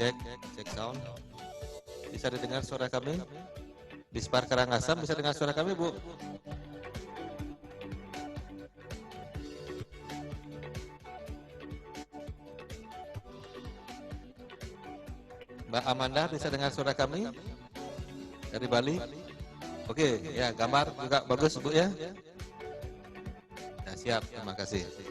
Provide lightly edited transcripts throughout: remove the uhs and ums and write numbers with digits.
Cek sound. Bisa didengar suara kami? Di Spar Karangasem bisa dengar suara kami, Bu? Mbak Amanda bisa dengar suara kami? Dari Bali? Oke, ya gambar juga bagus, Bu ya? Ya, siap, terima kasih.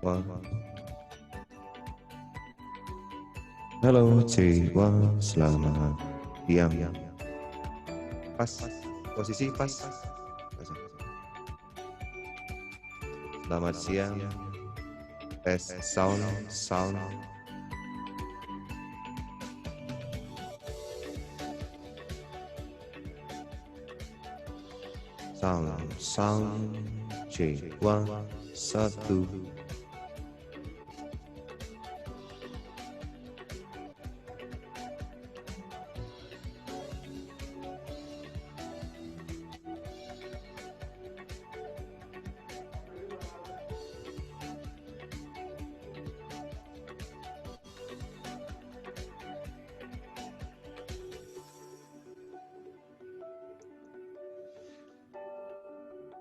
Wah. Halo Cewa, selamat siang. Pas, posisi pas. Selamat siang. Tes sound. Sound, Cewa 1.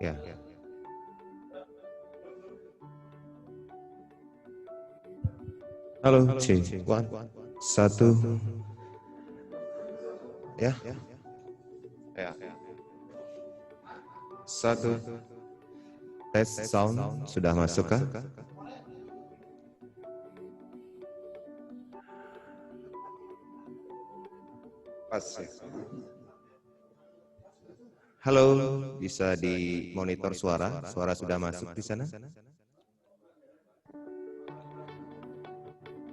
Ya. Halo C1 1. Ya. 1. Tes sound sudah masuk kah? Pas. Halo, bisa di monitor suara? Suara sudah masuk di sana?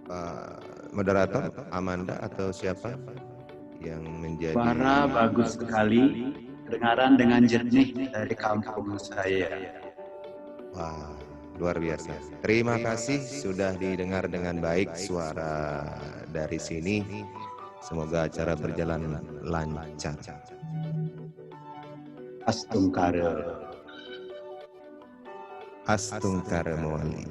Pak moderator, Amanda atau siapa yang menjadi? Suara bagus sekali, kedengaran dengan jernih dari kampung saya. Wah, luar biasa. Terima kasih sudah didengar dengan baik suara dari sini. Semoga acara berjalan lancar. Astungkara Mowali.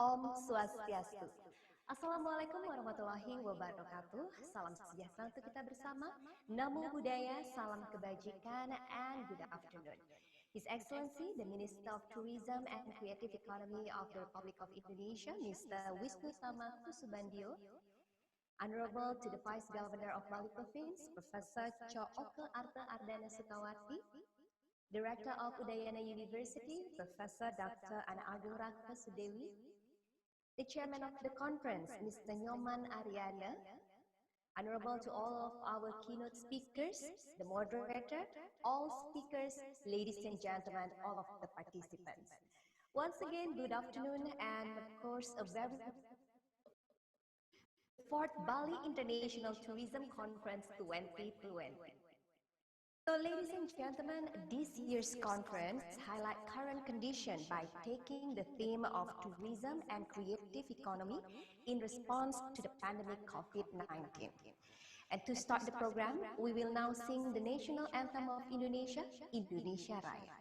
Om Swastiastu. Assalamualaikum warahmatullahi wabarakatuh. Salam sejahtera untuk kita bersama. Namo Buddhaya, salam kebajikan, and good afternoon. His Excellency, the Minister of Tourism and Creative Economy of the Republic of Indonesia, Mr. Wisnu Tama Kusubandio, Honorable to the Vice Governor of Bali Province, Professor Cho Oke Arte Ardana Sukawati, Director of Udayana University, Professor Dr. Ana Agung Raka Sudewi, the Chairman of the conference, Mr. Nyoman Ariana, honorable to all of our keynote speakers, the moderator, all speakers, ladies and gentlemen, all of the participants. Once again, good afternoon, and of course, a very fourth Bali International Tourism Conference 2020. So, ladies and gentlemen, this year's conference highlights current condition by taking the theme of tourism and creative economy in response to the pandemic COVID-19. And to start the program, we will now sing the national anthem of Indonesia, Indonesia Raya.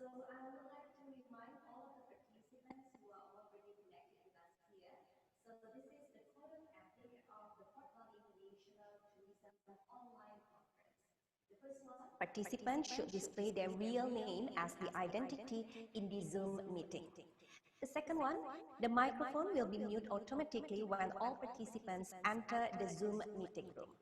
So I would like to remind all of the participants who are already connected with us here. So this is the code of ethics of the Port Bali International Tourism Online Conference. The first one, participants should display their real name as the identity in the Zoom meeting. The second one, the microphone will be muted automatically when all participants enter the Zoom meeting room.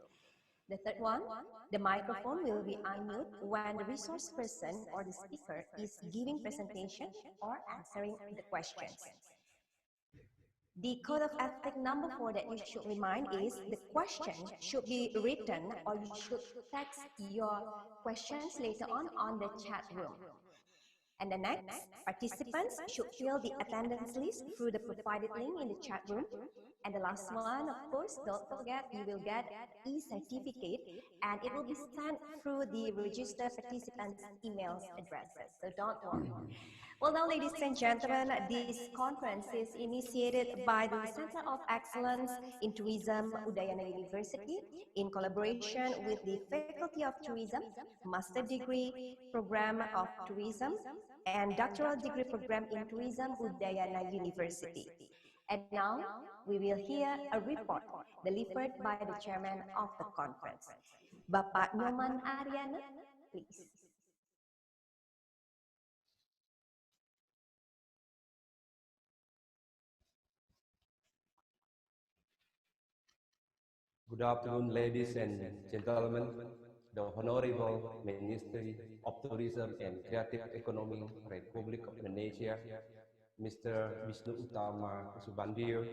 The third one, the microphone will be unmuted when the resource person or the speaker is giving presentation or answering the questions. The code of ethics number 4 that you should remind is the question should be written, or you should text your questions later on the chat room. And the next, participants should fill the attendance list through the provided link in the chat room. And the last one, of course, don't forget, you will get e-certificate, and it will be sent through the registered participants' email addresses, so don't worry. Well, now, ladies and gentlemen, this conference is initiated by the Center of Excellence in Tourism, Udayana University, in collaboration with the Faculty of Tourism, Master Degree Program of Tourism, and Doctoral Degree Program in Tourism, Udayana University. And now, we will hear a report delivered by the chairman of the conference. Bapak Nyoman Ariana, please. Good afternoon, ladies and gentlemen. the Honorable Ministry of Tourism and Creative Economy, Republic of Indonesia, Mr. Wisnu Utama Kusubandio,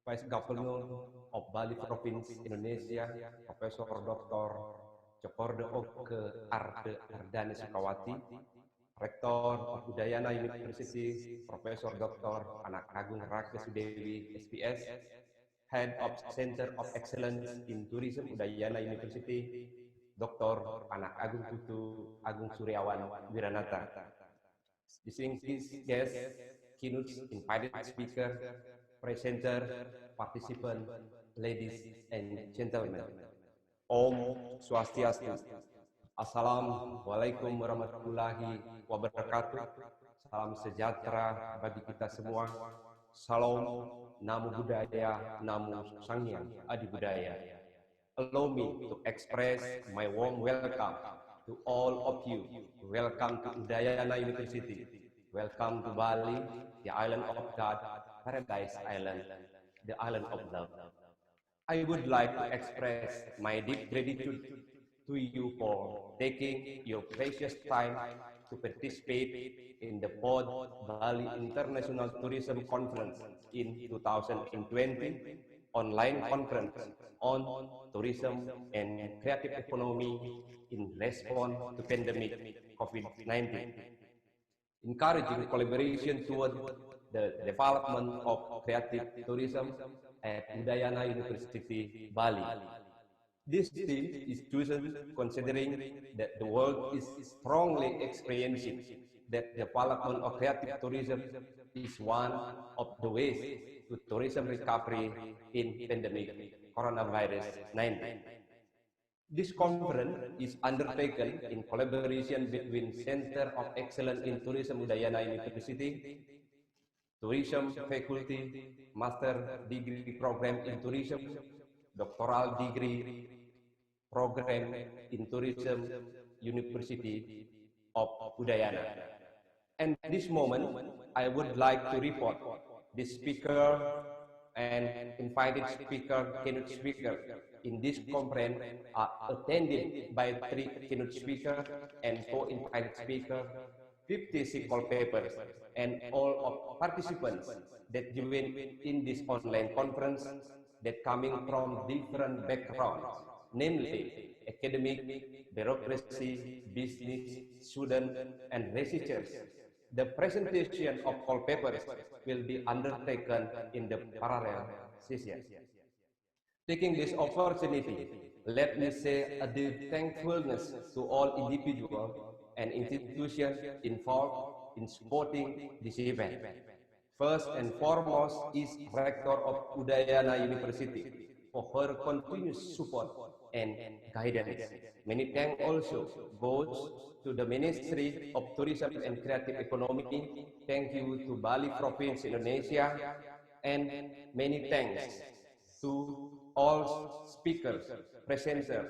Vice Governor of Bali Province, Indonesia, Profesor Dr. Cokordo Oke Arde Ardani Sukawati, Rektor of Udayana University, Profesor Dr. Anak Agung Rake Sudewi, SPS, Head of Center of Excellence in Tourism Udayana University, Dr. Anak Agung Putu Agung Suryawan Wiranata. Distinguished guests, keynote invited speaker, presenter, participant, ladies and gentlemen. Om Swastiastu. Assalamualaikum warahmatullahi wabarakatuh. Salam sejahtera bagi kita semua. Salam, Namo Buddhaya, Namo Sanghyang Adi Budaya. Allow me to express my warm welcome to all of you. Welcome to Udayana University. Welcome to Bali, the island of God, Paradise Island, the island of love. I would like to express my deep gratitude to you for taking your precious time to participate in the 4th Bali International Tourism Conference in 2020, online conference on tourism and creative economy in response to pandemic COVID-19. Encouraging collaboration toward the development of creative tourism at Udayana University, Bali. This theme is chosen considering that the world is strongly experiencing that development of creative tourism is one of the ways to tourism recovery in pandemic coronavirus-19. This conference is undertaken in collaboration between Center of Excellence in Tourism Udayana University, Tourism Faculty, Master Degree Program in Tourism, Doctoral Degree Program in Tourism, University of Udayana. And this moment, I would like to report the speaker and invited speaker, keynote speaker in this conference are attended by 3 keynote speakers and 4 invited speakers, 50 call papers, and all of participants that join in this online conference that coming from different backgrounds, namely academic, bureaucracy, business, student, and researchers. The presentation of call papers will be undertaken in the parallel session. Taking this opportunity, let me say a deep thankfulness to all individuals and institutions involved in supporting this event. First and foremost is Rector of Udayana University for her continuous support and guidance. Many thanks also goes to the Ministry of Tourism and Creative Economy. Thank you to Bali Province, Indonesia, and many thanks to all speakers, presenters,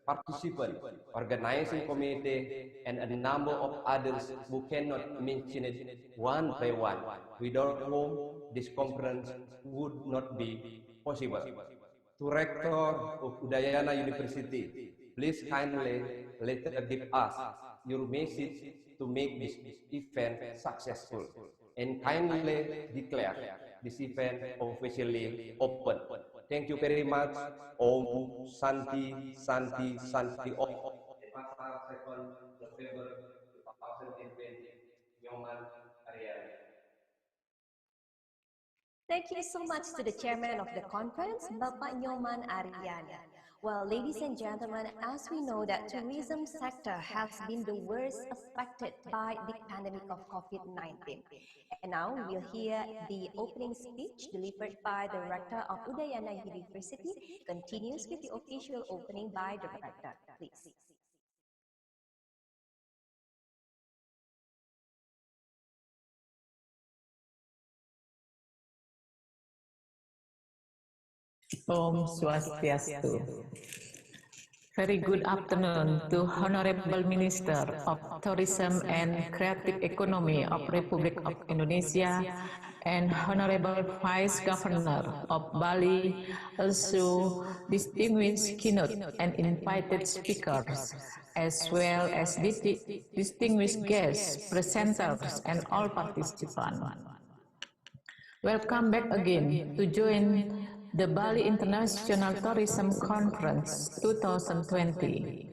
participants, organizing committee, and a number of others who cannot mention it one by one, without whom this conference would not be possible. To Rector of Udayana University, please kindly later give us your message to make this event successful, and kindly declare this event officially open. Thank you very much. Om Santi Santi Santi Om. Pasal 2 November 2020, Nyoman Ariana. Thank you so much to the chairman of the conference, Bapak Nyoman Ariana. Well, ladies and gentlemen, as we know that tourism sector has been the worst affected by the pandemic of COVID-19. And now we'll hear the opening speech delivered by the Rector of Udayana University, continues with the official opening by the Rector, please. Om Swastiastu. Very good afternoon to Honorable Minister of Tourism and Creative Economy of Republic of Indonesia and Honorable Vice Governor of Bali, also distinguished keynote and invited speakers, as well as distinguished guests, presenters, and all participants. Welcome back again to join the Bali International Tourism Conference 2020.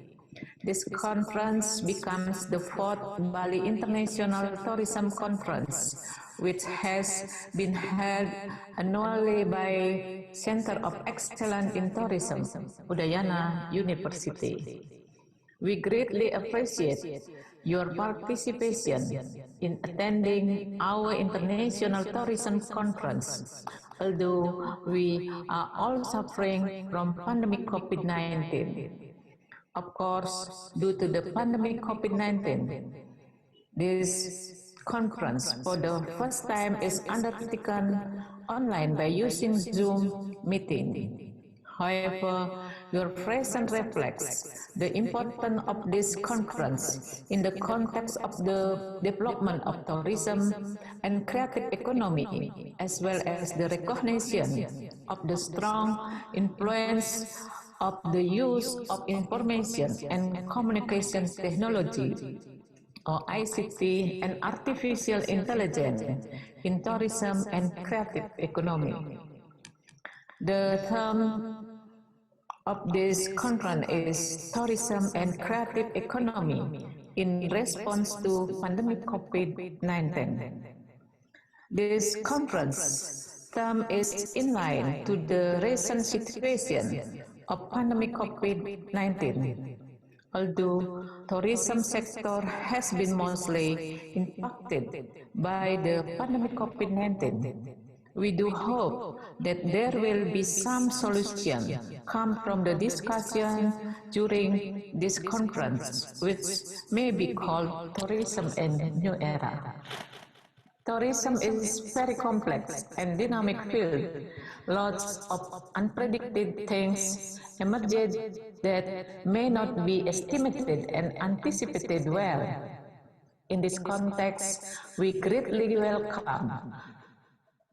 This conference becomes the fourth Bali International Tourism Conference, which has been held annually by Center of Excellence in Tourism, Udayana University. We greatly appreciate your participation in attending our International Tourism Conference, although we are all suffering from pandemic COVID-19. Of course, due to the pandemic COVID-19, this conference for the first time is undertaken online by using Zoom meeting. However, your presence reflects the importance of this conference in the context of the development of tourism and creative economy, as well as the recognition of the strong influence of the use of information and communication technology, or ICT, and artificial intelligence in tourism and creative economy. The theme of this conference is tourism and creative economy in response to pandemic COVID-19. This conference theme is in line to the recent situation of pandemic COVID-19. Although tourism sector has been mostly impacted by the pandemic COVID-19, we do hope that there will be some solution come from the discussion during this conference, which may be called Tourism in New Era. Tourism is very complex and dynamic field. Lots of unpredicted things emerge that may not be estimated and anticipated well. In this context, we greatly welcome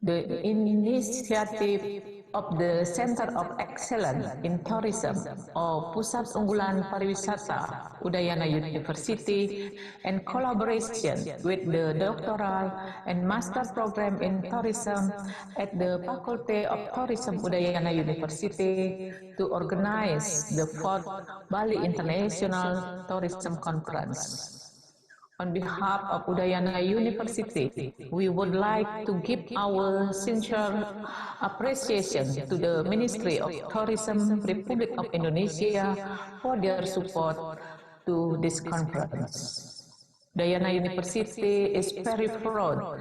the initiative of the Center of Excellence in Tourism, or Pusat Unggulan Pariwisata, Udayana University, and collaboration with the doctoral and master program in tourism at the Faculty of Tourism Udayana University to organize the 4th Bali International Tourism Conference. On behalf of Udayana University, we would like to give our sincere appreciation to the Ministry of Tourism Republic of Indonesia for their support to this conference. Udayana University is very proud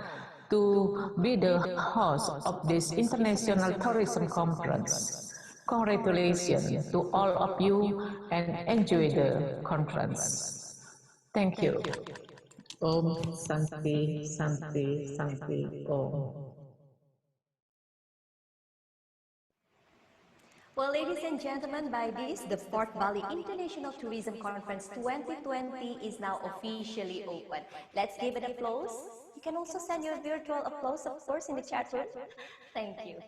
to be the host of this International Tourism Conference. Congratulations to all of you and enjoy the conference. Thank you. Om Santi Santi Santi Om. Well, ladies and gentlemen, by this, the 4th Bali International Tourism Conference 2020 is now officially open. Let's give it applause. You can also send your virtual applause, of course, in the chat room. Thank you.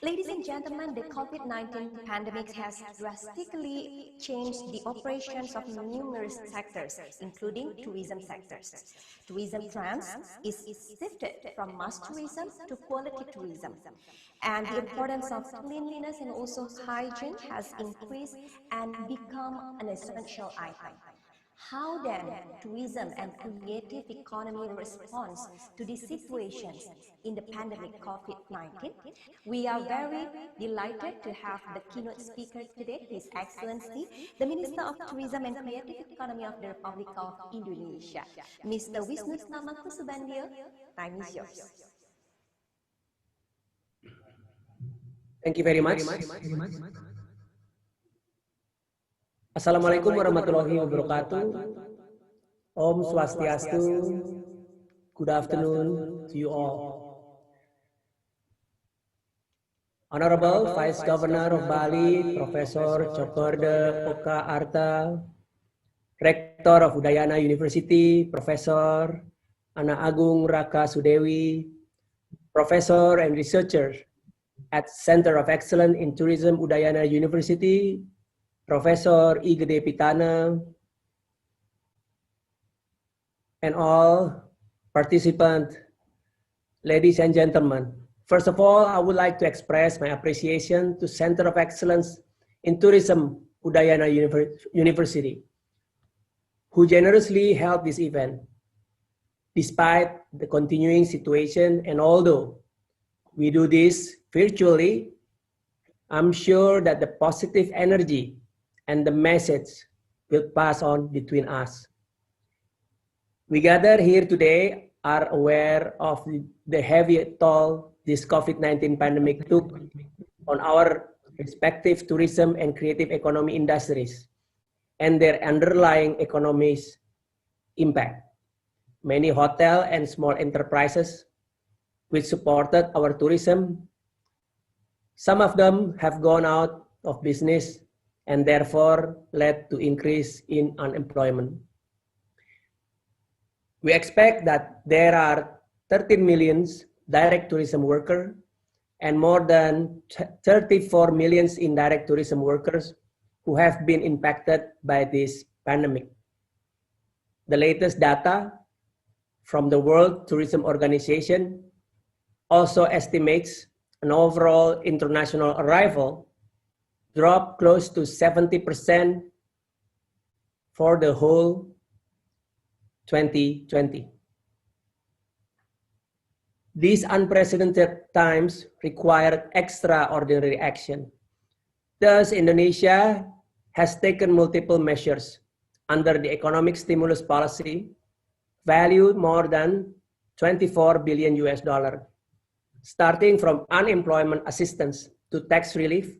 Ladies and gentlemen, the COVID-19 pandemic has drastically changed the operations of numerous sectors, including tourism sectors. Tourism trends is shifted from mass tourism to quality tourism. And the importance of cleanliness and also hygiene has increased and become an essential item. How then tourism and creative economy responds to these situations in the pandemic COVID-19? We are very delighted to have the keynote speaker today, His Excellency, the Minister of Tourism and Creative Economy of the Republic of Indonesia, Mr. Wisnu Samakusubandio. Time is yours. Thank you very much. Assalamualaikum warahmatullahi wabarakatuh. Om Swastiastu. Good afternoon to you all. Honorable Vice Governor of Bali, Professor Cokorda Oka Arta, Rector of Udayana University, Professor Ana Agung Raka Sudewi, professor and researcher at Center of Excellence in Tourism, Udayana University, Professor I. Gede Pitana, and all participants, ladies and gentlemen. First of all, I would like to express my appreciation to Center of Excellence in Tourism, Udayana University, who generously held this event. Despite the continuing situation, and although we do this virtually, I'm sure that the positive energy and the message will pass on between us. We gather here today are aware of the heavy toll this COVID-19 pandemic took on our respective tourism and creative economy industries and their underlying economies impact. Many hotel and small enterprises which supported our tourism, some of them have gone out of business and therefore led to increase in unemployment. We expect that there are 13 million direct tourism workers and more than 34 million indirect tourism workers who have been impacted by this pandemic. The latest data from the World Tourism Organization also estimates an overall international arrival drop close to 70% for the whole 2020. These unprecedented times required extraordinary action. Thus, Indonesia has taken multiple measures under the economic stimulus policy valued more than $24 billion, starting from unemployment assistance to tax relief,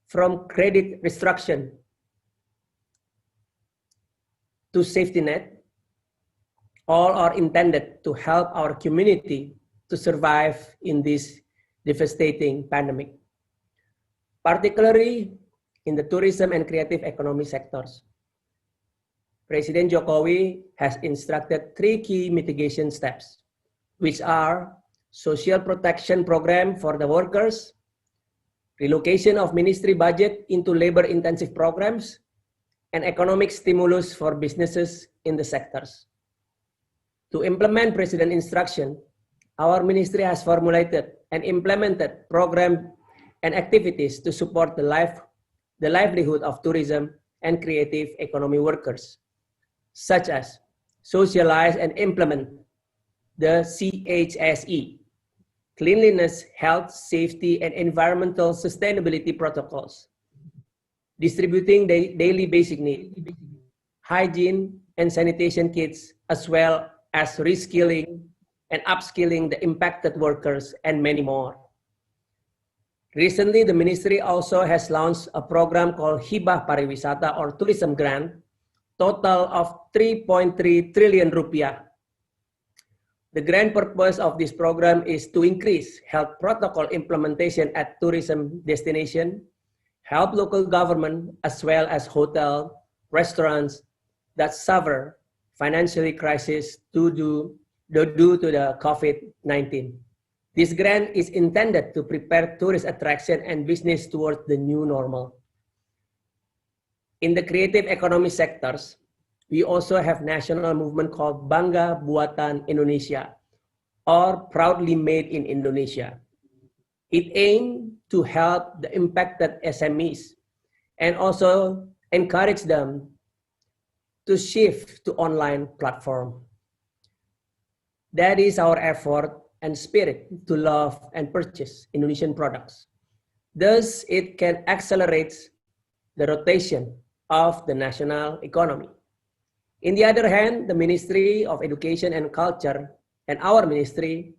from credit restriction to safety net. All are intended to help our community to survive in this devastating pandemic, particularly in the tourism and creative economy sectors. President Jokowi has instructed 3 key mitigation steps, which are social protection program for the workers, relocation of ministry budget into labor-intensive programs, and economic stimulus for businesses in the sectors. To implement President's instruction, our ministry has formulated and implemented programs and activities to support the livelihood of tourism and creative economy workers, such as socialize and implement the CHSE, Cleanliness, Health, Safety, and Environmental Sustainability Protocols, distributing daily basic needs, hygiene and sanitation kits, as well as reskilling and upskilling the impacted workers, and many more. Recently, the ministry also has launched a program called Hibah Pariwisata or Tourism Grant, total of 3.3 trillion rupiah. The grand purpose of this program is to increase health protocol implementation at tourism destination, help local government as well as hotel, restaurants that suffer financial crisis due to the COVID-19. This grant is intended to prepare tourist attraction and business towards the new normal. In the creative economy sectors, we also have national movement called Bangga Buatan Indonesia, or Proudly Made in Indonesia. It aims to help the impacted SMEs and also encourage them to shift to online platform. That is our effort and spirit to love and purchase Indonesian products. Thus, it can accelerate the rotation of the national economy. In the other hand, the Ministry of Education and Culture and our ministry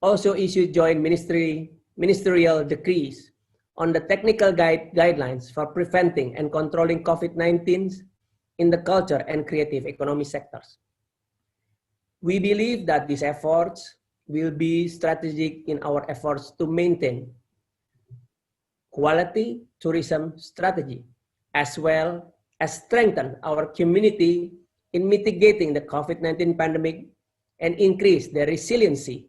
also issued joint ministerial decrees on the technical guidelines for preventing and controlling COVID-19 in the culture and creative economy sectors. We believe that these efforts will be strategic in our efforts to maintain quality tourism strategy, as well as strengthen our community in mitigating the COVID-19 pandemic and increase the resiliency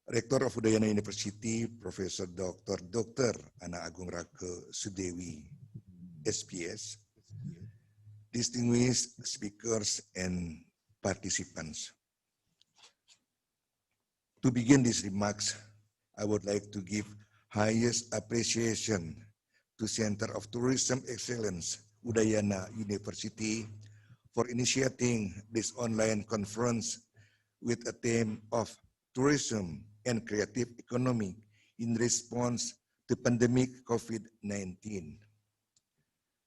Rektor of Udayana University, Professor Dr. Ana Agung Rake Sudewi, SPS, distinguished speakers and participants. To begin these remarks, I would like to give highest appreciation to Center of Tourism Excellence, Udayana University, for initiating this online conference with a theme of tourism and creative economy in response to pandemic COVID-19.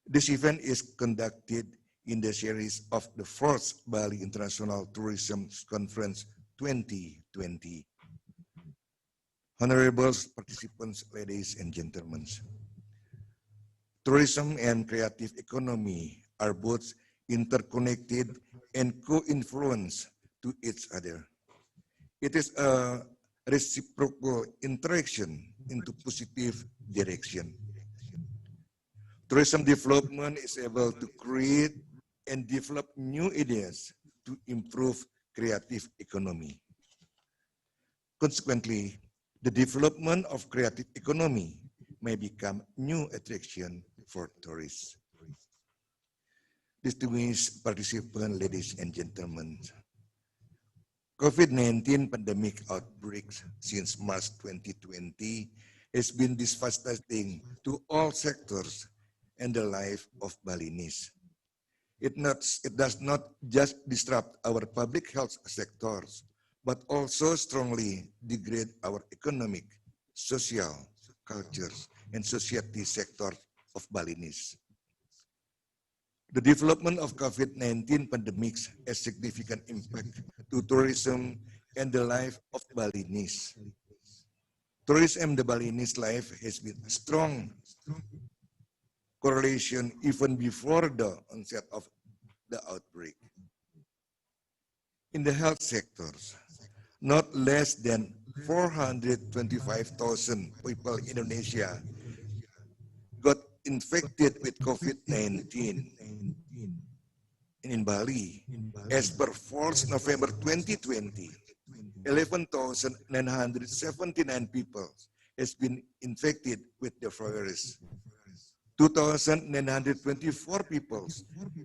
This event is conducted in the series of the fourth Bali International Tourism Conference 2020. Honorable participants, ladies and gentlemen, tourism and creative economy are both interconnected and co-influence to each other. It is a reciprocal interaction into positive direction. Tourism development is able to create and develop new ideas to improve creative economy. Consequently, the development of creative economy may become new attraction for tourists. Distinguished participants, ladies and gentlemen, COVID-19 pandemic outbreaks since March 2020 has been devastating to all sectors and the life of Balinese. It does not just disrupt our public health sectors, but also strongly degrade our economic, social, cultures, and society sector of Balinese. The development of COVID-19 pandemics has significant impact to tourism and the life of Balinese. Tourism and the Balinese life has been a strong correlation even before the onset of the outbreak. In the health sectors, not less than 425,000 people in Indonesia got infected with COVID-19. In Bali, as per 4th November 2020, 11,979 people has been infected with the virus. 2,924 people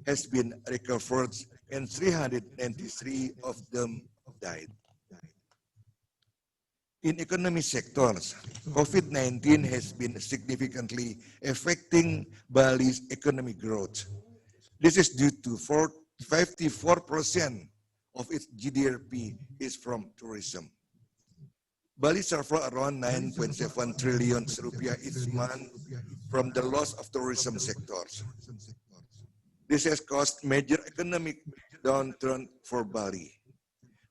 has been recovered and 393 of them died. In economic sectors, COVID-19 has been significantly affecting Bali's economic growth. This is due to 54% of its GDP is from tourism. Bali suffered around 9.7 trillion rupiah each month from the loss of tourism sectors. This has caused major economic downturn for Bali.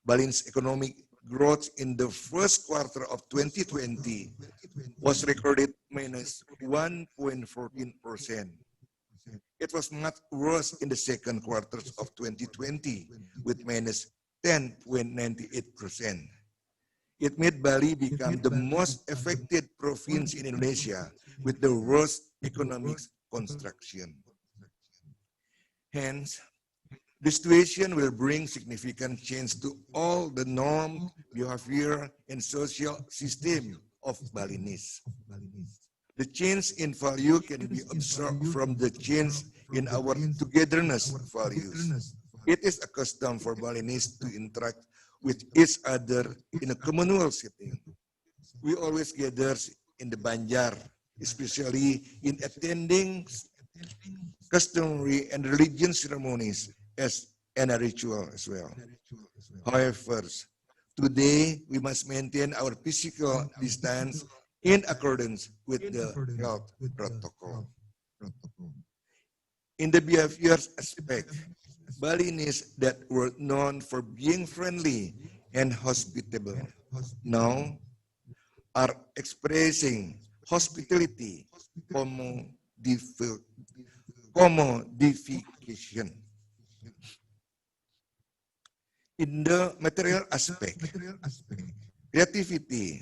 Bali's economic growth in the first quarter of 2020 was recorded minus 1.14%. It was much worse in the second quarter of 2020 with minus 10.98%. It made Bali become the most affected province in Indonesia with the worst economic construction. Hence, the situation will bring significant change to all the norm, behavior, and social system of Balinese. The change in value can be observed from the change in our togetherness values. It is a custom for Balinese to interact with each other in a communal setting. We always gather in the Banjar, especially in attending customary and religious ceremonies as a ritual as well. However, today we must maintain our physical distance in accordance with the health protocol. In the behavior aspect, Balinese that were known for being friendly and hospitable now are expressing hospitality, commodification. In the material aspect, creativity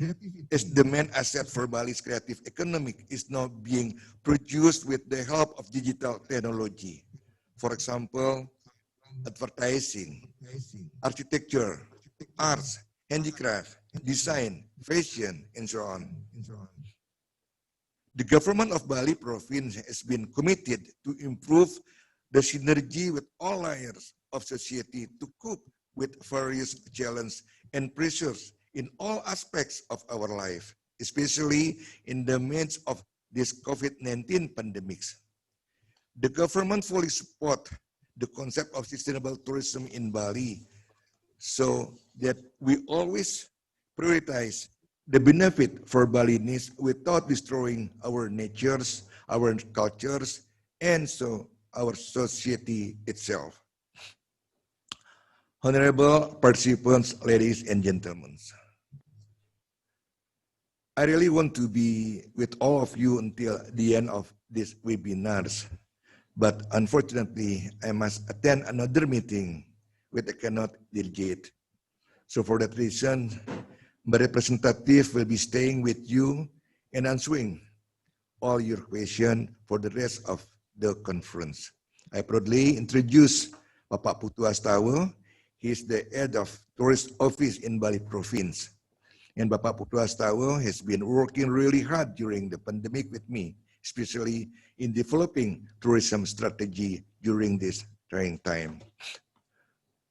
is the main asset for Bali's creative economy is now being produced with the help of digital technology. For example, advertising, architecture, arts, handicraft, design, fashion, and so on. The government of Bali province has been committed to improve the synergy with all layers of society to cope with various challenges and pressures in all aspects of our life, especially in the midst of this COVID-19 pandemics. The government fully support the concept of sustainable tourism in Bali, so that we always prioritize the benefit for Balinese without destroying our natures, our cultures, and so our society itself. Honorable participants, ladies and gentlemen, I really want to be with all of you until the end of these webinars, but unfortunately, I must attend another meeting which I cannot delegate. So for that reason, my representative will be staying with you and answering all your questions for the rest of the conference. I proudly introduce Bapak Putu Astawa. He is the head of tourist office in Bali province. And Bapak Putu Astawa has been working really hard during the pandemic with me, especially in developing tourism strategy during this trying time.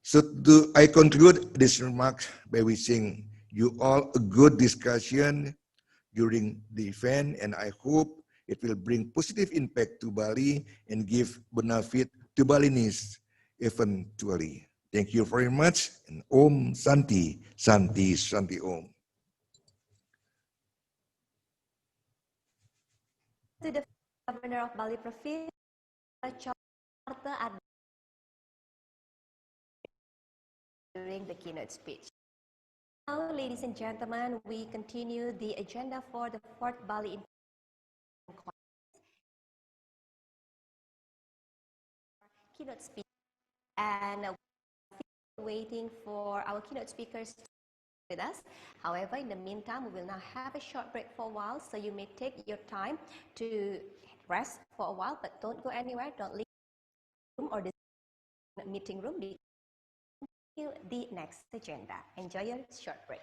So I conclude this remarks by wishing you all a good discussion during the event, and I hope it will bring positive impact to Bali and give benefit to Balinese eventually. Thank you very much, and Om Santi, Santi, Santi Om. To the Governor of Bali Province, during the keynote speech. Now, ladies and gentlemen, we continue the agenda for the 4th Bali keynote speech, and waiting for our keynote speakers with us. However, in the meantime, we will now have a short break for a while, so you may take your time to rest for a while, but don't go anywhere, don't leave the room or the meeting room until the next agenda. Enjoy your short break.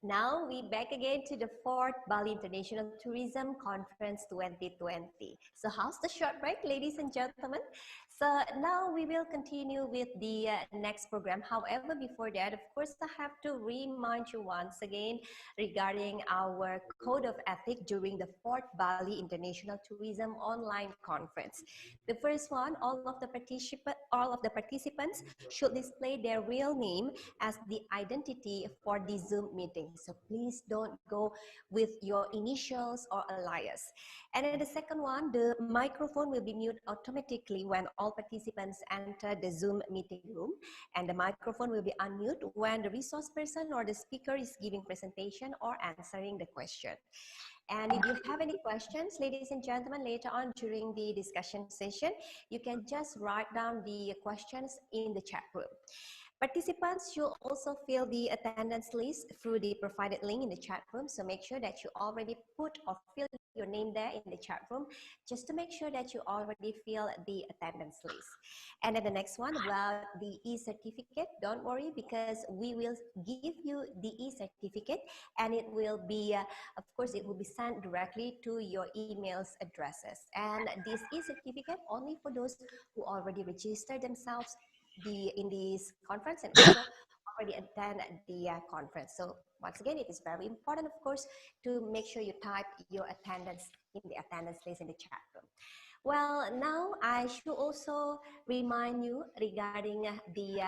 Now we back again to the 4th Bali International Tourism Conference 2020. So how's the short break, ladies and gentlemen? So now we will continue with the next program. However, before that, of course, I have to remind you once again regarding our code of ethics during the 4th Bali International Tourism Online Conference. The first one, all of the participants should display their real name as the identity for the Zoom meeting. So please don't go with your initials or alias. And then the second one, the microphone will be muted automatically when all participants enter the Zoom meeting room, and the microphone will be unmuted when the resource person or the speaker is giving presentation or answering the question. And if you have any questions, ladies and gentlemen, later on during the discussion session, you can just write down the questions in the chat room. Participants should also fill the attendance list through the provided link in the chat room. So make sure that you already put or fill your name there in the chat room, just to make sure that you already fill the attendance list. And then the next one about the e-certificate, don't worry, because we will give you the e-certificate, and it will be, of course, it will be sent directly to your emails addresses. And this e-certificate only for those who already registered themselves in this conference and also already attend the conference. So once again, it is very important, of course, to make sure you type your attendance in the attendance list in the chat room. Well, now I should also remind you regarding the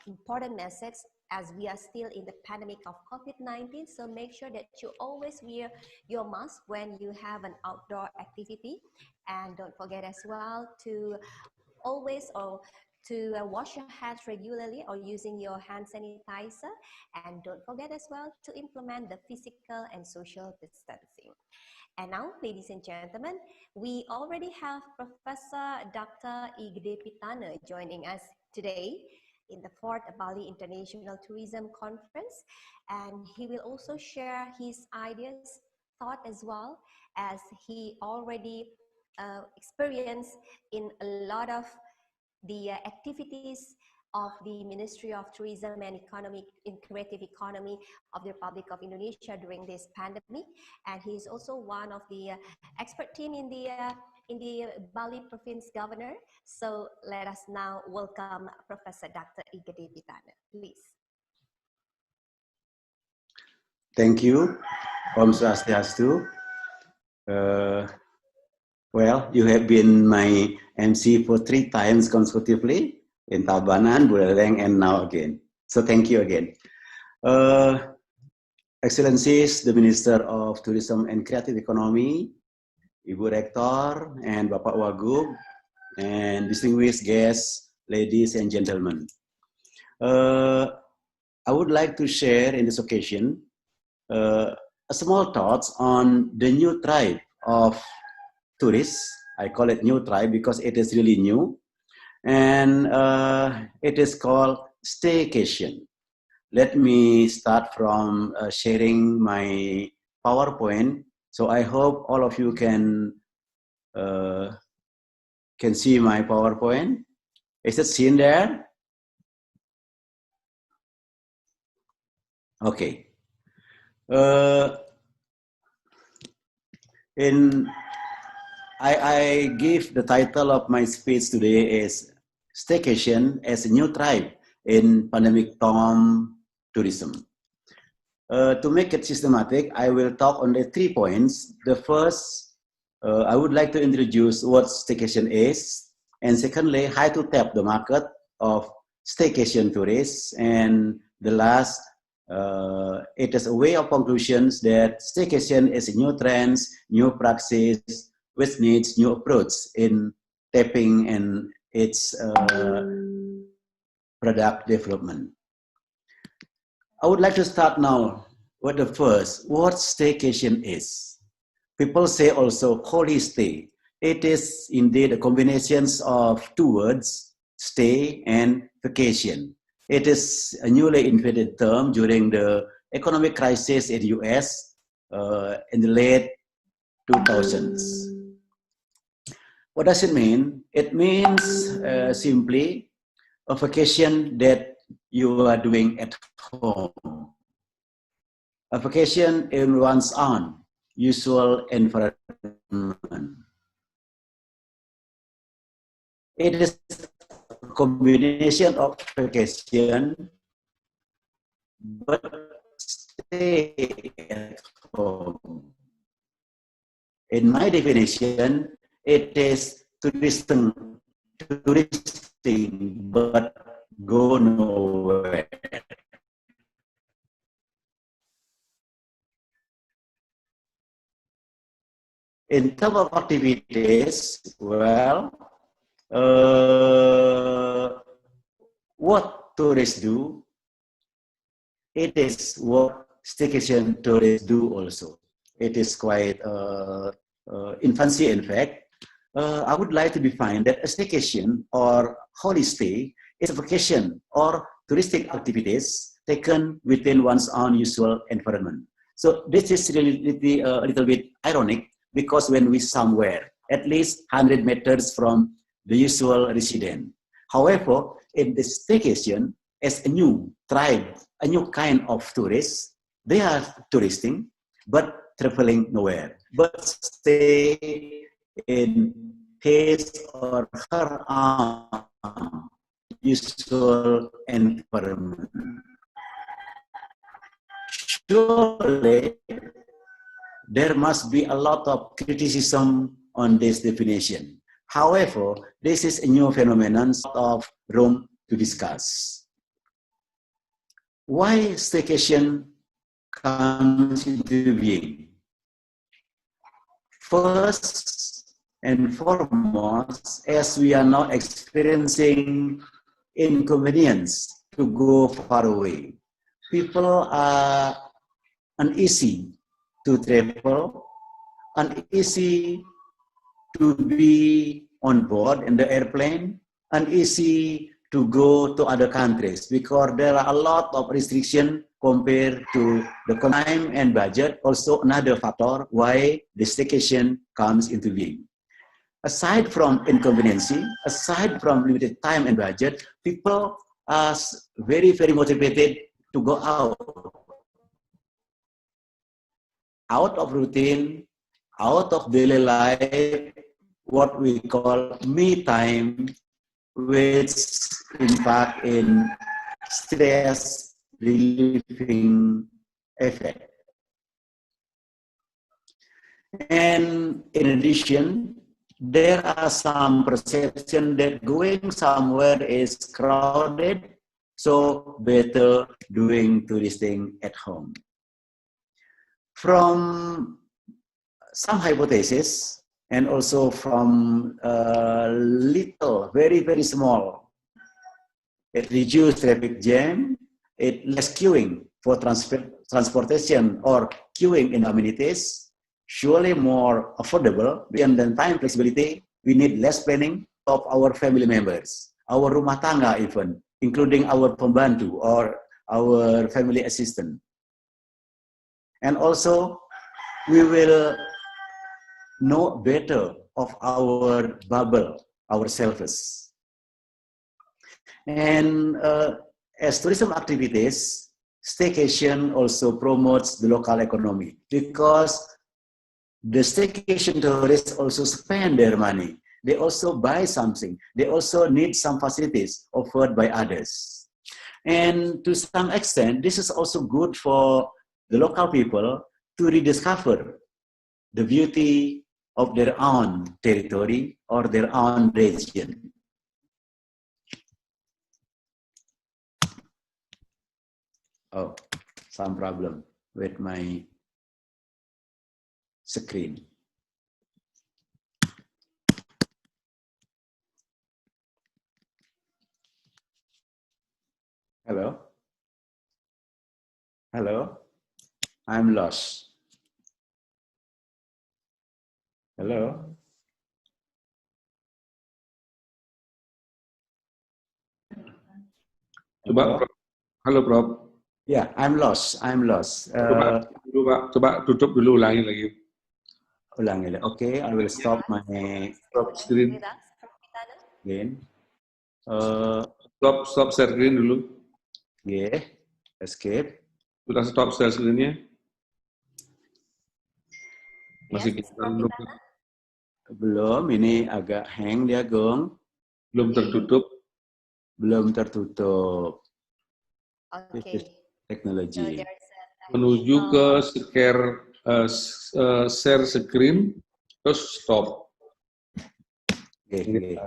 important message, as we are still in the pandemic of COVID-19. So make sure that you always wear your mask when you have an outdoor activity, and don't forget as well to always wash your hands regularly or using your hand sanitizer, and don't forget as well to implement the physical and social distancing. And now, ladies and gentlemen, we already have Professor Dr. Igede joining us today in the 4th Bali International Tourism Conference, and he will also share his ideas, thought as well, as he already experienced in a lot of the activities of the Ministry of Tourism and Creative Economy of the Republic of Indonesia during this pandemic, and he is also one of the expert team in the Bali Province Governor. So let us now welcome Professor Dr. Igede, please. Thank you, Om Swastiastu. Well, you have been my MC for 3 times consecutively, in Tabanan, Buleleng, and now again. So thank you again. Excellencies, the Minister of Tourism and Creative Economy, Ibu Rektor, and Bapak Wagub, and distinguished guests, ladies and gentlemen. I would like to share in this occasion a small thoughts on the new tribe of tourists. I call it new tribe because it is really new, and it is called staycation. Let me start from sharing my PowerPoint. So I hope all of you can see my PowerPoint. Is it seen there? Okay. I give the title of my speech today is Staycation as a New Tribe in Pandemic Time Tourism. To make it systematic, I will talk on the 3 points. The first, I would like to introduce what staycation is, and secondly, how to tap the market of staycation tourists, and the last, it is a way of conclusions that staycation is a new trends, new practice, which needs new approach in tapping and its product development. I would like to start now with the first, what staycation is. People say also holy stay. It is indeed a combination of 2 words, stay and vacation. It is a newly invented term during the economic crisis in the US in the late 2000s. What does it mean? It means simply a vacation that you are doing at home. a vacation in one's own usual environment. It is a combination of vacation, but stay at home. In my definition, it is touristing, but go nowhere. In terms of activities, well, what tourists do, it is what staycation tourists do also. It is quite infancy, in fact. I would like to define that a staycation or holiday stay is a vacation or touristic activities taken within one's own usual environment. So this is really a little bit ironic, because when we somewhere, at least 100 meters from the usual resident. However, in the staycation, as a new tribe, a new kind of tourists, they are touristing, but traveling nowhere, but stay in his or her own usual environment. Surely, there must be a lot of criticism on this definition. However, this is a new phenomenon of room to discuss. Why staycation comes into being? First and foremost, as we are now experiencing inconvenience to go far away, people are uneasy to travel, uneasy to be on board in the airplane, uneasy to go to other countries, because there are a lot of restrictions compared to the time and budget. Also another factor why the staycation comes into being. Aside from inconvenience, aside from limited time and budget, people are very, very motivated to go out of routine, out of daily life, what we call me time, which impact in stress relieving effect. And in addition, there are some perception that going somewhere is crowded, so better doing touristing at home. From some hypotheses, and also from little, very, very small, it reduces traffic jam, it less queuing for transportation or queuing in amenities, surely more affordable, and then time flexibility, we need less planning of our family members, our rumah tangga even, including our pembantu or our family assistant. And also, we will know better of our bubble, ourselves. And as tourism activities, staycation also promotes the local economy, because the staycation tourists also spend their money. They also buy something. They also need some facilities offered by others. And to some extent, this is also good for the local people to rediscover the beauty of their own territory or their own region. Oh, some problem with my screen. Hello? Hello? I'm lost. Hello? Coba, Prof. Halo, Prof. Yeah, I'm lost. I'm lost. Coba dulu, Pak. Coba tutup dulu, ulangi lagi. Ulangi. Okay, I will stop my Stop screen. again. Stop share screen dulu. Yeah, escape. Sudah stop share screen-nya? Masih Yes, kita Prof. belum, Udayana? Belum, ini agak hang dia, Gong. belum tertutup. Belum tertutup. This is Okay. So technology. there's a Menuju ke technical share screen, terus stop. Okay.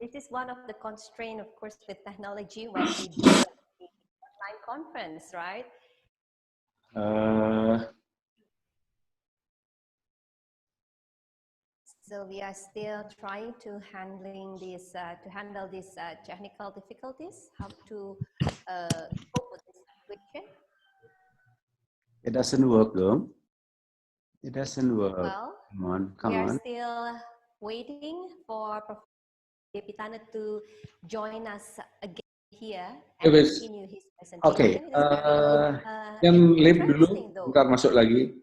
This is one of the constraints, of course, with technology when we do the online conference, right? So we are still trying to handle these technical difficulties, how to cope with this situation. It doesn't work, Gong. It doesn't work. Well, Come we are on. still waiting for Professor Depitana to join us again here and Wes. continue his presentation. Okay. It's very Yang live dulu, interesting, though. ntar masuk lagi.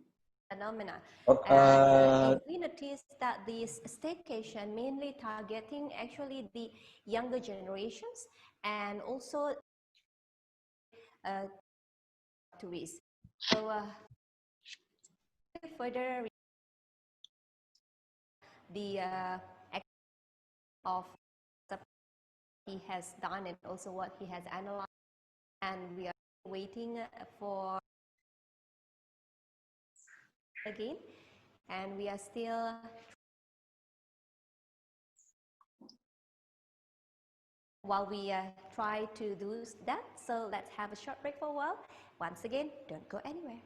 Phenomena. Okay. And if we notice that this staycation mainly targeting actually the younger generations and also tourists. So further the of he has done and also what he has analyzed, and we are waiting for again, and we are still while we try to do that. So let's have a short break for a while. Once again, don't go anywhere.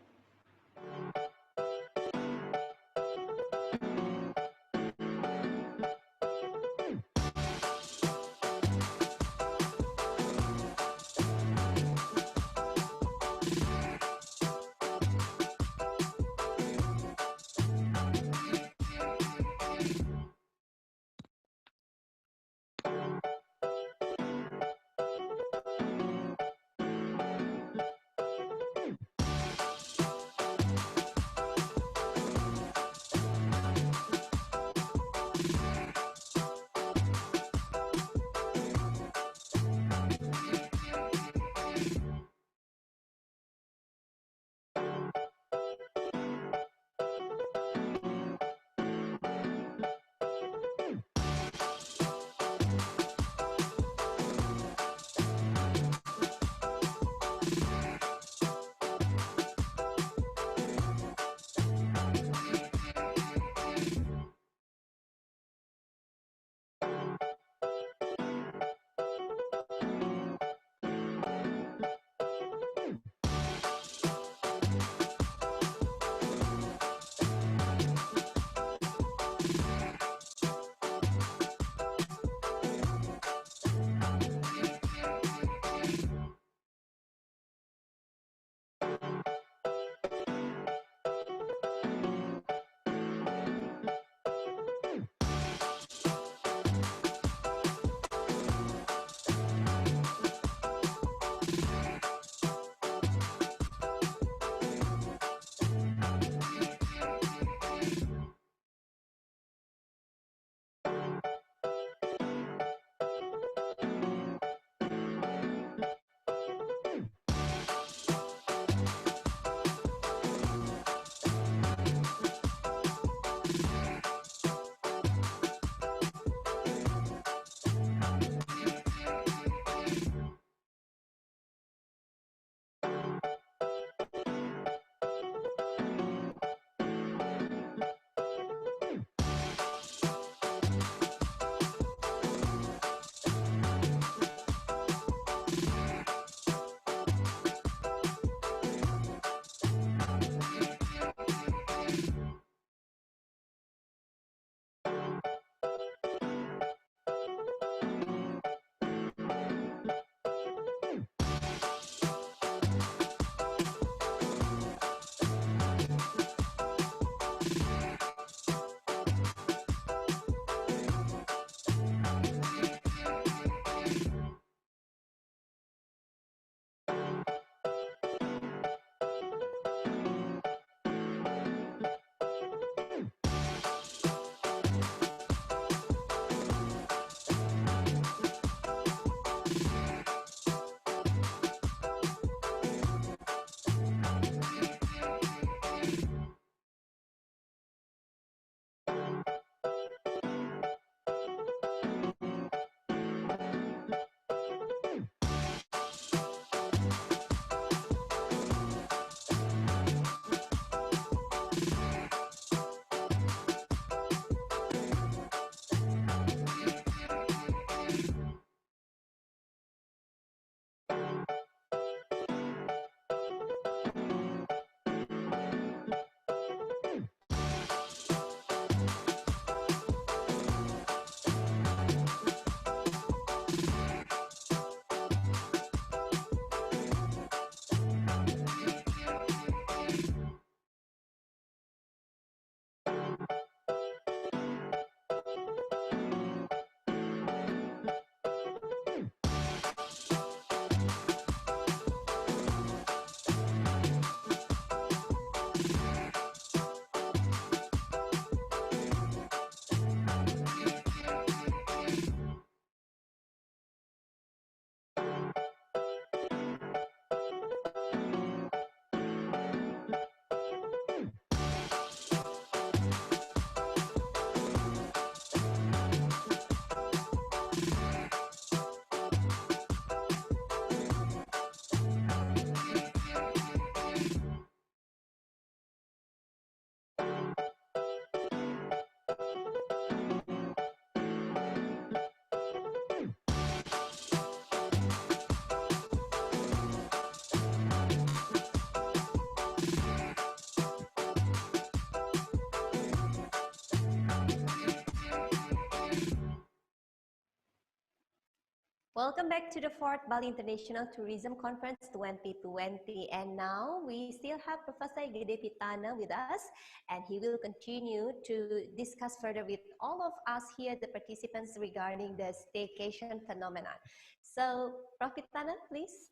Welcome back to the 4th Bali International Tourism Conference 2020. And now we still have Professor Gedepitana with us, and he will continue to discuss further with all of us here, the participants, regarding the staycation phenomenon. So, Prof. Pitana, please.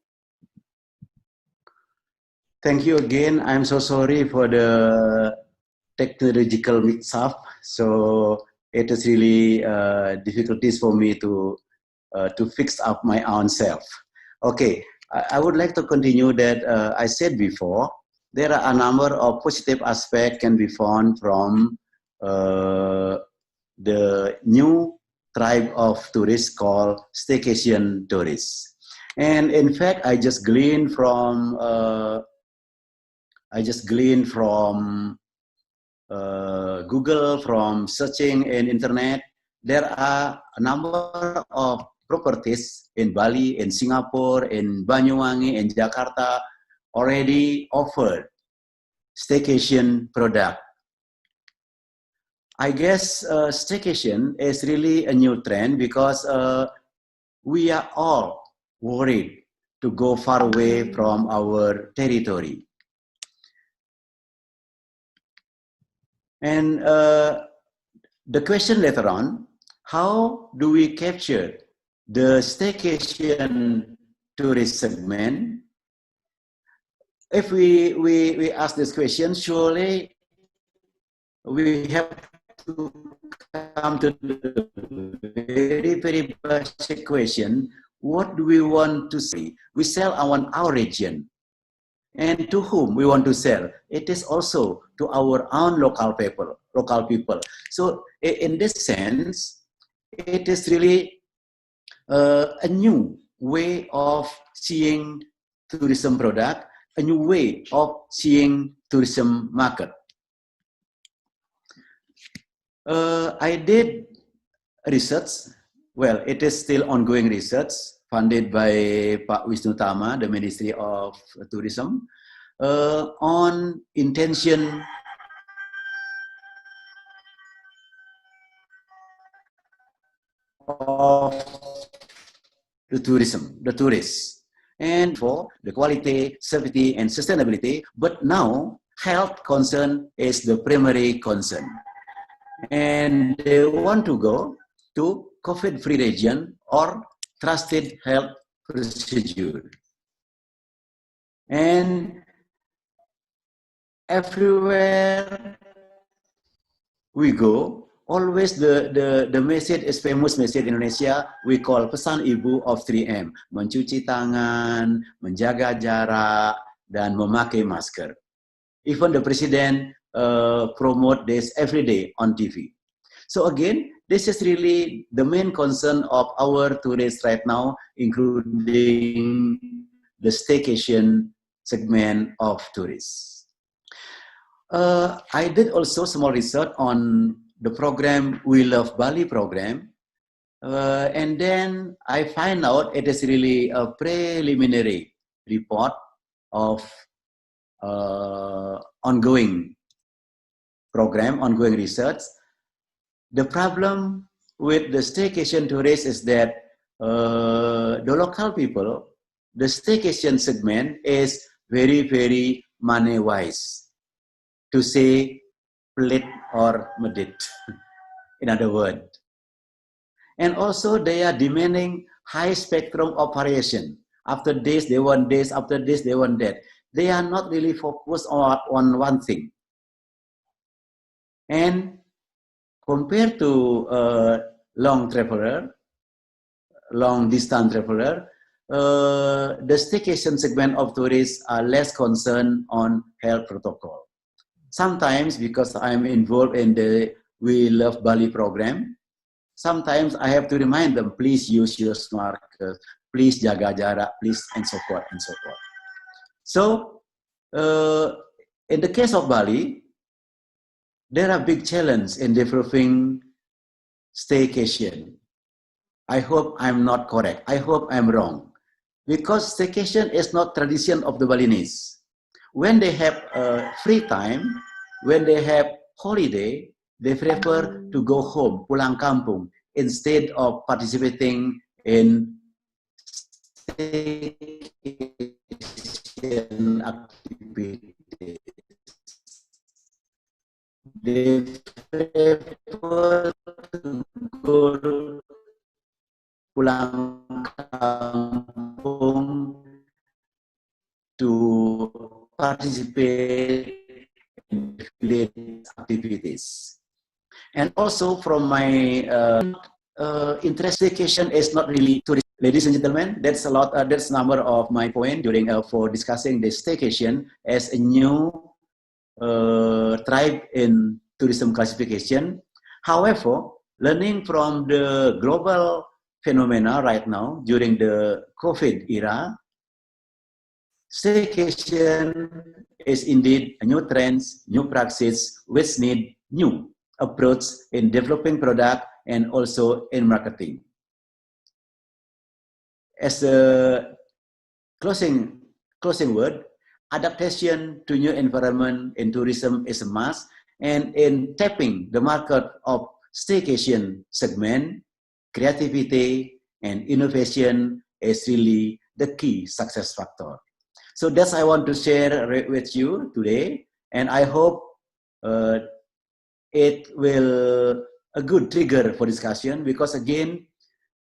Thank you again. I'm so sorry for the technological mix-up. So it is really difficulties for me to fix up my own self. Okay, I would like to continue that I said before, there are a number of positive aspects can be found from the new tribe of tourists called staycation tourists. And in fact, I just gleaned from Google, from searching in internet. There are a number of properties in Bali, in Singapore, in Banyuwangi, in Jakarta already offered staycation product. I guess staycation is really a new trend because we are all worried to go far away from our territory. And the question later on, how do we capture the staycation tourist segment? If we ask this question, surely we have to come to the very, very basic question, what do we want to say? We sell our region. And to whom we want to sell? It is also to our own local people. So in this sense, it is really a new way of seeing tourism product, a new way of seeing tourism market. I did research. Well, it is still ongoing research funded by Pak Wisnu Tama, the Ministry of Tourism, on intention of the tourists, and for the quality, safety, and sustainability. But now, health concern is the primary concern. And they want to go to COVID-free region or trusted health procedure. And everywhere we go, always the message is famous message in Indonesia, we call pesan ibu of 3M, mencuci tangan, menjaga jarak, dan memakai masker. Even the president promote this every day on TV. So again, this is really the main concern of our tourists right now, including the staycation segment of tourists. I did also small research on the program We Love Bali program, and then I find out it is really a preliminary report of ongoing program, ongoing research. The problem with the staycation tourists is that the local people, the staycation segment is very, very money-wise, to say pelit or medit, in other words. And also they are demanding high spectrum of variation. After this, they want this, after this, they want that. They are not really focused on one thing. And compared to long distance traveler, the staycation segment of tourists are less concerned on health protocol. Sometimes, because I'm involved in the We Love Bali program, sometimes I have to remind them, please use your maskers, please jaga jarak, please, and so forth and so forth. So, in the case of Bali, there are big challenges in developing staycation. I hope I'm not correct. I hope I'm wrong. Because staycation is not tradition of the Balinese. When they have free time, when they have holiday, they prefer to go home, pulang kampung, instead of participating in staycation activities. They prefer to go pulang kampung to participate in village activities. And also from my interest, staycation is not really tourist. Ladies and gentlemen, that's a lot. That's number of my point during for discussing the staycation as a new tribe in tourism classification. However, learning from the global phenomena right now during the COVID era, staycation is indeed a new trend, new practice, which need new approach in developing product and also in marketing. As a closing word, adaptation to new environment in tourism is a must, and in tapping the market of staycation segment, creativity and innovation is really the key success factor. So that's I want to share with you today, and I hope it will a good trigger for discussion, because again,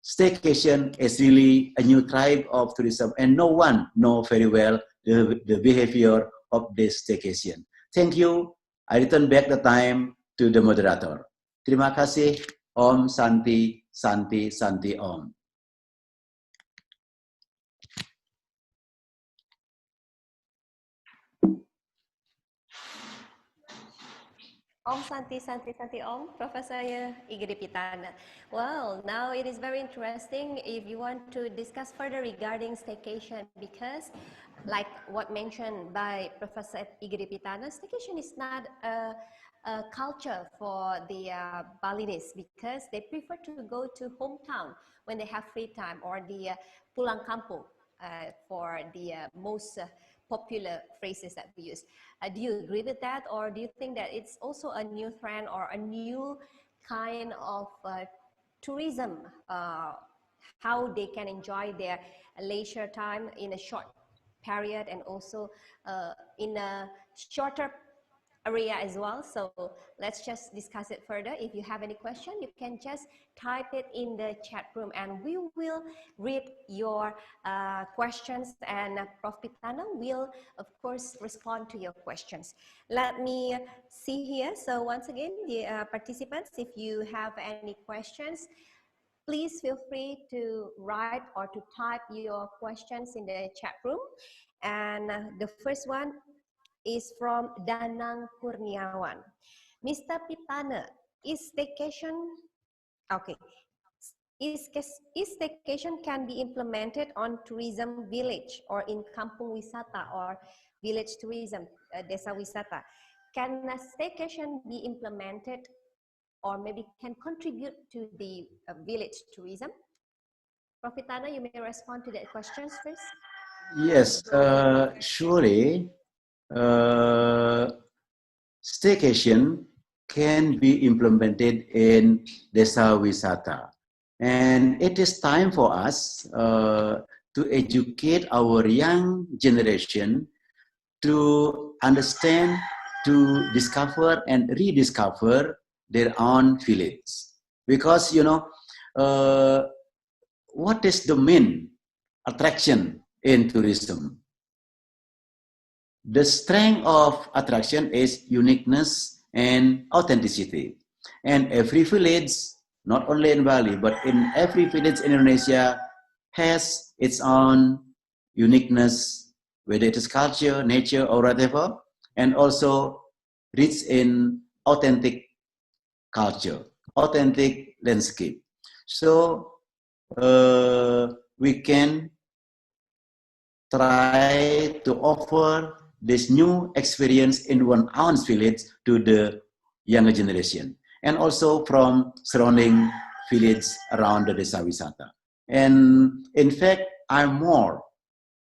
staycation is really a new type of tourism, and no one knows very well the behavior of this staycation. Thank you. I return back the time to the moderator. Terima kasih. Om Santi, Santi, Santi Om. Om Santi, Santi, Santi Om, Professor Igedipitana. Well, now it is very interesting if you want to discuss further regarding staycation, because like what mentioned by Professor Igedipitana, staycation is not a culture for the Balinese, because they prefer to go to hometown when they have free time, or the pulang kampung for the most popular phrases that we use. Do you agree with that, or do you think that it's also a new trend or a new kind of tourism, how they can enjoy their leisure time in a short period, and also in a shorter area as well? So let's just discuss it further. If you have any question, you can just type it in the chat room, and we will read your questions, and Prof. Pitana will of course respond to your questions. Let me see here. So once again, the participants, if you have any questions, please feel free to write or to type your questions in the chat room. And the first one is from Danang Kurniawan. Mr. Pitana, is staycation, okay, is staycation can be implemented on tourism village or in kampung wisata or village tourism, desa wisata? Can a staycation be implemented or maybe can contribute to the village tourism? Prof. Pitana, you may respond to the questions first. Yes, surely staycation can be implemented in desa wisata, and it is time for us to educate our young generation to understand, to discover and rediscover their own village, because you know what is the main attraction in tourism? The strength of attraction is uniqueness and authenticity. And every village, not only in Bali, but in every village in Indonesia, has its own uniqueness, whether it is culture, nature, or whatever, and also rich in authentic culture, authentic landscape. So we can try to offer this new experience in one own village to the younger generation, and also from surrounding village around the desa wisata. And in fact, I'm more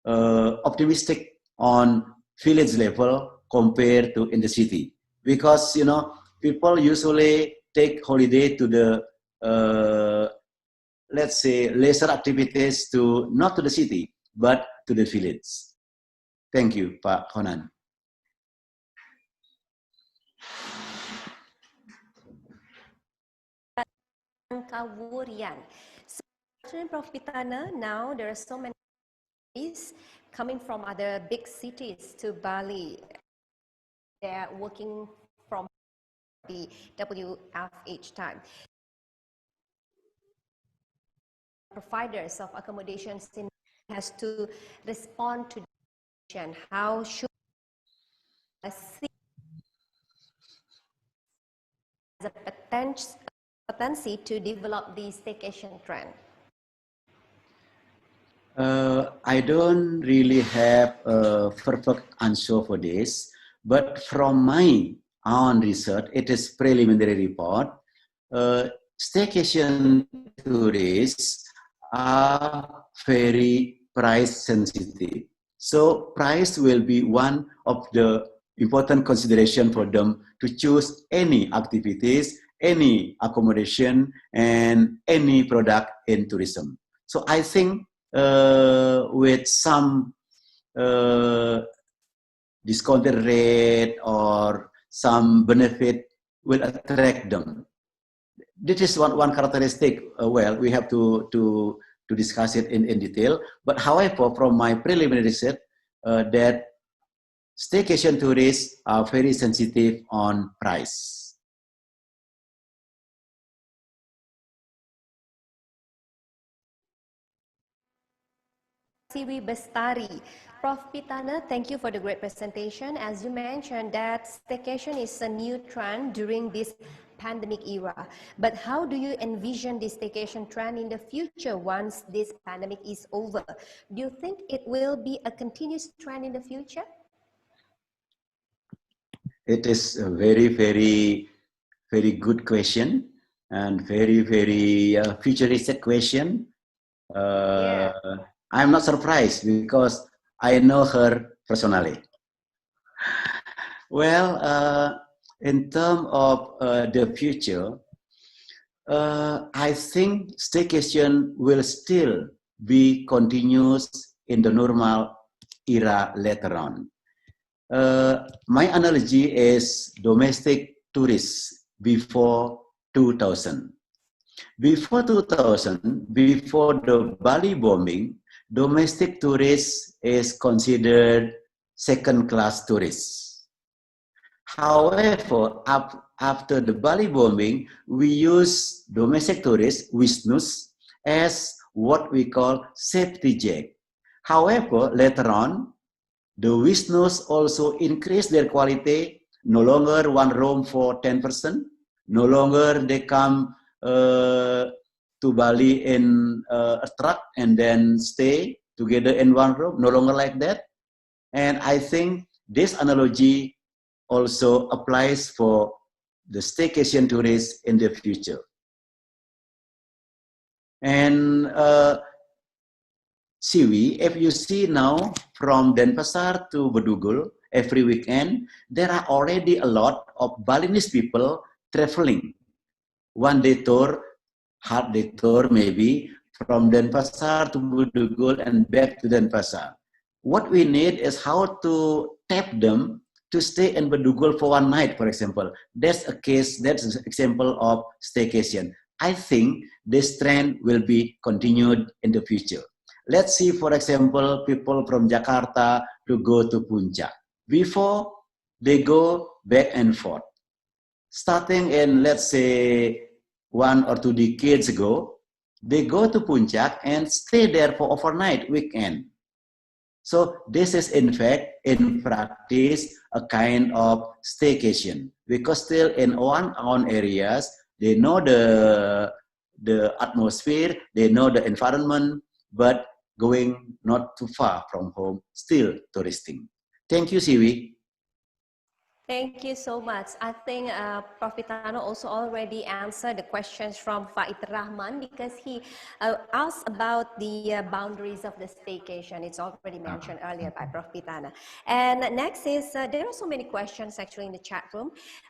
optimistic on village level compared to in the city, because you know people usually take holiday to the let's say leisure activities to not to the city, but to the village. Thank you, Pak Honan. Kawurian. So, Prof. Pitana, now there are so many coming from other big cities to Bali. They're working from the WFH time. Providers of accommodations has to respond to the question, how should I see as a potential to develop the staycation trend? I don't really have a perfect answer for this, but from my own research, it is preliminary report. Staycation tourists are very price sensitive. So price will be one of the important consideration for them to choose any activities, any accommodation, and any product in tourism. So I think with some discounted rate or some benefit will attract them. This is one characteristic. Well, we have to discuss it in detail. But however, from my preliminary research, that staycation tourists are very sensitive on price. Siwi Bestari. Prof. Pitana, thank you for the great presentation. As you mentioned that staycation is a new trend during this pandemic era. But how do you envision this staycation trend in the future once this pandemic is over? Do you think it will be a continuous trend in the future? It is a very, very, very good question and very, very futuristic question. I'm not surprised because I know her personally. Well, in terms of the future, I think staycation will still be continuous in the normal era later on. My analogy is domestic tourists before 2000. Before 2000, before the Bali bombing, domestic tourists is considered second-class tourists. However, after the Bali bombing, we use domestic tourists, Wisnus, as what we call safety jack. However, later on, the Wisnus also increase their quality, no longer one room for 10 person, no longer they come to Bali in a truck and then stay together in one room, no longer like that. And I think this analogy also applies for the staycation tourists in the future. And Siwi, if you see now from Denpasar to Bedugul every weekend, there are already a lot of Balinese people traveling. One day tour, half day tour maybe, from Denpasar to Bedugul and back to Denpasar. What we need is how to tap them to stay in Bedugul for one night, for example. That's a case, that's an example of staycation. I think this trend will be continued in the future. Let's see, for example, people from Jakarta to go to Puncak. Before they go back and forth. Starting in, let's say, 1 or 2 decades ago, they go to Puncak and stay there for overnight weekend. So this is in fact, in practice, a kind of staycation because still in one own areas, they know the atmosphere, they know the environment, but going not too far from home, still touristing. Thank you, Siwi. Thank you so much. I think Prof. Pitano also already answered the questions from Faid Rahman because he asked about the boundaries of the staycation. It's already mentioned earlier by Prof. Pitana. And next is, there are so many questions actually in the chat room.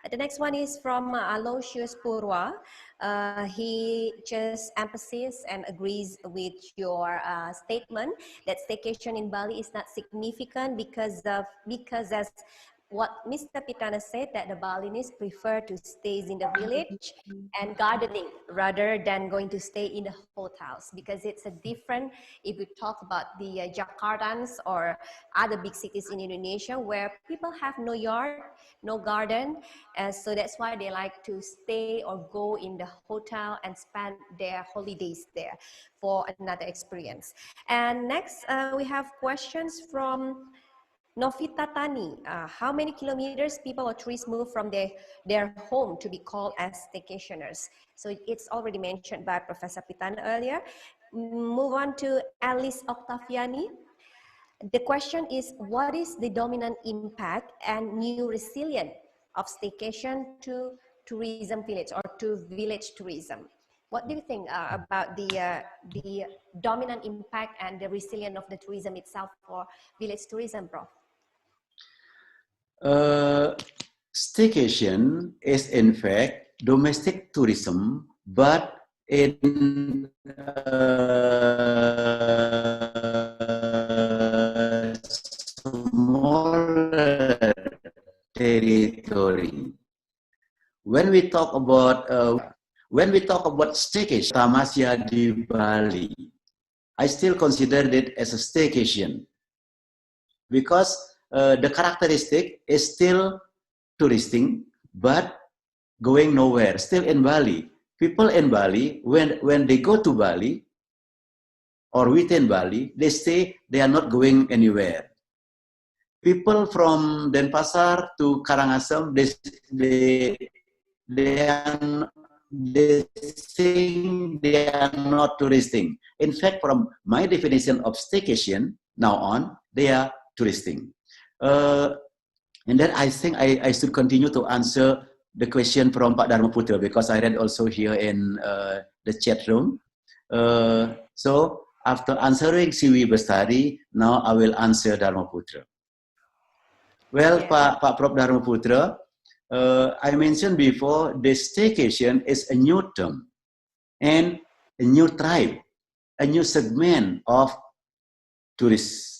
The next one is from Aloysius Purwa. He just emphasizes and agrees with your statement that staycation in Bali is not significant because as what Mr. Pitana said, that the Balinese prefer to stay in the village and gardening rather than going to stay in the hotels, because it's a different, if we talk about the Jakartans or other big cities in Indonesia where people have no yard, no garden, so that's why they like to stay or go in the hotel and spend their holidays there for another experience. And next we have questions from Novita Tani. How many kilometers people or tourists move from their home to be called as staycationers? So it's already mentioned by Professor Pitana earlier. Move on to Alice Octaviani. The question is, what is the dominant impact and new resilience of staycation to tourism village or to village tourism? What do you think about the dominant impact and the resilience of the tourism itself for village tourism, Prof? Staycation is in fact domestic tourism, but in smaller territory. When we talk about staycation, tamasya di Bali, I still consider it as a staycation because the characteristic is still touristing, but going nowhere, still in Bali. People in Bali, when they go to Bali or within Bali, they stay, they are not going anywhere. People from Denpasar to Karangasem, they think they are not touristing. In fact, from my definition of staycation, now on, they are touristing. And then I think I should continue to answer the question from Pak Dharma Putra because I read also here in the chat room. So after answering Siwi Bestari, now I will answer Dharma Putra. Well, yeah. Pak Prof. Dharma Putra, I mentioned before, the staycation is a new term and a new tribe, a new segment of tourists.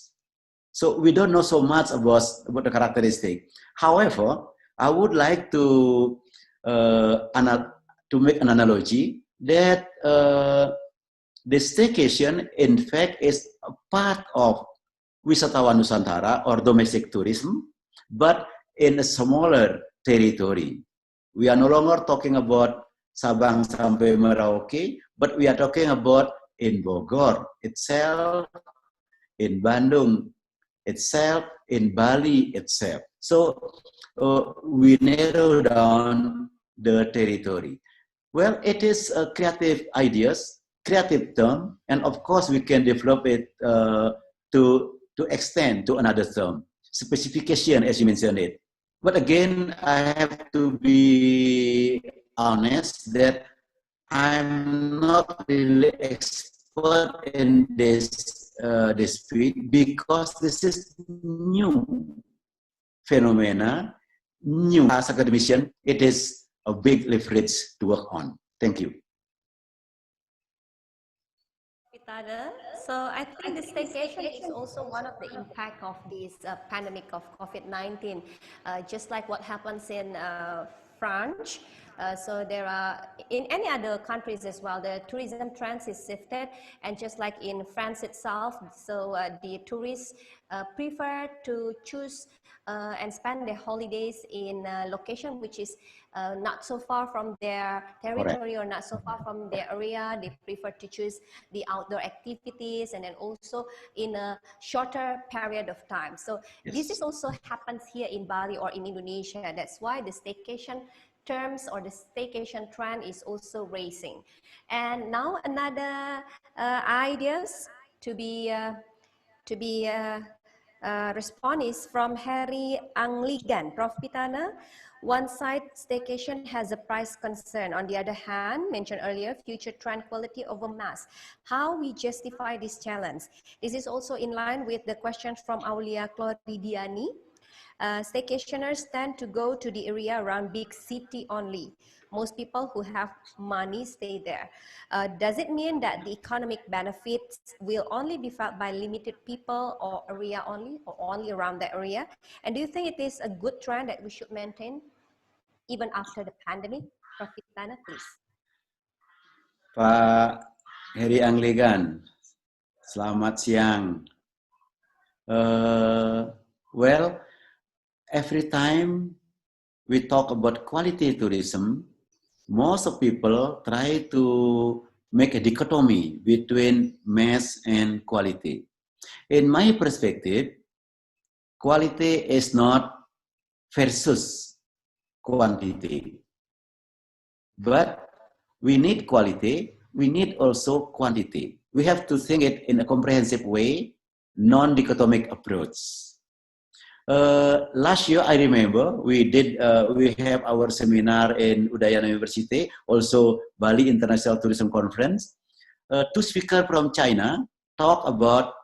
So we don't know so much about the characteristic. However, I would like to make an analogy that the staycation, in fact, is a part of wisatawan Nusantara or domestic tourism, but in a smaller territory. We are no longer talking about Sabang sampai Merauke, but we are talking about in Bogor itself, in Bandung itself, in Bali itself. So we narrow down the territory. Well, it is creative ideas, creative term, and of course we can develop it to extend to another term, specification as you mentioned it. But again, I have to be honest that I'm not really expert in this field because this is new phenomena, new. As academician, it is a big leverage to work on. Thank you. So I think the staycation is also one of the impact of this pandemic of COVID-19, just like what happens in France. So there are, in any other countries as well, the tourism trends is shifted, and just like in France itself, so the tourists prefer to choose and spend their holidays in a location which is not so far from their territory. Correct. Or not so far from their area. They prefer to choose the outdoor activities, and then also in a shorter period of time. So yes, this is also happens here in Bali or in Indonesia. That's why the staycation terms or the staycation trend is also raising. And now another ideas to be response is from Harry Angligan. Prof. Pitana, one side, staycation has a price concern. On the other hand, mentioned earlier, future tranquility over mass. How we justify this challenge? This is also in line with the questions from Aulia Cloridiani. Staycationers tend to go to the area around big city only. Most people who have money stay there. Does it mean that the economic benefits will only be felt by limited people or area only, or only around that area? And do you think it is a good trend that we should maintain even after the pandemic? Prof. Pitana, please. Pak Heri Angligan, selamat siang. Well, every time we talk about quality tourism, most of people try to make a dichotomy between mass and quality. In my perspective, quality is not versus quantity. But we need quality, we need also quantity. We have to think it in a comprehensive way, non-dichotomic approach. Last year, I remember we have our seminar in Udayana University, also Bali International Tourism Conference. Two speakers from China talk about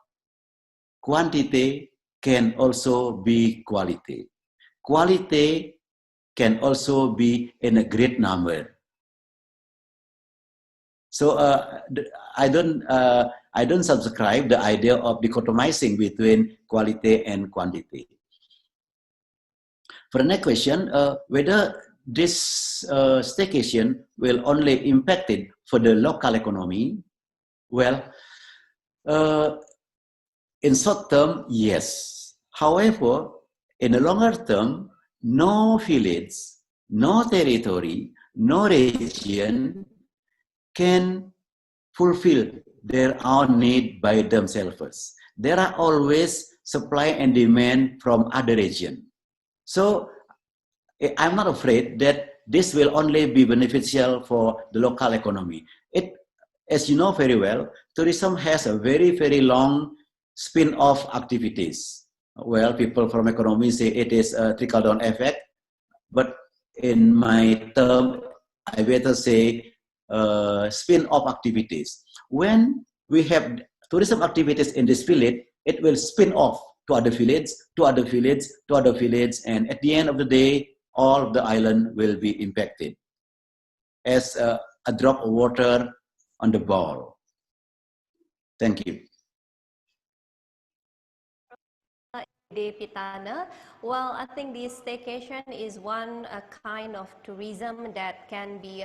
quantity can also be quality. Quality can also be in a great number. So I don't subscribe the idea of dichotomizing between quality and quantity. For the next question, whether this staycation will only impact it for the local economy? Well, in short term, yes. However, in the longer term, no village, no territory, no region can fulfill their own need by themselves. There are always supply and demand from other regions. So I'm not afraid that this will only be beneficial for the local economy. As you know very well, tourism has a very, very long spin-off activities. Well, people from economy say it is a trickle-down effect, but in my term, I better say spin-off activities. When we have tourism activities in this village, it will spin off to other village, to other village, to other village, and at the end of the day, all of the island will be impacted as a drop of water on the ball. Thank you. Pitana. Well, I think this staycation is one kind of tourism that can be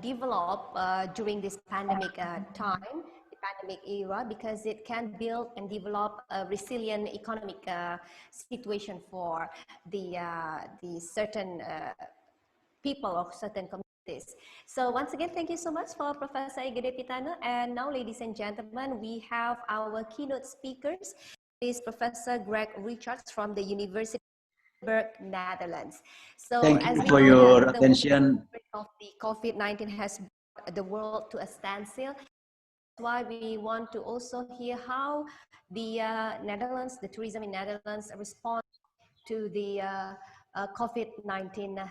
developed during this pandemic time, the pandemic era, because it can build and develop a resilient economic situation for the certain people of certain communities. So once again, thank you so much for Professor Gede Pitana. And now, ladies and gentlemen, we have our keynote speakers. Is Professor Greg Richards from the University of Berg, Netherlands. So thank as you we for know your that attention. of the COVID-19 has brought the world to a standstill. That's why we want to also hear how the Netherlands, the tourism in Netherlands, respond to the COVID-19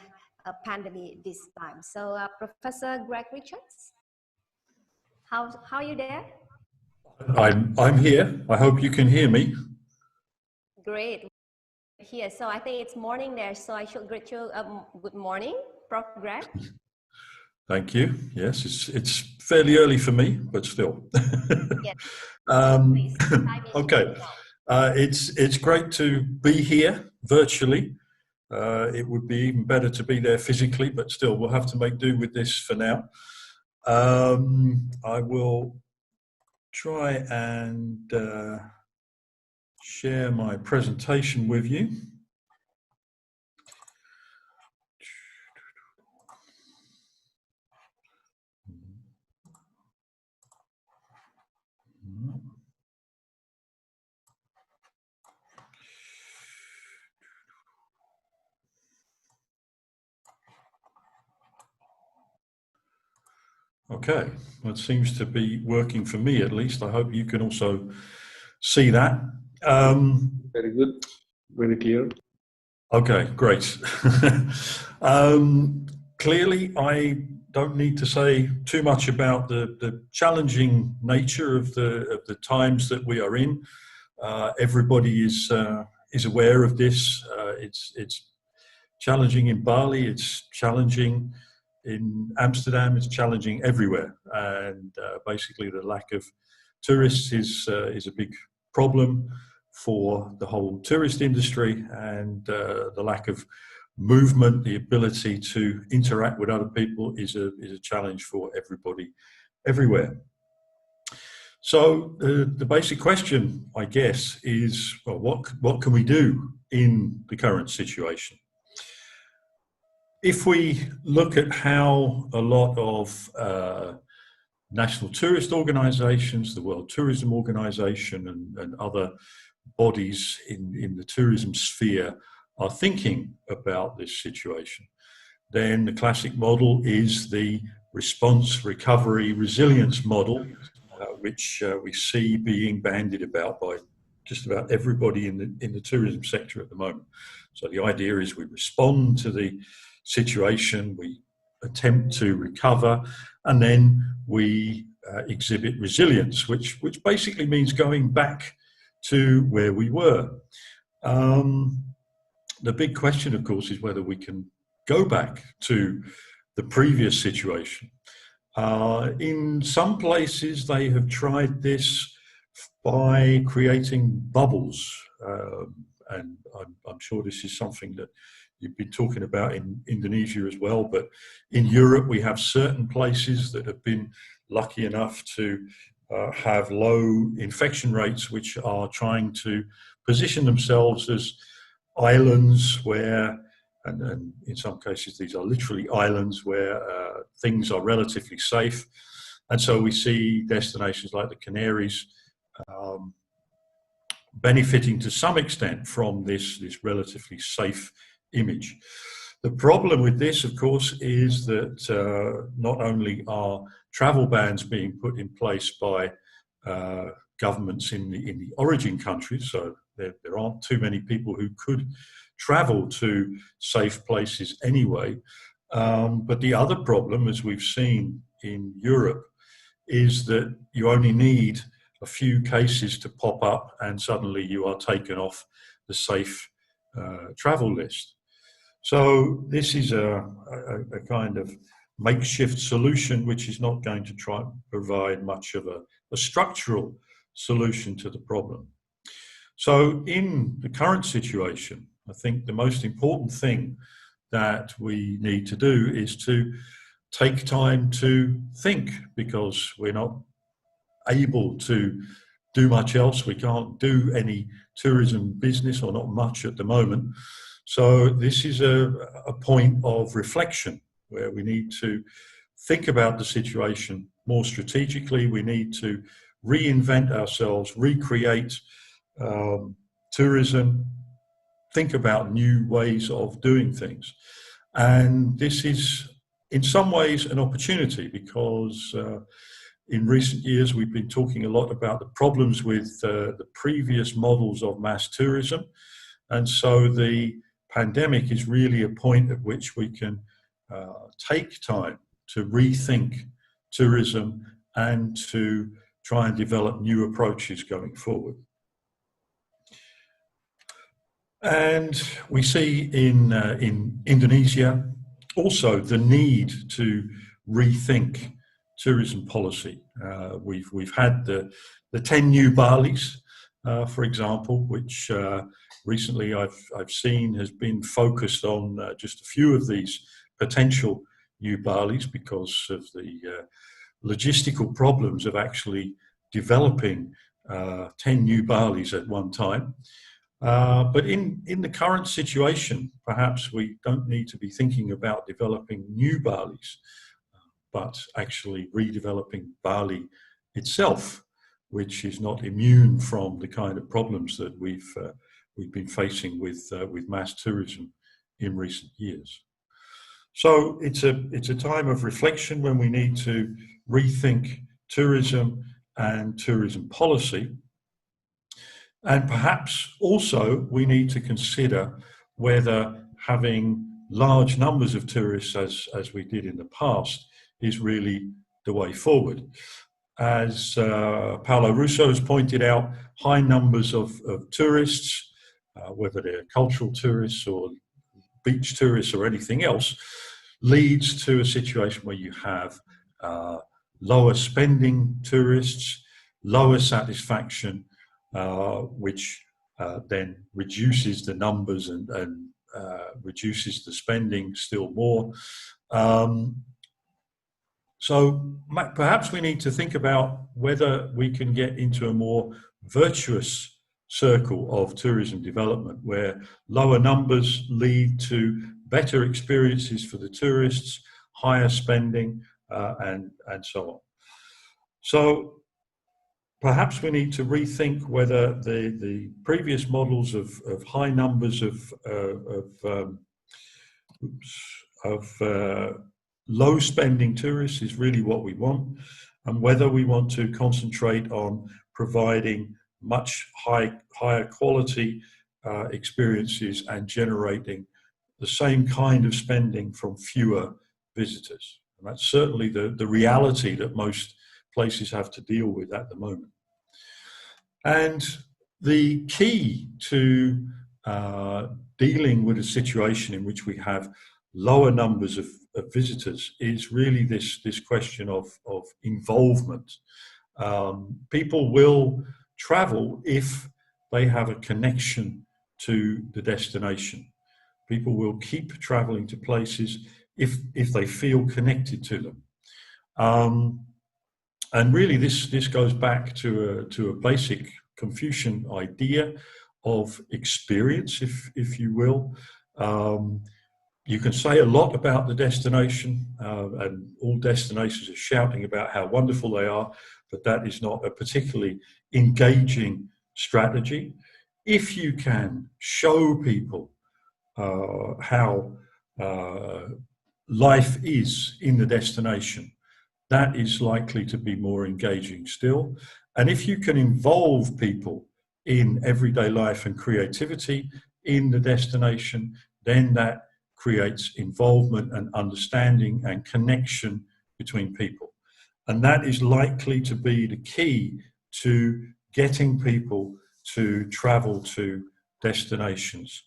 pandemic this time. So Professor Greg Richards, how are you there? I'm here. I hope you can hear me. Great. Here, so I think it's morning there, so I should greet you good morning, Prof. Greg. Thank you. Yes, it's fairly early for me, but still. Yes. Okay. It's great to be here virtually. It would be even better to be there physically, but still, we'll have to make do with this for now. I will try and share my presentation with you. Okay, that seems to be working for me at least. I hope you can also see that. Very good. Very clear. Okay, great. Clearly, I don't need to say too much about the challenging nature of the times that we are in. Everybody is aware of this. It's challenging in Bali. It's challenging in Amsterdam. It's challenging everywhere, and basically the lack of tourists is a big problem for the whole tourist industry, and the lack of movement, the ability to interact with other people is a challenge for everybody everywhere. So the basic question, I guess, is, well, what can we do in the current situation? If we look at how a lot of national tourist organizations, the World Tourism Organization, and other bodies in the tourism sphere are thinking about this situation, then the classic model is the response, recovery, resilience model, which we see being bandied about by just about everybody in the tourism sector at the moment. So the idea is we respond to the situation, we attempt to recover, and then we exhibit resilience, which basically means going back to where we were. The big question, of course, is whether we can go back to the previous situation. In some places, they have tried this by creating bubbles, and I'm sure this is something that you've been talking about in Indonesia as well, but in Europe we have certain places that have been lucky enough to have low infection rates, which are trying to position themselves as islands where, and in some cases these are literally islands where things are relatively safe. And so we see destinations like the Canaries benefiting to some extent from this relatively safe image. The problem with this, of course, is that not only are travel bans being put in place by governments in the origin countries, so there aren't too many people who could travel to safe places anyway, but the other problem, as we've seen in Europe, is that you only need a few cases to pop up and suddenly you are taken off the safe travel list. So this is a kind of makeshift solution which is not going to try and provide much of a structural solution to the problem. So in the current situation, I think the most important thing that we need to do is to take time to think, because we're not able to do much else. We can't do any tourism business, or not much at the moment. So this is a point of reflection where we need to think about the situation more strategically. We need to reinvent ourselves, recreate tourism, think about new ways of doing things. And this is in some ways an opportunity, because in recent years we've been talking a lot about the problems with the previous models of mass tourism. And so the pandemic is really a point at which we can take time to rethink tourism and to try and develop new approaches going forward. And we see in Indonesia also the need to rethink tourism policy. We've had the 10 new Balis, for example, which recently I've seen has been focused on just a few of these potential new Balis because of the logistical problems of actually developing 10 new Balis at one time. But in the current situation, perhaps we don't need to be thinking about developing new Balis, but actually redeveloping Bali itself, which is not immune from the kind of problems that we've been facing with mass tourism in recent years. So it's a time of reflection when we need to rethink tourism and tourism policy. And perhaps also we need to consider whether having large numbers of tourists, as we did in the past, is really the way forward. As Paolo Russo has pointed out, high numbers of tourists, whether they're cultural tourists or beach tourists or anything else, leads to a situation where you have lower spending tourists, lower satisfaction, which then reduces the numbers and reduces the spending still more. So perhaps we need to think about whether we can get into a more virtuous circle of tourism development where lower numbers lead to better experiences for the tourists, higher spending, and so on. So perhaps we need to rethink whether the previous models of high numbers of low spending tourists is really what we want, and whether we want to concentrate on providing much higher quality experiences and generating the same kind of spending from fewer visitors. And that's certainly the reality that most places have to deal with at the moment. And the key to dealing with a situation in which we have lower numbers of visitors is really this question of involvement. People will travel if they have a connection to the destination. People will keep traveling to places if they feel connected to them. And really this goes back to a basic Confucian idea of experience, if you will. You can say a lot about the destination, and all destinations are shouting about how wonderful they are, but that is not a particularly engaging strategy. If you can show people how life is in the destination, that is likely to be more engaging still. And if you can involve people in everyday life and creativity in the destination, then that creates involvement and understanding and connection between people. And that is likely to be the key to getting people to travel to destinations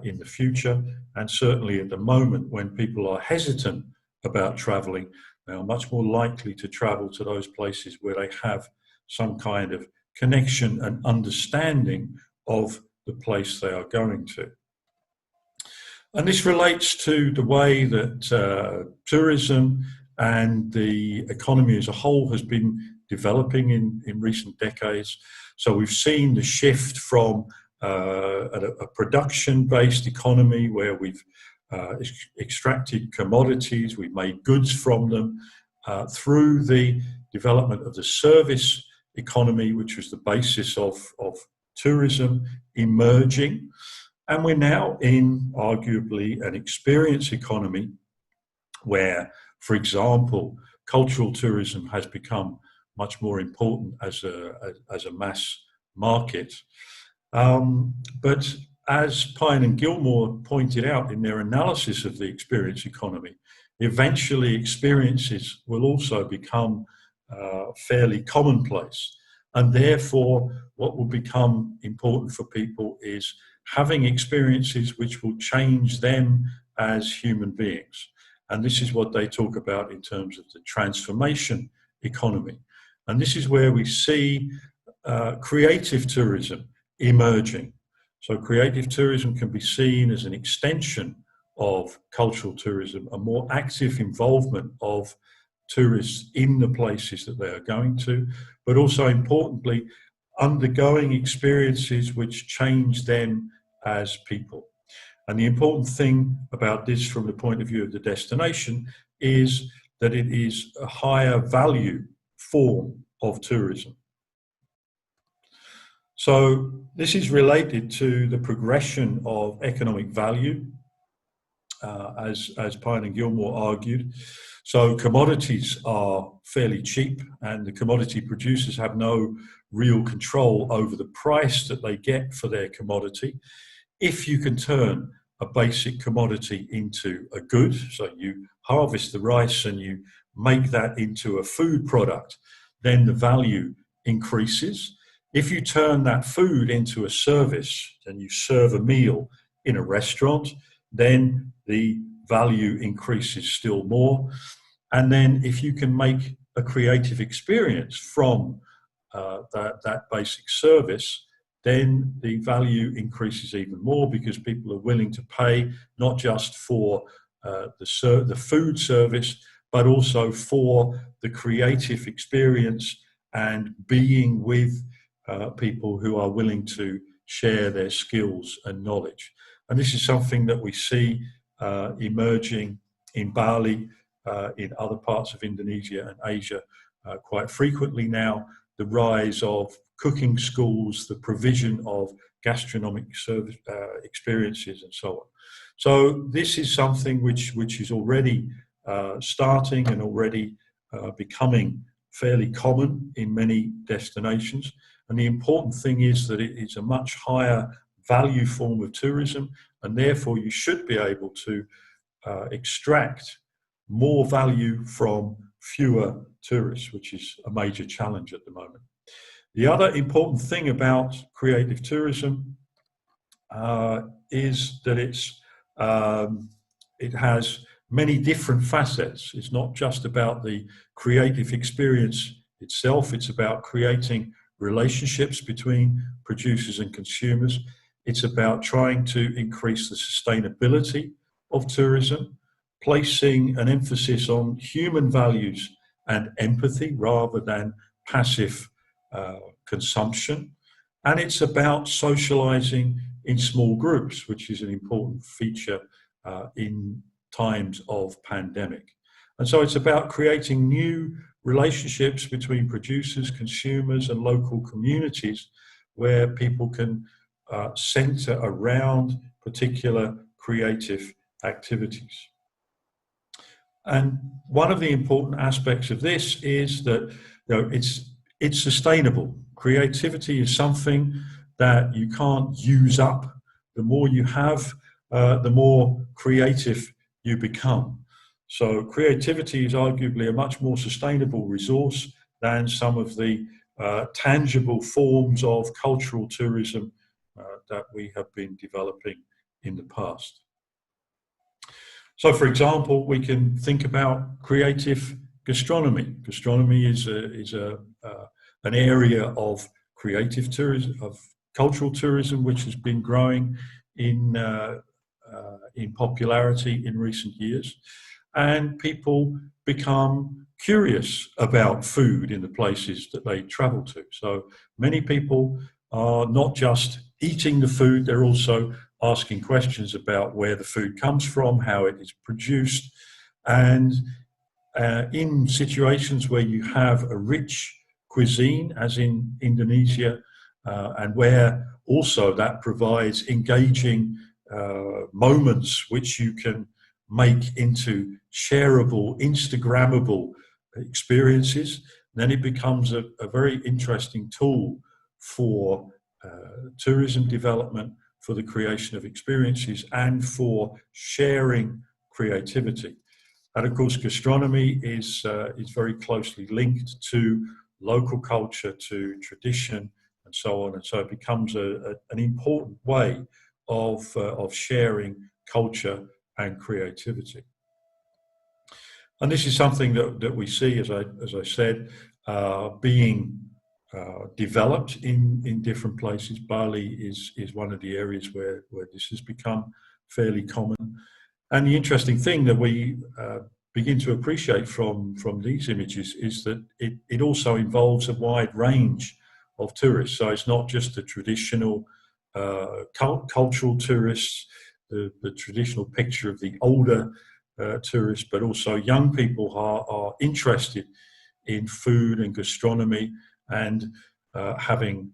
in the future. And certainly at the moment when people are hesitant about traveling, they are much more likely to travel to those places where they have some kind of connection and understanding of the place they are going to. And this relates to the way that tourism and the economy as a whole has been developing in recent decades. So we've seen the shift from a production-based economy where we've extracted commodities, we've made goods from them, through the development of the service economy, which was the basis of tourism emerging. And we're now in arguably an experience economy where, for example, cultural tourism has become much more important as a mass market. But as Pine and Gilmore pointed out in their analysis of the experience economy, eventually experiences will also become fairly commonplace. And therefore, what will become important for people is having experiences which will change them as human beings. And this is what they talk about in terms of the transformation economy. And this is where we see creative tourism emerging. So creative tourism can be seen as an extension of cultural tourism, a more active involvement of tourists in the places that they are going to, but also importantly, undergoing experiences which change them as people. And the important thing about this from the point of view of the destination is that it is a higher value form of tourism. So this is related to the progression of economic value, as Pine and Gilmore argued. So commodities are fairly cheap, and the commodity producers have no real control over the price that they get for their commodity. If you can turn a basic commodity into a good, so you harvest the rice and you make that into a food product, then the value increases. If you turn that food into a service and you serve a meal in a restaurant, then the value increases still more. And then if you can make a creative experience from that basic service, then the value increases even more, because people are willing to pay not just for the food service, but also for the creative experience and being with people who are willing to share their skills and knowledge. And this is something that we see emerging in Bali, in other parts of Indonesia and Asia quite frequently now. The rise of cooking schools, the provision of gastronomic service experiences, and so on. So this is something which is already starting and already becoming fairly common in many destinations. And the important thing is that it is a much higher value form of tourism, and therefore you should be able to extract more value from fewer tourists, which is a major challenge at the moment. The other important thing about creative tourism is that it has many different facets. It's not just about the creative experience itself, it's about creating relationships between producers and consumers. It's about trying to increase the sustainability of tourism, placing an emphasis on human values and empathy rather than passive consumption. And it's about socializing in small groups, which is an important feature in times of pandemic. And so it's about creating new relationships between producers, consumers, and local communities where people can center around particular creative activities. And one of the important aspects of this is that it's sustainable. Creativity is something that you can't use up. The more you have, the more creative you become. So creativity is arguably a much more sustainable resource than some of the tangible forms of cultural tourism that we have been developing in the past. So, for example, we can think about creative gastronomy. Gastronomy is an area of creative tourism, of cultural tourism, which has been growing in popularity in recent years. And people become curious about food in the places that they travel to. So many people are not just eating the food, they're also asking questions about where the food comes from, how it is produced. And in situations where you have a rich cuisine, as in Indonesia, and where also that provides engaging moments which you can make into shareable, Instagrammable experiences, then it becomes a very interesting tool for tourism development, for the creation of experiences, and for sharing creativity. And of course, gastronomy is very closely linked to local culture, to tradition, and so on. And so it becomes an important way of sharing culture and creativity. And this is something that we see, as I said, being developed in different places. Bali is one of the areas where this has become fairly common. And the interesting thing that we begin to appreciate from these images is that it also involves a wide range of tourists. So it's not just the traditional cultural tourists, the traditional picture of the older tourists, but also young people are interested in food and gastronomy and having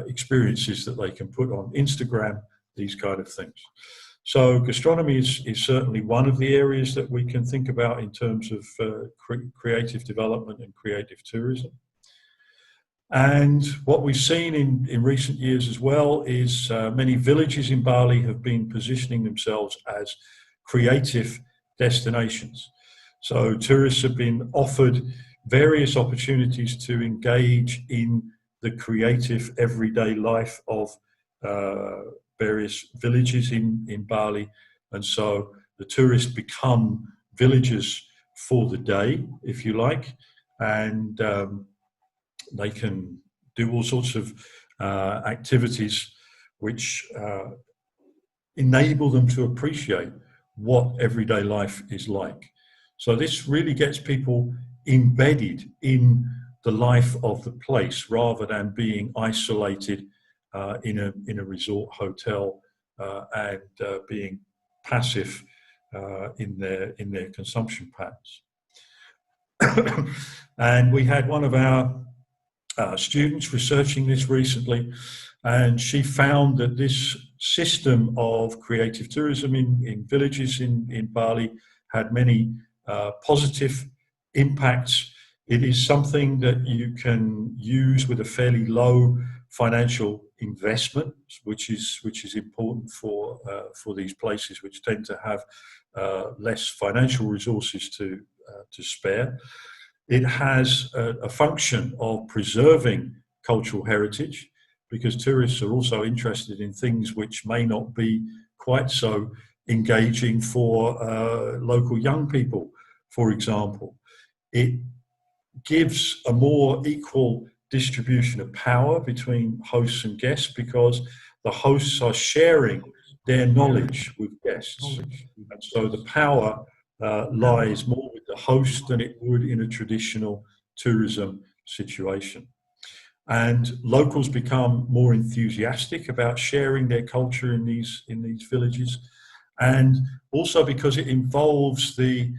experiences that they can put on Instagram, these kind of things. So gastronomy is certainly one of the areas that we can think about in terms of creative development and creative tourism. And what we've seen in recent years as well is many villages in Bali have been positioning themselves as creative destinations. So tourists have been offered various opportunities to engage in the creative everyday life of various villages in Bali. And so the tourists become villagers for the day, if you like, and they can do all sorts of activities which enable them to appreciate what everyday life is like. So this really gets people embedded in the life of the place rather than being isolated in a resort hotel and being passive in their consumption patterns. And we had one of our students researching this recently, and she found that this system of creative tourism in villages in Bali had many positive impacts. It is something that you can use with a fairly low financial investment, which is important for these places which tend to have less financial resources to spare. It has a function of preserving cultural heritage, because tourists are also interested in things which may not be quite so engaging for local young people, for example. It gives a more equal distribution of power between hosts and guests, because the hosts are sharing their knowledge with guests. And so the power lies more with the host than it would in a traditional tourism situation. And locals become more enthusiastic about sharing their culture in these villages. And also because it involves the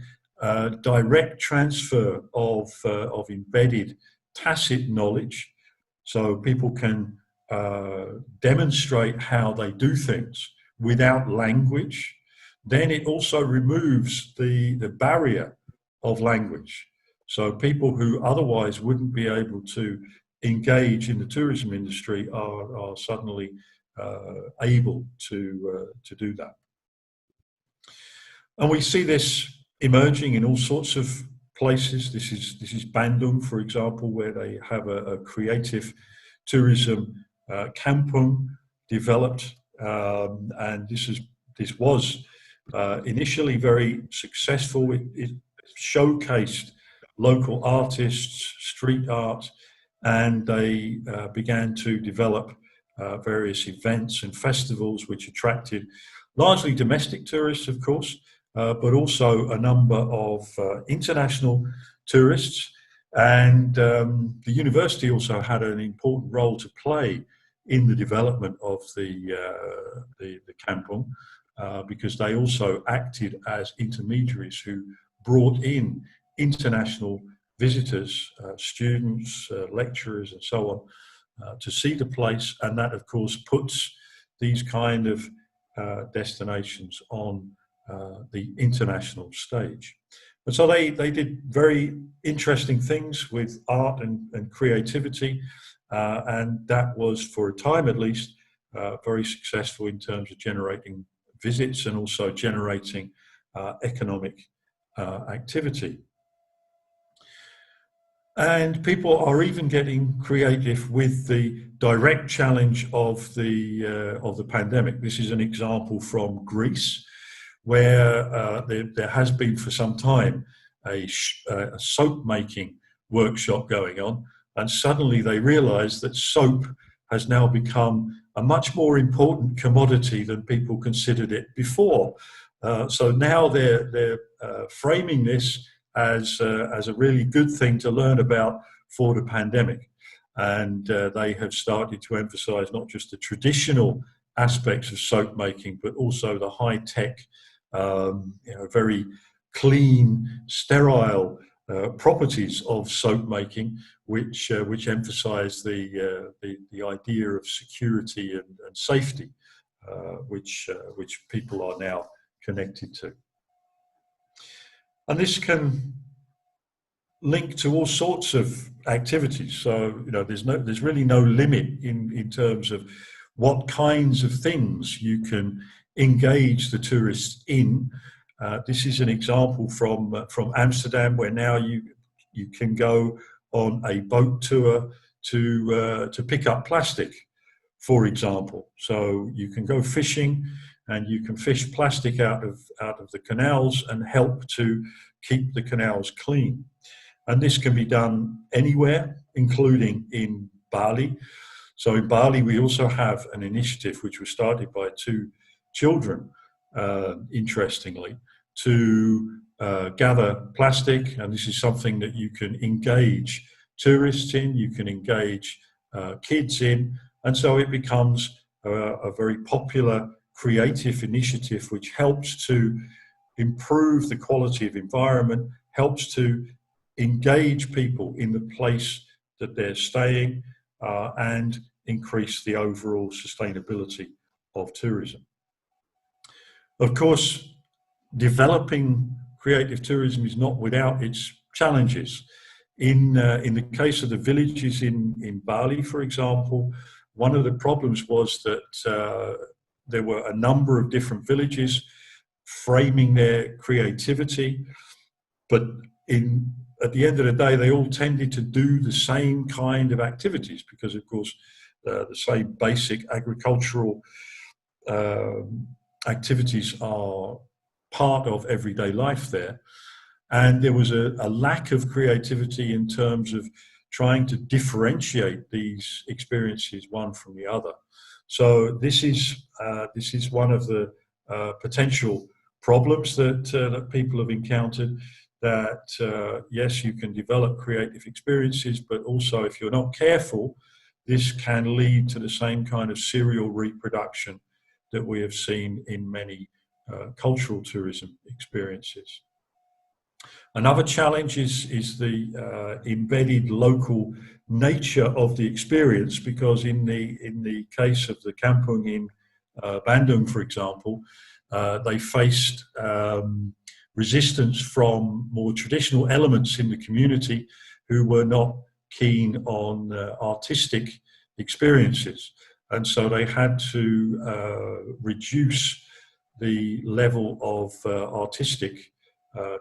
direct transfer of embedded tacit knowledge, so people can demonstrate how they do things without language. Then it also removes the barrier of language. So people who otherwise wouldn't be able to engage in the tourism industry are suddenly able to do that. And we see this emerging in all sorts of places. This is Bandung, for example, where they have a creative tourism kampung developed, and this was initially very successful. It showcased local artists, street art, and they began to develop various events and festivals which attracted largely domestic tourists, of course, but also a number of international tourists. And the university also had an important role to play in the development of the kampung, because they also acted as intermediaries who brought in international visitors, students, lecturers, and so on, to see the place. And that, of course, puts these kind of destinations on the international stage. And so they did very interesting things with art and creativity, and that was, for a time at least, very successful in terms of generating visits and also generating economic activity. And people are even getting creative with the direct challenge of the pandemic. This is an example from Greece, where there has been for some time a soap making workshop going on, and suddenly they realized that soap has now become a much more important commodity than people considered it before. So now they're framing this as a really good thing to learn about for the pandemic. And they have started to emphasize not just the traditional aspects of soap making, but also the high-tech, very clean, sterile properties of soap making, which emphasize the idea of security and safety which people are now connected to. And this can link to all sorts of activities. So, you know, there's really no limit in terms of what kinds of things you can engage the tourists in. This is an example from Amsterdam, where now you can go on a boat tour to pick up plastic, for example. So you can go fishing and you can fish plastic out of the canals and help to keep the canals clean. And this can be done anywhere, including in Bali. So in Bali, we also have an initiative which was started by 2 children, interestingly, to gather plastic. And this is something that you can engage tourists in, you can engage kids in. And so it becomes a very popular creative initiative which helps to improve the quality of environment, helps to engage people in the place that they're staying, and increase the overall sustainability of tourism. Of course, developing creative tourism is not without its challenges. In the case of the villages in Bali, for example, one of the problems was that there were a number of different villages framing their creativity, but at the end of the day, they all tended to do the same kind of activities because, of course, the same basic agricultural activities are part of everyday life there. And there was a lack of creativity in terms of trying to differentiate these experiences one from the other. So this is one of the potential problems that people have encountered, that yes, you can develop creative experiences, but also if you're not careful, this can lead to the same kind of serial reproduction that we have seen in many cultural tourism experiences. Another challenge is the embedded local nature of the experience, because in the case of the kampung in Bandung, for example, they faced resistance from more traditional elements in the community who were not keen on artistic experiences. And so they had to reduce the level of artistic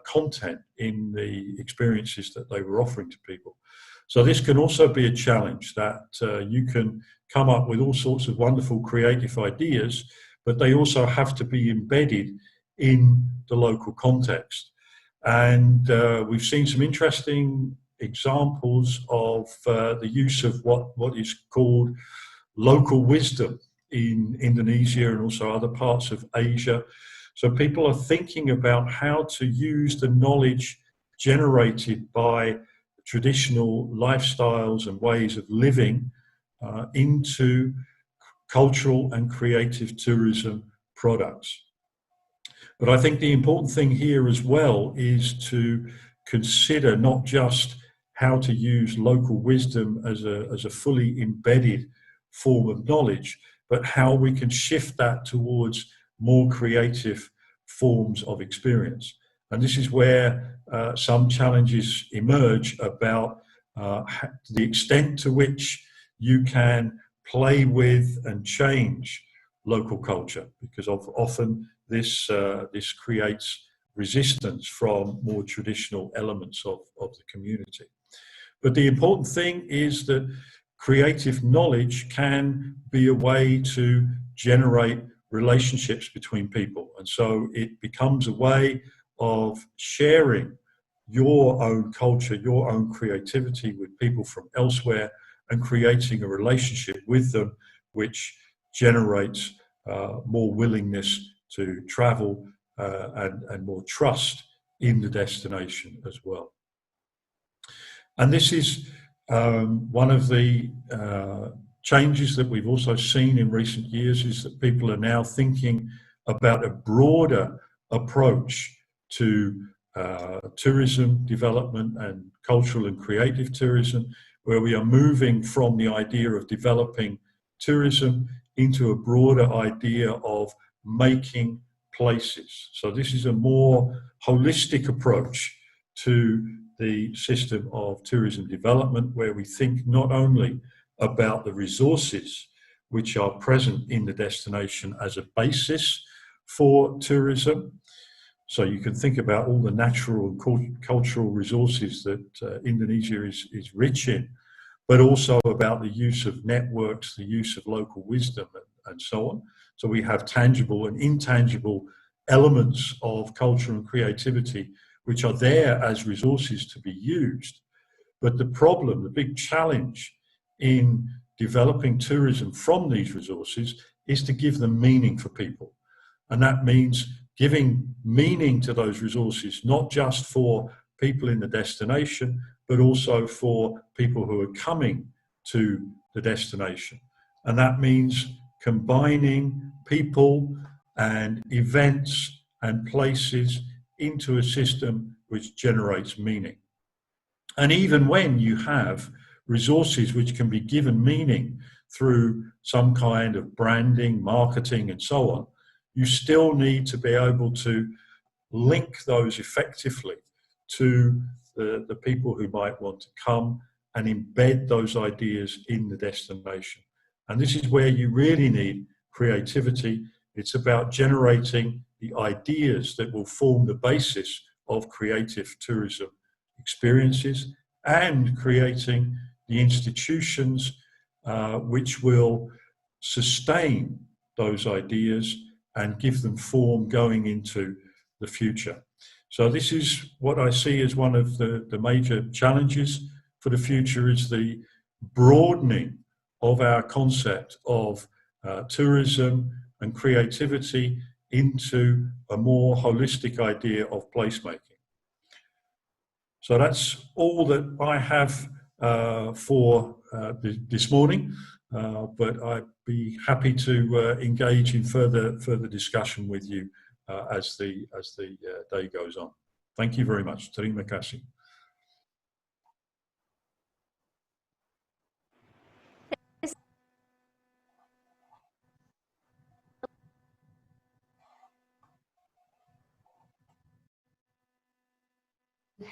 content in the experiences that they were offering to people. So this can also be a challenge, that you can come up with all sorts of wonderful creative ideas, but they also have to be embedded in the local context. And we've seen some interesting examples of the use of what is called local wisdom in Indonesia and also other parts of Asia. So people are thinking about how to use the knowledge generated by traditional lifestyles and ways of living into cultural and creative tourism products. But I think the important thing here as well is to consider not just how to use local wisdom as a fully embedded form of knowledge, but how we can shift that towards more creative forms of experience. And this is where some challenges emerge about the extent to which you can play with and change local culture, because often this creates resistance from more traditional elements of the community. But the important thing is that creative knowledge can be a way to generate relationships between people. And so it becomes a way of sharing your own culture, your own creativity with people from elsewhere, and creating a relationship with them which generates more willingness to travel and more trust in the destination as well. And this is one of the changes that we've also seen in recent years, is that people are now thinking about a broader approach to tourism development and cultural and creative tourism, where we are moving from the idea of developing tourism into a broader idea of making places. So this is a more holistic approach to the system of tourism development, where we think not only about the resources which are present in the destination as a basis for tourism. So you can think about all the natural and cultural resources that Indonesia is rich in, but also about the use of networks, the use of local wisdom, and so on. So we have tangible and intangible elements of culture and creativity which are there as resources to be used. But the problem, the big challenge in developing tourism from these resources is to give them meaning for people. And that means giving meaning to those resources, not just for people in the destination, but also for people who are coming to the destination. And that means combining people and events and places into a system which generates meaning. And even when you have resources which can be given meaning through some kind of branding, marketing, and so on, you still need to be able to link those effectively to the people who might want to come and embed those ideas in the destination. And this is where you really need creativity. It's about generating the ideas that will form the basis of creative tourism experiences and creating the institutions which will sustain those ideas and give them form going into the future. So this is what I see as one of the major challenges for the future, is the broadening of our concept of tourism and creativity into a more holistic idea of placemaking. So that's all that I have for this morning, but I'd be happy to engage in further discussion with you as the day goes on. Thank you very much. Terima kasih.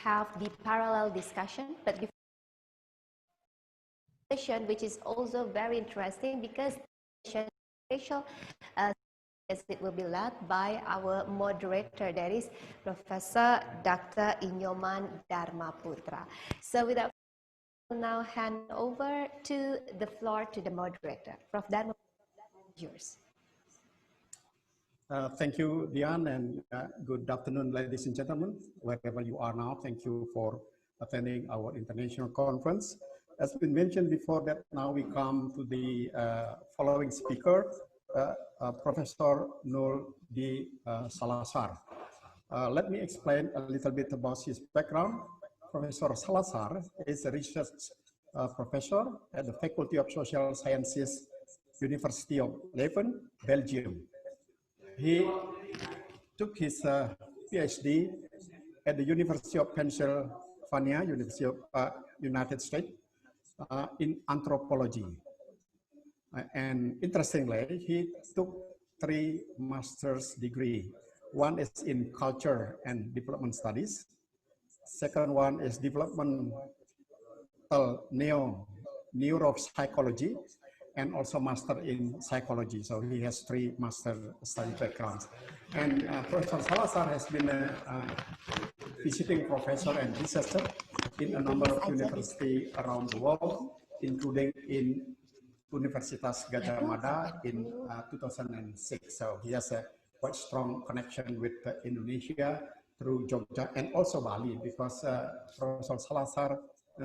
Have the parallel discussion, but before which is also very interesting because as it will be led by our moderator, that is Professor Dr. Inyoman Dharmaputra. So without further ado, now hand over to the floor to the moderator. Prof. Dharma, yours. Thank you, Dian, and good afternoon, ladies and gentlemen, wherever you are now. Thank you for attending our international conference. As been mentioned before that, now we come to the following speaker, Professor Nur D. Salazar. Let me explain a little bit about his background. Professor Salazar is a research professor at the Faculty of Social Sciences, University of Leuven, Belgium. He took his PhD at the University of Pennsylvania, University of United States, in anthropology. And interestingly, he took 3 master's degrees. One is in culture and development studies. Second one is developmental neuropsychology, and also master in psychology. So he has 3 master study backgrounds. And Professor Salazar has been a visiting professor and researcher in a number of universities around the world, including in Universitas Gadjah Mada in 2006. So he has a quite strong connection with Indonesia through Jogja and also Bali, because Professor Salazar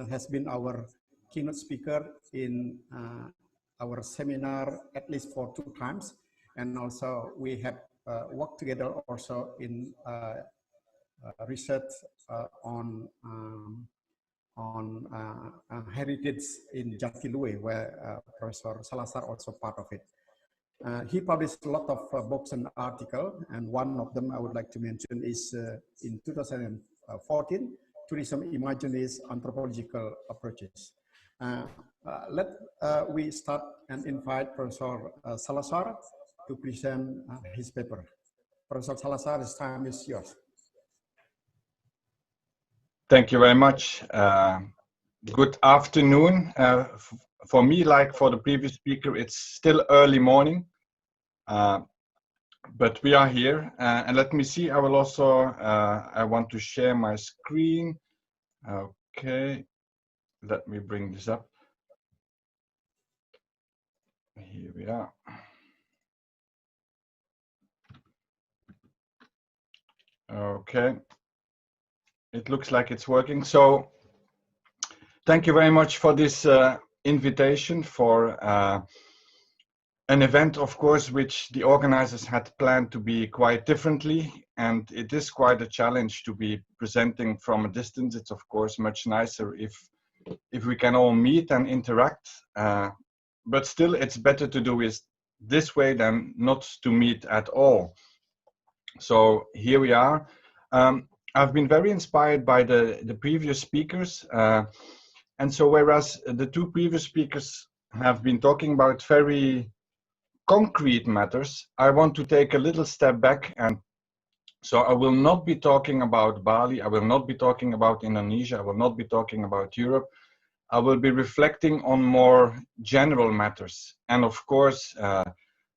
has been our keynote speaker in our seminar at least for 2 times, and also we have worked together also in research on heritage in Jatiluwe, where Professor Salazar also part of it. He published a lot of books and articles, and one of them I would like to mention is in 2014, Tourism Imagination Anthropological Approaches. Let we start and invite Professor Salazar to present his paper. Professor Salazar, this time is yours. Thank you very much. Good afternoon. For me, like for the previous speaker, it's still early morning, but we are here. And let me see, I will also, I want to share my screen. Okay, let me bring this up. Here we are. Okay, it looks like it's working. So thank you very much for this invitation for an event, of course, which the organizers had planned to be quite differently. And it is quite a challenge to be presenting from a distance. It's of course much nicer if we can all meet and interact. But still, it's better to do it this way than not to meet at all. So here we are. I've been very inspired by the previous speakers. And so whereas the two previous speakers have been talking about very concrete matters, I want to take a little step back. And so I will not be talking about Bali. I will not be talking about Indonesia. I will not be talking about Europe. I will be reflecting on more general matters. And of course,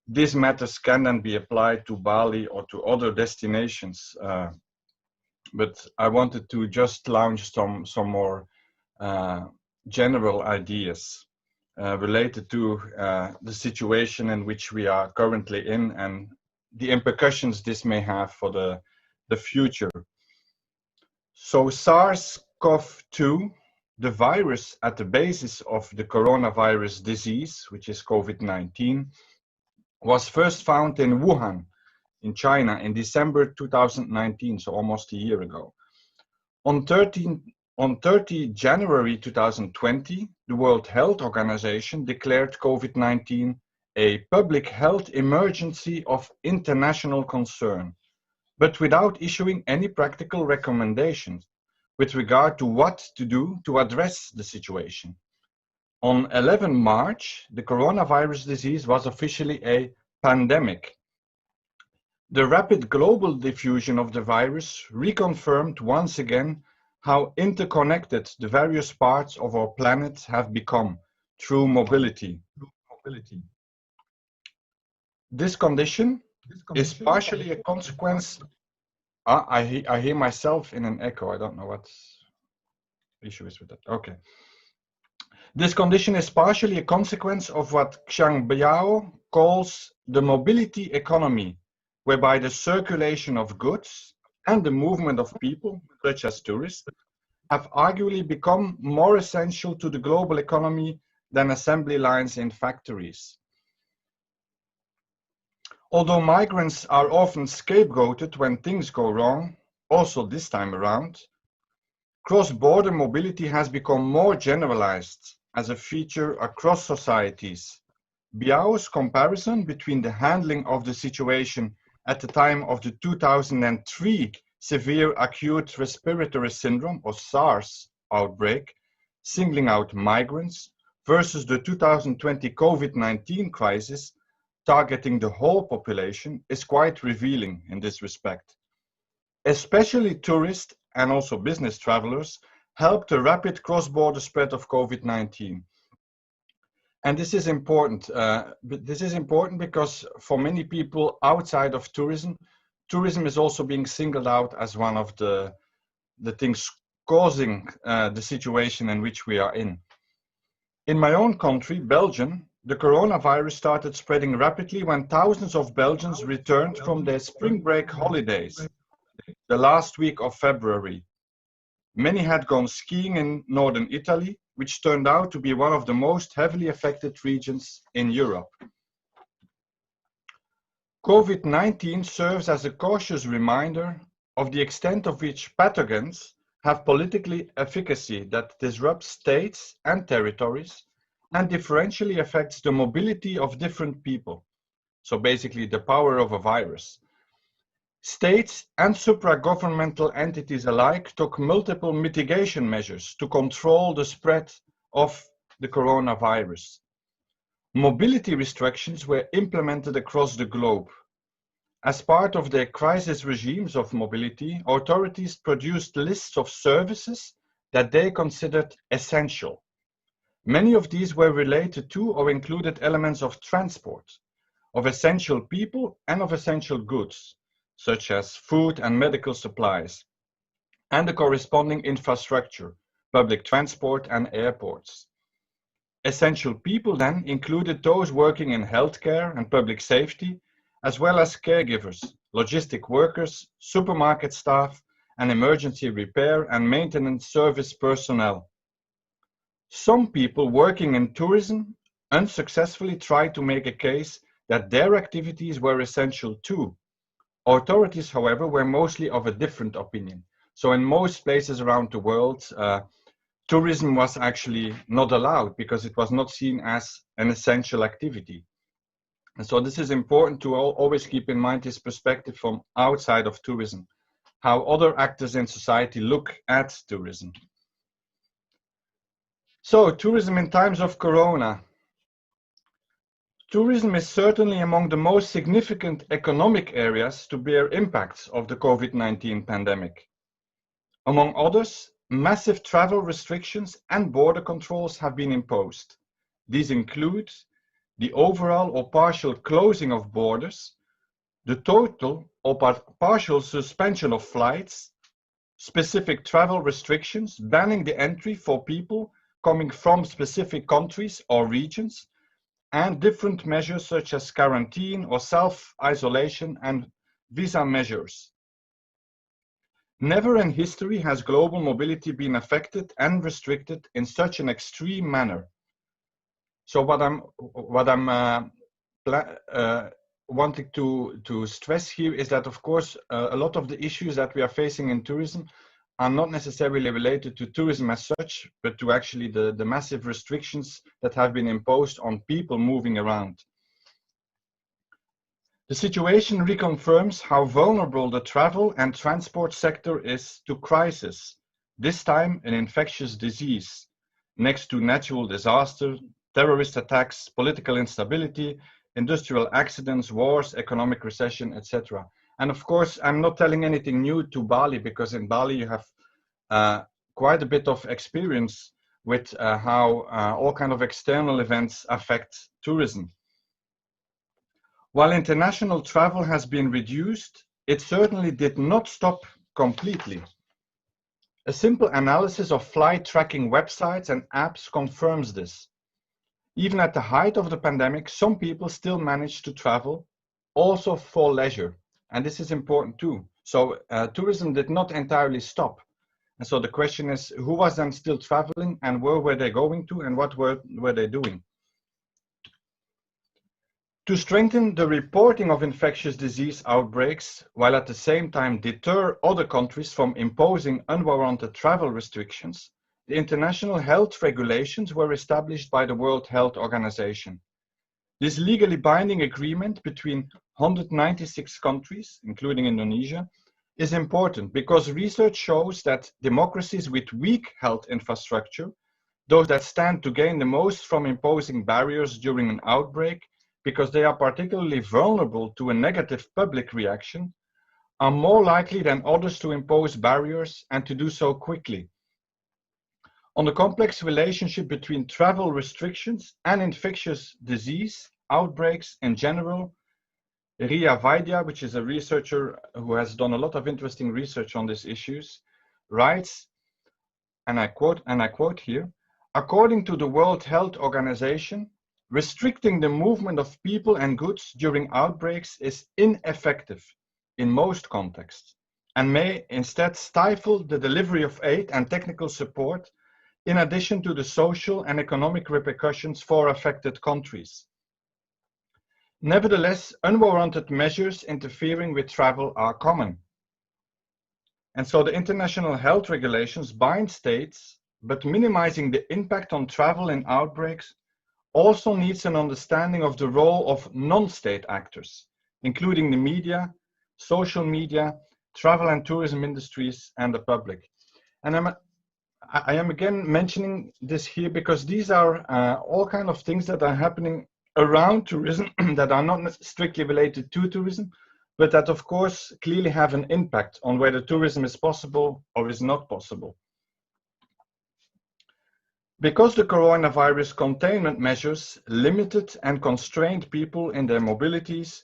these matters can then be applied to Bali or to other destinations. But I wanted to just launch some more general ideas related to the situation in which we are currently in and the implications this may have for the future. So SARS-CoV-2, the virus at the basis of the coronavirus disease, which is COVID-19, was first found in Wuhan, in China, in December 2019, so almost a year ago. On 30 January 2020, the World Health Organization declared COVID-19 a public health emergency of international concern, but without issuing any practical recommendations with regard to what to do to address the situation. On 11 March, the coronavirus disease was officially a pandemic. The rapid global diffusion of the virus reconfirmed once again how interconnected the various parts of our planet have become through mobility. This condition is partially a consequence. I hear myself in an echo. I don't know what the issue is with that. Okay. This condition is partially a consequence of what Xiang Biao calls the mobility economy, whereby the circulation of goods and the movement of people, such as tourists, have arguably become more essential to the global economy than assembly lines in factories. Although migrants are often scapegoated when things go wrong, also this time around, cross-border mobility has become more generalized as a feature across societies. Biao's comparison between the handling of the situation at the time of the 2003 severe acute respiratory syndrome, or SARS, outbreak, singling out migrants, versus the 2020 COVID-19 crisis, targeting the whole population, is quite revealing in this respect. Especially tourists and also business travelers helped the rapid cross-border spread of COVID-19. And this is important. This is important because for many people outside of tourism, tourism is also being singled out as one of the things causing the situation in which we are in. In my own country, Belgium, the coronavirus started spreading rapidly when thousands of Belgians returned from their spring break holidays, the last week of February. Many had gone skiing in northern Italy, which turned out to be one of the most heavily affected regions in Europe. COVID-19 serves as a cautious reminder of the extent of which pathogens have political efficacy that disrupts states and territories and differentially affects the mobility of different people. So basically the power of a virus. States and supra-governmental entities alike took multiple mitigation measures to control the spread of the coronavirus. Mobility restrictions were implemented across the globe. As part of their crisis regimes of mobility, authorities produced lists of services that they considered essential. Many of these were related to or included elements of transport, of essential people and of essential goods, such as food and medical supplies, and the corresponding infrastructure, public transport and airports. Essential people then included those working in healthcare and public safety, as well as caregivers, logistic workers, supermarket staff, and emergency repair and maintenance service personnel. Some people working in tourism unsuccessfully tried to make a case that their activities were essential too. Authorities, however, were mostly of a different opinion. So in most places around the world, tourism was actually not allowed because it was not seen as an essential activity. And so this is important to always keep in mind this perspective from outside of tourism, how other actors in society look at tourism. So tourism in times of Corona. Tourism is certainly among the most significant economic areas to bear impacts of the COVID-19 pandemic. Among others, massive travel restrictions and border controls have been imposed. These include the overall or partial closing of borders, the total or partial suspension of flights, specific travel restrictions banning the entry for people coming from specific countries or regions, and different measures such as quarantine or self-isolation and visa measures. Never in history has global mobility been affected and restricted in such an extreme manner. So what I'm wanting to stress here is that, of course, a lot of the issues that we are facing in tourism are not necessarily related to tourism as such, but to actually the massive restrictions that have been imposed on people moving around. The situation reconfirms how vulnerable the travel and transport sector is to crisis, this time an infectious disease, next to natural disaster, terrorist attacks, political instability, industrial accidents, wars, economic recession, etc. And of course, I'm not telling anything new to Bali, because in Bali you have quite a bit of experience with how all kinds of external events affect tourism. While international travel has been reduced, it certainly did not stop completely. A simple analysis of flight tracking websites and apps confirms this. Even at the height of the pandemic, some people still managed to travel, also for leisure. And this is important too. So tourism did not entirely stop. And so the question is, who was then still traveling, and where were they going to, and what were they doing? To strengthen the reporting of infectious disease outbreaks, while at the same time deter other countries from imposing unwarranted travel restrictions, the international health regulations were established by the World Health Organization. This legally binding agreement between 196 countries, including Indonesia, is important because research shows that democracies with weak health infrastructure, those that stand to gain the most from imposing barriers during an outbreak, because they are particularly vulnerable to a negative public reaction, are more likely than others to impose barriers and to do so quickly. On the complex relationship between travel restrictions and infectious disease outbreaks in general, Ria Vaidya, which is a researcher who has done a lot of interesting research on these issues, writes, and I quote here, according to the World Health Organization, restricting the movement of people and goods during outbreaks is ineffective in most contexts and may instead stifle the delivery of aid and technical support, in addition to the social and economic repercussions for affected countries. Nevertheless, unwarranted measures interfering with travel are common. And so the international health regulations bind states, but minimizing the impact on travel in outbreaks also needs an understanding of the role of non-state actors, including the media, social media, travel and tourism industries, and the public. And I am again mentioning this here because these are all kind of things that are happening around tourism that are not strictly related to tourism, but that of course clearly have an impact on whether tourism is possible or is not possible. Because the coronavirus containment measures limited and constrained people in their mobilities,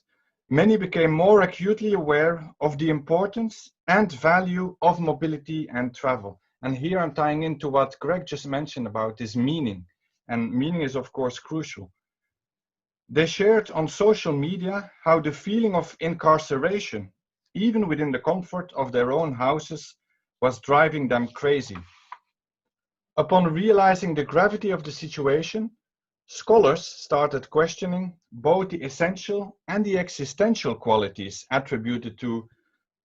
many became more acutely aware of the importance and value of mobility and travel. And here I'm tying into what Greg just mentioned about this meaning. And meaning is of course crucial. They shared on social media how the feeling of incarceration, even within the comfort of their own houses, was driving them crazy. Upon realizing the gravity of the situation, scholars started questioning both the essential and the existential qualities attributed to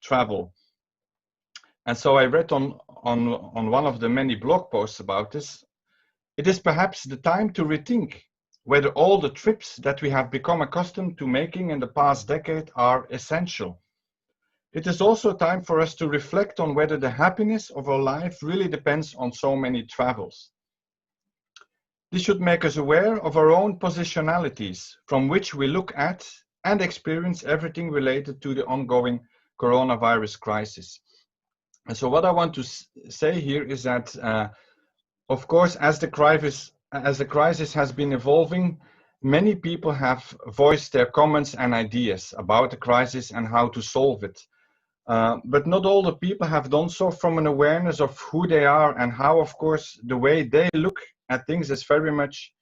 travel. And so I read on one of the many blog posts about this, it is perhaps the time to rethink whether all the trips that we have become accustomed to making in the past decade are essential. It is also time for us to reflect on whether the happiness of our life really depends on so many travels. This should make us aware of our own positionalities from which we look at and experience everything related to the ongoing coronavirus crisis. And so what I want to say here is that, of course, as the crisis has been evolving, many people have voiced their comments and ideas about the crisis and how to solve it. But not all the people have done so from an awareness of who they are and how, of course, the way they look at things is very much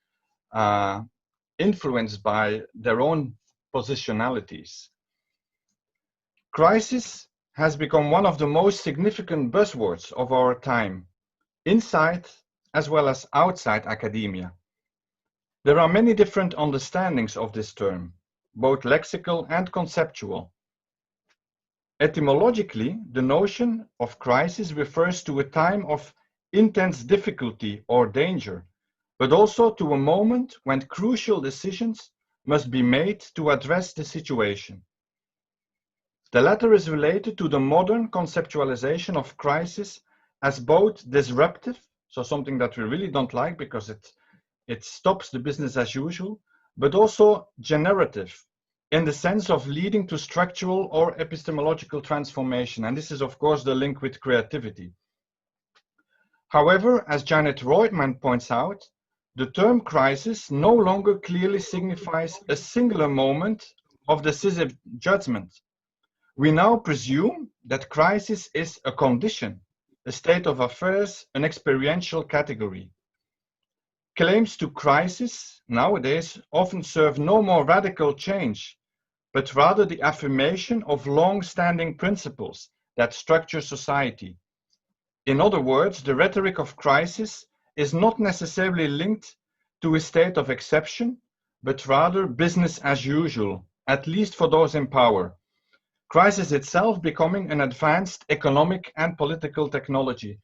influenced by their own positionalities. Crisis has become one of the most significant buzzwords of our time, inside as well as outside academia. There are many different understandings of this term, both lexical and conceptual. Etymologically, the notion of crisis refers to a time of intense difficulty or danger, but also to a moment when crucial decisions must be made to address the situation. The latter is related to the modern conceptualization of crisis as both disruptive, so something that we really don't like because it stops the business as usual, but also generative, in the sense of leading to structural or epistemological transformation. And this is, of course, the link with creativity. However, as Janet Reutemann points out, the term crisis no longer clearly signifies a singular moment of decisive judgment. We now presume that crisis is a condition, a state of affairs, an experiential category. Claims to crisis nowadays often serve no more radical change, but rather the affirmation of long-standing principles that structure society. In other words, the rhetoric of crisis is not necessarily linked to a state of exception, but rather business as usual, at least for those in power. Crisis itself becoming an advanced economic and political technology.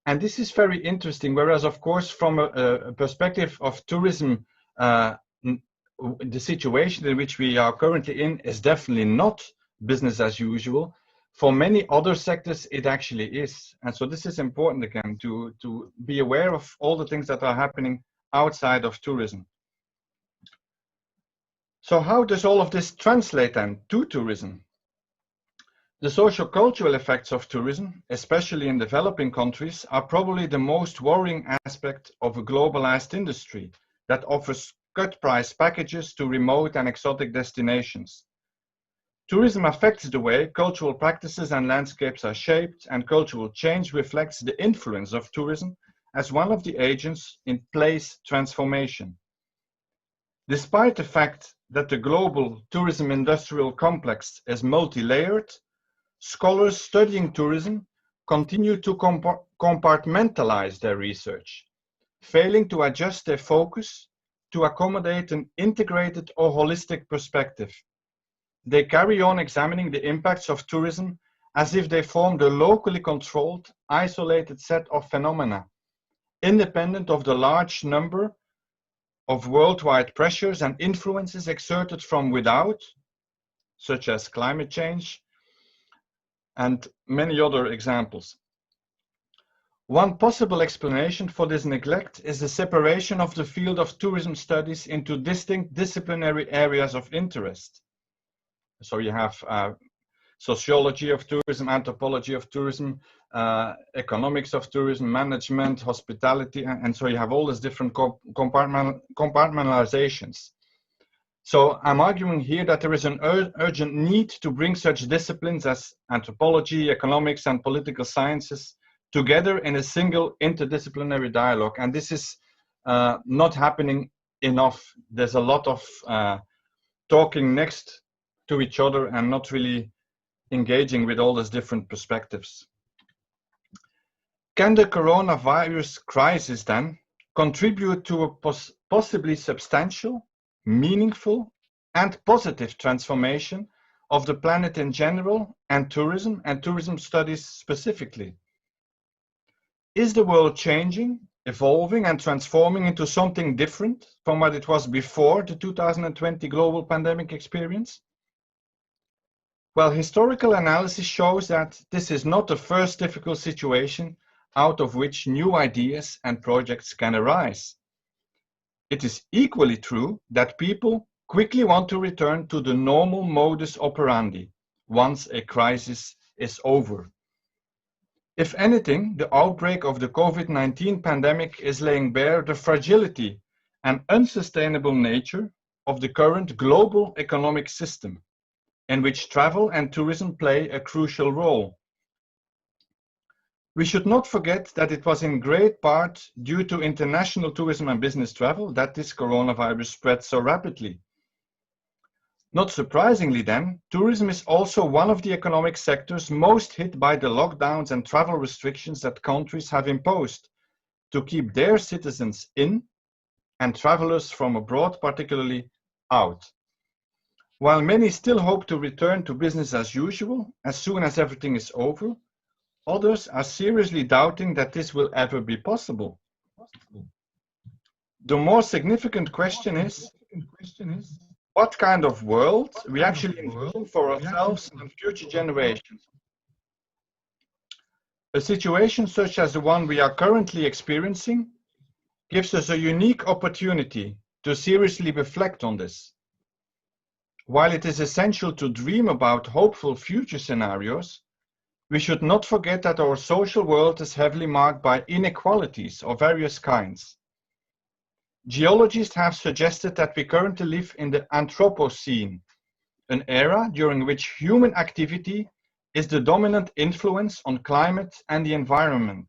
And this is very interesting, whereas of course from a perspective of tourism, the situation in which we are currently in is definitely not business as usual. For many other sectors, it actually is. And so this is important again, to be aware of all the things that are happening outside of tourism. So how does all of this translate then to tourism? The social-cultural effects of tourism, especially in developing countries, are probably the most worrying aspect of a globalized industry that offers cut-price packages to remote and exotic destinations. Tourism affects the way cultural practices and landscapes are shaped, and cultural change reflects the influence of tourism as one of the agents in place transformation. Despite the fact that the global tourism industrial complex is multi-layered, scholars studying tourism continue to compartmentalize their research, failing to adjust their focus to accommodate an integrated or holistic perspective. They carry on examining the impacts of tourism as if they formed a locally controlled, isolated set of phenomena, independent of the large number of worldwide pressures and influences exerted from without, such as climate change, and many other examples. One possible explanation for this neglect is the separation of the field of tourism studies into distinct disciplinary areas of interest. So you have sociology of tourism, anthropology of tourism, economics of tourism, management, hospitality, and so you have all these different compartmentalizations. So I'm arguing here that there is an urgent need to bring such disciplines as anthropology, economics, and political sciences together in a single interdisciplinary dialogue. And this is not happening enough. There's a lot of talking next to each other and not really engaging with all these different perspectives. Can the coronavirus crisis then contribute to a possibly substantial, meaningful, and positive transformation of the planet in general and tourism studies specifically? Is the world changing, evolving, and transforming into something different from what it was before the 2020 global pandemic experience? Well, historical analysis shows that this is not the first difficult situation out of which new ideas and projects can arise. It is equally true that people quickly want to return to the normal modus operandi once a crisis is over. If anything, the outbreak of the COVID-19 pandemic is laying bare the fragility and unsustainable nature of the current global economic system, in which travel and tourism play a crucial role. We should not forget that it was in great part due to international tourism and business travel that this coronavirus spread so rapidly. Not surprisingly then, tourism is also one of the economic sectors most hit by the lockdowns and travel restrictions that countries have imposed to keep their citizens in and travelers from abroad particularly out. While many still hope to return to business as usual as soon as everything is over, others are seriously doubting that this will ever be possible. The more significant question is, what kind of world we actually envision for ourselves and future generations? A situation such as the one we are currently experiencing gives us a unique opportunity to seriously reflect on this. While it is essential to dream about hopeful future scenarios, we should not forget that our social world is heavily marked by inequalities of various kinds. Geologists have suggested that we currently live in the Anthropocene, an era during which human activity is the dominant influence on climate and the environment.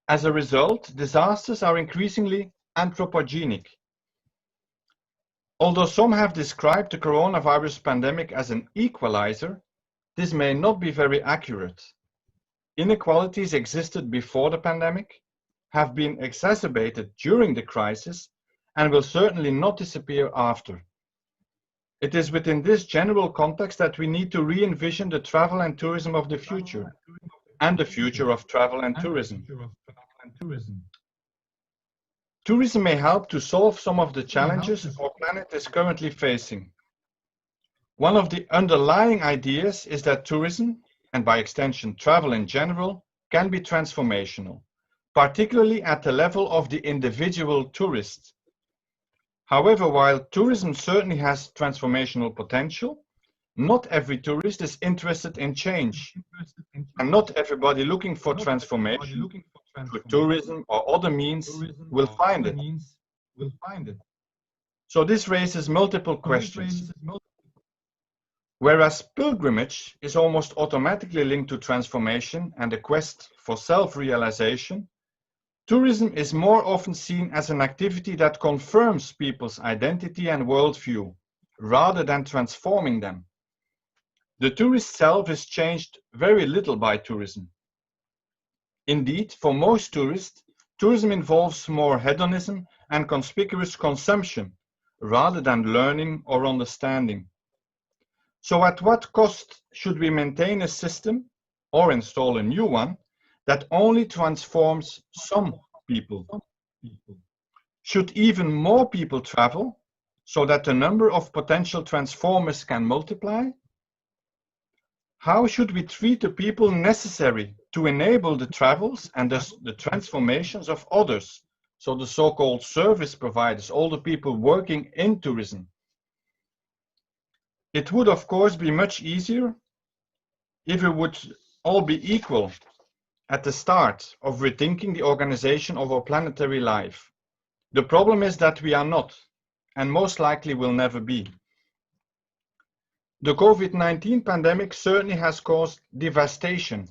As a result, disasters are increasingly anthropogenic. Although some have described the coronavirus pandemic as an equalizer, this may not be very accurate. Inequalities existed before the pandemic, have been exacerbated during the crisis, and will certainly not disappear after. It is within this general context that we need to re-envision the travel and tourism of the future, and the future of travel and tourism. Tourism may help to solve some of the challenges our planet is currently facing. One of the underlying ideas is that tourism, and by extension travel in general, can be transformational, particularly at the level of the individual tourist. However, while tourism certainly has transformational potential, not every tourist is interested in change, and not everybody looking for transformation through tourism or other means will find it. So this raises multiple questions. Whereas pilgrimage is almost automatically linked to transformation and the quest for self-realization, tourism is more often seen as an activity that confirms people's identity and worldview, rather than transforming them. The tourist self is changed very little by tourism. Indeed, for most tourists, tourism involves more hedonism and conspicuous consumption, rather than learning or understanding. So at what cost should we maintain a system, or install a new one, that only transforms some people? Should even more people travel, so that the number of potential transformers can multiply? How should we treat the people necessary to enable the travels and thus the transformations of others. So the so-called service providers, all the people working in tourism. It would, of course, be much easier if we would all be equal at the start of rethinking the organization of our planetary life. The problem is that we are not, and most likely will never be. The COVID-19 pandemic certainly has caused devastation,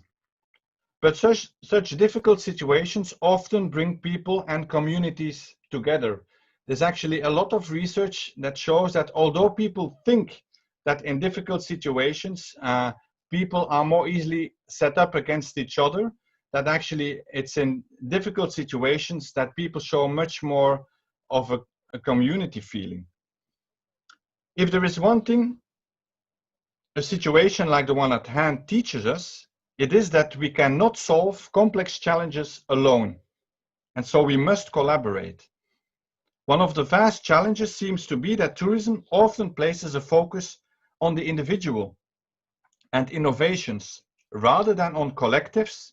but such difficult situations often bring people and communities together. There's actually a lot of research that shows that although people think that in difficult situations, people are more easily set up against each other, that actually it's in difficult situations that people show much more of a community feeling. If there is one thing a situation like the one at hand teaches us, it is that we cannot solve complex challenges alone, and so we must collaborate. One of the vast challenges seems to be that tourism often places a focus on the individual and innovations rather than on collectives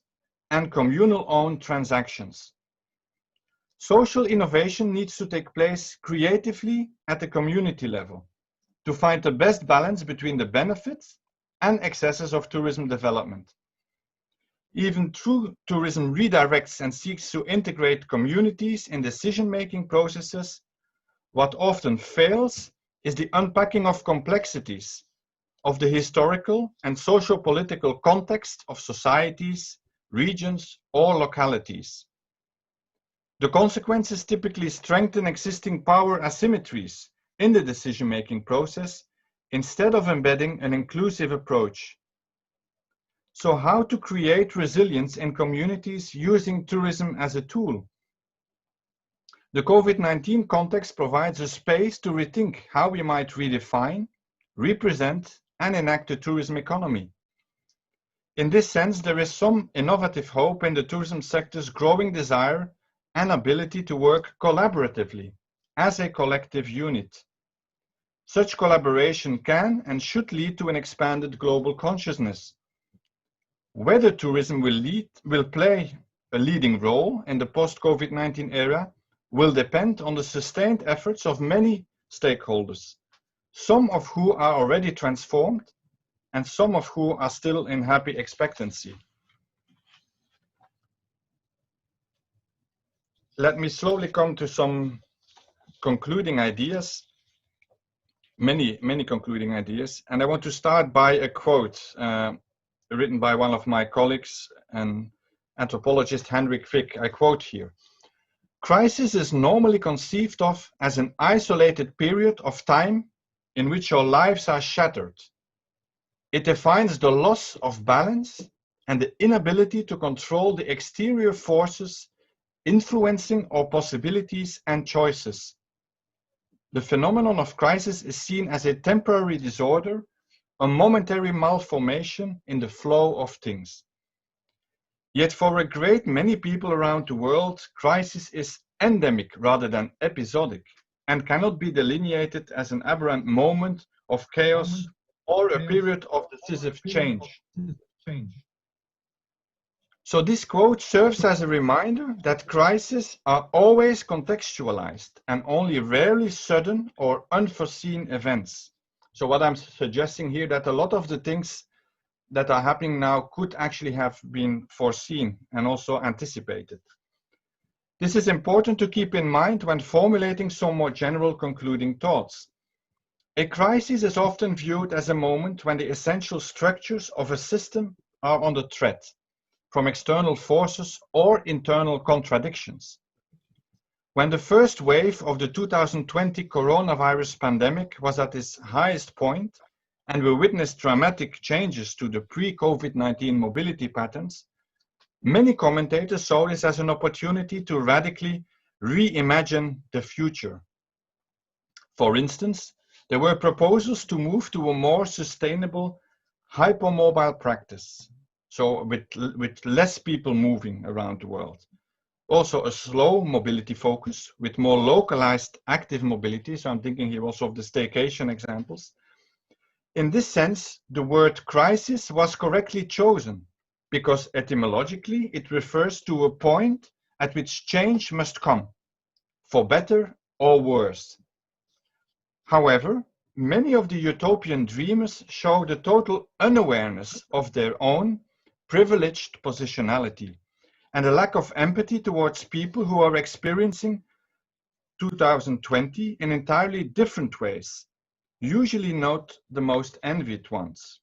and communal-owned transactions. Social innovation needs to take place creatively at the community level to find the best balance between the benefits and excesses of tourism development. Even true tourism redirects and seeks to integrate communities in decision-making processes, what often fails is the unpacking of complexities of the historical and socio-political context of societies, regions, or localities. The consequences typically strengthen existing power asymmetries in the decision-making process instead of embedding an inclusive approach. So how to create resilience in communities using tourism as a tool? The COVID-19 context provides a space to rethink how we might redefine, represent, and enact a tourism economy. In this sense, there is some innovative hope in the tourism sector's growing desire and ability to work collaboratively as a collective unit. Such collaboration can and should lead to an expanded global consciousness. Whether tourism will play a leading role in the post-COVID-19 era will depend on the sustained efforts of many stakeholders, some of whom are already transformed and some of whom are still in happy expectancy. Let me slowly come to some concluding ideas, many concluding ideas, and I want to start by a quote written by one of my colleagues, an anthropologist, Henrik Fick. I quote here: "Crisis is normally conceived of as an isolated period of time in which our lives are shattered. It defines the loss of balance and the inability to control the exterior forces influencing our possibilities and choices. The phenomenon of crisis is seen as a temporary disorder, a momentary malformation in the flow of things. Yet for a great many people around the world, crisis is endemic rather than episodic and cannot be delineated as an aberrant moment of chaos or a period of decisive change." So this quote serves as a reminder that crises are always contextualized and only rarely sudden or unforeseen events. So what I'm suggesting here, that a lot of the things that are happening now could actually have been foreseen and also anticipated. This is important to keep in mind when formulating some more general concluding thoughts. A crisis is often viewed as a moment when the essential structures of a system are under threat from external forces or internal contradictions. When the first wave of the 2020 coronavirus pandemic was at its highest point, and we witnessed dramatic changes to the pre-COVID-19 mobility patterns, many commentators saw this as an opportunity to radically reimagine the future. For instance, there were proposals to move to a more sustainable hypermobile practice, so with less people moving around the world. Also a slow mobility focus with more localized active mobility, so I'm thinking here also of the staycation examples. In this sense, the word crisis was correctly chosen because etymologically it refers to a point at which change must come, for better or worse. However, many of the utopian dreamers show the total unawareness of their own privileged positionality and a lack of empathy towards people who are experiencing 2020 in entirely different ways, usually not the most envied ones.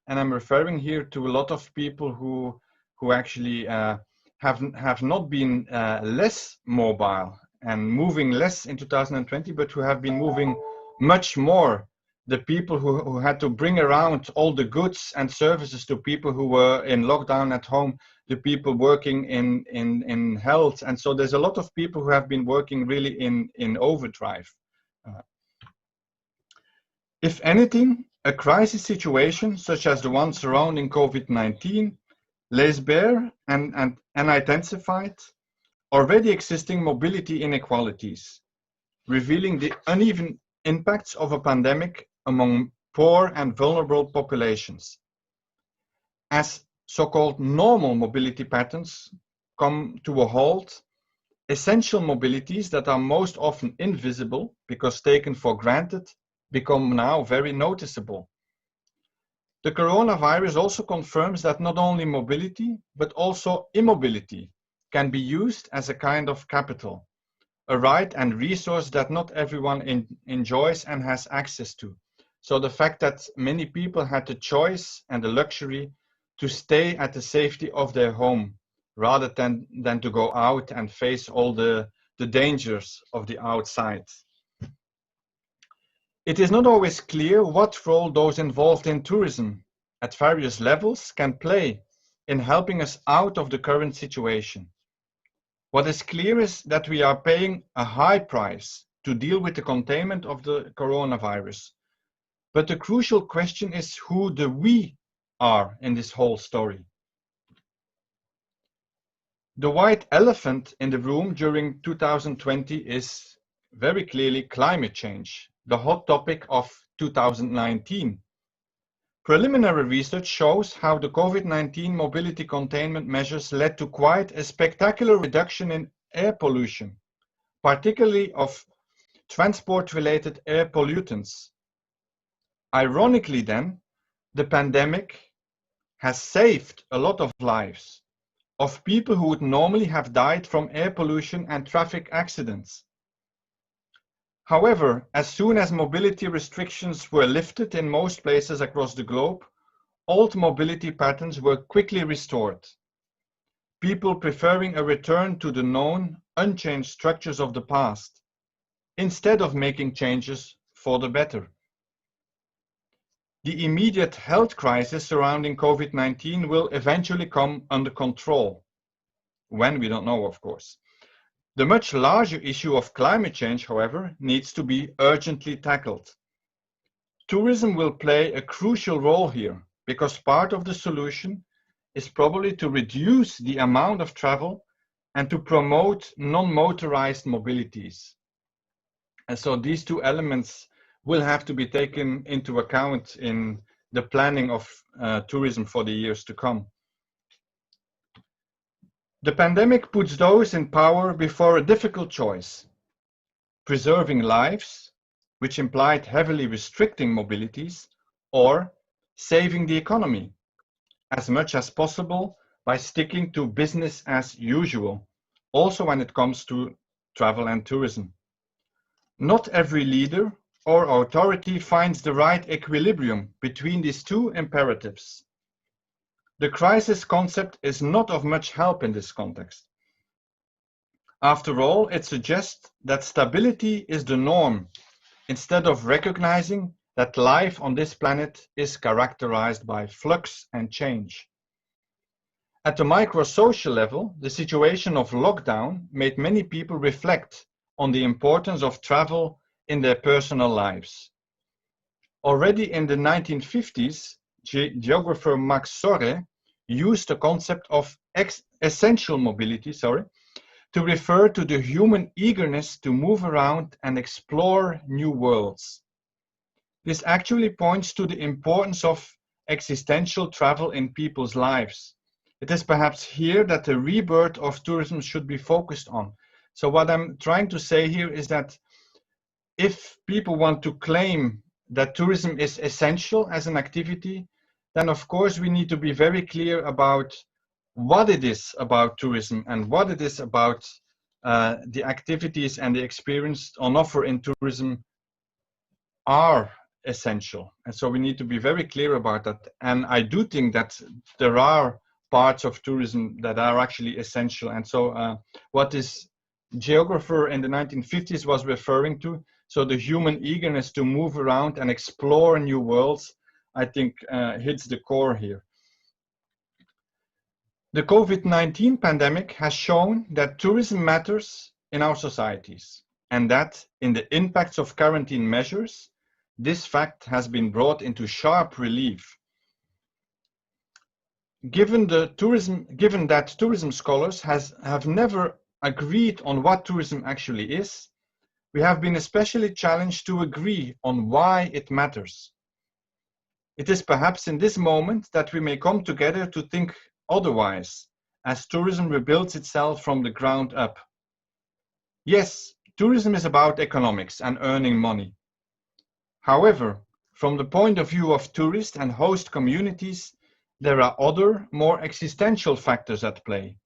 And I'm referring here to a lot of people who actually have not been less mobile and moving less in 2020, but who have been moving much more. The people who had to bring around all the goods and services to people who were in lockdown at home, the people working in health. And so there's a lot of people who have been working really in overdrive. If anything, a crisis situation such as the one surrounding COVID-19 lays bare and intensified already existing mobility inequalities, revealing the uneven impacts of a pandemic among poor and vulnerable populations. As so-called normal mobility patterns come to a halt, essential mobilities that are most often invisible because taken for granted become now very noticeable. The coronavirus also confirms that not only mobility, but also immobility can be used as a kind of capital, a right and resource that not everyone enjoys and has access to. So the fact that many people had the choice and the luxury to stay at the safety of their home rather than to go out and face all the dangers of the outside. It is not always clear what role those involved in tourism at various levels can play in helping us out of the current situation. What is clear is that we are paying a high price to deal with the containment of the coronavirus. But the crucial question is who the we are in this whole story. The white elephant in the room during 2020 is very clearly climate change, the hot topic of 2019. Preliminary research shows how the COVID-19 mobility containment measures led to quite a spectacular reduction in air pollution, particularly of transport-related air pollutants. Ironically then, the pandemic has saved a lot of lives of people who would normally have died from air pollution and traffic accidents. However, as soon as mobility restrictions were lifted in most places across the globe, old mobility patterns were quickly restored. People preferring a return to the known, unchanged structures of the past, instead of making changes for the better. The immediate health crisis surrounding COVID-19 will eventually come under control. When, we don't know, of course. The much larger issue of climate change, however, needs to be urgently tackled. Tourism will play a crucial role here, because part of the solution is probably to reduce the amount of travel and to promote non-motorized mobilities. And so these two elements will have to be taken into account in the planning of tourism for the years to come. The pandemic puts those in power before a difficult choice: preserving lives, which implied heavily restricting mobilities, or saving the economy as much as possible by sticking to business as usual, also when it comes to travel and tourism. Not every leader or authority finds the right equilibrium between these two imperatives. The crisis concept is not of much help in this context. After all, it suggests that stability is the norm, instead of recognizing that life on this planet is characterized by flux and change. At the micro-social level, the situation of lockdown made many people reflect on the importance of travel in their personal lives. Already in the 1950s, geographer Max Sorre used the concept of essential mobility, to refer to the human eagerness to move around and explore new worlds. This actually points to the importance of existential travel in people's lives. It is perhaps here that the rebirth of tourism should be focused on. So what I'm trying to say here is that if people want to claim that tourism is essential as an activity, then of course we need to be very clear about what it is about tourism and what it is about the activities and the experience on offer in tourism are essential. And so we need to be very clear about that. And I do think that there are parts of tourism that are actually essential. And so what this geographer in the 1950s was referring to, so the human eagerness to move around and explore new worlds, I think hits the core here. The COVID-19 pandemic has shown that tourism matters in our societies, and that in the impacts of quarantine measures, this fact has been brought into sharp relief. Given that tourism scholars have never agreed on what tourism actually is, we have been especially challenged to agree on why it matters. It is perhaps in this moment that we may come together to think otherwise, as tourism rebuilds itself from the ground up. Yes, tourism is about economics and earning money. However, from the point of view of tourist and host communities, there are other, more existential factors at play.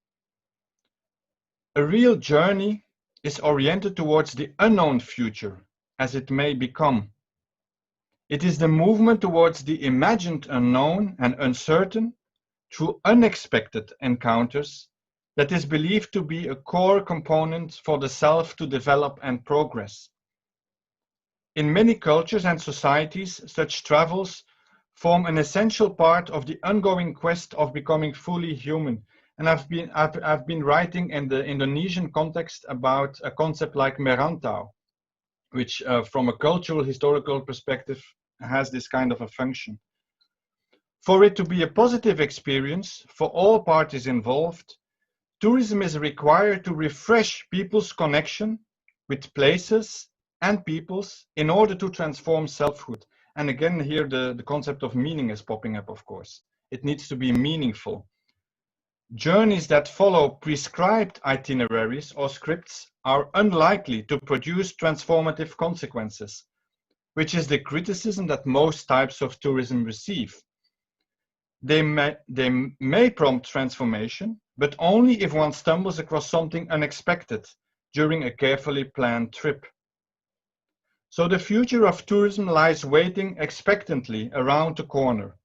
A real journey is oriented towards the unknown future, as it may become. It is the movement towards the imagined unknown and uncertain through unexpected encounters that is believed to be a core component for the self to develop and progress. In many cultures and societies, such travels form an essential part of the ongoing quest of becoming fully human. And I've been writing in the Indonesian context about a concept like merantau, which from a cultural historical perspective has this kind of a function. For it to be a positive experience for all parties involved, tourism is required to refresh people's connection with places and peoples in order to transform selfhood. And again, here the concept of meaning is popping up, of course. It needs to be meaningful. Journeys that follow prescribed itineraries or scripts are unlikely to produce transformative consequences, which is the criticism that most types of tourism receive. They may prompt transformation, but only if one stumbles across something unexpected during a carefully planned trip. So the future of tourism lies waiting expectantly around the corner.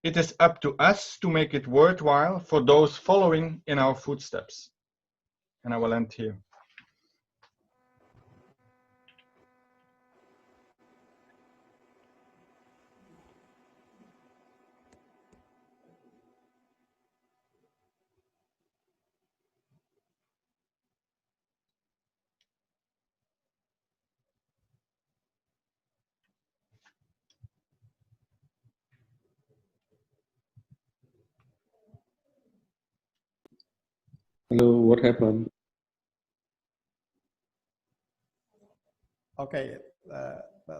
It is up to us to make it worthwhile for those following in our footsteps. And I will end here. Hello, what happened? Okay,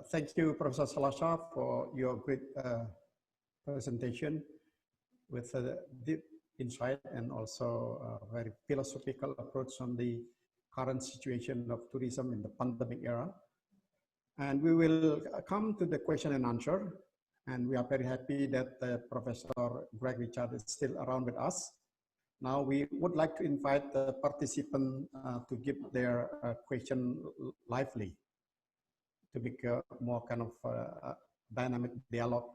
thank you, Professor Salashar, for your great presentation with a deep insight and also a very philosophical approach on the current situation of tourism in the pandemic era. And we will come to the question and answer. And we are very happy that Professor Greg Richard is still around with us. Now we would like to invite the participant to give their question lively, to make a more kind of dynamic dialogue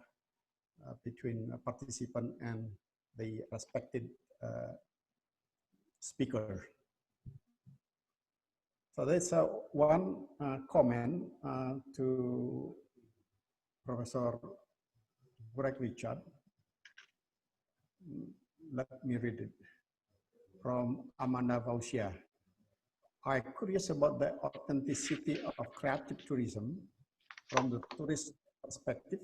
between a participant and the respected speaker. So there's one comment to Professor Greg Richard. Let me read it. From Amanda Vausia. I'm curious about the authenticity of creative tourism from the tourist perspective.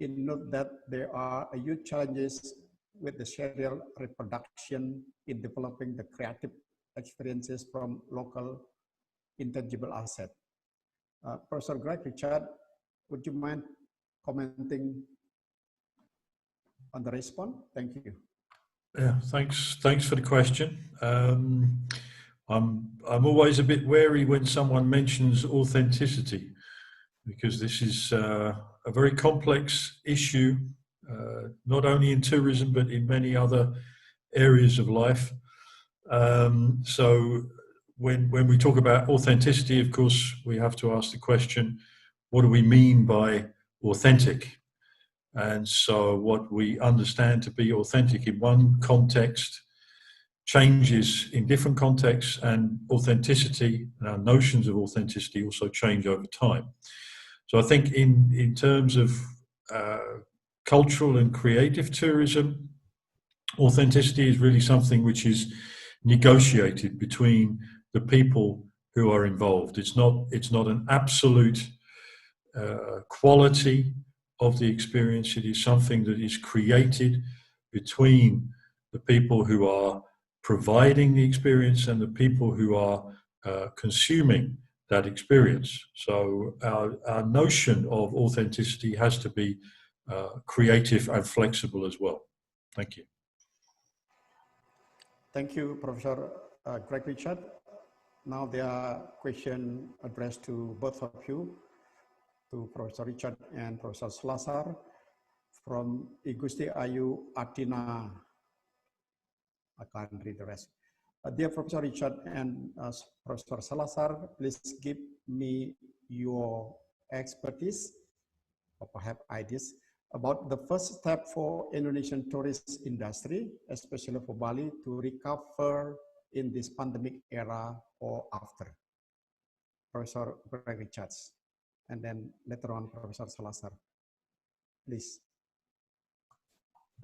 In note that there are huge challenges with the serial reproduction in developing the creative experiences from local intangible asset. Professor Greg Richard, would you mind commenting on the response? Thank you. Yeah, thanks for the question. I'm always a bit wary when someone mentions authenticity, because this is a very complex issue, not only in tourism but in many other areas of life. So when we talk about authenticity, of course, we have to ask the question, what do we mean by authentic? And so what we understand to be authentic in one context changes in different contexts, and authenticity and our notions of authenticity also change over time. So I think in terms of cultural and creative tourism, authenticity is really something which is negotiated between the people who are involved. It's not an absolute quality of the experience. It is something that is created between the people who are providing the experience and the people who are consuming that experience. So our notion of authenticity has to be creative and flexible as well. Thank you. Thank you, Professor Greg Richard. Now there are questions addressed to both of you, to Professor Richard and Professor Salazar, from Igusti Ayu Atina. I can't read the rest. Dear Professor Richard and Professor Salazar, please give me your expertise, or perhaps ideas, about the first step for Indonesian tourist industry, especially for Bali, to recover in this pandemic era or after. Professor Greg Richards, and then later on Professor Salazar, please.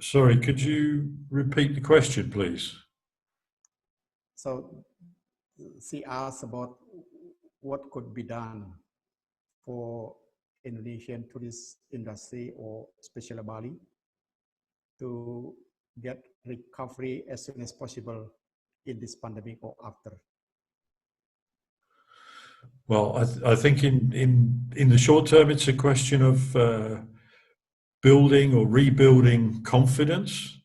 Sorry, could you repeat the question, please? So she asked about what could be done for Indonesian tourist industry, or especially Bali, to get recovery as soon as possible in this pandemic or after. Well, I think in the short term, it's a question of building or rebuilding confidence,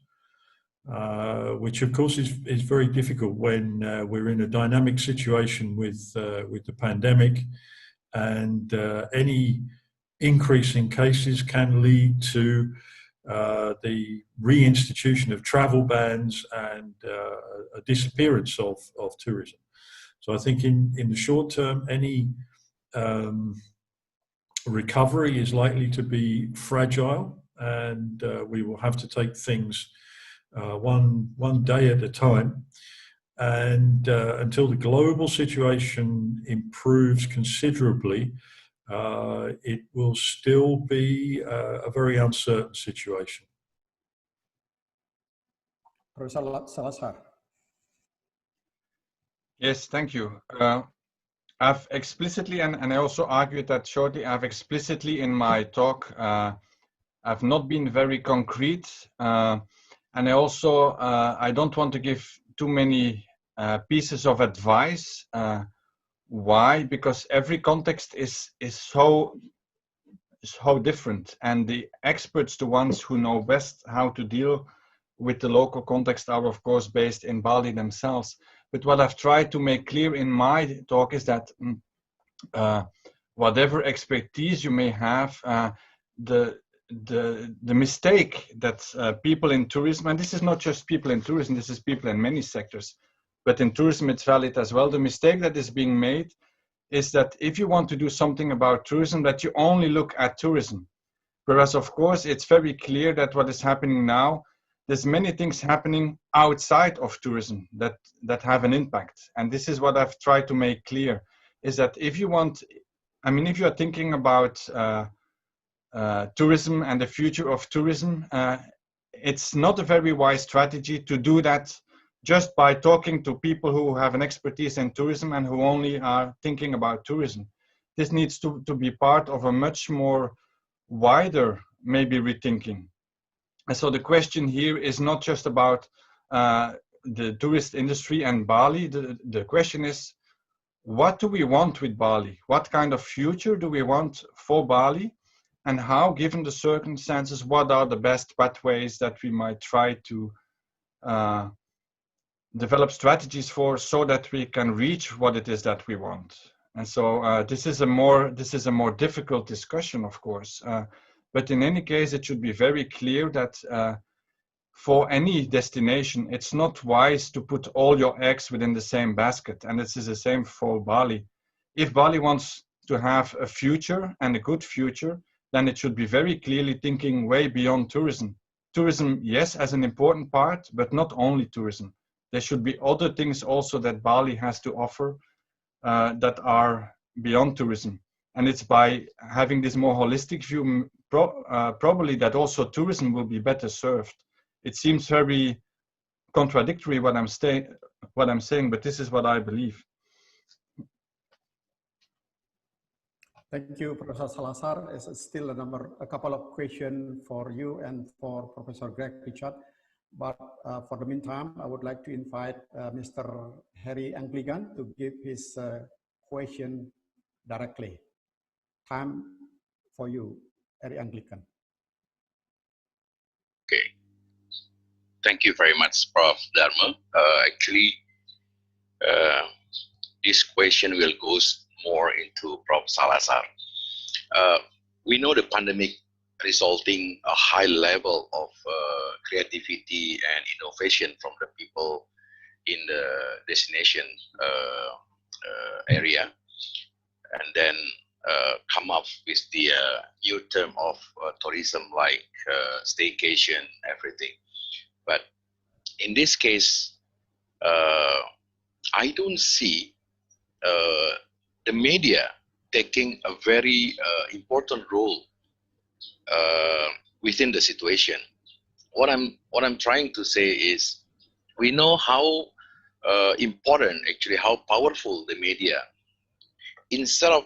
which of course is very difficult when we're in a dynamic situation with the pandemic, and any increase in cases can lead to the reinstitution of travel bans and a disappearance of tourism. So I think in the short term, any recovery is likely to be fragile, and we will have to take things one day at a time. And until the global situation improves considerably, it will still be a very uncertain situation. Professor Salazar. Yes, thank you. I've explicitly, and I also argued that shortly, I've explicitly in my talk, I've not been very concrete. And I also, I don't want to give too many pieces of advice. Why? Because every context is so different, and the experts, the ones who know best how to deal with the local context, are of course based in Bali themselves. But what I've tried to make clear in my talk is that whatever expertise you may have, the mistake that people in tourism, and this is not just people in tourism, this is people in many sectors, but in tourism it's valid as well. The mistake that is being made is that if you want to do something about tourism, that you only look at tourism. Whereas of course it's very clear that what is happening now, there's many things happening outside of tourism that have an impact. And this is what I've tried to make clear, is that if you want, I mean, if you are thinking about tourism and the future of tourism, it's not a very wise strategy to do that just by talking to people who have an expertise in tourism and who only are thinking about tourism. This needs to be part of a much more wider, maybe, rethinking. And so the question here is not just about the tourist industry and Bali. The question is, what do we want with Bali? What kind of future do we want for Bali? and how, given the circumstances, what are the best pathways that we might try to develop strategies for, so that we can reach what it is that we want. And so this is a more difficult discussion, of course. But in any case, it should be very clear that for any destination, it's not wise to put all your eggs within the same basket. And this is the same for Bali. If Bali wants to have a future, and a good future, then it should be very clearly thinking way beyond tourism. Tourism, yes, as an important part, but not only tourism. There should be other things also that Bali has to offer that are beyond tourism. And it's by having this more holistic view, probably that also tourism will be better served. It seems very contradictory what I'm saying, but this is what I believe. Thank you, Professor Salazar. There's still a couple of questions for you and for Professor Greg Richard. But for the meantime, I would like to invite Mr. Harry Angligan to give his question directly. Time for you, Harry Angligan. Okay. Thank you very much, Prof. Dharma. Actually, this question will go more into Prof. Salazar. We know the pandemic resulting a high level of creativity and innovation from the people in the destination area, and then come up with the new term of tourism, like staycation, everything. But in this case, I don't see the media taking a very important role within the situation. What I'm trying to say is, we know how important, actually, how powerful the media. Instead of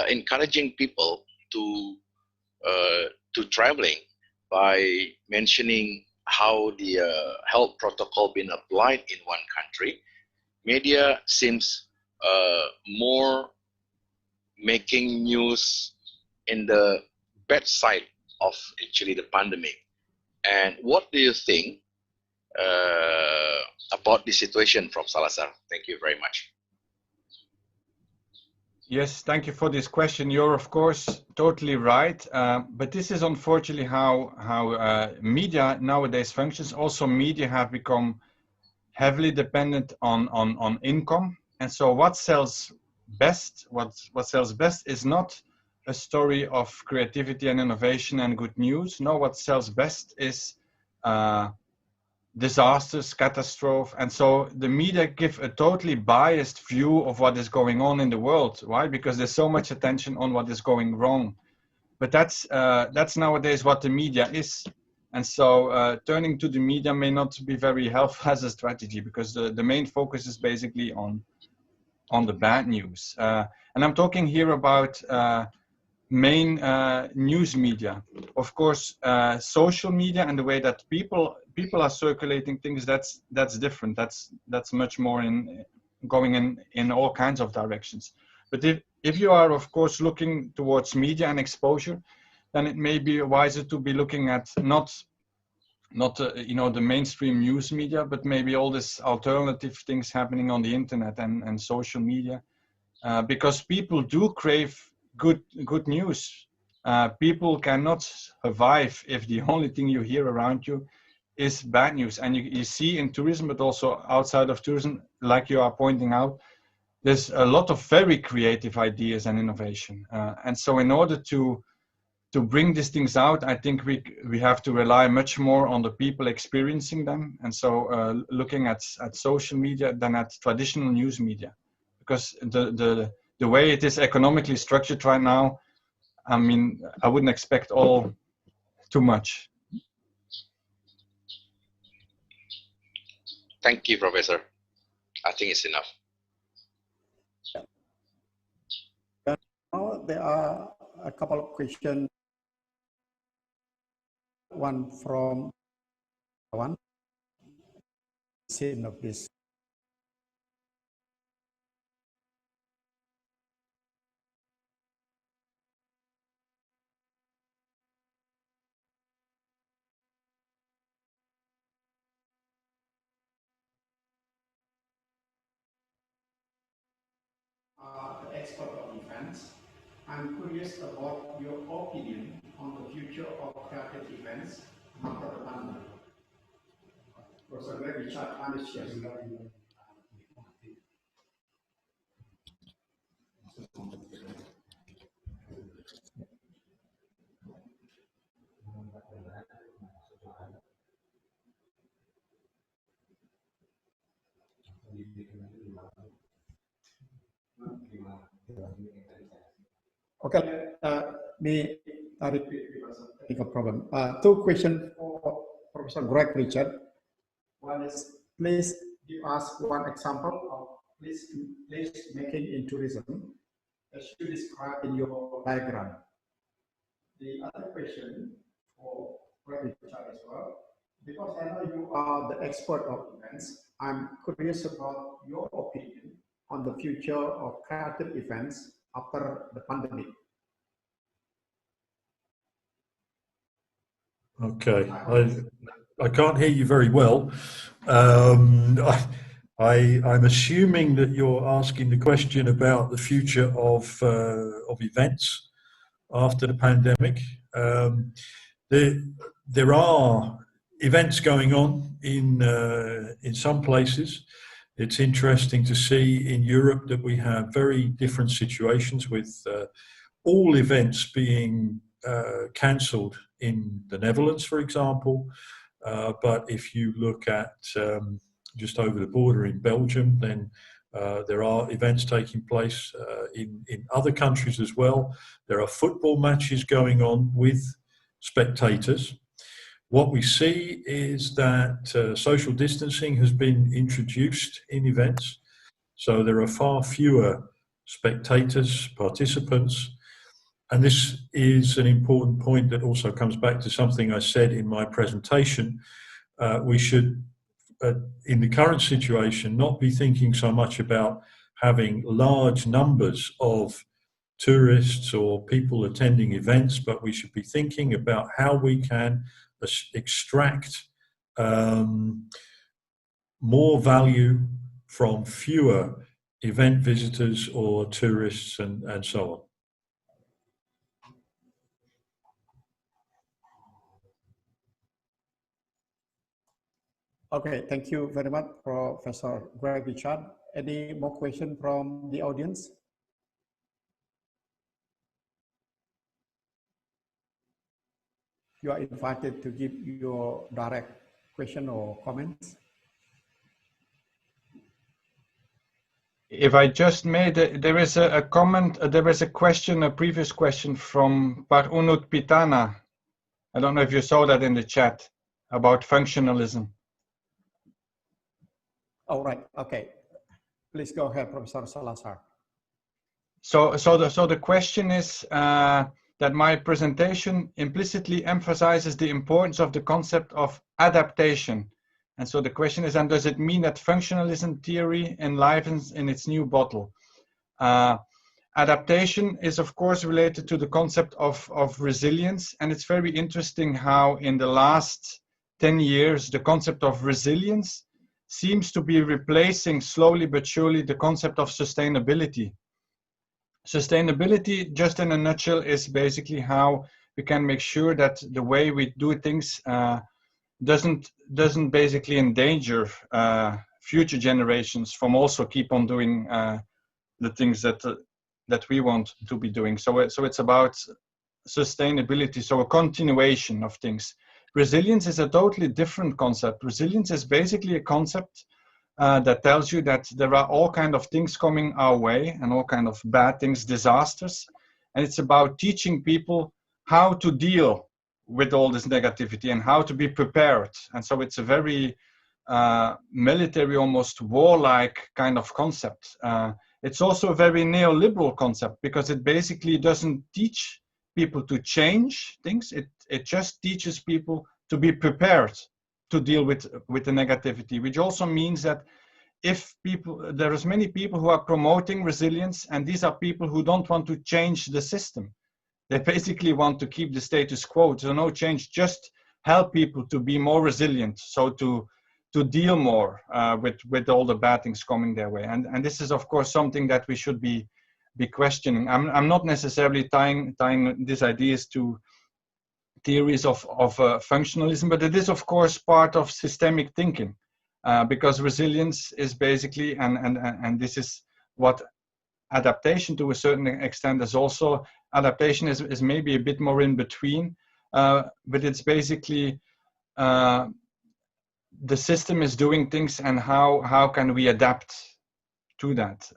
encouraging people to traveling by mentioning how the health protocol been applied in one country, media seems more making news in the bad side of actually the pandemic. And what do you think about the situation from Salazar? Thank you very much. Yes, thank you for this question. You're of course totally right, but this is unfortunately how media nowadays functions. Also, media have become heavily dependent on income, and so what sells best, what sells best is not a story of creativity and innovation and good news. No, what sells best is disasters, catastrophe, and so the media give a totally biased view of what is going on in the world. Why? Because there's so much attention on what is going wrong. But that's nowadays what the media is. And so turning to the media may not be very helpful as a strategy, because the main focus is basically on the bad news. And I'm talking here about main news media. Of course, social media and the way that people are circulating things, that's different. That's much more going in all kinds of directions. But if you are, of course, looking towards media and exposure, then it may be wiser to be looking at not the mainstream news media, but maybe all these alternative things happening on the internet and social media, because people do crave good news. People cannot survive if the only thing you hear around you is bad news. And you see in tourism, but also outside of tourism, like you are pointing out, there's a lot of very creative ideas and innovation. And so in order to bring these things out, I think we have to rely much more on the people experiencing them. And so looking at social media than at traditional news media, because the way it is economically structured right now, I mean, I wouldn't expect too much. Thank you, Professor. I think it's enough. Now there are a couple of questions. One from one scene of this. expert of events. I'm curious about your opinion on the future of creative events after the pandemic. Professor Greg Richard, okay, me repeat because of technical problem. Two questions for Professor Greg Richard. One is, please give us one example of place making in tourism as you described in your diagram. The other question for Greg Richard as well, because I know you are the expert of events, I'm curious about your opinion on the future of creative events after the pandemic. Okay, I can't hear you very well. I'm assuming that you're asking the question about the future of events after the pandemic. There are events going on in some places. It's interesting to see in Europe that we have very different situations with all events being cancelled in the Netherlands, for example. But if you look at just over the border in Belgium, then there are events taking place in other countries as well. There are football matches going on with spectators. What we see is that social distancing has been introduced in events. So there are far fewer spectators, participants. And this is an important point that also comes back to something I said in my presentation. We should, in the current situation, not be thinking so much about having large numbers of tourists or people attending events, but we should be thinking about how we can extract more value from fewer event visitors or tourists and so on. Okay, thank you very much, Professor Greg Richard. Any more questions from the audience? You are invited to give your direct question or comments. If I just made there is a comment, there is a question, a previous question from Parunut Pitana. I don't know if you saw that in the chat about functionalism. All right. Okay. Please go ahead, Professor Salazar. So the question is that my presentation implicitly emphasizes the importance of the concept of adaptation. And so the question is, and does it mean that functionalism theory enlivens in its new bottle? Adaptation is, of course, related to the concept of resilience. And it's very interesting how in the last 10 years, the concept of resilience seems to be replacing slowly but surely the concept of sustainability. Sustainability, just in a nutshell, is basically how we can make sure that the way we do things doesn't basically endanger future generations from also keep on doing the things that we want to be doing. So it's about sustainability, so a continuation of things. Resilience is a totally different concept. Resilience is basically a concept that tells you that there are all kinds of things coming our way and all kinds of bad things, disasters. And it's about teaching people how to deal with all this negativity and how to be prepared. And so it's a very military, almost warlike kind of concept. It's also a very neoliberal concept because it basically doesn't teach people to change things. It just teaches people to be prepared to deal with the negativity, which also means that if there is many people who are promoting resilience, and these are people who don't want to change the system. They basically want to keep the status quo, so no change, just help people to be more resilient, so to deal more with all the bad things coming their way. And this is, of course, something that we should be be questioning. I'm not necessarily tying these ideas to theories of functionalism, but it is of course part of systemic thinking, because resilience is basically, and this is what adaptation to a certain extent is also. Adaptation is maybe a bit more in between, but it's basically the system is doing things, and how can we adapt to that.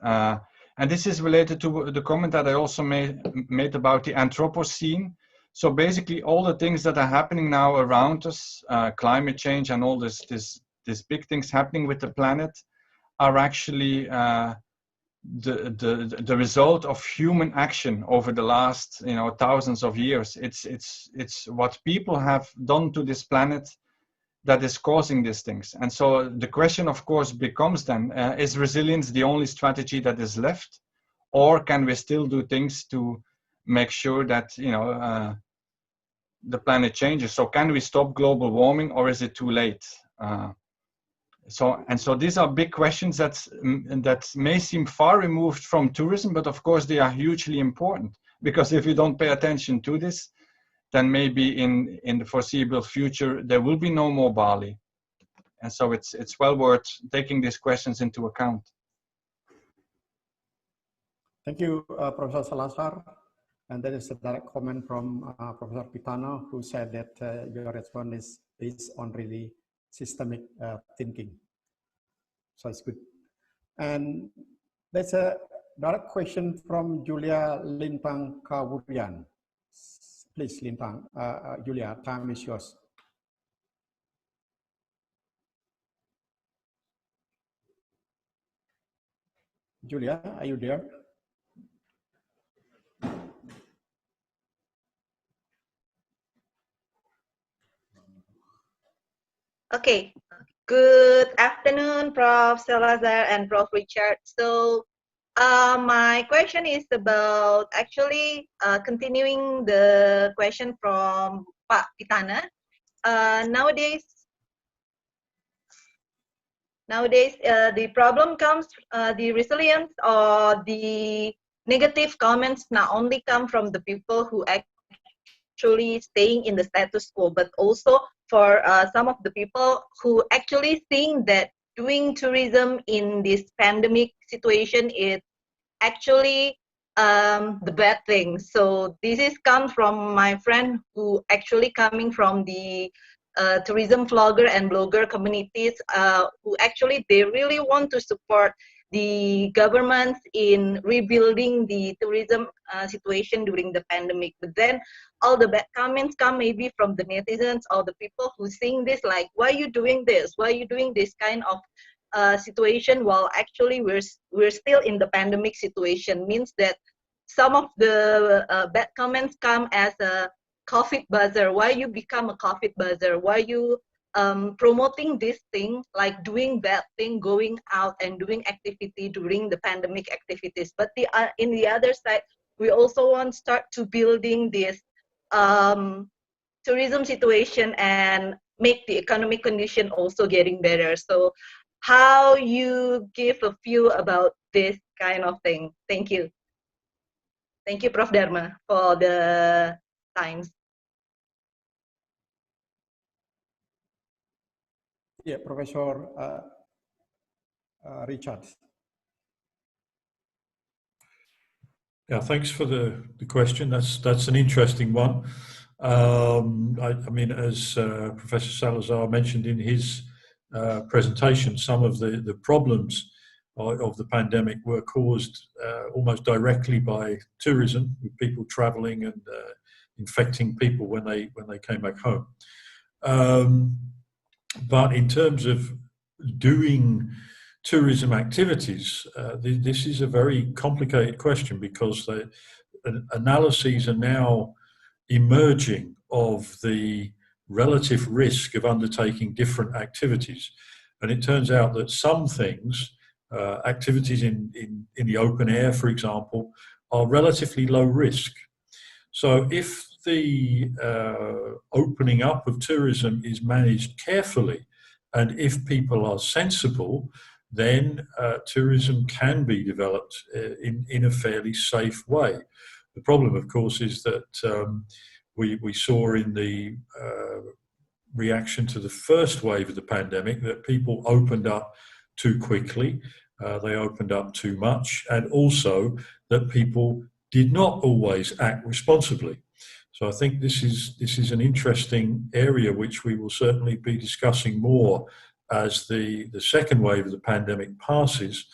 And this is related to the comment that I also made about the Anthropocene. So basically all the things that are happening now around us, climate change and all this big things happening with the planet, are actually the result of human action over the last thousands of years. It's what people have done to this planet that is causing these things. And so the question, of course, becomes then, is resilience the only strategy that is left? Or can we still do things to make sure that the planet changes? So can we stop global warming, or is it too late? So these are big questions that may seem far removed from tourism, but of course they are hugely important, because if you don't pay attention to this, then maybe in the foreseeable future there will be no more Bali. And so it's well worth taking these questions into account. Thank you, Professor Salazar. And that is a direct comment from Professor Pitana, who said that your response is based on really systemic thinking. So it's good. And there's a direct question from Julia Lintang Kawurian. Please, Lintang. Julia, time is yours. Julia, are you there? Okay. Good afternoon, Prof. Salazar and Prof. Richard. So my question is about actually continuing the question from Pak Pitana. Nowadays, the problem comes, the resilience or the negative comments not only come from the people who actually staying in the status quo, but also for some of the people who actually think that doing tourism in this pandemic situation is actually the bad thing. So this is come from my friend who actually coming from the tourism vlogger and blogger communities, who actually they really want to support the governments in rebuilding the tourism situation during the pandemic. But then all the bad comments come maybe from the netizens or the people who sing this, like, why are you doing this? Why are you doing this kind of situation while actually we're still in the pandemic situation? Means that some of the bad comments come as a COVID buzzer. Why you become a COVID buzzer? Why you promoting this thing, like doing bad thing, going out and doing activity during the pandemic activities? But in the other side, we also want to start to building this tourism situation and make the economic condition also getting better. So how you give a view about this kind of thing? Thank you. Thank you, Prof. Dharma, for the times. Yeah, Professor Richard. Yeah, thanks for the question. That's an interesting one. I mean, as Professor Salazar mentioned in his presentation, some of the problems of the pandemic were caused almost directly by tourism, with people traveling and infecting people when they came back home. But in terms of doing tourism activities, this is a very complicated question, because the analyses are now emerging of the relative risk of undertaking different activities. And it turns out that some things, activities in the open air, for example, are relatively low risk. So if the opening up of tourism is managed carefully, and if people are sensible, then tourism can be developed in a fairly safe way. The problem, of course, is that we saw in the reaction to the first wave of the pandemic that people opened up too quickly, they opened up too much, and also that people did not always act responsibly. So I think this is an interesting area which we will certainly be discussing more as the second wave of the pandemic passes.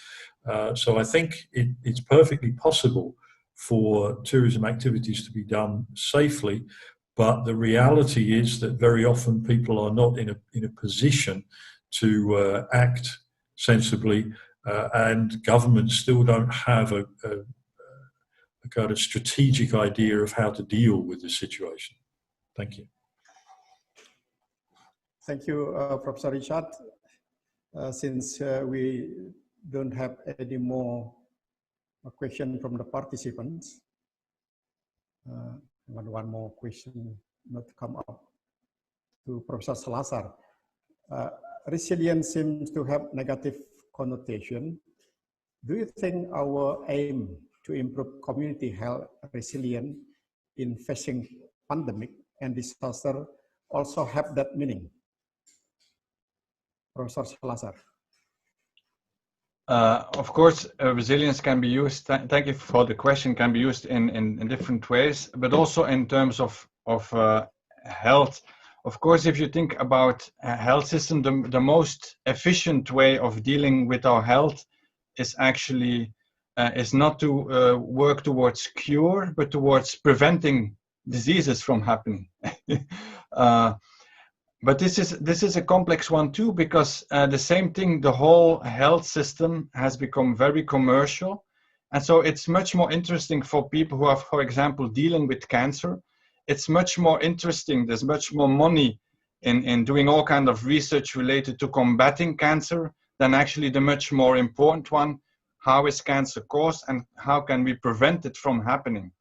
So I think it's perfectly possible for tourism activities to be done safely, but the reality is that very often people are not in a position to act sensibly, and governments still don't have a kind of strategic idea of how to deal with the situation. Thank you. Thank you, Professor Richard. Since we don't have any more question from the participants, one more question not come up to Professor Salazar. Resilience seems to have negative connotation. Do you think our aim to improve community health resilience in facing pandemic and disaster also have that meaning? Professor Salazar. Of course, resilience can be used, thank you for the question, can be used in different ways, but also in terms of health. Of course, if you think about a health system, the most efficient way of dealing with our health is actually is not to work towards cure, but towards preventing diseases from happening. But this is a complex one too, because the same thing, the whole health system has become very commercial. And so it's much more interesting for people who are, for example, dealing with cancer. It's much more interesting, there's much more money in doing all kind of research related to combating cancer than actually the much more important one, how is cancer caused and how can we prevent it from happening?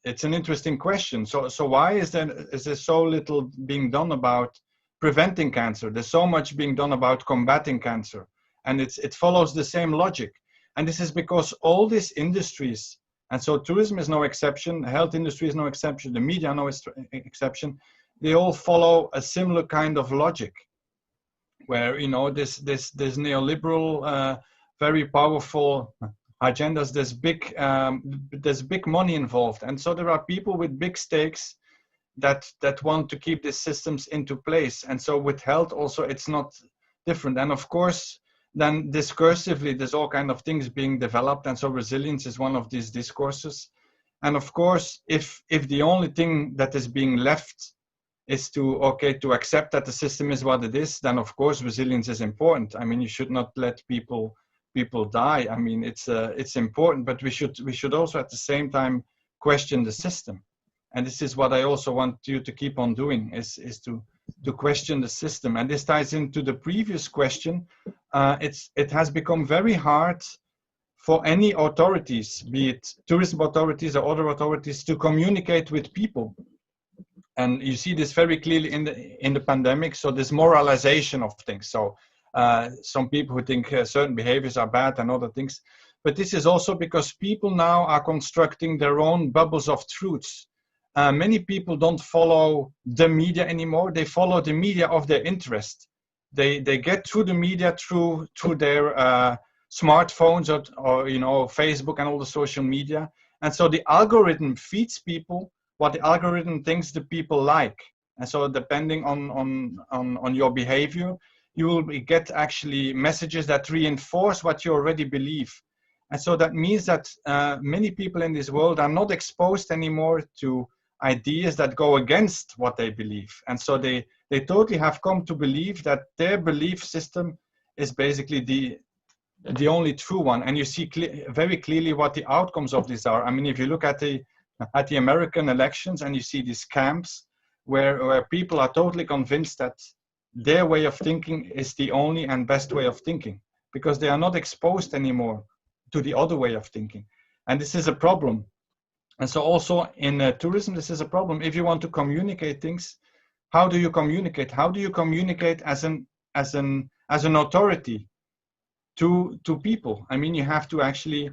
It's an interesting question. So why is there so little being done about preventing cancer? There's so much being done about combating cancer, and it follows the same logic. And this is because all these industries, and so tourism is no exception, health industry is no exception, the media no exception, they all follow a similar kind of logic, where this neoliberal, very powerful agendas, there's big money involved, and so there are people with big stakes that want to keep these systems into place. And so with health also it's not different. And of course then discursively there's all kind of things being developed, and so resilience is one of these discourses. And of course if the only thing that is being left is to accept that the system is what it is, then of course resilience is important. I mean, you should not let people die. I mean, it's important, but we should also at the same time question the system. And this is what I also want you to keep on doing, is to question the system. And this ties into the previous question. It has become very hard for any authorities, be it tourism authorities or other authorities, to communicate with people. And you see this very clearly in the pandemic. So this moralization of things. So some people who think certain behaviors are bad and other things. But this is also because people now are constructing their own bubbles of truths. Many people don't follow the media anymore. They follow the media of their interest. They get through the media through their smartphones or Facebook and all the social media. And so the algorithm feeds people what the algorithm thinks the people like. And so depending on your behavior, you will get actually messages that reinforce what you already believe. And so that means that many people in this world are not exposed anymore to ideas that go against what they believe. And so they totally have come to believe that their belief system is basically the only true one. And you see very clearly what the outcomes of this are. I mean, if you look at the American elections and you see these camps where people are totally convinced that their way of thinking is the only and best way of thinking, because they are not exposed anymore to the other way of thinking. And this is a problem. And so also in tourism, this is a problem. If you want to communicate things, how do you communicate? How do you communicate as an authority? to people. I mean, you have to actually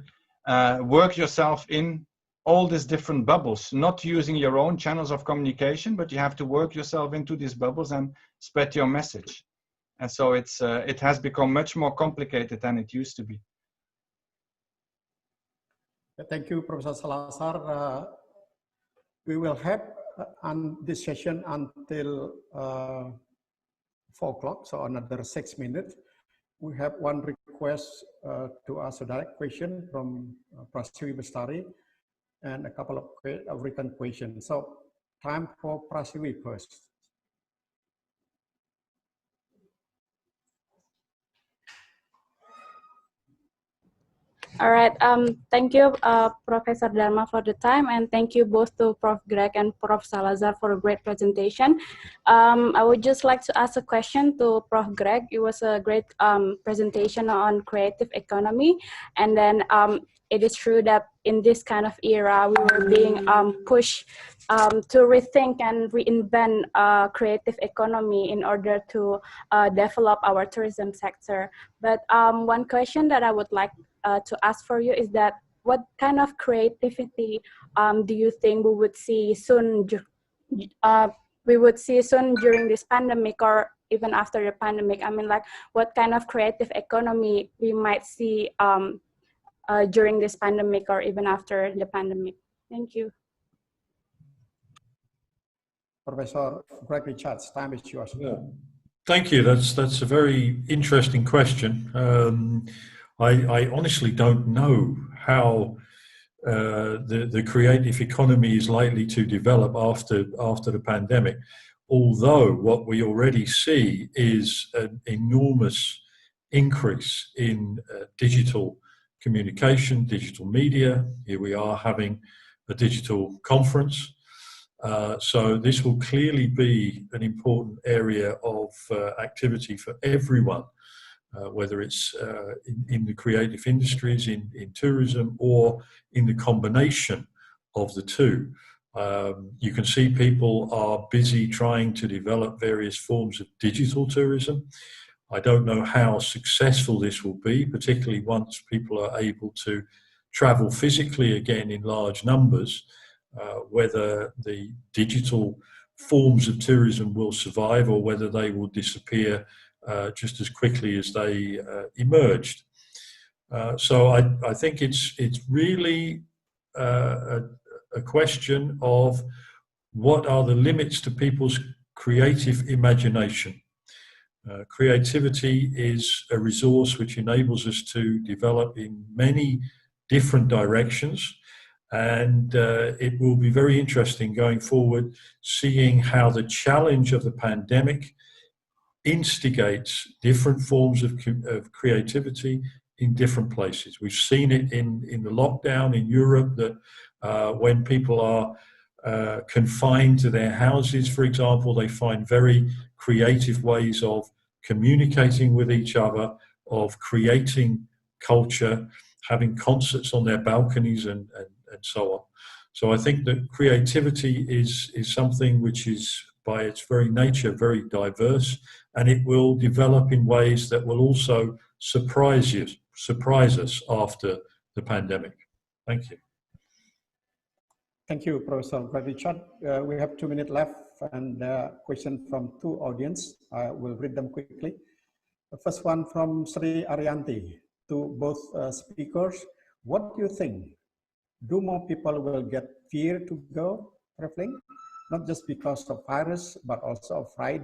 work yourself in all these different bubbles, not using your own channels of communication, but you have to work yourself into these bubbles and spread your message. And so it has become much more complicated than it used to be. Thank you, Professor Salazar. We will have on this session until 4 o'clock, so another 6 minutes. We have one request to ask a direct question from Prasiwi Bestari and a couple of written questions. So time for Prasiwi first. All right. Thank you, Professor Dharma, for the time, and thank you both to Prof. Greg and Prof. Salazar for a great presentation. I would just like to ask a question to Prof. Greg. It was a great presentation on creative economy, and then it is true that in this kind of era, we were being pushed to rethink and reinvent creative economy in order to develop our tourism sector. But one question that I would like to ask for you is that what kind of creativity do you think we would see soon? During this pandemic, or even after the pandemic? I mean, like, what kind of creative economy we might see during this pandemic or even after the pandemic? Thank you. Professor Greg Richards, time is yours. Yeah. Thank you. That's a very interesting question. I honestly don't know how the creative economy is likely to develop after the pandemic, although what we already see is an enormous increase in digital communication, digital media. Here we are having a digital conference. So this will clearly be an important area of activity for everyone. Whether it's in the creative industries, in tourism, or in the combination of the two. You can see people are busy trying to develop various forms of digital tourism. I don't know how successful this will be, particularly once people are able to travel physically again in large numbers, whether the digital forms of tourism will survive or whether they will disappear just as quickly as they emerged. So I think it's really a question of what are the limits to people's creative imagination. Creativity is a resource which enables us to develop in many different directions, and it will be very interesting going forward seeing how the challenge of the pandemic instigates different forms of creativity in different places. We've seen it in the lockdown in Europe, that when people are confined to their houses, for example, they find very creative ways of communicating with each other, of creating culture, having concerts on their balconies and so on. So I think that creativity is something which is by its very nature very diverse, and it will develop in ways that will also surprise us after the pandemic. Thank you. Thank you, Professor Richard. We have 2 minutes left, and question from 2 audience. I will read them quickly. The first one from Sri Arianti to both speakers. What do you think? Do more people will get fear to go traveling? Not just because of virus, but also afraid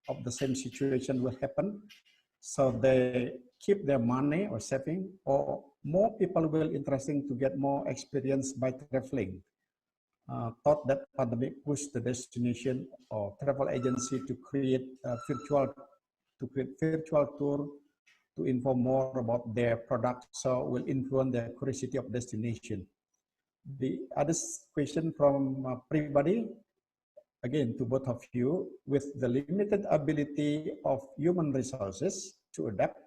of the same situation will happen. So they keep their money or saving, or more people will interesting to get more experience by traveling. Thought that pandemic pushed the destination or travel agency to create a virtual tour to inform more about their product, so will influence the curiosity of destination. The other question from Pribadi, again to both of you, with the limited ability of human resources to adapt,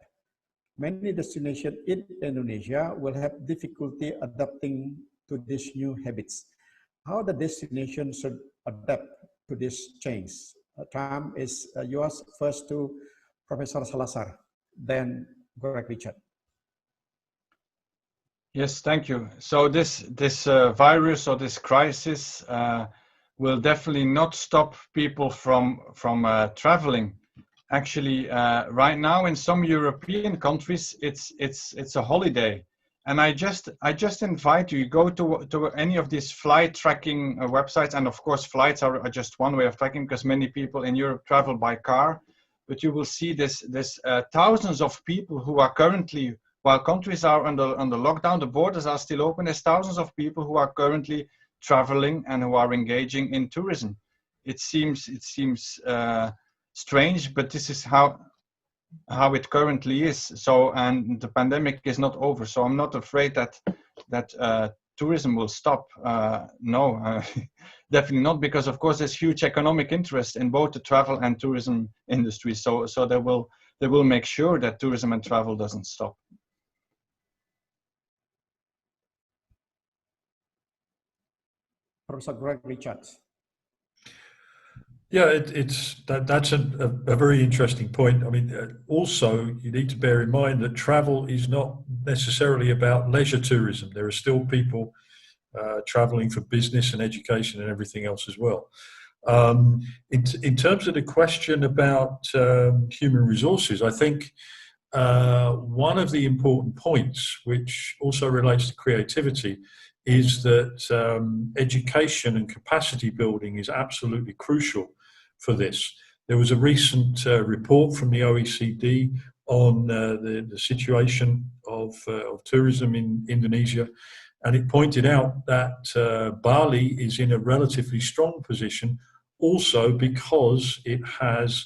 many destinations in Indonesia will have difficulty adapting to these new habits. How the destination should adapt to this change? Time is yours. First to Professor Salazar, then Greg Richard. Yes, thank you. So this virus or this crisis will definitely not stop people from traveling. Actually, right now in some European countries, it's a holiday, and I just invite you go to any of these flight tracking websites, and of course flights are just one way of tracking because many people in Europe travel by car, but you will see this thousands of people who are currently, while countries are under lockdown, the borders are still open. There's thousands of people who are currently traveling and who are engaging in tourism. It seems strange, but this is how it currently is. So, and the pandemic is not over. So I'm not afraid that tourism will stop. No, definitely not, because of course there's huge economic interest in both the travel and tourism industry. So they will make sure that tourism and travel doesn't stop. Professor Greg Richards. Yeah, that's a very interesting point. I mean, also you need to bear in mind that travel is not necessarily about leisure tourism. There are still people traveling for business and education and everything else as well. In terms of the question about human resources, I think one of the important points, which also relates to creativity, is that education and capacity building is absolutely crucial for this. There was a recent report from the OECD on the situation of tourism in Indonesia, and it pointed out that Bali is in a relatively strong position also because it has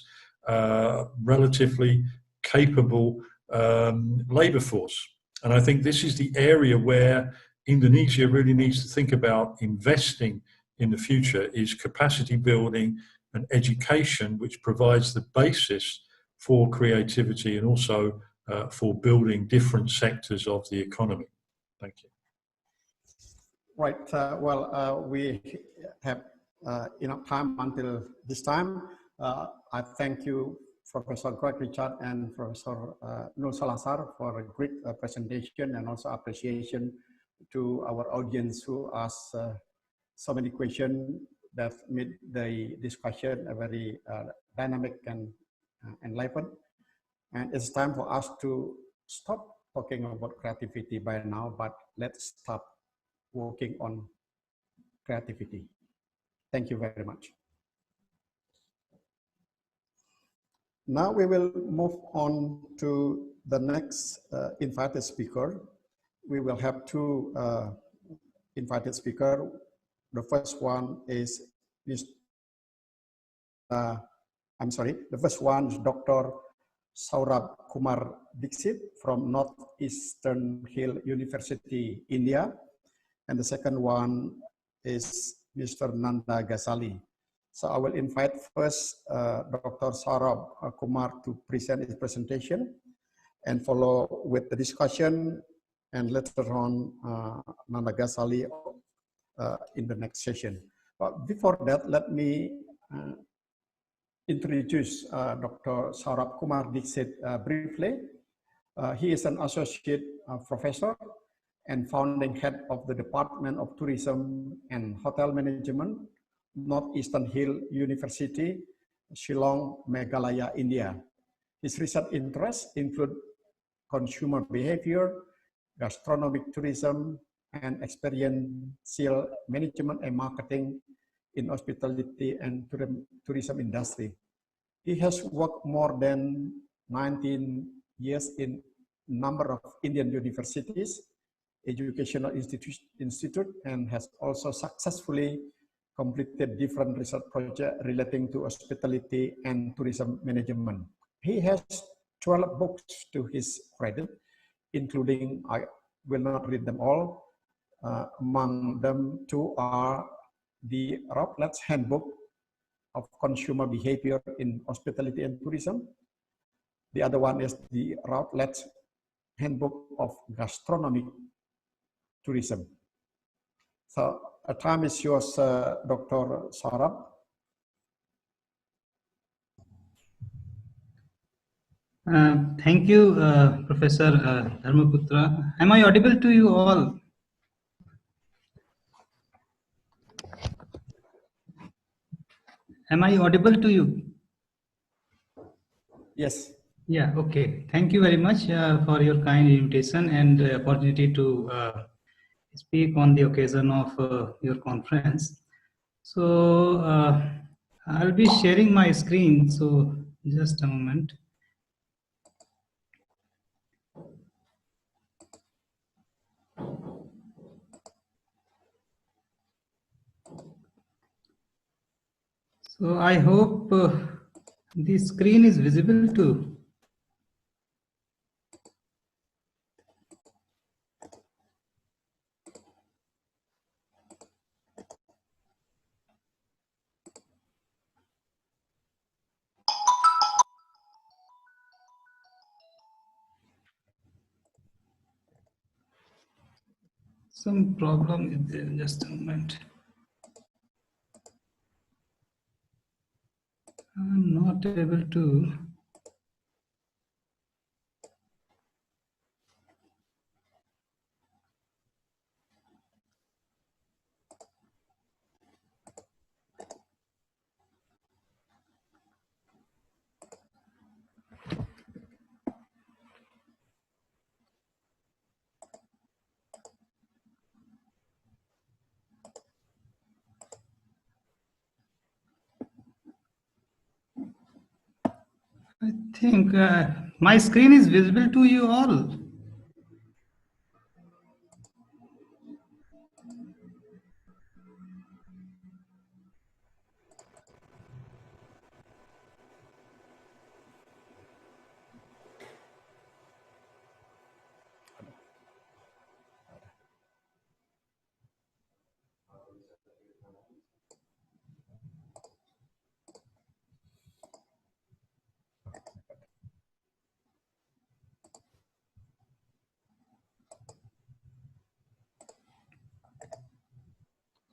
relatively capable labor force. And I think this is the area where Indonesia really needs to think about investing in the future, is capacity building and education, which provides the basis for creativity and also for building different sectors of the economy. Thank you. Right. We have enough time until this time. I thank you, Professor Greg Richard and Professor Nur Salazar, for a great presentation, and also appreciation to our audience who asked so many questions that made the discussion a very dynamic and enlivened. And it's time for us to stop talking about creativity by now, but let's start working on creativity. Thank you very much. Now we will move on to the next invited speaker. We will have two invited speakers. The first one is the first one is Dr. Saurabh Kumar Dixit from Northeastern Hill University, India. And the second one is Mr. Nanda Ghazali. So I will invite first Dr. Saurabh Kumar to present his presentation and follow with the discussion, and later on Nanda Ghazali in the next session. But before that, let me introduce Dr. Saurabh Kumar Dixit briefly. He is an associate professor and founding head of the Department of Tourism and Hotel Management, Northeastern Hill University, Shillong, Meghalaya, India. His research interests include consumer behavior, gastronomic tourism, and experiential management and marketing in hospitality and tourism industry. He has worked more than 19 years in a number of Indian universities, educational institute, and has also successfully completed different research projects relating to hospitality and tourism management. He has 12 books to his credit, including, I will not read them all. Among them, two are the Routledge Handbook of Consumer Behavior in Hospitality and Tourism. The other one is the Routledge Handbook of Gastronomic Tourism. So, time is yours, Dr. Saurabh. Thank you, Professor Dharmaputra. Am I audible to you all? Am I audible to you? Yes. Yeah, okay. Thank you very much for your kind invitation and opportunity to speak on the occasion of your conference. So I'll be sharing my screen, so just a moment. So I hope the screen is visible too. Some problem is there, just a moment. I'm not able to. I think my screen is visible to you all.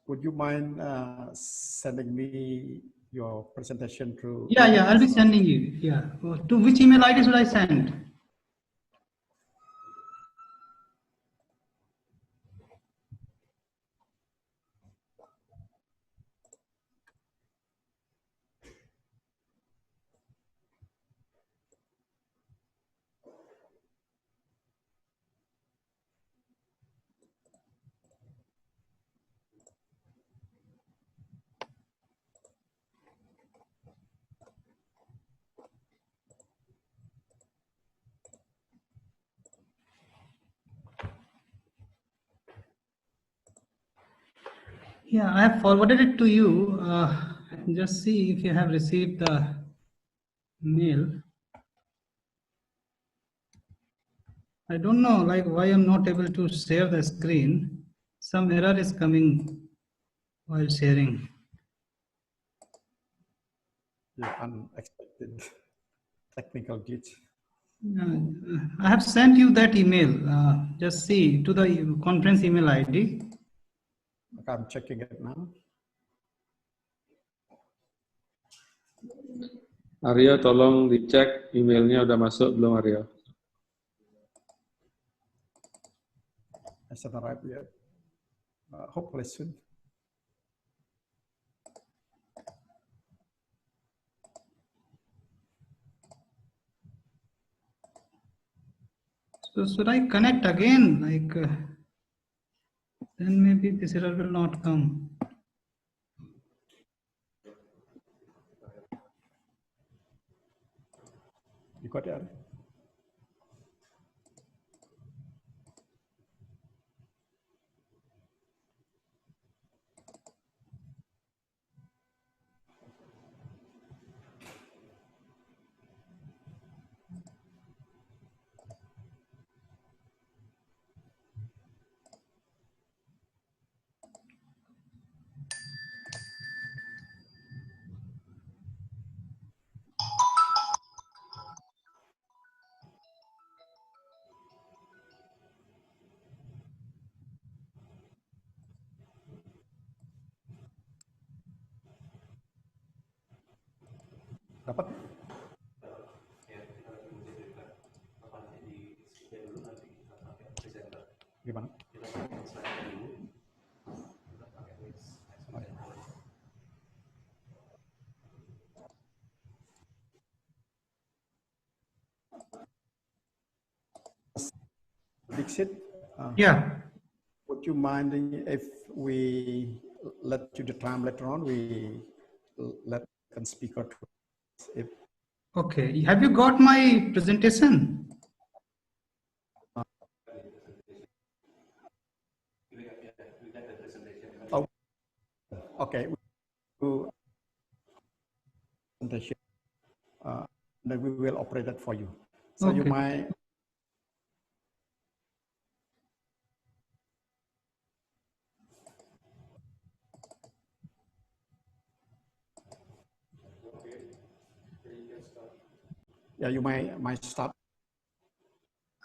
Would you mind sending me your presentation through? Yeah, I'll be sending you. Yeah. To which email ID should I send? Yeah, I have forwarded it to you. Just see if you have received the mail. I don't know, like, why I'm not able to share the screen. Some error is coming while sharing. Yeah, unexpected technical glitch. I have sent you that email. Just see to the conference email ID. Okay, I'm checking it now. Aryo, tolong dicek emailnya udah masuk belum, Aryo? Hasn't arrived yet. Hopefully soon. So should I connect again? Like, then maybe this error will not come. You got it? Dapat? Gimana? Dixit, Yeah. would you mind if we let you the time later on? We let the speaker. If Okay. Have you got my presentation? Oh, okay. Presentation. Then we will operate that for you. So Okay. you might. Yeah, you might start.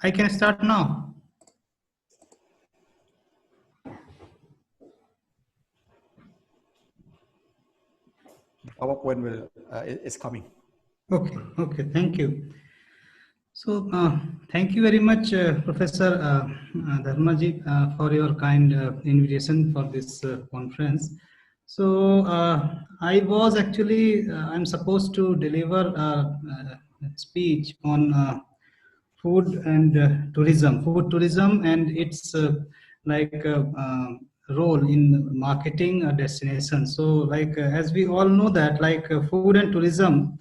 I can start now. PowerPoint will is coming. Okay. Okay. Thank you. So, thank you very much, Professor Dharmaji, for your kind invitation for this conference. So, I was actually, I'm supposed to deliver a speech on food and tourism, and its role in marketing a destination. So, as we all know that food and tourism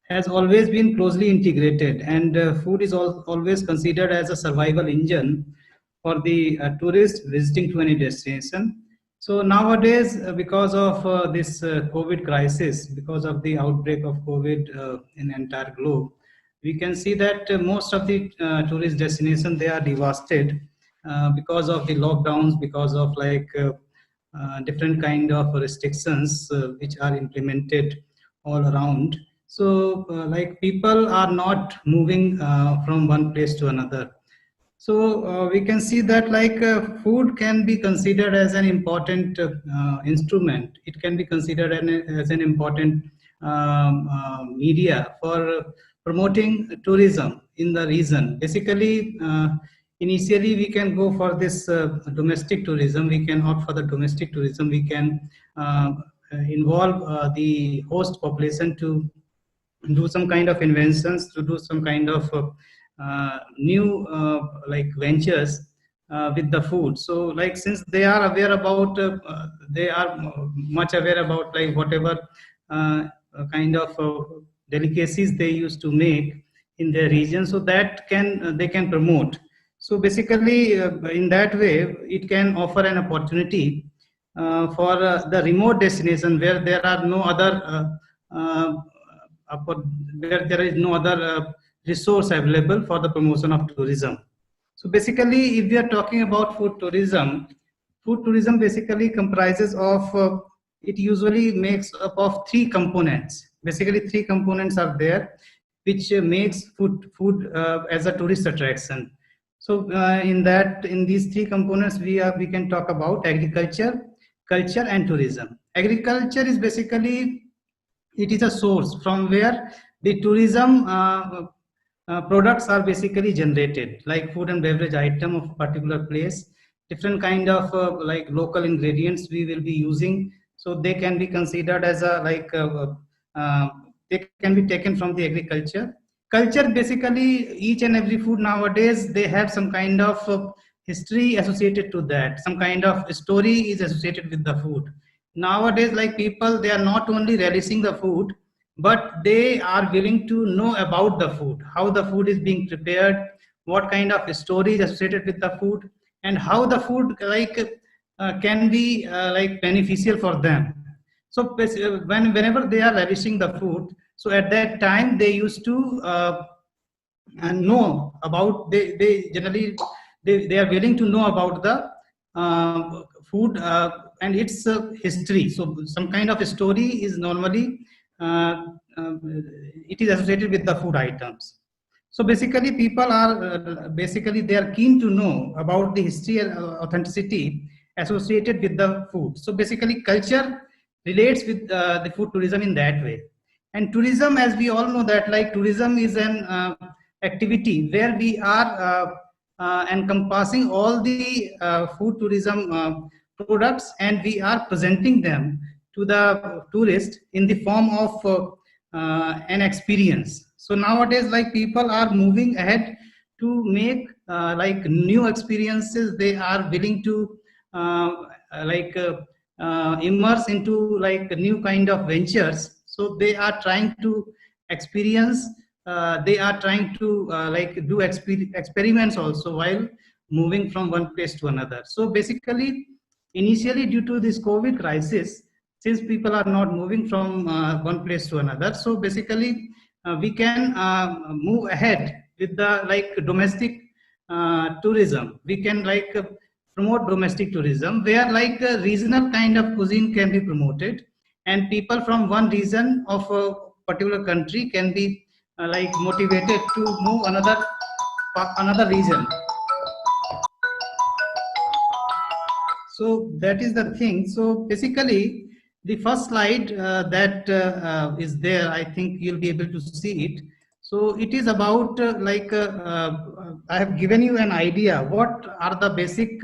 has always been closely integrated, and food is always considered as a survival engine for the tourist visiting to any destination. So nowadays, because of this COVID crisis, because of the outbreak of COVID in the entire globe, we can see that most of the tourist destinations, they are devastated because of the lockdowns, because of different kind of restrictions which are implemented all around. So people are not moving from one place to another. So we can see that food can be considered as an important instrument. It can be considered as an important media for promoting tourism in the region. Basically, initially we can go for this domestic tourism. We can opt for the domestic tourism. We can involve the host population to do some kind of inventions, to do some kind of new ventures with the food. So since they are aware about they are much aware about whatever kind of delicacies they used to make in their region, so that can they can promote. So basically in that way it can offer an opportunity for the remote destination where there are no other where there is no other resource available for the promotion of tourism. So basically, if we are talking about food tourism basically comprises of, it usually makes up of three components. Basically, three components are there, which makes food as a tourist attraction. So in these three components, we can talk about agriculture, culture, and tourism. Agriculture is basically, it is a source from where the tourism products are basically generated, like food and beverage item of particular place, different kind of local ingredients we will be using. So they can be considered as a they can be taken from the agriculture. Culture, basically each and every food nowadays, they have some kind of history associated to that, some kind of story is associated with the food. Nowadays, people, they are not only relishing the food, but they are willing to know about the food, how the food is being prepared, what kind of story is associated with the food, and how the food can be beneficial for them. So whenever they are relishing the food, so at that time they used to know about, they generally they are willing to know about the food and its history. So some kind of story is normally it is associated with the food items. So basically people are basically they are keen to know about the history and authenticity associated with the food. So basically culture relates with the food tourism in that way. And tourism, as we all know that tourism is an activity where we are encompassing all the food tourism products, and we are presenting them to the tourist in the form of an experience. So nowadays, like, people are moving ahead to make like new experiences. They are willing to immerse into like new kind of ventures. So they are trying to experience, they are trying to like do experiments also while moving from one place to another. So basically, initially, due to this COVID crisis, since people are not moving from one place to another, so basically we can move ahead with the like domestic tourism. We can like promote domestic tourism, where like a regional kind of cuisine can be promoted, and people from one region of a particular country can be like motivated to move another region. So that is the thing. So basically, the first slide that is there, I think you'll be able to see it. So it is about I have given you an idea what are the basic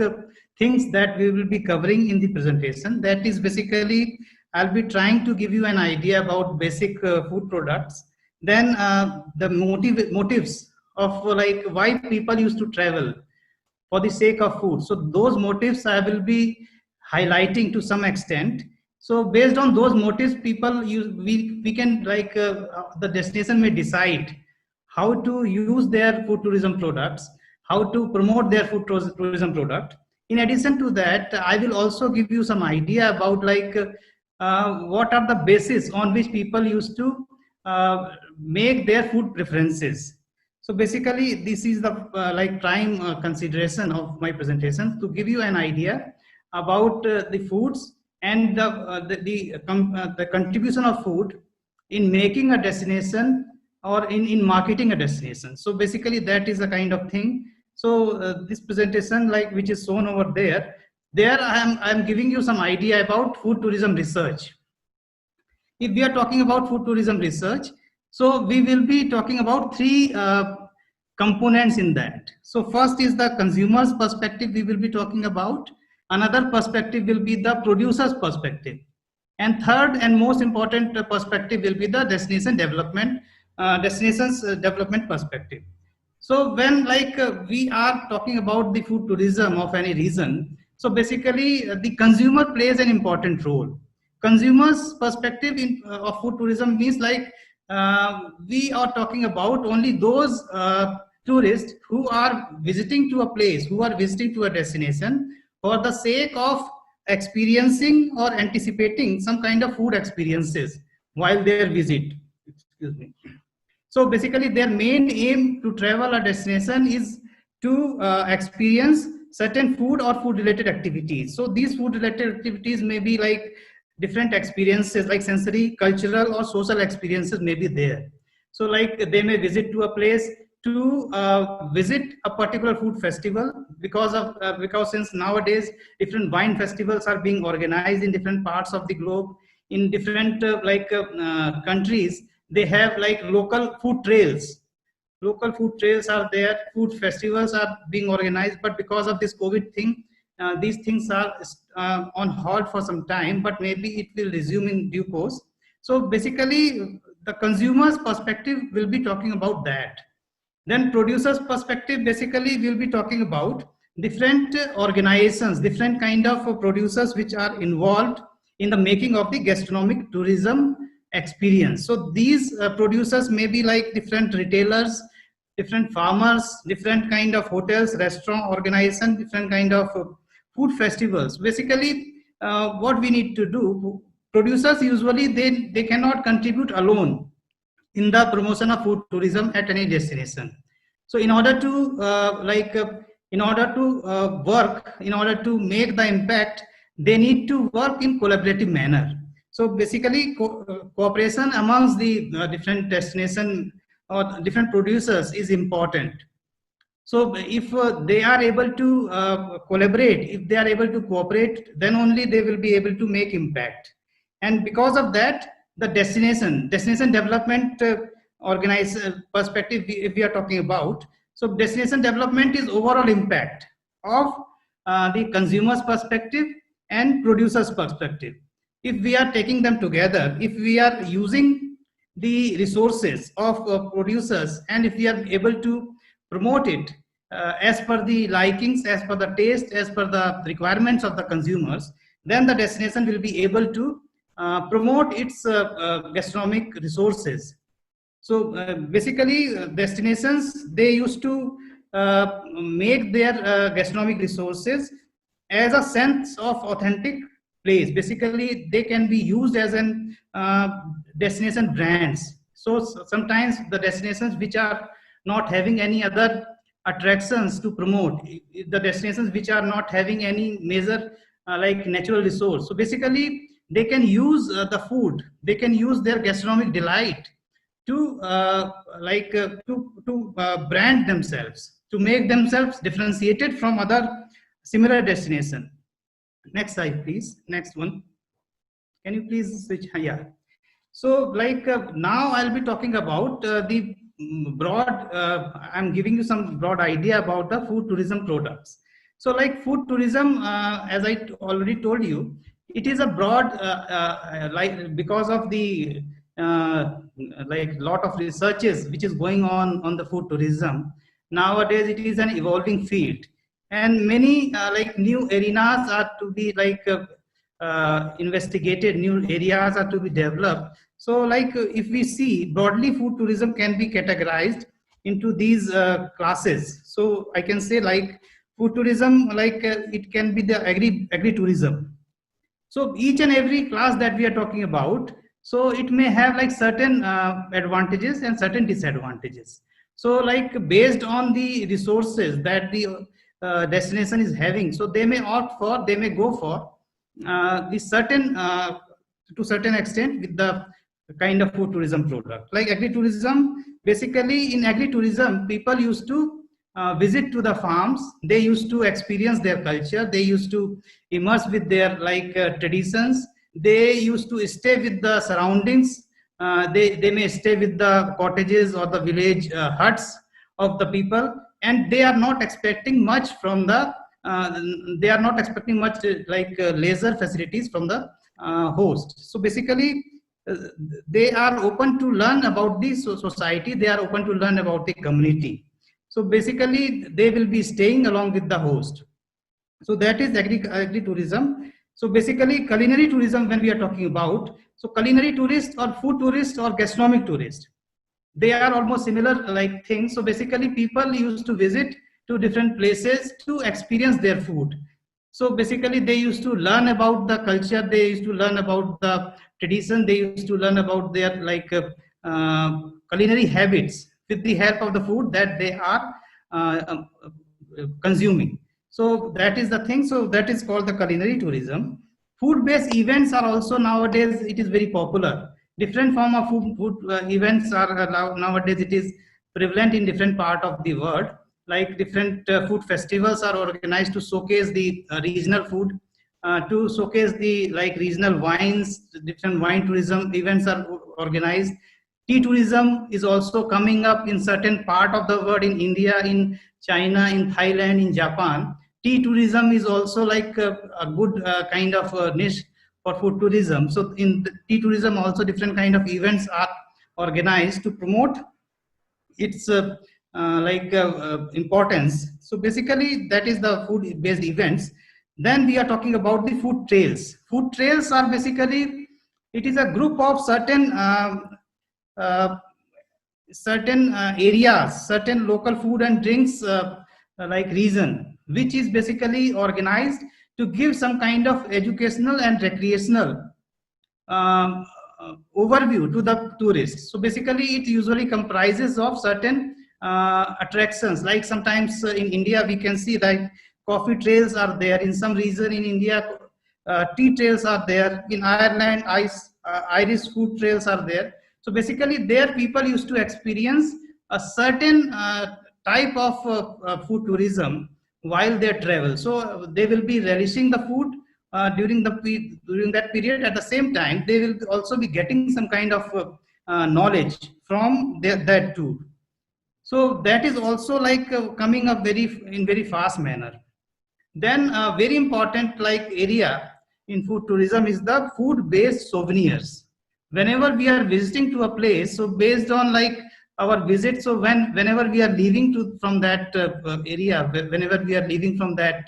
things that we will be covering in the presentation. That is basically, I'll be trying to give you an idea about basic food products. Then the motives of like why people used to travel for the sake of food. So those motives I will be highlighting to some extent. So based on those motives, people we can like the destination may decide how to use their food tourism products, how to promote their food tourism product. In addition to that, I will also give you some idea about like what are the basis on which people used to make their food preferences. So basically, this is the like prime consideration of my presentation, to give you an idea about the foods and the contribution of food in making a destination or in marketing a destination. So basically, that is the kind of thing. So this presentation, like which is shown over there, I am giving you some idea about food tourism research. If we are talking about food tourism research, so we will be talking about three components in that. So first is the consumer's perspective we will be talking about. Another perspective will be the producer's perspective. And third and most important perspective will be the destination's development perspective. So when like we are talking about the food tourism of any region, so basically the consumer plays an important role. Consumer's perspective of food tourism means like we are talking about only those tourists who are visiting to a place, who are visiting to a destination for the sake of experiencing or anticipating some kind of food experiences while their visit. Excuse me. So basically their main aim to travel a destination is to experience certain food or food related activities. So these food related activities may be like different experiences like sensory, cultural or social experiences may be there. So like they may visit to a place to visit a particular food festival because since nowadays different wine festivals are being organized in different parts of the globe, in different countries, they have like local food trails. Local food trails are there, food festivals are being organized, but because of this COVID thing, these things are on hold for some time, but maybe it will resume in due course. So basically the consumer's perspective will be talking about that. Then producer's perspective, basically we'll be talking about different organizations, different kind of producers which are involved in the making of the gastronomic tourism experience. So these producers may be like different retailers, different farmers, different kind of hotels, restaurant organization, different kind of food festivals. Basically what we need to do, producers usually they cannot contribute alone in the promotion of food tourism at any destination. So in order to work, in order to make the impact, they need to work in collaborative manner. So basically cooperation amongst the different destination or different producers is important. So if they are able to collaborate, if they are able to cooperate, then only they will be able to make impact. And because of that, the destination development perspective, if we are talking about, So destination development is overall impact of the consumer's perspective and producer's perspective. If we are taking them together, if we are using the resources of producers, and if we are able to promote it as per the likings, as per the taste, as per the requirements of the consumers, then the destination will be able to promote its gastronomic resources. So basically destinations, they used to make their gastronomic resources as a sense of authentic place. Basically they can be used as an destination brands. So sometimes the destinations which are not having any other attractions to promote, the destinations which are not having any major like natural resource, so basically they can use the food, they can use their gastronomic delight to brand themselves, to make themselves differentiated from other similar destination. Next slide, please. Next one. Can you please switch? Yeah. So now I'll be talking about the broad, I'm giving you some broad idea about the food tourism products. So like food tourism, as I already told you, it is a broad, because of the lot of researches which is going on the food tourism. Nowadays it is an evolving field, and many new arenas are to be investigated, new areas are to be developed. So if we see broadly, food tourism can be categorized into these classes. So I can say food tourism, it can be the agri-tourism. So each and every class that we are talking about, so it may have certain advantages and certain disadvantages. So based on the resources that the destination is having, so they may opt for, they may go for the certain to certain extent with the kind of food tourism product. Like agri-tourism, basically in agri-tourism, people used to visit to the farms, they used to experience their culture, they used to immerse with their traditions, they used to stay with the surroundings, they may stay with the cottages or the village huts of the people, and they are not expecting much from the they are not expecting much leisure facilities from the host. So basically they are open to learn about the society, they are open to learn about the community. So basically they will be staying along with the host. So that is agri-tourism. So basically culinary tourism, when we are talking about, so culinary tourist or food tourist or gastronomic tourist, they are almost similar things. So basically people used to visit to different places to experience their food. So basically they used to learn about the culture, they used to learn about the tradition, they used to learn about their culinary habits with the help of the food that they are consuming. So that is the thing. So that is called the culinary tourism. Food-based events are also nowadays, it is very popular. Different form of food events are nowadays, it is prevalent in different part of the world. Like different food festivals are organized to showcase the regional food, to showcase the regional wines. Different wine tourism events are organized. Tea tourism is also coming up in certain part of the world, in India, in China, in Thailand, in Japan. Tea tourism is also a good kind of niche for food tourism. So in the tea tourism also different kind of events are organized to promote its importance. So basically that is the food based events. Then we are talking about the food trails. Food trails are basically, it is a group of certain areas, certain local food and drinks region, which is basically organized to give some kind of educational and recreational overview to the tourists. So basically it usually comprises of certain attractions. Like sometimes in India we can see that coffee trails are there. In some region in India, tea trails are there. In Ireland, Irish food trails are there. So basically there people used to experience a certain type of food tourism while they travel. So they will be relishing the food during that period. At the same time, they will also be getting some kind of knowledge from that tour. So that is also like coming up in very fast manner. Then very important like area in food tourism is the food based souvenirs. Whenever we are visiting to a place, so based on like our visit, so whenever we are leaving from that area, whenever we are leaving from that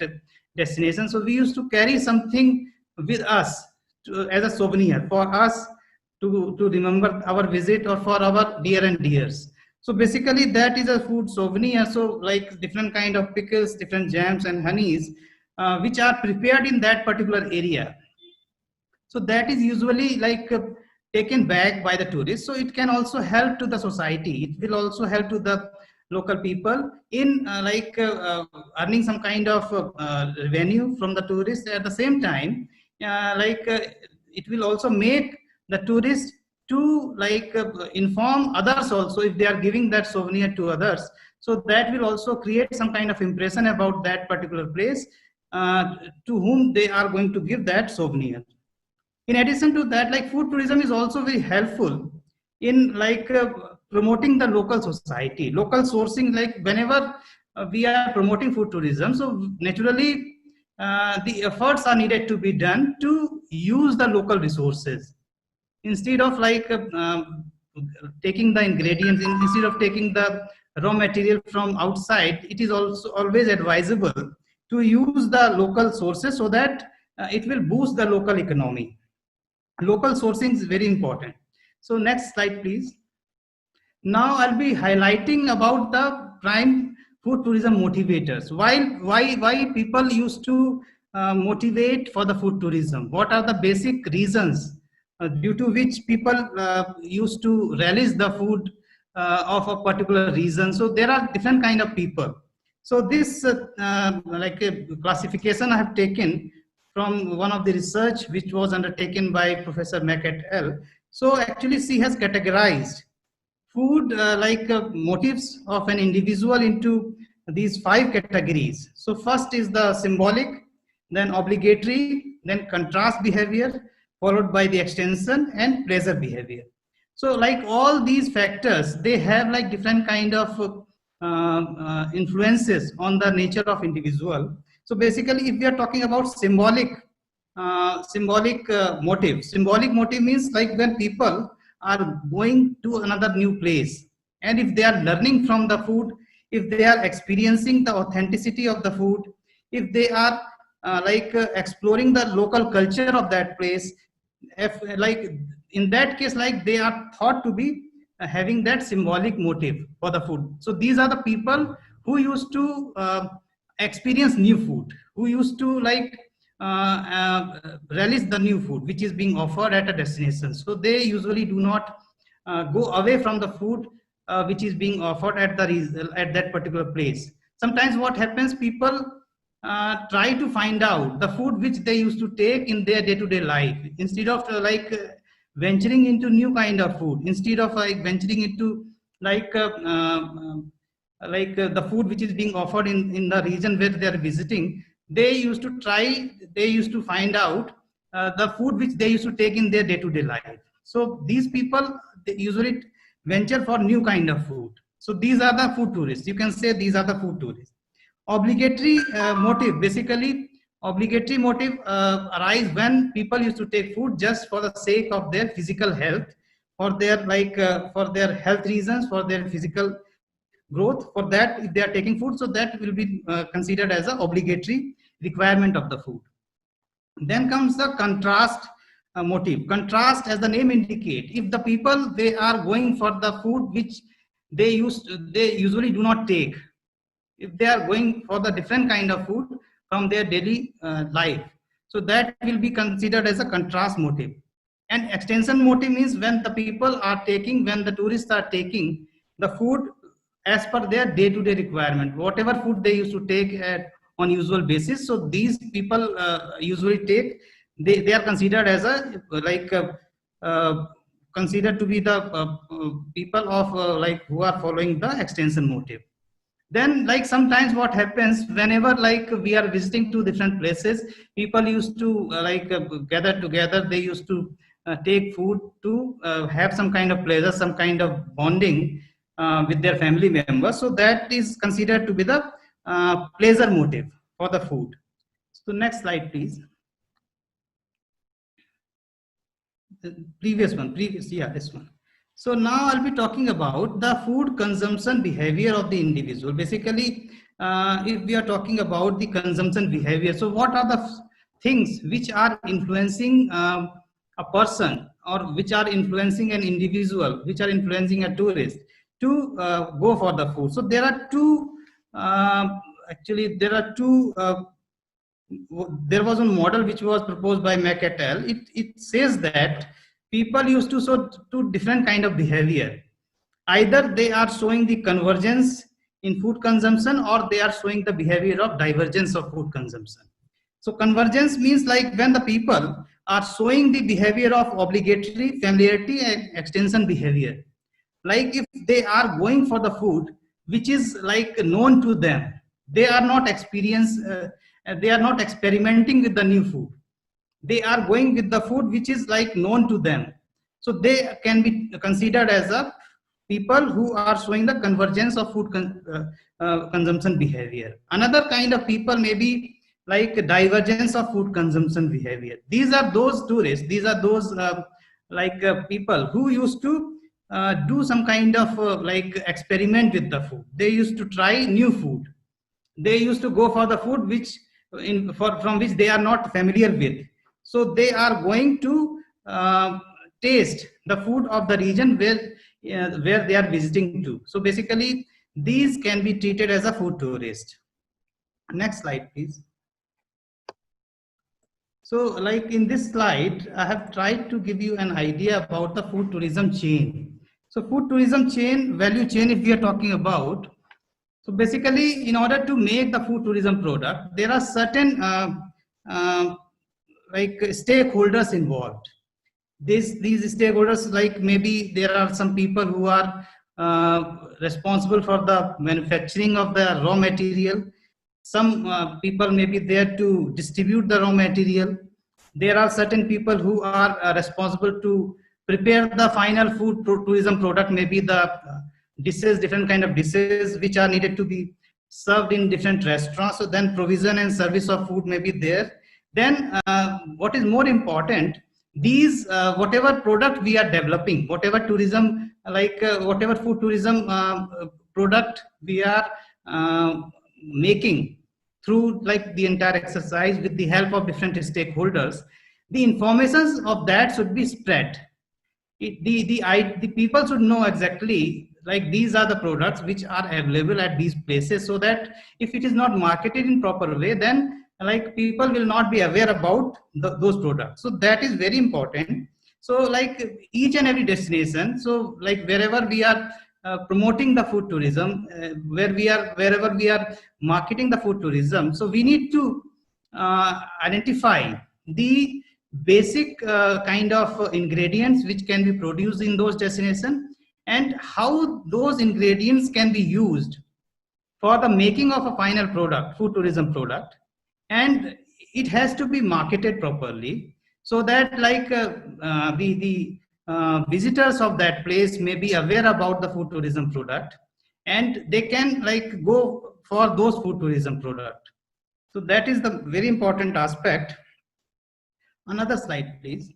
destination, so we used to carry something with us as a souvenir for us to remember our visit or for our dear and dears. So basically that is a food souvenir. So like different kind of pickles, different jams and honeys, which are prepared in that particular area. So that is usually like taken back by the tourists. So it can also help to the society. It will also help to the local people in earning some kind of revenue from the tourists. At the same time, it will also make the tourists to inform others also if they are giving that souvenir to others. So that will also create some kind of impression about that particular place to whom they are going to give that souvenir. In addition to that, like food tourism is also very helpful in promoting the local society, local sourcing. Like whenever we are promoting food tourism, so naturally the efforts are needed to be done to use the local resources. Instead of taking the ingredients, instead of taking the raw material from outside, it is also always advisable to use the local sources so that it will boost the local economy. Local sourcing is very important. So next slide, please. Now I'll be highlighting about the prime food tourism motivators. Why people used to motivate for the food tourism? What are the basic reasons due to which people used to relish the food of a particular region? So there are different kind of people. So this classification I have taken from one of the research which was undertaken by Professor Mack et al. So actually she has categorized food motives of an individual into these 5 categories. So first is the symbolic, then obligatory, then contrast behavior, followed by the extension and pleasure behavior. So like all these factors, they have like different kind of influences on the nature of individual. So basically, if we are talking about symbolic motive, symbolic motive means like when people are going to another new place, and if they are learning from the food, if they are experiencing the authenticity of the food, if they are exploring the local culture of that place, if in that case, like they are thought to be having that symbolic motive for the food. So these are the people who used to experience new food, who used to relish the new food which is being offered at a destination. So they usually do not go away from the food which is being offered at that particular place. Sometimes what happens, people try to find out the food which they used to take in their day-to-day life, instead of venturing into new kind of food, instead of venturing into the food which is being offered in the region where they are visiting. They used to find out the food which they used to take in their day-to-day life. So these people, they usually venture for new kind of food. So these are the food tourists. You can say these are the food tourists. Obligatory motive, basically obligatory motive arise when people used to take food just for the sake of their physical health, for their for their health reasons, for their physical growth. For that, if they are taking food, so that will be considered as an obligatory requirement of the food. Then comes the contrast motive. Contrast, as the name indicate, if the people, they are going for the food which they usually do not take, if they are going for the different kind of food from their daily life, so that will be considered as a contrast motive. And extension motive means when the people are taking, when the tourists are taking the food as per their day-to-day requirement, whatever food they used to take on usual basis. So these people usually take, they are considered as considered to be the people of who are following the extension motive. Then sometimes what happens, whenever we are visiting to different places, people used to gather together, they used to take food to have some kind of pleasure, some kind of bonding with their family members. So that is considered to be the pleasure motive for the food. So next slide, please. The previous, yeah, this one. So now I'll be talking about the food consumption behavior of the individual. Basically, if we are talking about the consumption behavior, so what are the things which are influencing a person, or which are influencing an individual, which are influencing a tourist to go for the food? So there are two, there was a model which was proposed by Mack et al. It says that people used to show two different kind of behavior. Either they are showing the convergence in food consumption, or they are showing the behavior of divergence of food consumption. So convergence means like when the people are showing the behavior of obligatory, familiarity and extension behavior. Like if they are going for the food which is like known to them, they are not they are not experimenting with the new food. They are going with the food which is like known to them. So they can be considered as a people who are showing the convergence of food consumption behavior. Another kind of people may be like divergence of food consumption behavior. These are those tourists, these are those people who used to do some kind of like experiment with the food. They used to try new food. They used to go for the food which from which they are not familiar with. So they are going to taste the food of the region where they are visiting to. So basically, these can be treated as a food tourist. Next slide, please. So like in this slide, I have tried to give you an idea about the food tourism chain. So food tourism chain, value chain, if we are talking about, so basically in order to make the food tourism product, there are certain like stakeholders involved. These stakeholders, like maybe there are some people who are responsible for the manufacturing of the raw material. Some people may be there to distribute the raw material. There are certain people who are responsible to prepare the final food tourism product, maybe the dishes, different kind of dishes which are needed to be served in different restaurants. So then provision and service of food may be there. Then what is more important, these whatever product we are developing, whatever tourism, like whatever food tourism product we are making through like the entire exercise with the help of different stakeholders, the information of that should be spread. The people should know exactly like these are the products which are available at these places, so that if it is not marketed in proper way, then like people will not be aware about those products. So that is very important. So like each and every destination, so like wherever we are promoting the food tourism, wherever we are marketing the food tourism, so we need to identify the basic kind of ingredients which can be produced in those destinations, and how those ingredients can be used for the making of a final product, food tourism product. And it has to be marketed properly, so that like the visitors of that place may be aware about the food tourism product, and they can like go for those food tourism product. So that is the very important aspect. Another slide, please.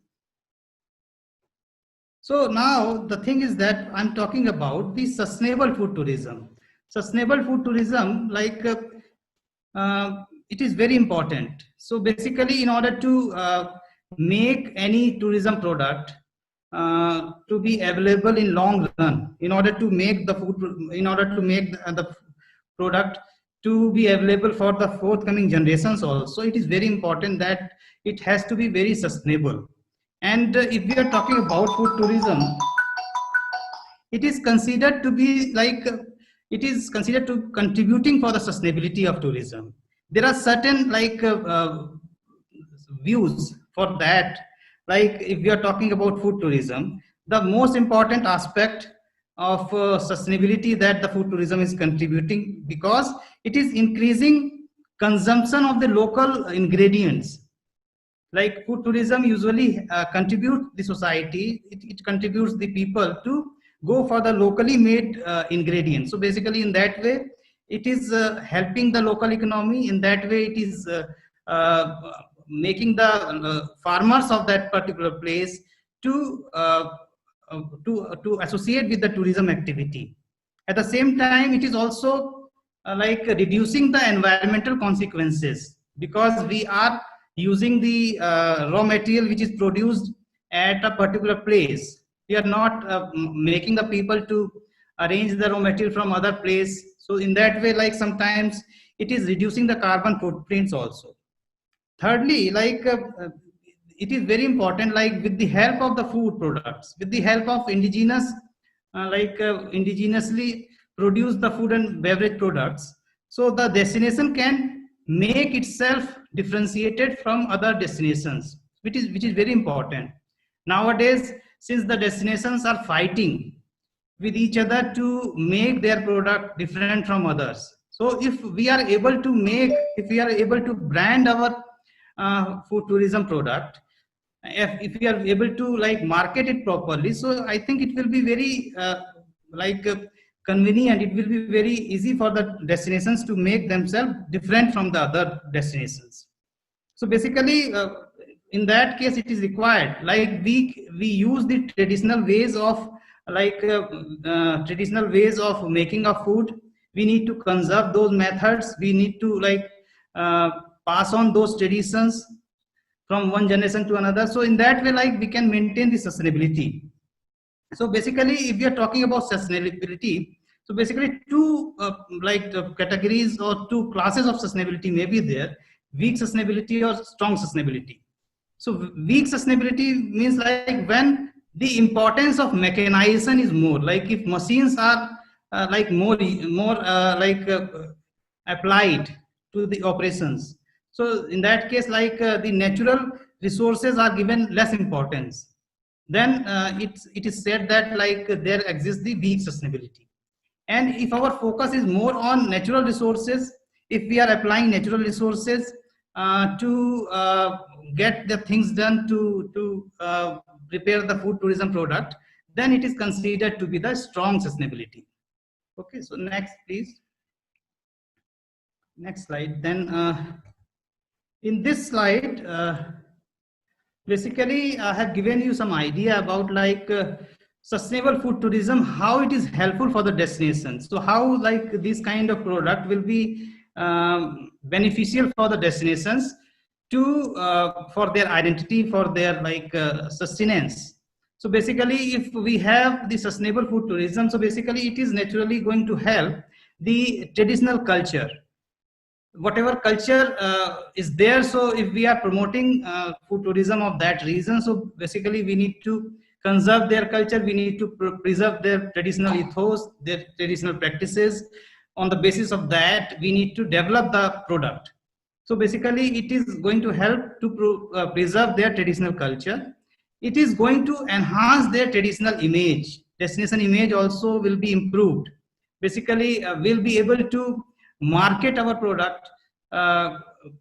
So now the thing is that I'm talking about the sustainable food tourism. Sustainable food tourism, like it is very important. So basically, in order to make any tourism product to be available in long run, in order to make the food, in order to make the product to be available for the forthcoming generations also, it is very important that it has to be very sustainable. And if we are talking about food tourism, it is considered to be like, it is considered to contributing for the sustainability of tourism. There are certain like views for that. Like if we are talking about food tourism, the most important aspect of sustainability that the food tourism is contributing, because it is increasing consumption of the local ingredients. Like food tourism usually contribute the society, it contributes the people to go for the locally made ingredients. So basically in that way, it is helping the local economy. In that way, it is making the farmers of that particular place to associate with the tourism activity. At the same time, it is also like reducing the environmental consequences, because we are using the raw material which is produced at a particular place. We are not making the people to arrange the raw material from other place. So in that way, like sometimes it is reducing the carbon footprints also. Thirdly, like it is very important, like with the help of the food products, with the help of indigenous, indigenously produce the food and beverage products, so the destination can make itself differentiated from other destinations, which is very important. Nowadays, since the destinations are fighting with each other to make their product different from others, so if we are able to brand our food tourism product, if we are able to like market it properly, so I think it will be very convenient. It will be very easy for the destinations to make themselves different from the other destinations. So basically, in that case, it is required, like we use the traditional ways of making a food. We need to conserve those methods. We need to pass on those traditions from one generation to another. So in that way, like we can maintain the sustainability. So basically, if we are talking about sustainability, so basically two categories or two classes of sustainability may be there: weak sustainability or strong sustainability. So weak sustainability means like when the importance of mechanization is more, like if machines are applied to the operations. So in that case, like the natural resources are given less importance, then it is said that like there exists the weak sustainability. And if our focus is more on natural resources, if we are applying natural resources to get the things done to prepare the food tourism product, then it is considered to be the strong sustainability. Okay, so next please. Next slide. Then in this slide, basically I have given you some idea about like sustainable food tourism, how it is helpful for the destination. So how like this kind of product will be beneficial for the destinations to for their identity, for their sustenance. So basically, if we have the sustainable food tourism, so basically it is naturally going to help the traditional culture, whatever culture is there. So if we are promoting food tourism of that region, so basically we need to conserve their culture, we need to preserve their traditional ethos, their traditional practices. On the basis of that, we need to develop the product. So basically it is going to help to preserve their traditional culture. It is going to enhance their traditional image. Destination image also will be improved. Basically we'll be able to market our product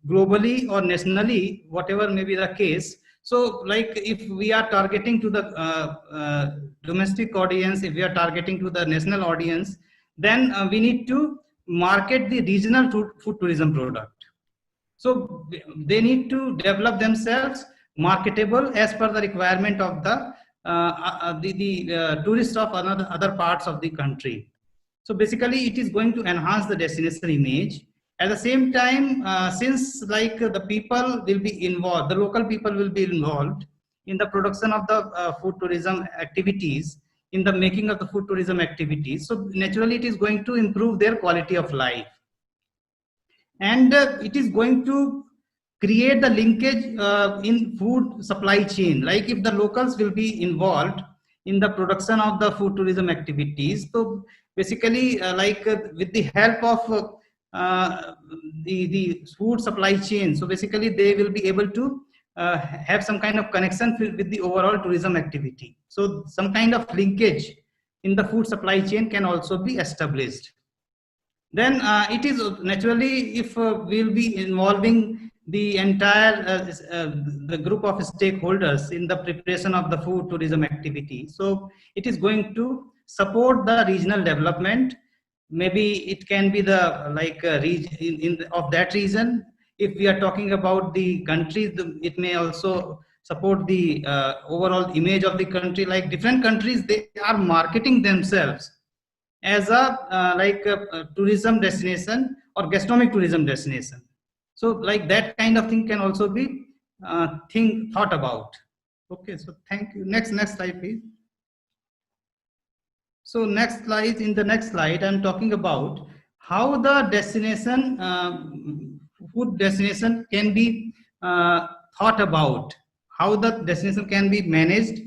globally or nationally, whatever may be the case. So like if we are targeting to the domestic audience, if we are targeting to the national audience, then we need to market the regional food tourism product. So they need to develop themselves marketable as per the requirement of the tourists of other parts of the country. So basically it is going to enhance the destination image. At the same time, since like the people will be involved, the local people will be involved in the production of the food tourism activities, in the making of the food tourism activities, so naturally it is going to improve their quality of life. And it is going to create the linkage in food supply chain. Like if the locals will be involved in the production of the food tourism activities, so basically with the help of the food supply chain, so basically they will be able to have some kind of connection with the overall tourism activity. So some kind of linkage in the food supply chain can also be established. Then it is naturally, if we'll be involving the entire the group of stakeholders in the preparation of the food tourism activity, so it is going to support the regional development. Maybe it can be the region of that region. If we are talking about the country, it may also support the overall image of the country. Like different countries, they are marketing themselves as a tourism destination or gastronomic tourism destination. So like that kind of thing can also be thought about. Okay, so thank you. Next slide, please. So next slide, in the next slide, I'm talking about how the destination, food destination can be thought about, how the destination can be managed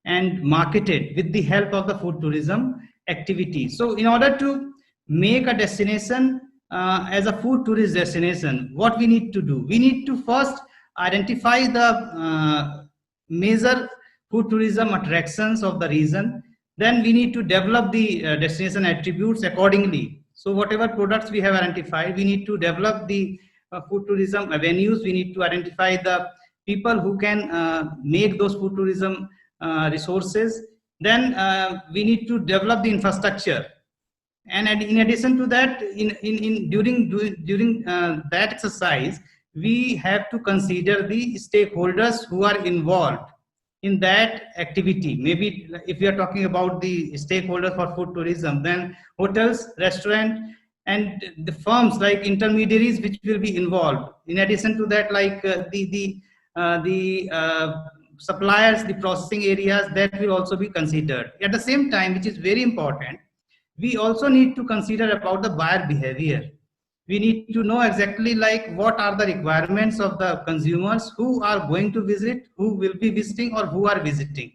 and marketed with the help of the food tourism activity. So in order to make a destination as a food tourist destination, what we need to do? We need to first identify the major food tourism attractions of the region. Then we need to develop the destination attributes accordingly. So whatever products we have identified, we need to develop the food tourism avenues. We need to identify the people who can make those food tourism resources. Then we need to develop the infrastructure. And in addition to that, during that exercise, we have to consider the stakeholders who are involved in that activity. Maybe if we are talking about the stakeholders for food tourism, then hotels, restaurant, and the firms like intermediaries which will be involved. In addition to that, like the suppliers, the processing areas, that will also be considered. At the same time, which is very important, we also need to consider about the buyer behavior. We need to know exactly like what are the requirements of the consumers who are going to visit, who will be visiting, or who are visiting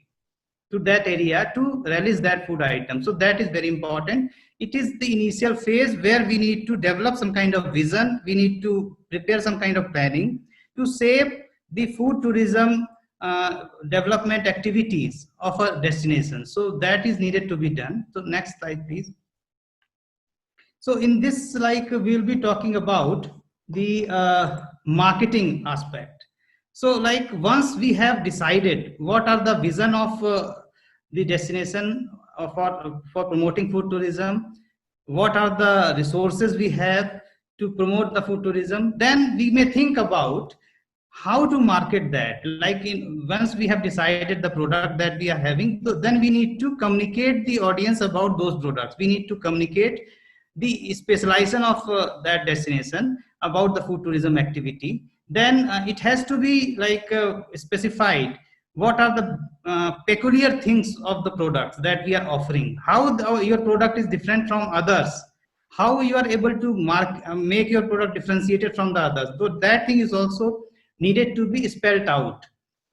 to that area to release that food item. So that is very important. It is the initial phase where we need to develop some kind of vision. We need to prepare some kind of planning to shape the food tourism development activities of a destination. So that is needed to be done. So next slide, please. So in this, like, we'll be talking about the marketing aspect. So like once we have decided what are the vision of the destination for promoting food tourism, what are the resources we have to promote the food tourism, then we may think about how to market that. Like once we have decided the product that we are having, so then we need to communicate the audience about those products. We need to communicate the specialization of that destination about the food tourism activity. Then it has to be like specified what are the peculiar things of the products that we are offering, how your product is different from others, how you are able to make your product differentiated from the others. So that thing is also needed to be spelled out.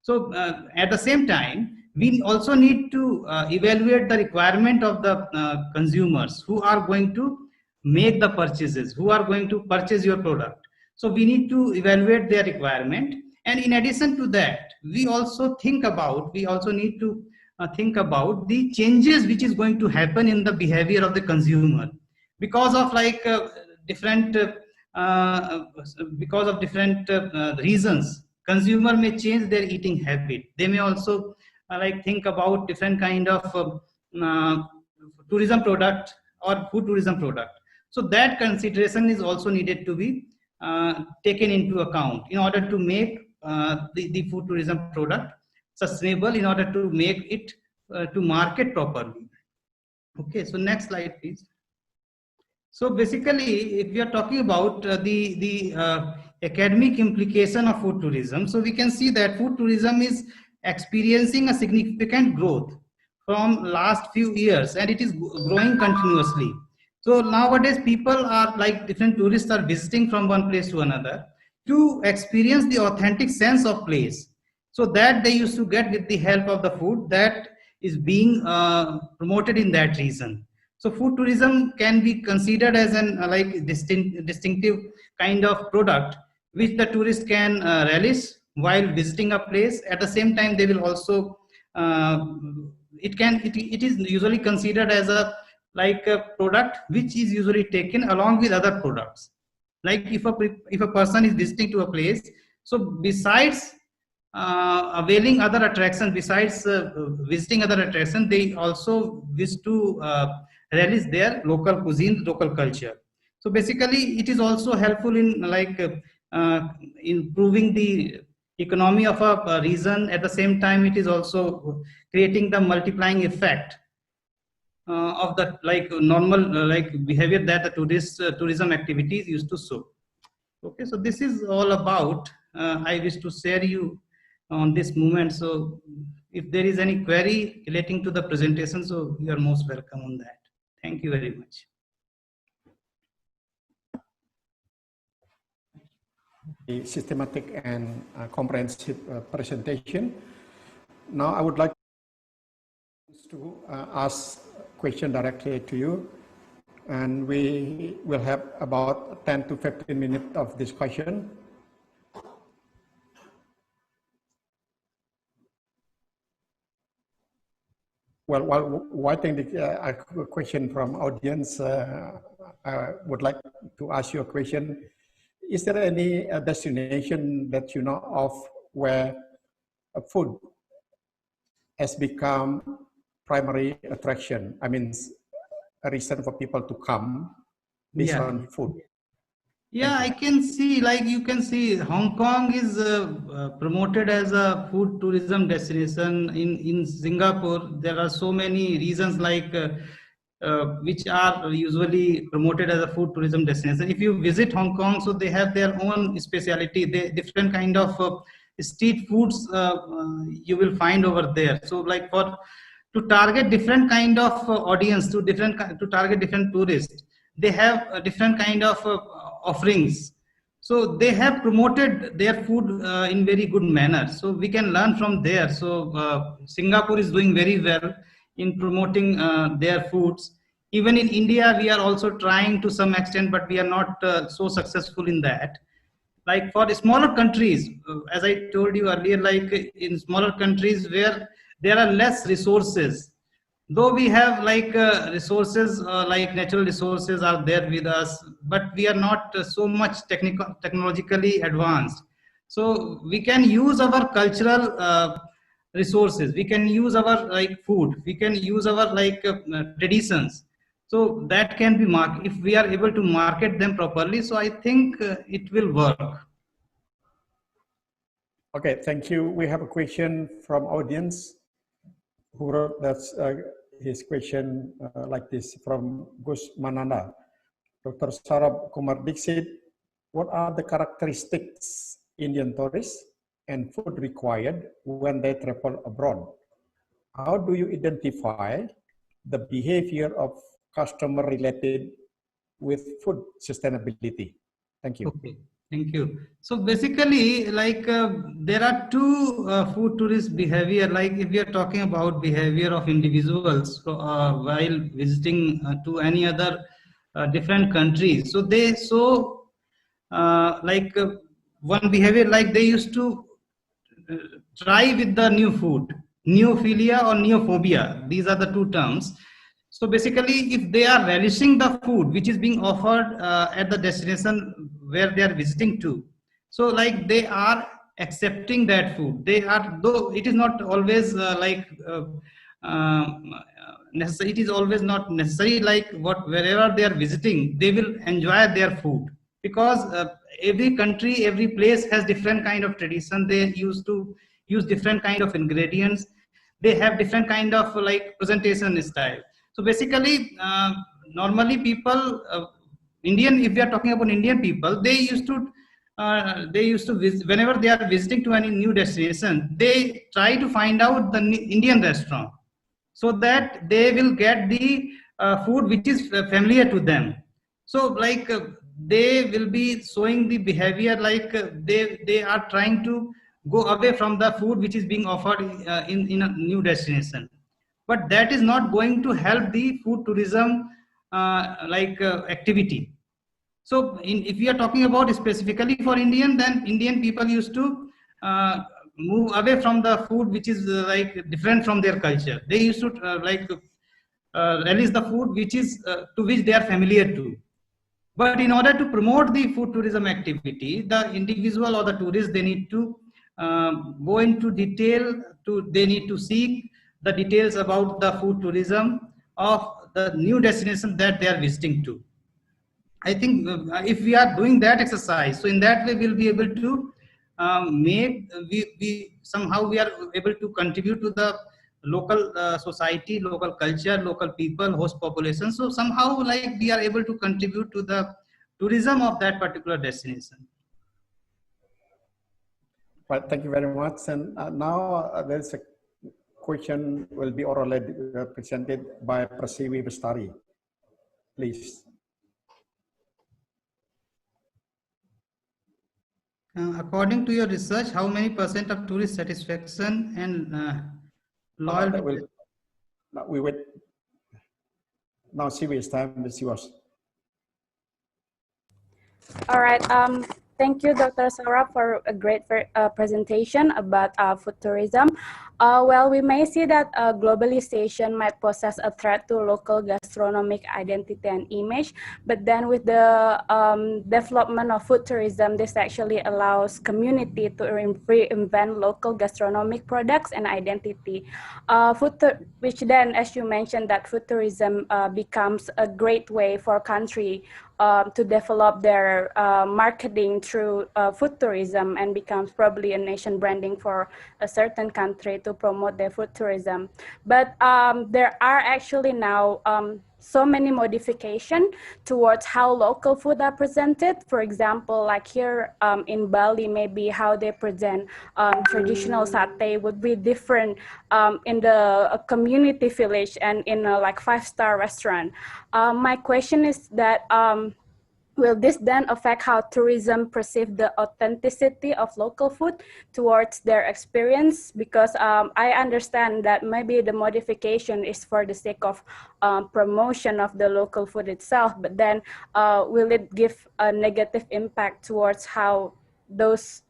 So at the same time, we also need to evaluate the requirement of the consumers who are going to make the purchases, who are going to purchase your product. So we need to evaluate their requirement. And in addition to that, we also need to think about the changes which is going to happen in the behavior of the consumer because of like different reasons. Consumer may change their eating habit. They may also like think about different kind of tourism product or food tourism product. So that consideration is also needed to be taken into account in order to make the food tourism product sustainable, in order to make it to market properly. Okay, so next slide, please. So basically, if we are talking about the academic implication of food tourism, so we can see that food tourism is experiencing a significant growth from last few years, and it is growing continuously. So nowadays people are like different tourists are visiting from one place to another to experience the authentic sense of place. So that they used to get with the help of the food that is being promoted in that region. So food tourism can be considered as an like distinctive kind of product which the tourist can relish while visiting a place. At the same time, they will also it is usually considered as a product which is usually taken along with other products. Like if a person is visiting to a place, so besides availing other attractions besides visiting other attractions, they also wish to relish their local cuisine, local culture. So basically, it is also helpful in improving the economy of a region. At the same time, it is also creating the multiplying effect of the normal behavior that the tourism activities used to show. Okay, so this is all about. I wish to share you on this moment. So if there is any query relating to the presentation, so you are most welcome on that. Thank you very much. A systematic and comprehensive presentation. Now I would like to ask a question directly to you, and we will have about 10 to 15 minutes of discussion. Well, while waiting a question from audience, I would like to ask you a question. Is there any destination that you know of where food has become primary attraction? I mean, a reason for people to come based on food. Yeah, I can see, you can see Hong Kong is promoted as a food tourism destination. In Singapore, there are so many reasons which are usually promoted as a food tourism destination. If you visit Hong Kong, so they have their own speciality, different kind of street foods you will find over there. So to target different kind of audience, to target different tourists, they have a different kind of offerings. So they have promoted their food in very good manner. So we can learn from there. So Singapore is doing very well in promoting their foods. Even in India, we are also trying to some extent, but we are not so successful in that. Like for the smaller countries, as I told you earlier, like in smaller countries where there are less resources, though we have resources like natural resources are there with us, but we are not so much technologically advanced. So we can use our cultural resources, we can use our food, we can use our traditions. So that can be marketed if we are able to market them properly. So I think it will work. Okay, thank you. We have a question from audience who wrote his question like this from Gus Mananda. Dr. Sarab Kumar Dixit, what are the characteristics Indian tourists and food required when they travel abroad? How do you identify the behavior of customer related with food sustainability? Thank you. Okay. Thank you. So basically, there are two food tourist behavior. Like if we are talking about behavior of individuals while visiting to any other different countries, so they one behavior like they used to try with the new food, neophilia or neophobia. These are the two terms. So basically, if they are relishing the food which is being offered at the destination where they are visiting to, so they are accepting that food. They are, though it is not always necessary. It is always not necessary. Wherever they are visiting, they will enjoy their food, because every country, every place has different kind of tradition. They used to use different kind of ingredients. They have different kind of presentation style. So basically, normally people, if we are talking about Indian people, they used to visit, whenever they are visiting to any new destination, they try to find out the Indian restaurant, so that they will get the food which is familiar to them. So they will be showing the behavior they are trying to go away from the food which is being offered in a new destination. But that is not going to help the food tourism activity. So if we are talking about specifically for Indian, then Indian people used to move away from the food which is different from their culture. They used to release the food which is to which they are familiar to. But in order to promote the food tourism activity, the individual or the tourist, they need to go into detail. They need to seek the details about the food tourism of the new destination that they are visiting to. I think if we are doing that exercise, so in that way we'll be able to somehow we are able to contribute to the local society, local culture, local people, host population. So somehow like we are able to contribute to the tourism of that particular destination. Right, thank you very much. And now there's a question will be orally presented by Prasiwi Bestari. Please. According to your research, how many % of tourist satisfaction and loyalty? We wait. Now, Siwi's time is yours. All right. Thank you, Dr. Saurabh, for a great presentation about food tourism. Well, we may see that globalization might possess a threat to local gastronomic identity and image, but then with the development of food tourism, this actually allows community to reinvent local gastronomic products and identity. Which then, as you mentioned, that food tourism becomes a great way for country to develop their marketing through food tourism and becomes probably a nation branding for a certain country to promote their food tourism. But there are actually now so many modifications towards how local food are presented. For example, like here in Bali, maybe how they present traditional satay would be different in the community village and in a like 5-star restaurant. My question is that will this then affect how tourism perceive the authenticity of local food towards their experience? Because I understand that maybe the modification is for the sake of promotion of the local food itself, but then will it give a negative impact towards how those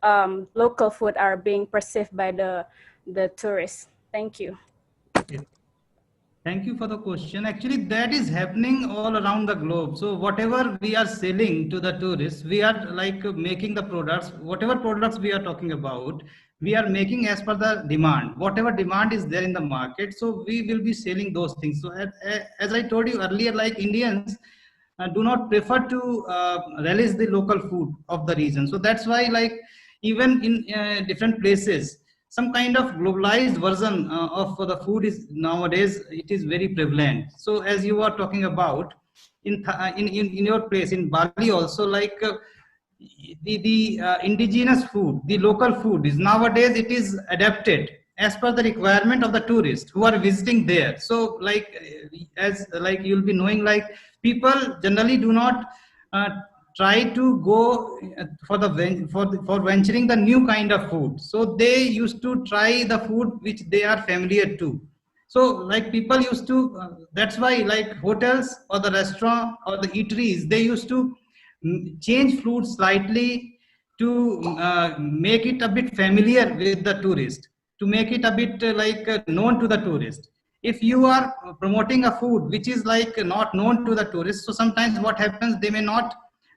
local food are being perceived by the tourists? Thank you. Thank you for the question. Actually, that is happening all around the globe. So whatever we are selling to the tourists, we are like making the products, whatever products we are talking about, we are making as per the demand. Whatever demand is there in the market, so we will be selling those things. So as I told you earlier, like Indians do not prefer to relish the local food of the region. So that's why like even in different places, some kind of globalized version of the food is nowadays, it is very prevalent. So as you are talking about in your place in Bali also, like the indigenous food, the local food is nowadays it is adapted as per the requirement of the tourists who are visiting there. So like as like you'll be knowing, like people generally do not try to go for venturing the new kind of food. So they used to try the food which they are familiar to. So like people used to, that's why like hotels or the restaurant or the eateries, they used to change food slightly to make it a bit familiar with the tourist, to make it a bit known to the tourist. If you are promoting a food which is like not known to the tourist, so sometimes what happens, they may not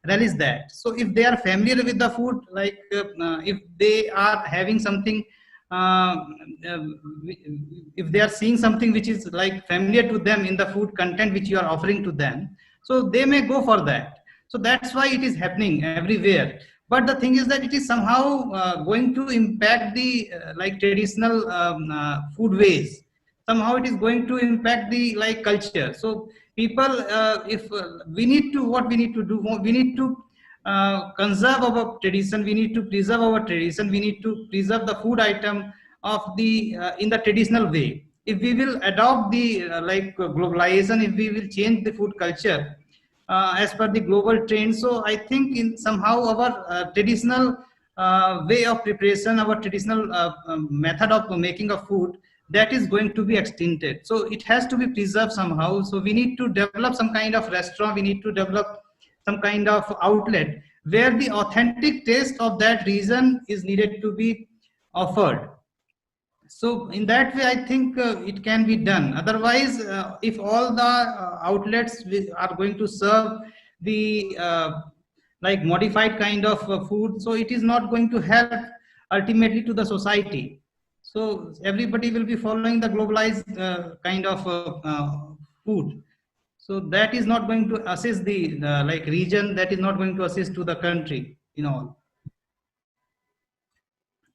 relish that. So if they are familiar with the food, like if they are having something, if they are seeing something which is like familiar to them in the food content which you are offering to them, so they may go for that. So that's why it is happening everywhere. But the thing is that it is somehow going to impact the like traditional food ways. Somehow it is going to impact the like culture. So people, if we need to, what we need to do, we need to conserve our tradition, we need to preserve our tradition, we need to preserve the food item of the in the traditional way. If we will adopt the like globalization, if we will change the food culture as per the global trend, so I think in somehow our traditional way of preparation, our traditional method of making of food, that is going to be extincted. So it has to be preserved somehow. So we need to develop some kind of restaurant, we need to develop some kind of outlet where the authentic taste of that region is needed to be offered. So in that way, I think it can be done. Otherwise, if all the outlets are going to serve the like modified kind of food, so it is not going to help ultimately to the society. So everybody will be following the globalized kind of food. So that is not going to assist the like region, that is not going to assist to the country in all.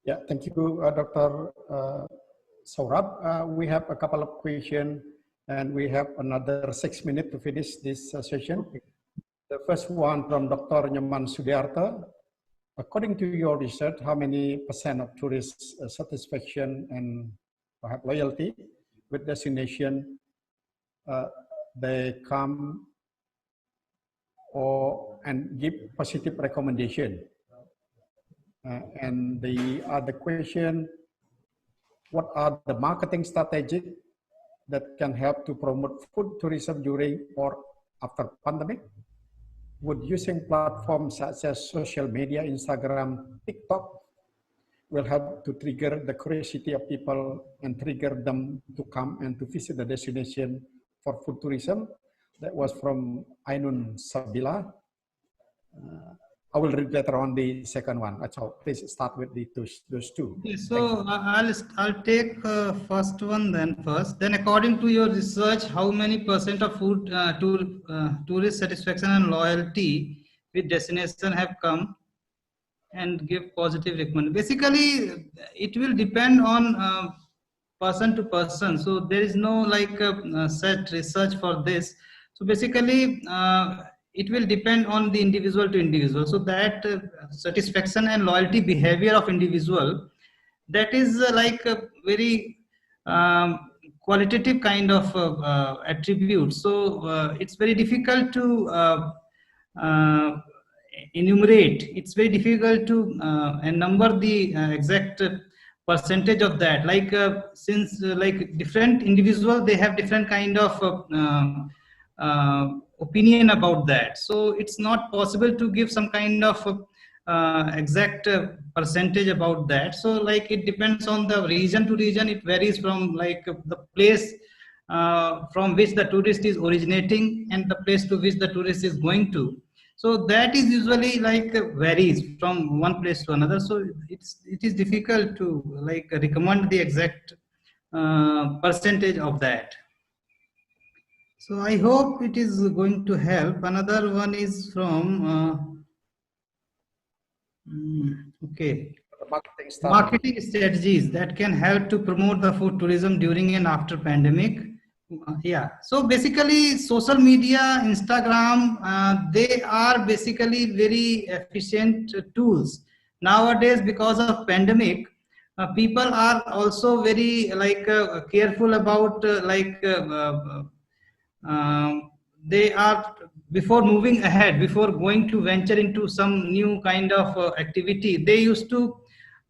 Yeah, thank you, Dr. Saurabh. We have a couple of questions and we have another 6 minutes to finish this session. The first one from Dr. Nyaman Sudiarta. According to your research, how many % of tourists' satisfaction and perhaps loyalty with destination they come and give positive recommendation? And the other question, what are the marketing strategies that can help to promote food tourism during or after pandemic? Would using platforms such as social media, Instagram, TikTok will help to trigger the curiosity of people and trigger them to come and to visit the destination for food tourism? That was from Ainun Sabila. I will read later on the second one. So please start with those two. Okay, so I'll take first one then first. Then according to your research, how many % of food tourist satisfaction and loyalty with destination have come and give positive recommendation? Basically, it will depend on person to person. So there is no like set research for this. So basically, it will depend on the individual to individual. So that satisfaction and loyalty behavior of individual, that is like a very qualitative kind of attribute. So it's very difficult to enumerate. It's very difficult to number the exact percentage of that. Like since like different individuals, they have different kind of opinion about that. So it's not possible to give some kind of exact percentage about that. So like it depends on the region to region. It varies from like the place from which the tourist is originating and the place to which the tourist is going to. So that is usually like varies from one place to another. So it is difficult to like recommend the exact percentage of that. So I hope it is going to help. Another one is from okay, marketing strategies that can help to promote the food tourism during and after pandemic. Yeah, so basically social media, Instagram, they are basically very efficient tools nowadays. Because of pandemic, people are also very like careful about they are, before moving ahead, before going to venture into some new kind of activity, they used to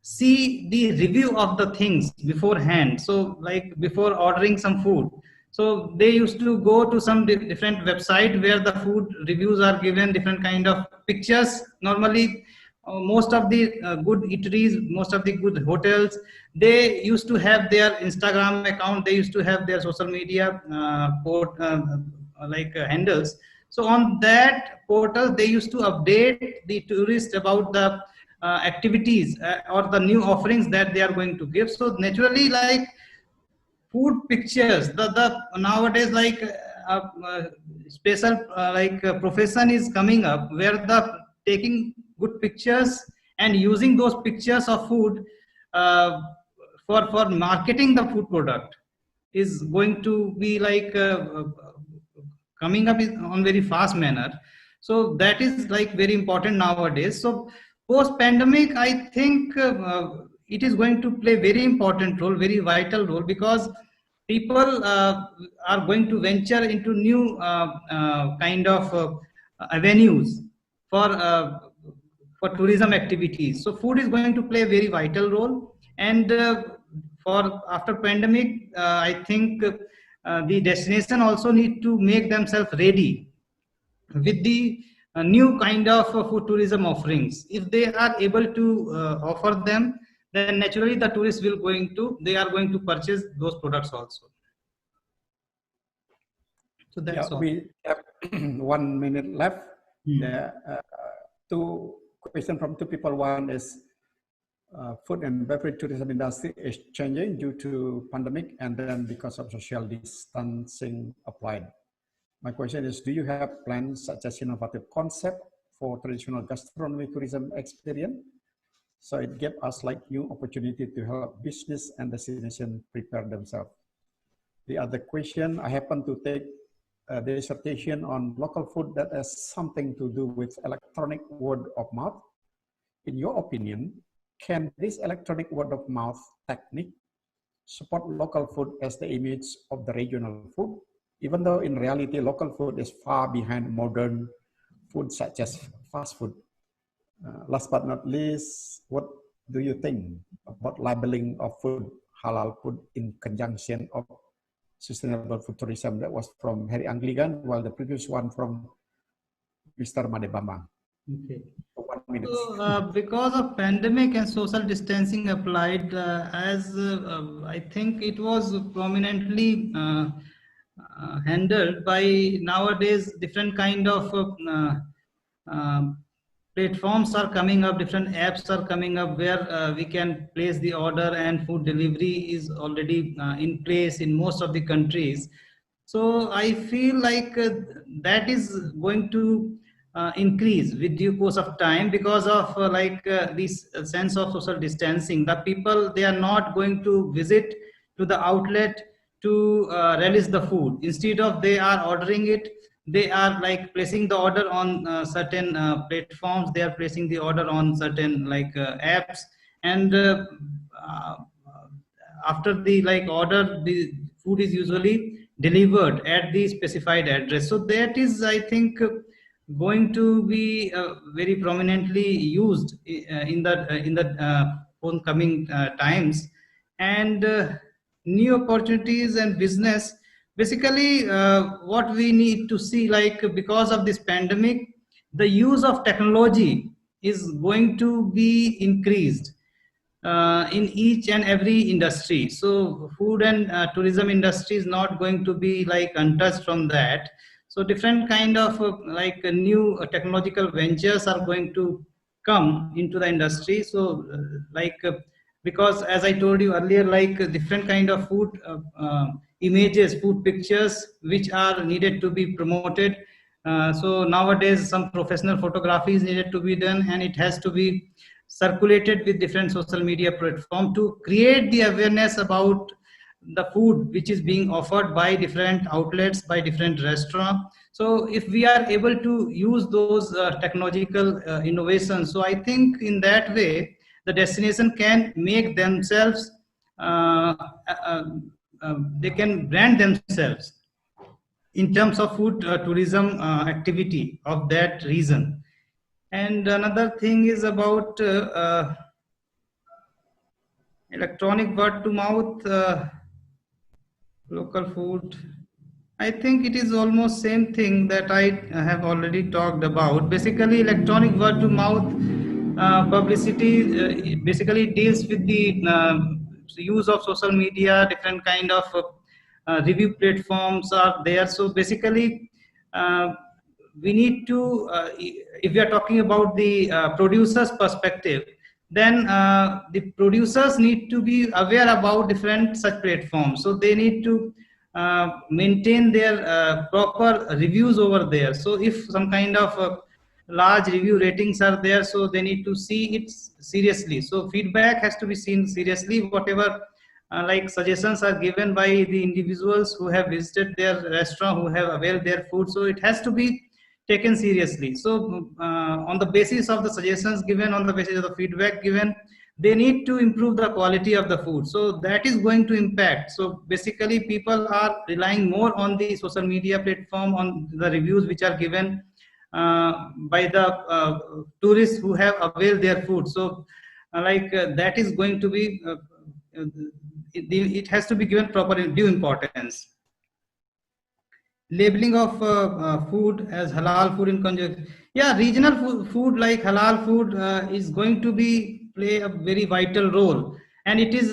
see the review of the things beforehand. So like before ordering some food, so they used to go to some different website where the food reviews are given, different kind of pictures. Normally most of the good eateries, most of the good hotels, they used to have their Instagram account, they used to have their social media handles. So on that portal, they used to update the tourists about the activities or the new offerings that they are going to give. So naturally, like food pictures, the nowadays like special profession is coming up where the taking good pictures and using those pictures of food for marketing the food product is going to be like coming up on very fast manner. So that is like very important nowadays. So post pandemic, I think it is going to play very important role, very vital role, because people are going to venture into new kind of avenues for tourism activities. So food is going to play a very vital role. And for after pandemic, I think the destination also need to make themselves ready with the new kind of food tourism offerings. If they are able to offer them, then naturally the tourists will they are going to purchase those products also. So that's all. We have 1 minute left. Two questions from two people. One is food and beverage tourism industry is changing due to pandemic and then because of social distancing applied. My question is, do you have plans such as innovative concept for traditional gastronomy tourism experience? So it gave us like new opportunity to help business and destination prepare themselves. The other question, I happen to take a dissertation on local food that has something to do with electronic word of mouth. In your opinion, can this electronic word of mouth technique support local food as the image of the regional food, even though in reality local food is far behind modern food such as fast food? Last but not least, what do you think about labeling of food, halal food, in conjunction of sustainable food tourism? That was from Harry Angligan, while the previous one from Mr. Madebambang. Okay. 1 minute. So, because of pandemic and social distancing applied, I think it was prominently handled by nowadays different kind of platforms are coming up, different apps are coming up where we can place the order, and food delivery is already in place in most of the countries. So I feel like that is going to increase with due course of time because of this sense of social distancing. The people, they are not going to visit to the outlet to release the food. Instead of they are ordering it, they are like placing the order on certain platforms. They are placing the order on certain apps, and after the order, the food is usually delivered at the specified address. So that is, I think, going to be very prominently used in the oncoming times. And new opportunities and business, basically what we need to see, because of this pandemic, the use of technology is going to be increased in each and every industry. So food and tourism industry is not going to be untouched from that. So different kind of new technological ventures are going to come into the industry. So because as I told you earlier, different kind of food images, food pictures, which are needed to be promoted. So nowadays some professional photography is needed to be done, and it has to be circulated with different social media platform to create the awareness about the food which is being offered by different outlets, by different restaurants. So if we are able to use those technological innovations, so I think in that way the destination can make themselves, they can brand themselves in terms of food tourism activity of that region. And another thing is about electronic word to mouth, local food. I think it is almost same thing that I have already talked about. Basically, electronic word to mouth publicity basically deals with the use of social media. Different kind of review platforms are there. So basically, we need to, if we are talking about the producer's perspective, then the producers need to be aware about different such platforms. So they need to maintain their proper reviews over there. So if some kind of large review ratings are there, so they need to see it seriously. So feedback has to be seen seriously. Whatever suggestions are given by the individuals who have visited their restaurant, who have availed their food, so it has to be taken seriously. So on the basis of the suggestions given, on the basis of the feedback given, they need to improve the quality of the food. So that is going to impact. So basically people are relying more on the social media platform, on the reviews which are given by the tourists who have availed their food. So that is going to be, it has to be given proper due importance. Labeling of food as halal food in conjunction. Yeah, regional food like halal food is going to play a very vital role, and it is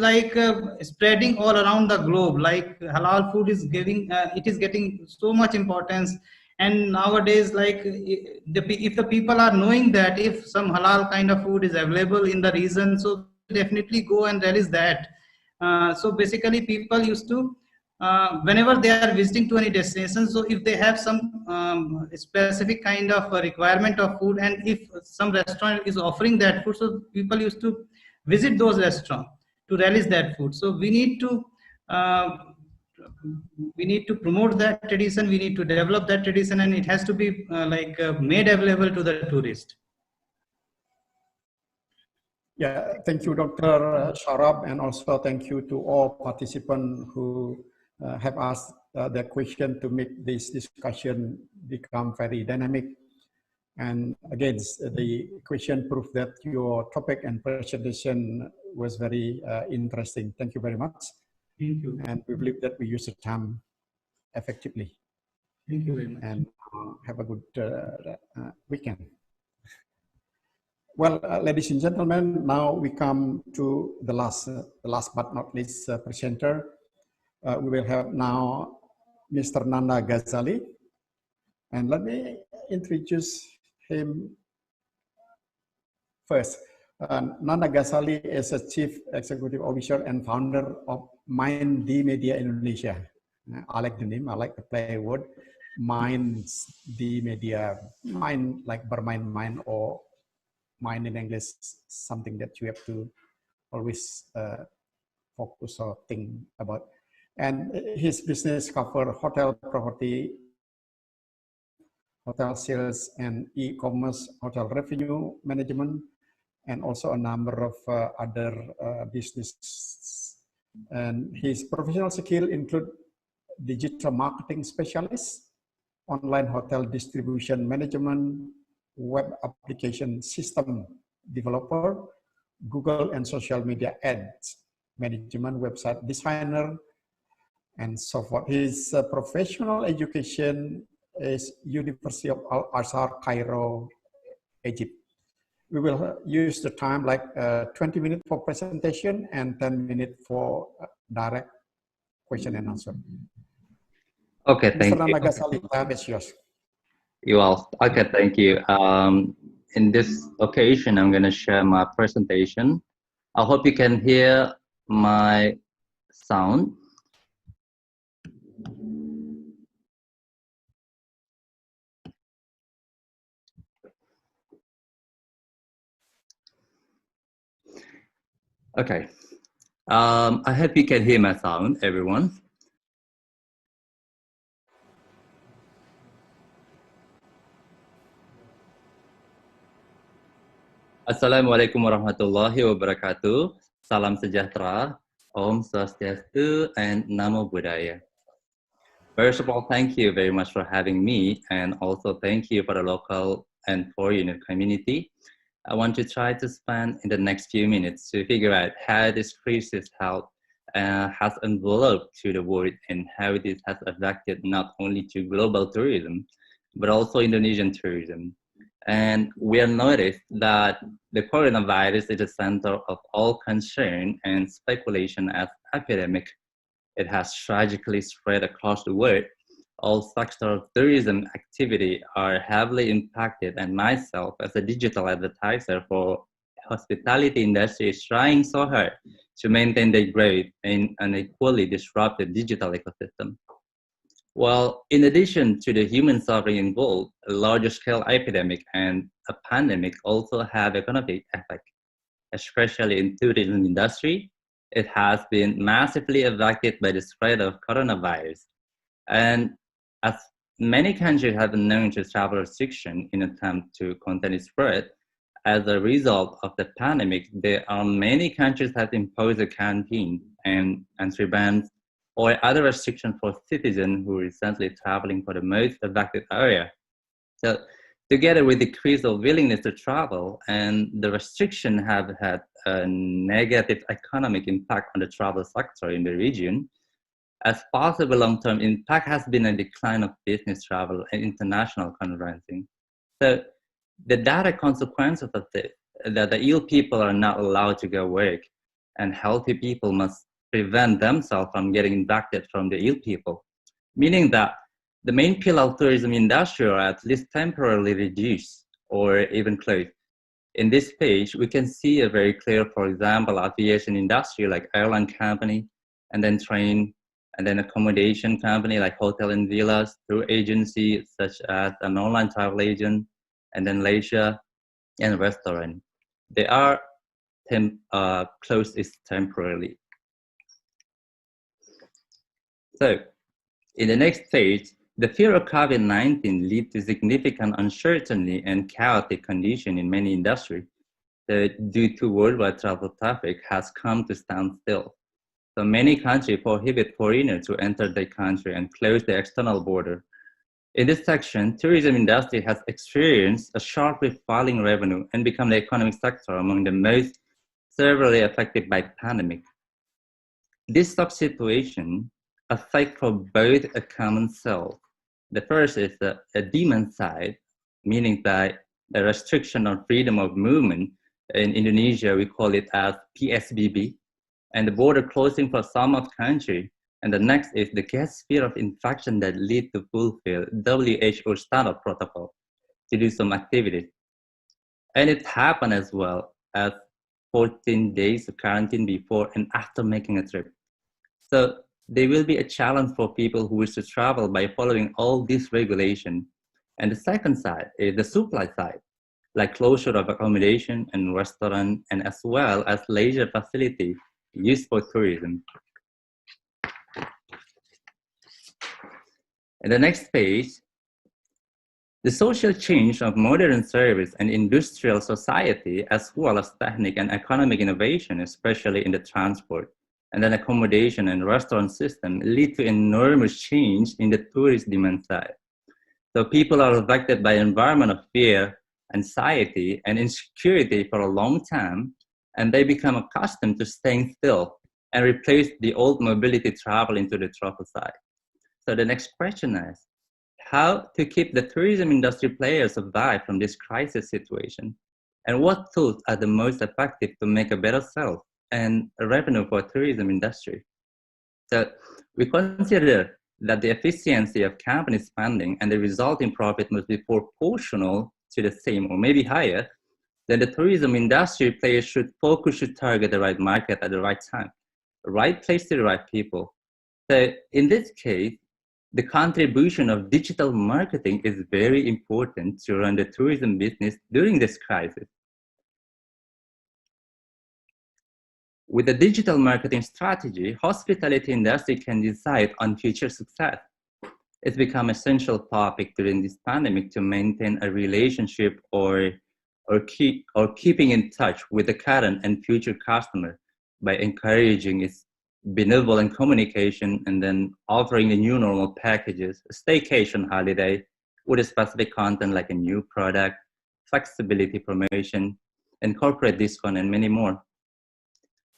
spreading all around the globe. Halal food is it is getting so much importance, and nowadays if the people are knowing that if some halal kind of food is available in the region, so definitely go and relish that. So basically people used to, whenever they are visiting to any destination, so if they have some specific kind of requirement of food, and if some restaurant is offering that food, so people used to visit those restaurants to relish that food. So we need to promote that tradition, we need to develop that tradition, and it has to be made available to the tourist. Yeah, thank you, Dr. Sharab, and also thank you to all participants who have asked their question to make this discussion become very dynamic. And again, the question proved that your topic and presentation was very interesting. Thank you very much. Thank you. And we believe that we use the time effectively. Thank you very much. And have a good weekend. Well, ladies and gentlemen, now we come to the last but not least presenter. We will have now Mr. Nanda Ghazali. And let me introduce him first. Nanda Ghazali is a Chief Executive Officer and founder of Mind D Media Indonesia. I like the name, I like to play a word. Mind D Media, mind like bermain-main, or mind in English, something that you have to always focus or think about. And his business cover hotel property, hotel sales and e-commerce, hotel revenue management, and also a number of other businesses. And his professional skill include digital marketing specialist, online hotel distribution management, web application system developer, Google and social media ads management, website designer, and so forth. His professional education is University of Al-Azhar, Cairo, Egypt. We will use the time like 20 minutes for presentation and 10 minutes for direct question and answer. Okay, thank Mr. you. Nanda Ghazali, time is yours. You all. Okay, thank you. In this occasion, I'm going to share my presentation. I hope you can hear my sound. Okay. I hope you can hear my sound, everyone. Assalamualaikum warahmatullahi wabarakatuh. Salam sejahtera, Om Swastiastu, and Namo Buddhaya. First of all, thank you very much for having me, and also thank you for the local and foreign community. I want to try to spend in the next few minutes to figure out how this crisis has enveloped to the world and how this has affected not only to global tourism, but also Indonesian tourism. And we have noticed that the coronavirus is the center of all concern and speculation as epidemic. It has tragically spread across the world. All sectors of tourism activity are heavily impacted, and myself as a digital advertiser for hospitality industry is trying so hard to maintain their growth in an equally disrupted digital ecosystem. Well, in addition to the human suffering involved, a larger scale epidemic and a pandemic also have economic effect, especially in tourism industry. It has been massively affected by the spread of coronavirus. And as many countries have been known to travel restriction in an attempt to contain its spread, as a result of the pandemic, there are many countries that impose a quarantine and entry bans or other restrictions for citizens who are recently traveling for the most affected area. So together with the decrease of willingness to travel and the restriction have had a negative economic impact on the travel sector in the region, as possible long-term impact has been a decline of business travel and international conferencing. So the direct consequences of this, that the ill people are not allowed to go work, and healthy people must prevent themselves from getting infected from the ill people, meaning that the main pillar of tourism industry are at least temporarily reduced or even closed. In this page, we can see a very clear, for example, aviation industry like airline company, and then train, and then accommodation company like hotel and villas, through agency such as an online travel agent, and then leisure and restaurant. They are closed temporarily. So in the next phase, the fear of COVID-19 leads to significant uncertainty and chaotic condition in many industries that due to worldwide travel traffic has come to stand still. So many countries prohibit foreigners to enter their country and close the external border. In this section, tourism industry has experienced a sharply falling revenue and become the economic sector among the most severely affected by pandemic. This tough situation affects for both a common self. The first is a demand side, meaning that a restriction on freedom of movement. In Indonesia, we call it as PSBB, and the border closing for some of country. And the next is the gas fear of infection that lead to fulfill WHO standard protocol to do some activities. And it happened as well as 14 days of quarantine before and after making a trip. So there will be a challenge for people who wish to travel by following all these regulations. And the second side is the supply side, like closure of accommodation and restaurant, and as well as leisure facility used for tourism. In the next page, the social change of modern service and industrial society, as well as technical and economic innovation, especially in the transport, and then accommodation and restaurant system, lead to enormous change in the tourist demand side. So people are affected by environment of fear, anxiety, and insecurity for a long time, and they become accustomed to staying still and replace the old mobility travel into the travel side. So the next question is, how to keep the tourism industry players survive from this crisis situation? And what tools are the most effective to make a better sales and revenue for tourism industry? So we consider that the efficiency of company spending and the resulting profit must be proportional to the same or maybe higher. Then the tourism industry players should focus to target the right market at the right time, the right place to the right people. So in this case, the contribution of digital marketing is very important to run the tourism business during this crisis. With a digital marketing strategy, hospitality industry can decide on future success. It's become an essential topic during this pandemic to maintain a relationship or keeping in touch with the current and future customer by encouraging its benevolent communication and then offering the new normal packages, a staycation holiday with a specific content like a new product, flexibility promotion, and corporate discount, and many more.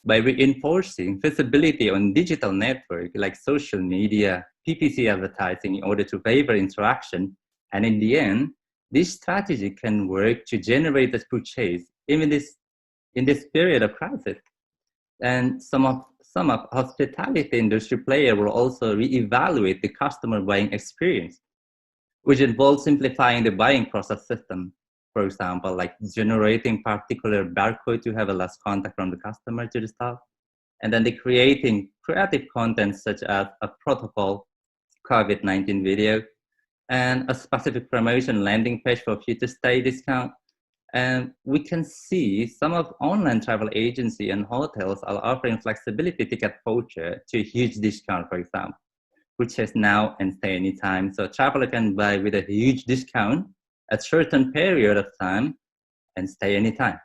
By reinforcing visibility on digital network like social media, PPC advertising in order to favor interaction, and in the end, this strategy can work to generate the purchase even in this period of crisis. And some of hospitality industry players will also reevaluate the customer buying experience, which involves simplifying the buying process system. For example, like generating particular barcode to have a less contact from the customer to the staff, and then they creating creative content such as a protocol COVID-19 video and a specific promotion landing page for future stay discount. And we can see some of online travel agency and hotels are offering flexibility ticket voucher to a huge discount, for example, which is now and stay anytime. So traveler can buy with a huge discount at certain period of time and stay anytime.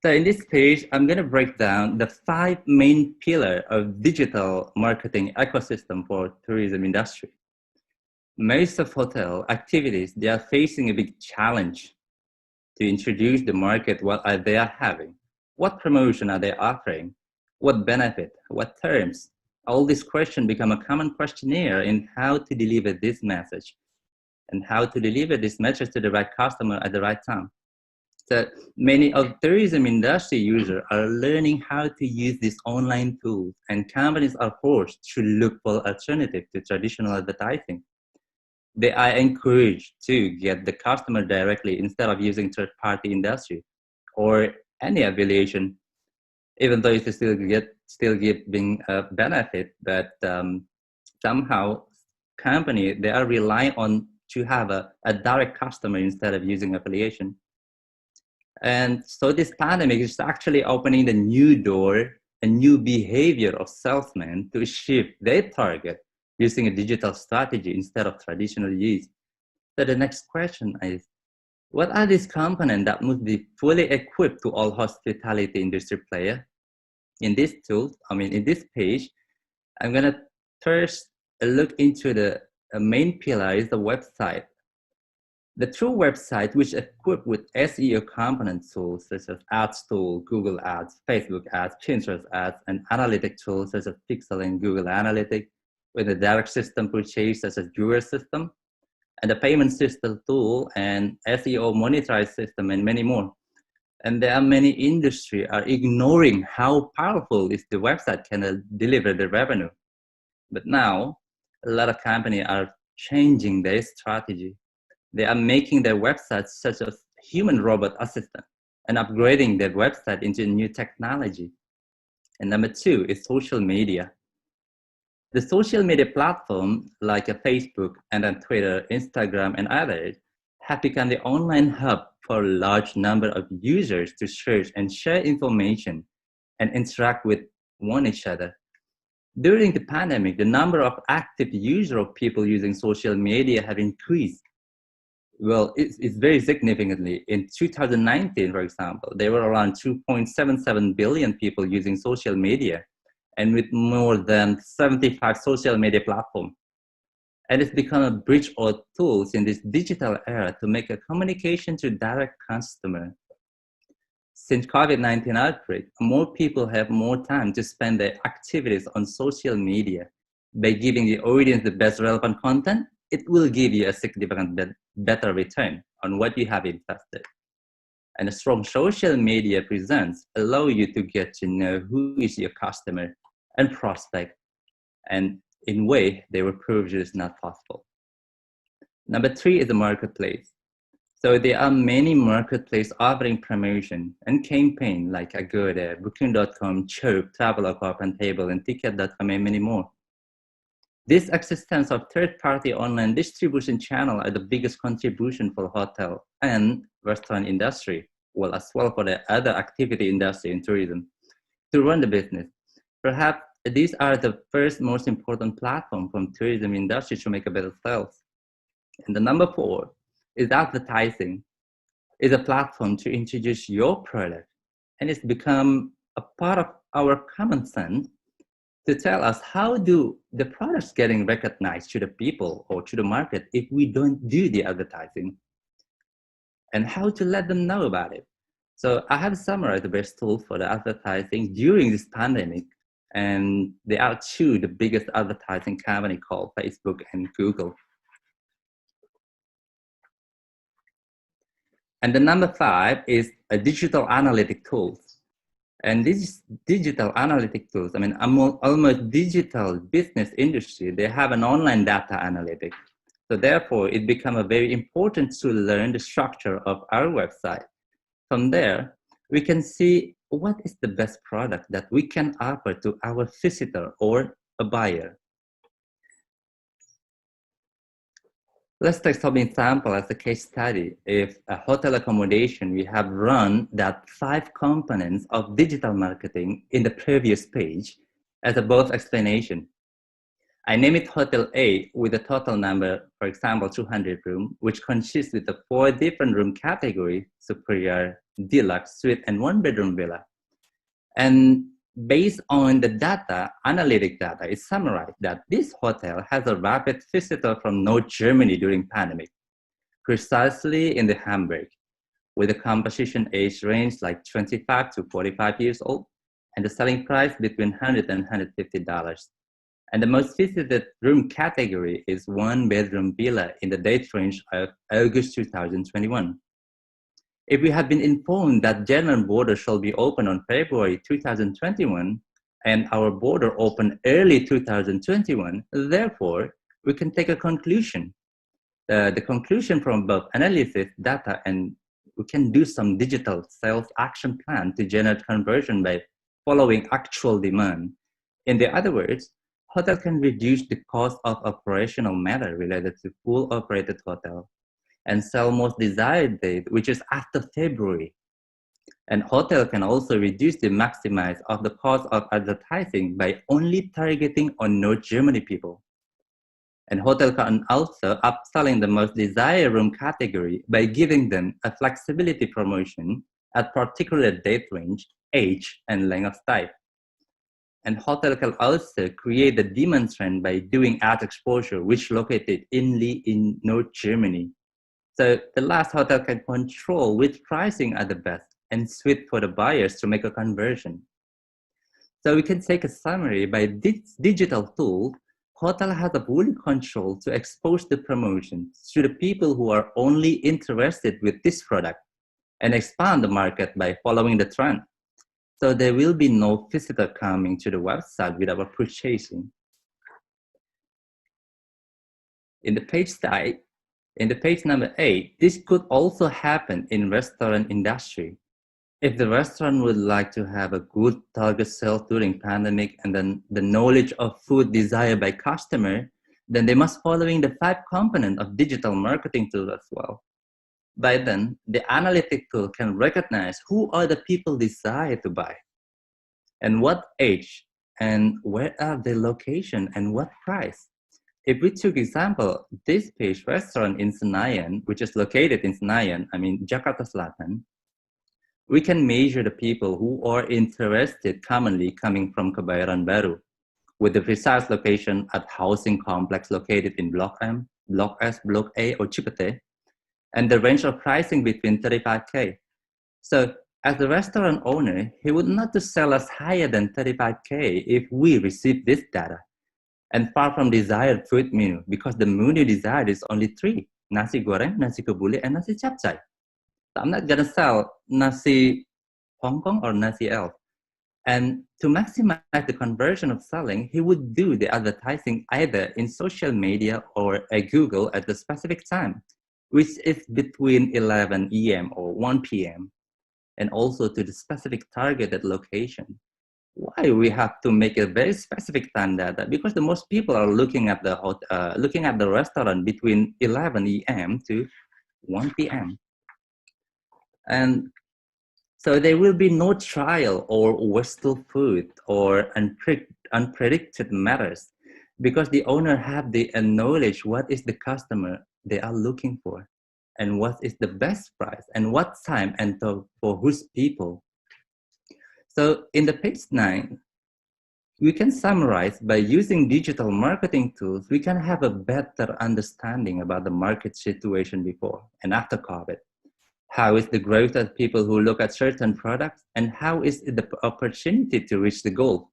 So in this page, I'm going to break down the 5 main pillars of digital marketing ecosystem for tourism industry. Most of hotel activities, they are facing a big challenge to introduce the market. What are they having? What promotion are they offering? What benefit? What terms? All these questions become a common questionnaire in how to deliver this message and how to deliver this message to the right customer at the right time. So many of tourism industry users are learning how to use these online tools, and companies are forced to look for alternatives to traditional advertising. they are encouraged to get the customer directly instead of using third-party industry or any affiliation, even though it's still giving a benefit, but somehow company, they are relying on to have a direct customer instead of using affiliation. And so this pandemic is actually opening the new door, a new behavior of salesmen to achieve their target using a digital strategy instead of traditional use. So the next question is, what are these components that must be fully equipped to all hospitality industry players? In this tool, in this page, I'm gonna first look into the main pillar is the website. The true website, which is equipped with SEO component tools such as Ads tool, Google Ads, Facebook Ads, Pinterest Ads, and analytic tools such as Pixel and Google Analytics, with a direct system purchase such as Viewer system, and the payment system tool, and SEO monetized system, and many more. And there are many industries are ignoring how powerful is the website can deliver the revenue. But now, a lot of companies are changing their strategy. They are making their websites such as human robot assistant and upgrading their website into new technology. And number 2 is social media. The social media platform like a Facebook and then Twitter, Instagram, and others have become the online hub for a large number of users to search and share information and interact with one another. During the pandemic, the number of active users of people using social media have increased. Well, it's very significantly. In 2019, for example, there were around 2.77 billion people using social media, and with more than 75 social media platforms. And it's become a bridge or tools in this digital era to make a communication to direct customer. Since COVID-19 outbreak, more people have more time to spend their activities on social media. By giving the audience the best relevant content, it will give you a significant better return on what you have invested. And a strong social media presence allow you to get to know who is your customer and prospect, and in way they were previously not possible. Number 3 is the marketplace. So there are many marketplaces offering promotion and campaign like Agoda, Booking.com, Chirp, Traveloka, Table, and Ticket.com, and many more. This existence of third-party online distribution channel are the biggest contribution for hotel and restaurant industry, well as well for the other activity industry in tourism, to run the business. Perhaps these are the first most important platform from tourism industry to make a better sales. And the number 4 is advertising. It's a platform to introduce your product, and it's become a part of our common sense to tell us how do the products getting recognized to the people or to the market if we don't do the advertising, and how to let them know about it. So I have summarized the best tools for the advertising during this pandemic, and there are 2 the biggest advertising company called Facebook and Google. And the number 5 is a digital analytic tools. And these digital analytic tools, almost digital business industry, they have an online data analytic. So therefore, it becomes very important to learn the structure of our website. From there, we can see what is the best product that we can offer to our visitor or a buyer. Let's take some example as a case study. If a hotel accommodation, we have run that 5 components of digital marketing in the previous page as a both explanation. I name it Hotel A with a total number, for example, 200 room, which consists with the 4 different room categories: superior, deluxe, suite, and 1-bedroom villa. And based on the data, analytic data, it summarized that this hotel has a rapid visitor from North Germany during pandemic, precisely in the Hamburg, with a composition age range like 25 to 45 years old, and the selling price between $100 and $150. And the most visited room category is 1-bedroom villa in the date range of August 2021. If we had been informed that German border shall be open on February 2021, and our border opened early 2021, therefore, we can take a conclusion The conclusion from both analysis, data, and we can do some digital sales action plan to generate conversion by following actual demand. In the other words, hotel can reduce the cost of operational matter related to full operated hotel and sell most desired date, which is after February. And hotel can also reduce the maximize of the cost of advertising by only targeting on North Germany people. And hotel can also upselling the most desired room category by giving them a flexibility promotion at particular date range, age, and length of stay. And hotel can also create the demand trend by doing ad exposure, which located in North Germany. So the last hotel can control which pricing are the best and sweet for the buyers to make a conversion. So we can take a summary by this digital tool. Hotel has a full control to expose the promotion to the people who are only interested with this product and expand the market by following the trend. So there will be no visitor coming to the website without purchasing. In the page number 8, this could also happen in restaurant industry. If the restaurant would like to have a good target sales during pandemic and then the knowledge of food desired by customer, then they must following the 5 components of digital marketing tool as well. By then, the analytic tool can recognize who are the people desire to buy and what age and where are the location and what price. If we took example, this page restaurant in Senayan, which is located in Senayan, Jakarta Selatan, we can measure the people who are interested commonly coming from Kebayoran Baru with the precise location at housing complex located in Block M, Block S, Block A, or Cipete, and the range of pricing between 35K. So as the restaurant owner, he would not to sell us higher than 35K if we receive this data. And far from desired food menu, because the menu desired is only 3, nasi goreng, nasi kebuli, and nasi capcay. So I'm not gonna sell nasi Hong Kong or nasi elf. And to maximize the conversion of selling, he would do the advertising either in social media or at Google at the specific time, which is between 11 a.m. or 1 p.m. and also to the specific targeted location. Why we have to make a very specific time data? Because the most people are looking at the restaurant between 11 a.m. to 1 p.m. And so there will be no trial or wasteful food or unpredicted matters because the owner have the knowledge what is the customer they are looking for and what is the best price and what time and for whose people. So in the page 9, we can summarize by using digital marketing tools, we can have a better understanding about the market situation before and after COVID. How is the growth of people who look at certain products and how is the opportunity to reach the goal?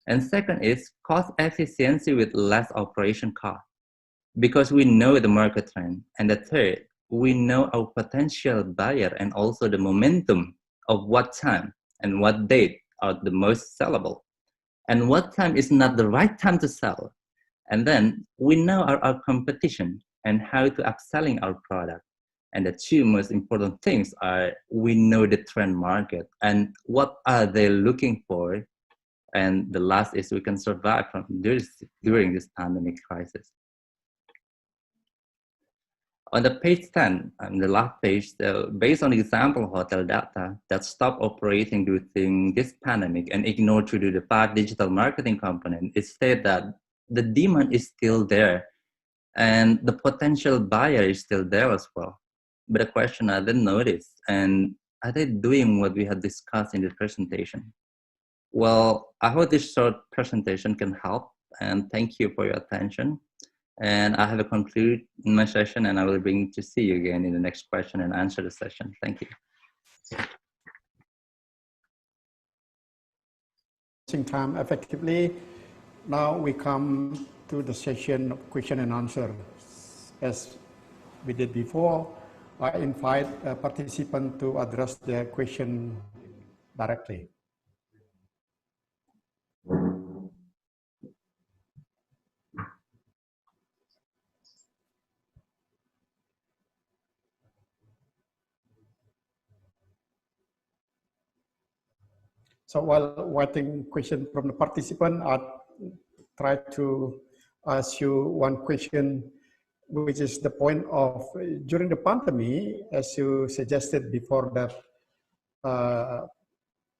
And second is cost efficiency with less operation cost because we know the market trend. And the third, we know our potential buyer and also the momentum of what time and what date are the most sellable and what time is not the right time to sell. And then we know our competition and how to upselling our product. And the 2 most important things are we know the trend market and what are they looking for. And the last is we can survive from during this pandemic crisis. On the page 10, the last page, based on example hotel data that stopped operating during this pandemic and ignored to do the 5 digital marketing component, it said that the demand is still there and the potential buyer is still there as well. But the question I didn't notice, and are they doing what we had discussed in the presentation? Well, I hope this short presentation can help and thank you for your attention. And I have concluded my session and I will bring to see you again in the next question and answer session. Thank you. Time effectively. Now we come to the session of question and answer. As we did before, I invite a participant to address their question directly. So while waiting question from the participant, I'll try to ask you one question, which is the point of during the pandemic, as you suggested before, that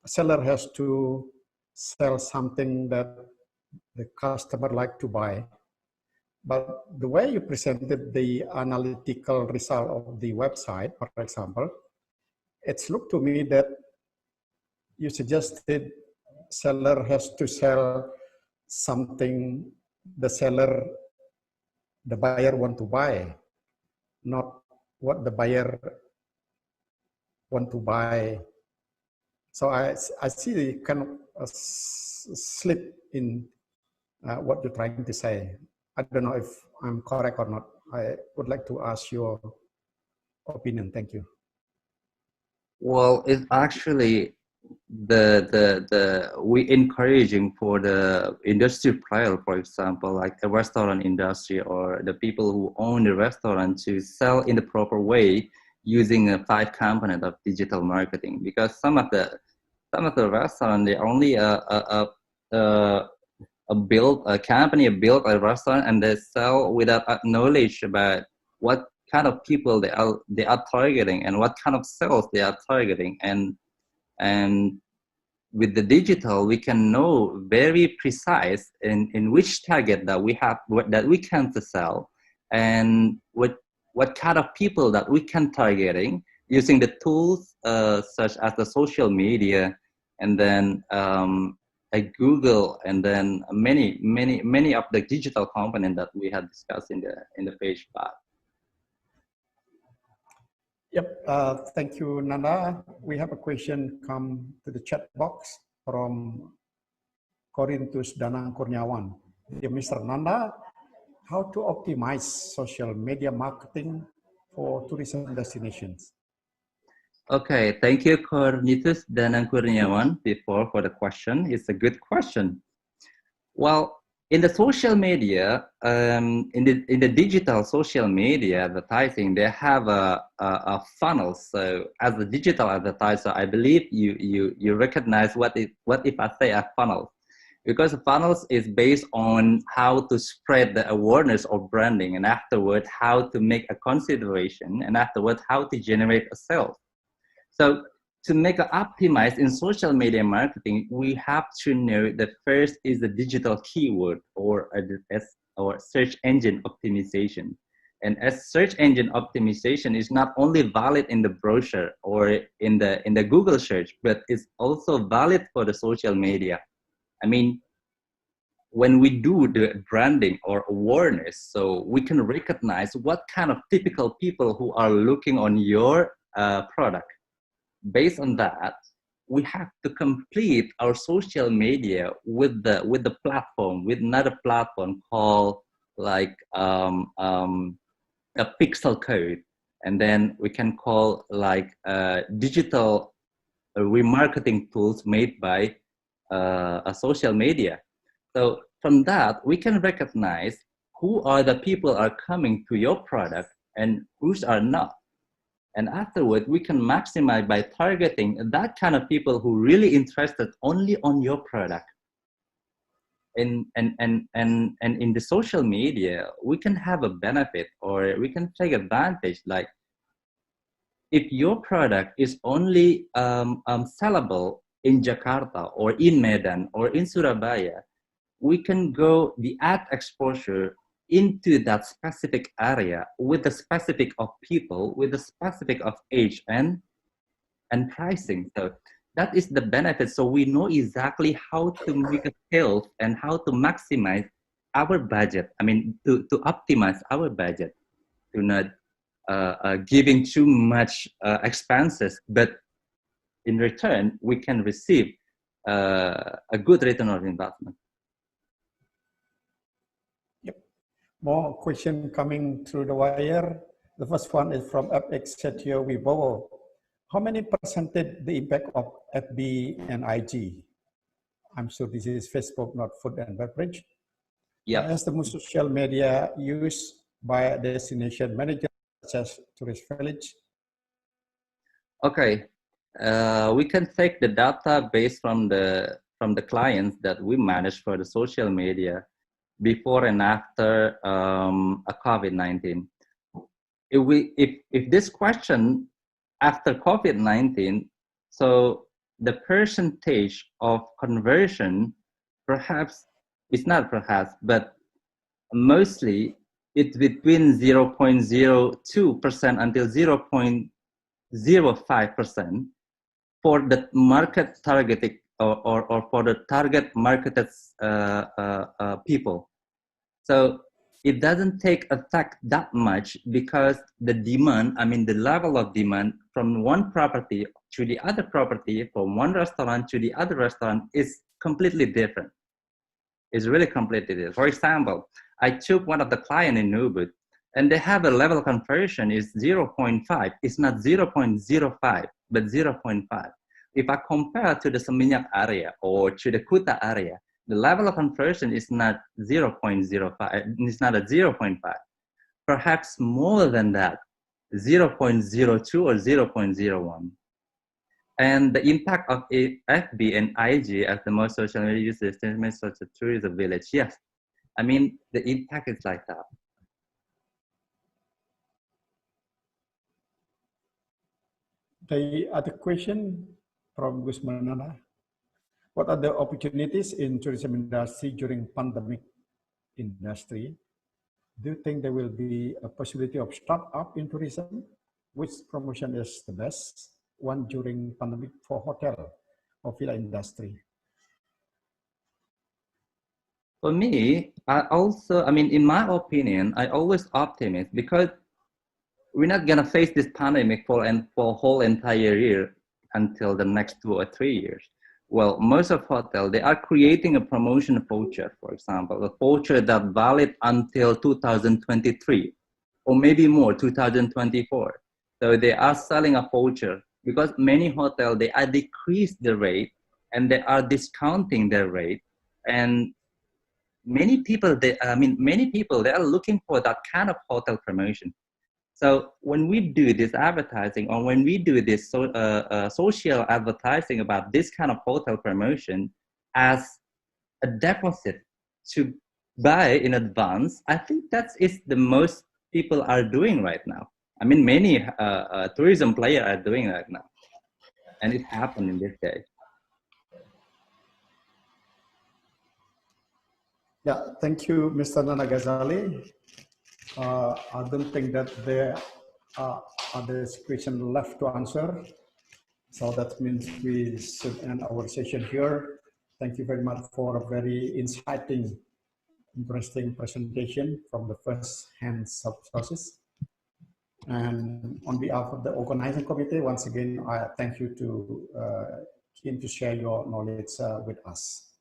seller has to sell something that the customer like to buy. But the way you presented the analytical result of the website, for example, it's looked to me that you suggested seller has to sell something the buyer want to buy, not what the buyer want to buy. So I see the kind of a slip in what you're trying to say. I don't know if I'm correct or not. I would like to ask your opinion. Thank you. Well, it's actually we encouraging for the industry player, for example, like the restaurant industry or the people who own the restaurant, to sell in the proper way using a 5 component of digital marketing. Because some of the restaurant, they only a company built a restaurant and they sell without knowledge about what kind of people they are targeting and what kind of sales they are targeting. And with the digital, we can know very precise in which target that we have, that we can sell, and what kind of people that we can targeting using the tools such as the social media, and then Google, and then many of the digital component that we have discussed in the page 5. Yep, thank you, Nanda. We have a question come to the chat box from Korintus Danang Kurniawan. Dear Mr. Nanda, how to optimize social media marketing for tourism destinations? Okay, thank you, Korintus Danang Kurniawan, for the question. It's a good question. Well, in the social media, in the digital social media advertising, they have a funnel. So as a digital advertiser, I believe you recognize what if I say a funnel, because funnels is based on how to spread the awareness of branding, and afterward how to make a consideration, and afterward how to generate a sale. So to make an optimize in social media marketing, we have to know that first is the digital keyword or search engine optimization. And as search engine optimization is not only valid in the browser or in the Google search, but it's also valid for the social media. I mean, when we do the branding or awareness, so we can recognize what kind of typical people who are looking on your product. Based on that, we have to complete our social media with the platform, with another platform called like a pixel code, and then we can call like digital remarketing tools made by a social media. So from that, we can recognize who are the people are coming to your product and who's are not. And afterward, we can maximize by targeting that kind of people who really interested only on your product. And in the social media, we can have a benefit, or we can take advantage. Like if your product is only sellable in Jakarta or in Medan or in Surabaya, we can go the ad exposure into that specific area with the specific of people, with the specific of age and pricing. So that is the benefit. So we know exactly how to make a sales and how to maximize our budget. I mean, to optimize our budget, to not giving too much expenses, but in return, we can receive a good return on investment. More question coming through the wire. The first one is from FX Setio Wibowo. How many percentage the impact of FB and IG? I'm sure this is Facebook, not food and beverage. Yeah. As the social media used by destination managers such as Tourist Village? Okay. we can take the data based from the clients that we manage for the social media before and after a COVID-19. If this question after COVID-19, so the percentage of conversion, perhaps it's not perhaps, but mostly it's between 0.02% until 0.05% for the market targeted or for the target marketed people. So it doesn't take effect that much because the demand, the level of demand from one property to the other property, from one restaurant to the other restaurant is completely different. It's really completely different. For example, I took one of the clients in Ubud, and they have a level of conversion is 0.5. It's not 0.05, but 0.5. If I compare to the Seminyak area or to the Kuta area, the level of conversion is not 0.05, it's not at 0.5. Perhaps more than that, 0.02 or 0.01. And the impact of FB and IG as the most social media users in such a tourism village, yes. The impact is like that. The other question from Gus Manana. What are the opportunities in tourism industry during pandemic industry? Do you think there will be a possibility of startup in tourism? Which promotion is the best one during pandemic for hotel or villa industry? For me, I also, in my opinion, I always optimist because we're not gonna face this pandemic for whole entire year until the next 2 or 3 years. Well, most of hotels, they are creating a promotion voucher, for example, a voucher that valid until 2023 or maybe more, 2024. So they are selling a voucher because many hotels, they are decreased the rate and they are discounting their rate. And many people, they are looking for that kind of hotel promotion. So when we do this advertising or when we do this social advertising about this kind of hotel promotion as a deposit to buy in advance, I think that is the most people are doing right now. Many tourism players are doing right now. And it happened in this day. Yeah, thank you, Mr. Nana Ghazali. I don't think that there are other questions left to answer. So that means we should end our session here. Thank you very much for a very interesting presentation from the first-hand sources. And on behalf of the organizing committee, once again, I thank you to share your knowledge with us.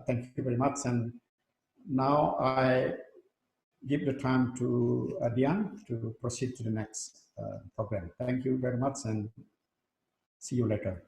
Thank you very much. And now I give the time to Dian to proceed to the next program. Thank you very much and see you later.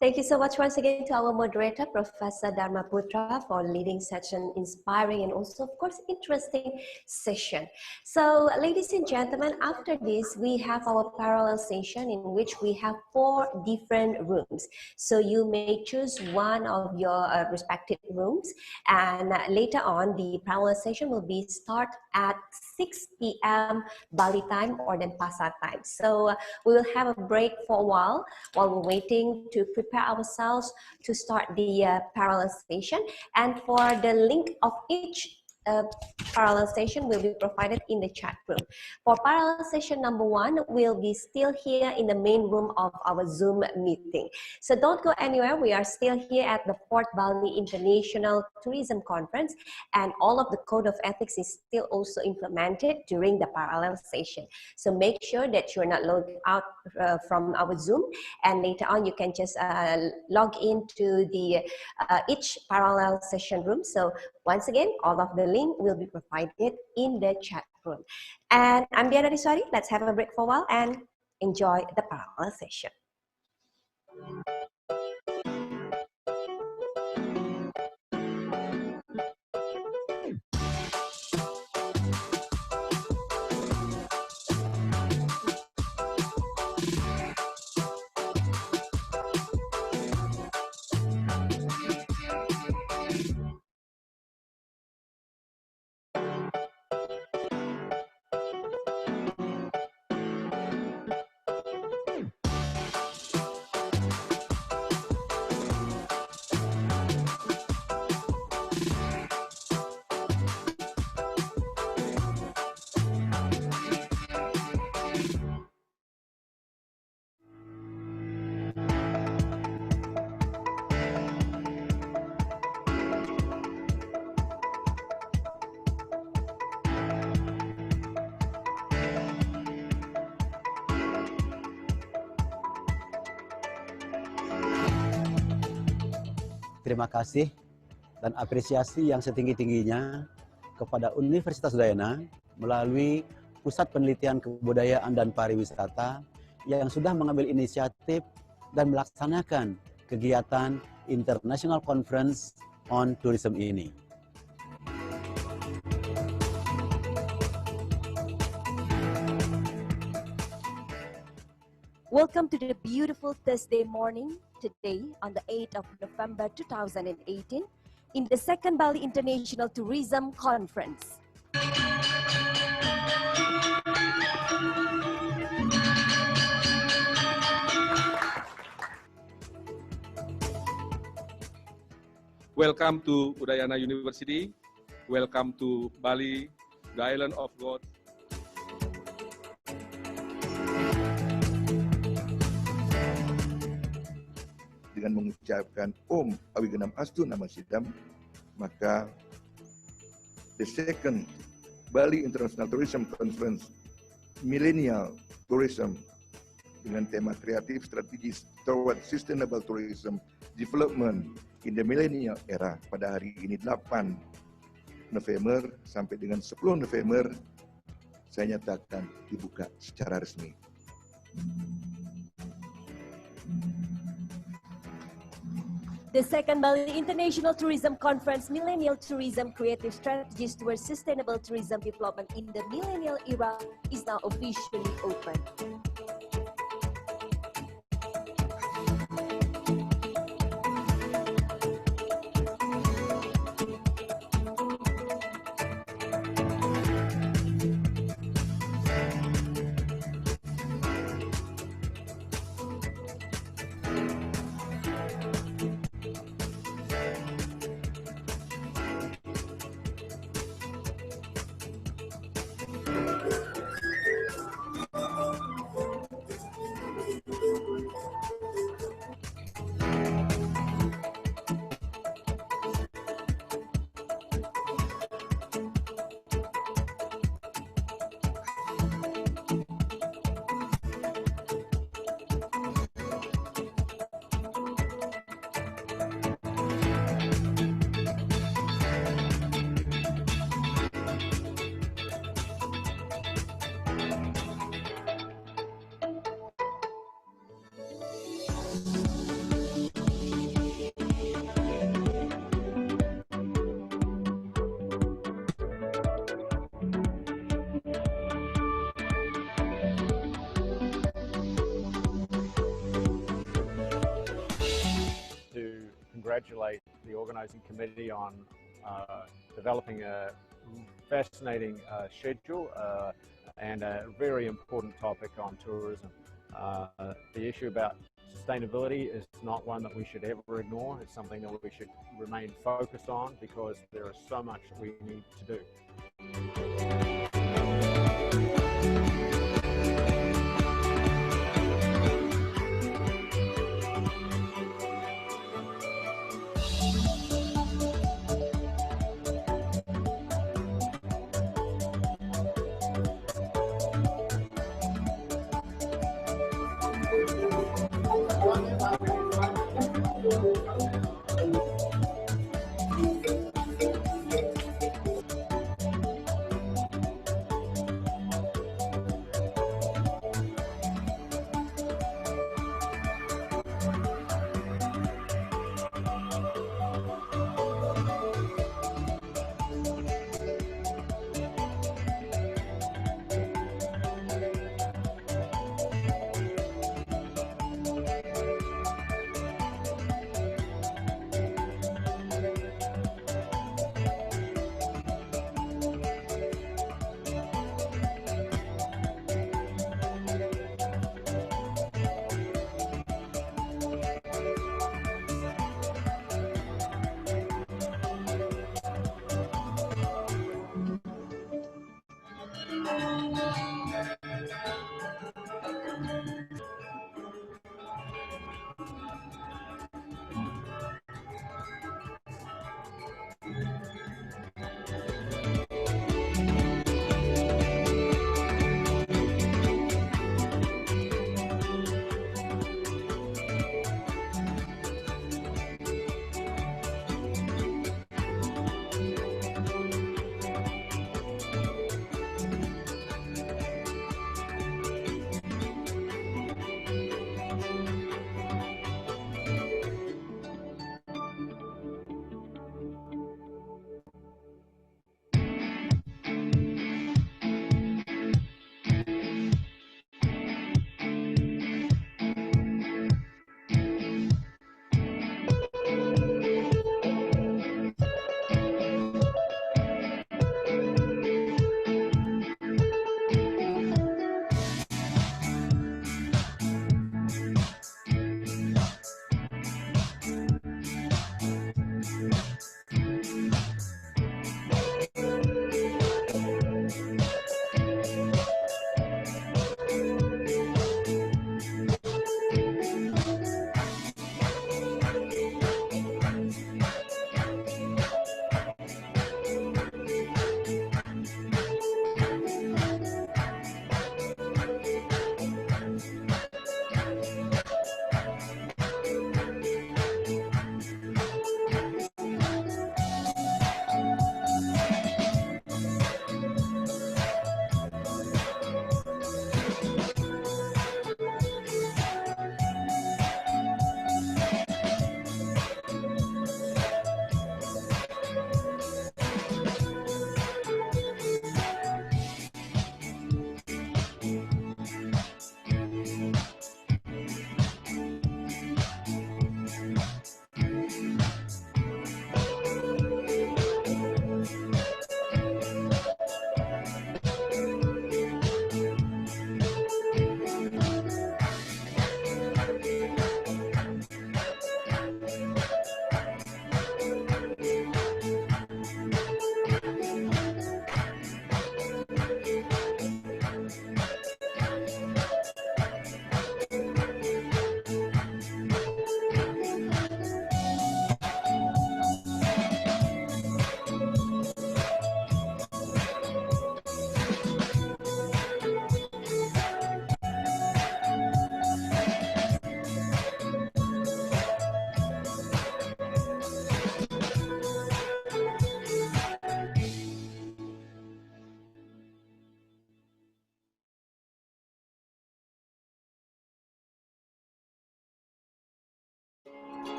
Thank you so much once again to our moderator, Professor Dharma Putra, for leading such an inspiring and also, of course, interesting session. So, ladies and gentlemen, after this, we have our parallel session in which we have 4 different rooms. So, you may choose one of your respective rooms, and later on, the parallel session will be start at 6 p.m. Bali time or Denpasar time. So, we will have a break for a while we're waiting to prepare ourselves to start the parallel session, and for the link of each parallel session will be provided in the chat room. For parallel session number 1, we'll be still here in the main room of our Zoom meeting. So don't go anywhere. We are still here at the 4th Bali International Tourism Conference, and all of the code of ethics is still also implemented during the parallel session. So make sure that you're not logged out from our Zoom, and later on you can just log into the each parallel session room. So once again, all of the link will be provided in the chat room. And I'm Diana Diswari. Let's have a break for a while and enjoy the parallel session. terima kasih dan apresiasi yang setinggi-tingginya kepada Universitas Udayana melalui Pusat Penelitian Kebudayaan dan Pariwisata yang sudah mengambil inisiatif dan melaksanakan kegiatan International Conference on Tourism ini. Welcome to the beautiful Thursday morning today on the 8th of November 2018 in the second Bali International Tourism Conference. Welcome to Udayana University. Welcome to Bali, the island of God. Dengan mengucapkan Om Awigenam Astu Nama Sidam, maka the second Bali International Tourism Conference Millennial Tourism dengan tema kreatif strategis toward sustainable tourism development in the millennial era pada hari ini 8 November sampai dengan 10 November saya nyatakan dibuka secara resmi. The second Bali International Tourism Conference Millennial Tourism Creative Strategies Towards Sustainable Tourism Development in the Millennial Era is now officially open. Congratulate the organizing committee on developing a fascinating schedule and a very important topic on tourism. The issue about sustainability is not one that we should ever ignore. It's something that we should remain focused on because there is so much that we need to do.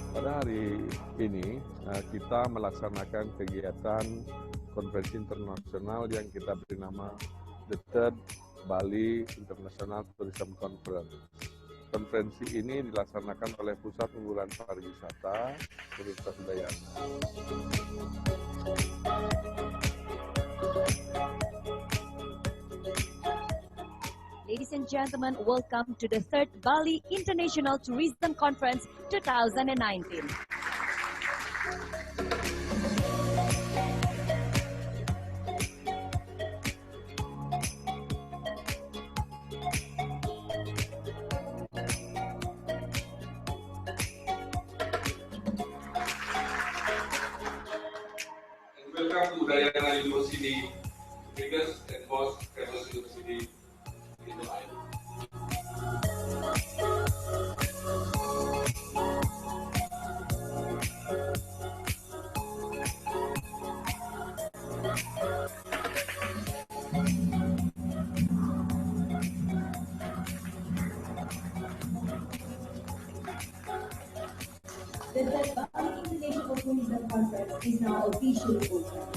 Pada hari ini kita melaksanakan kegiatan konferensi internasional yang kita beri nama The Third Bali International Tourism Conference. Konferensi ini dilaksanakan oleh Pusat Unggulan Pariwisata Universitas Udayana. Ladies and gentlemen, welcome to the third Bali International Tourism Conference 2019. Welcome to Udayana University, the biggest and most famous university in the island. The Bali International Tourism Conference is now officially open.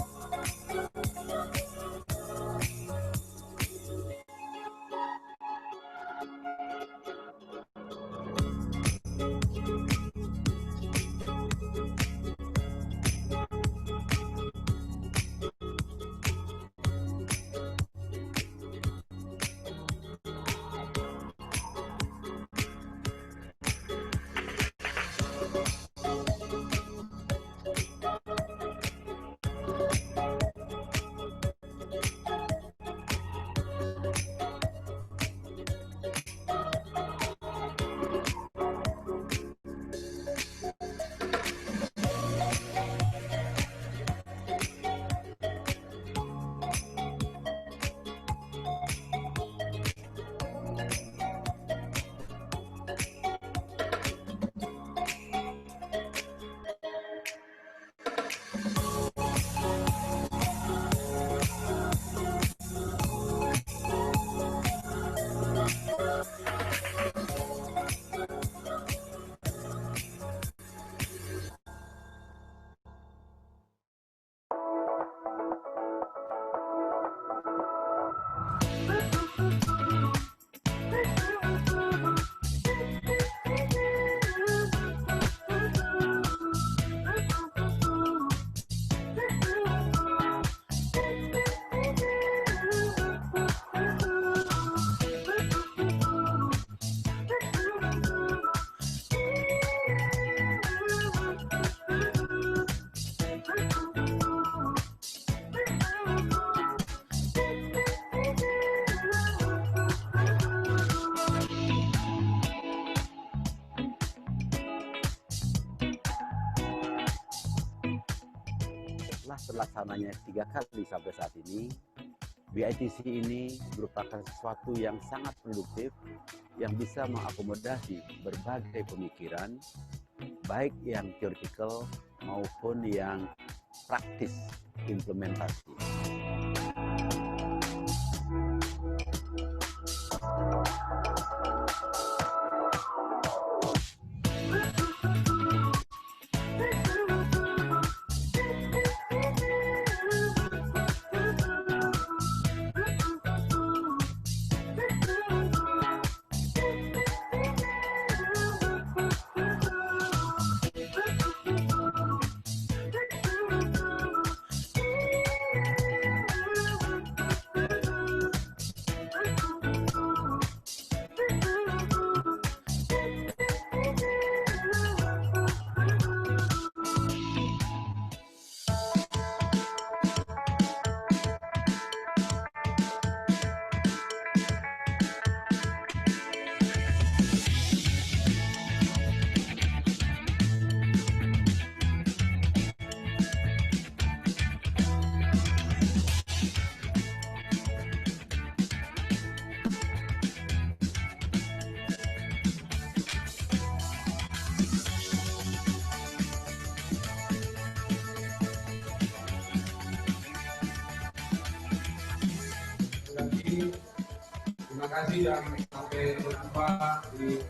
Terlaksananya 3 kali sampai saat ini, BITC ini merupakan sesuatu yang sangat produktif yang bisa mengakomodasi berbagai pemikiran, baik yang theoretical maupun yang praktis implementasi. kasih yang sampai berjumpa di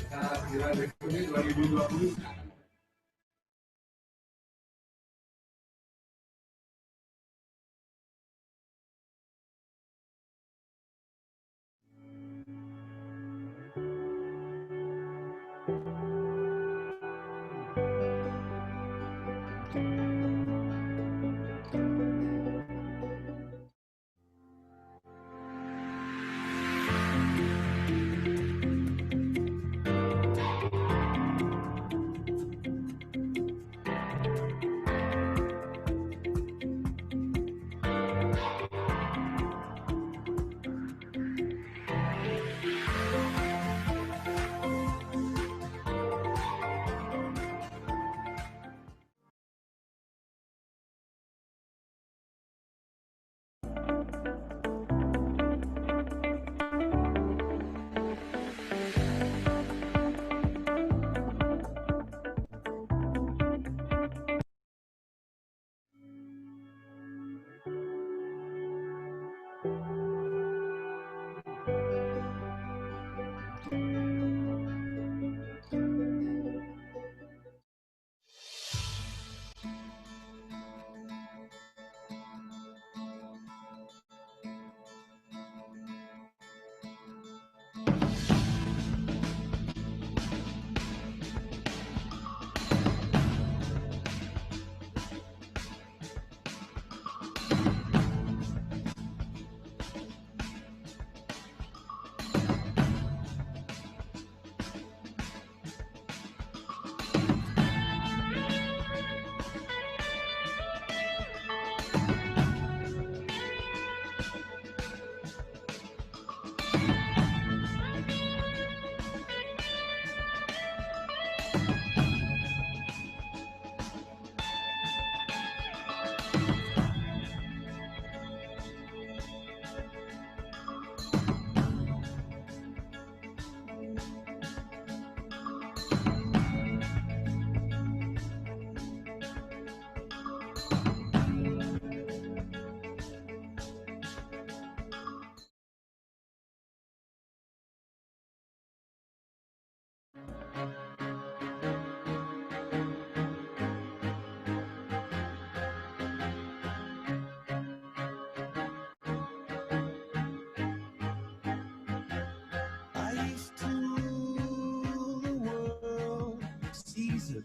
acara pemilihan berikutnya 2020.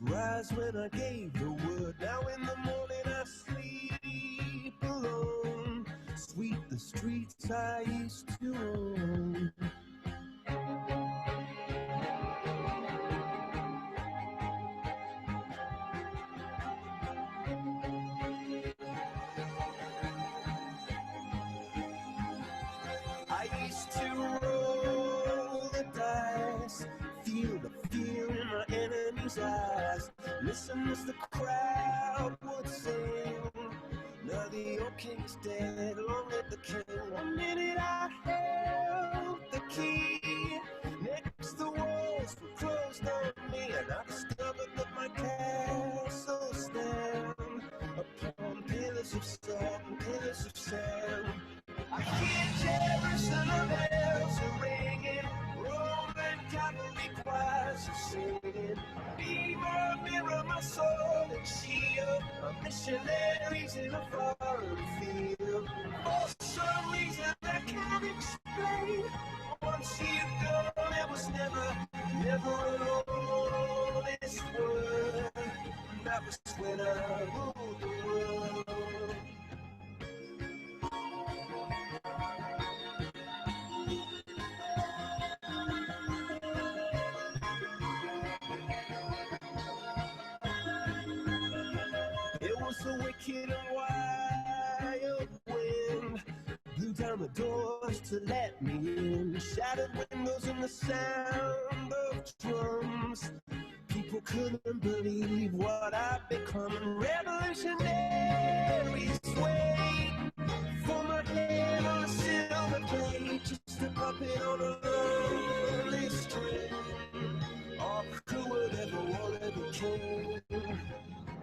Rise when I gave the word. Now in the morning I sleep alone. Sweep the streets I used to own. I used to roll the dice, feel the fear in my enemy's eyes. Listen as the crowd would sing. Now the old king's dead, long live the king. 1 minute I held the key. Next the walls were closed on me, and I discovered that my castle stand upon pillars of salt and pillars of sand. I hear Jerusalem bells are ringing, Roman cavalry choirs are singing. Mirror, mirror, my soul and shield, my missionaries in a foreign field. For some reason I can't explain, once you've gone, it was never, never alone. This world, that was when I ruled the world. It was a wicked and wild wind, blew down the doors to let me in. Shattered windows and the sound of drums. People couldn't believe what I'd become. Revolutionaries wait for my head on a silver plate, just a puppet on a lonely string. All who would ever wanted the king.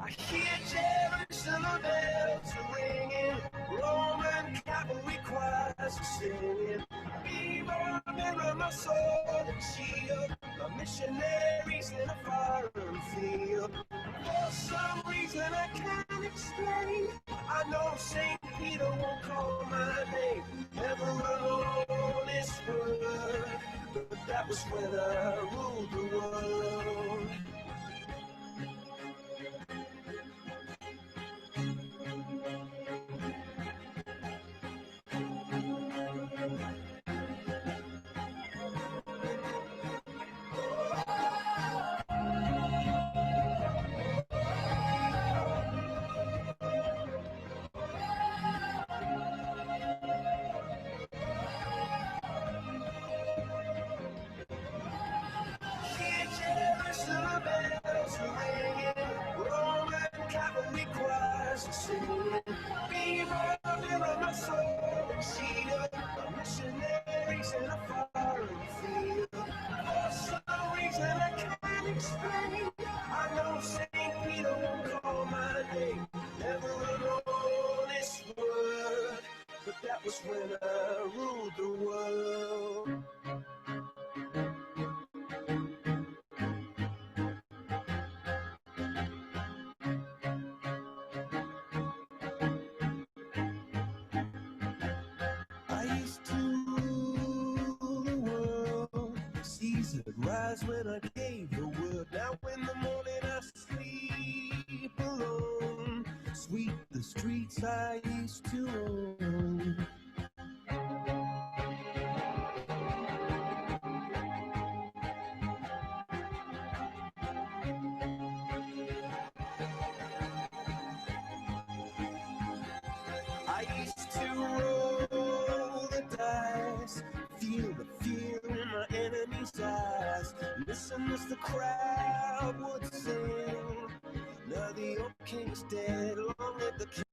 I hear Jerusalem bells are ringing, Roman cavalry choirs are singing. Mirror, See the missionaries in a foreign field. For some reason I can't explain, I know St. Peter won't call my name ever alone this world, but that was when I ruled the world. That was when I ruled the world. I used to rule the world. Seas would rise when I gave the word. Now in the morning I sleep alone. Sweep the streets I used to own. I used to roll the dice, feel the fear in my enemy's eyes, listen as the crowd would sing. Now the old king's dead, long live the king.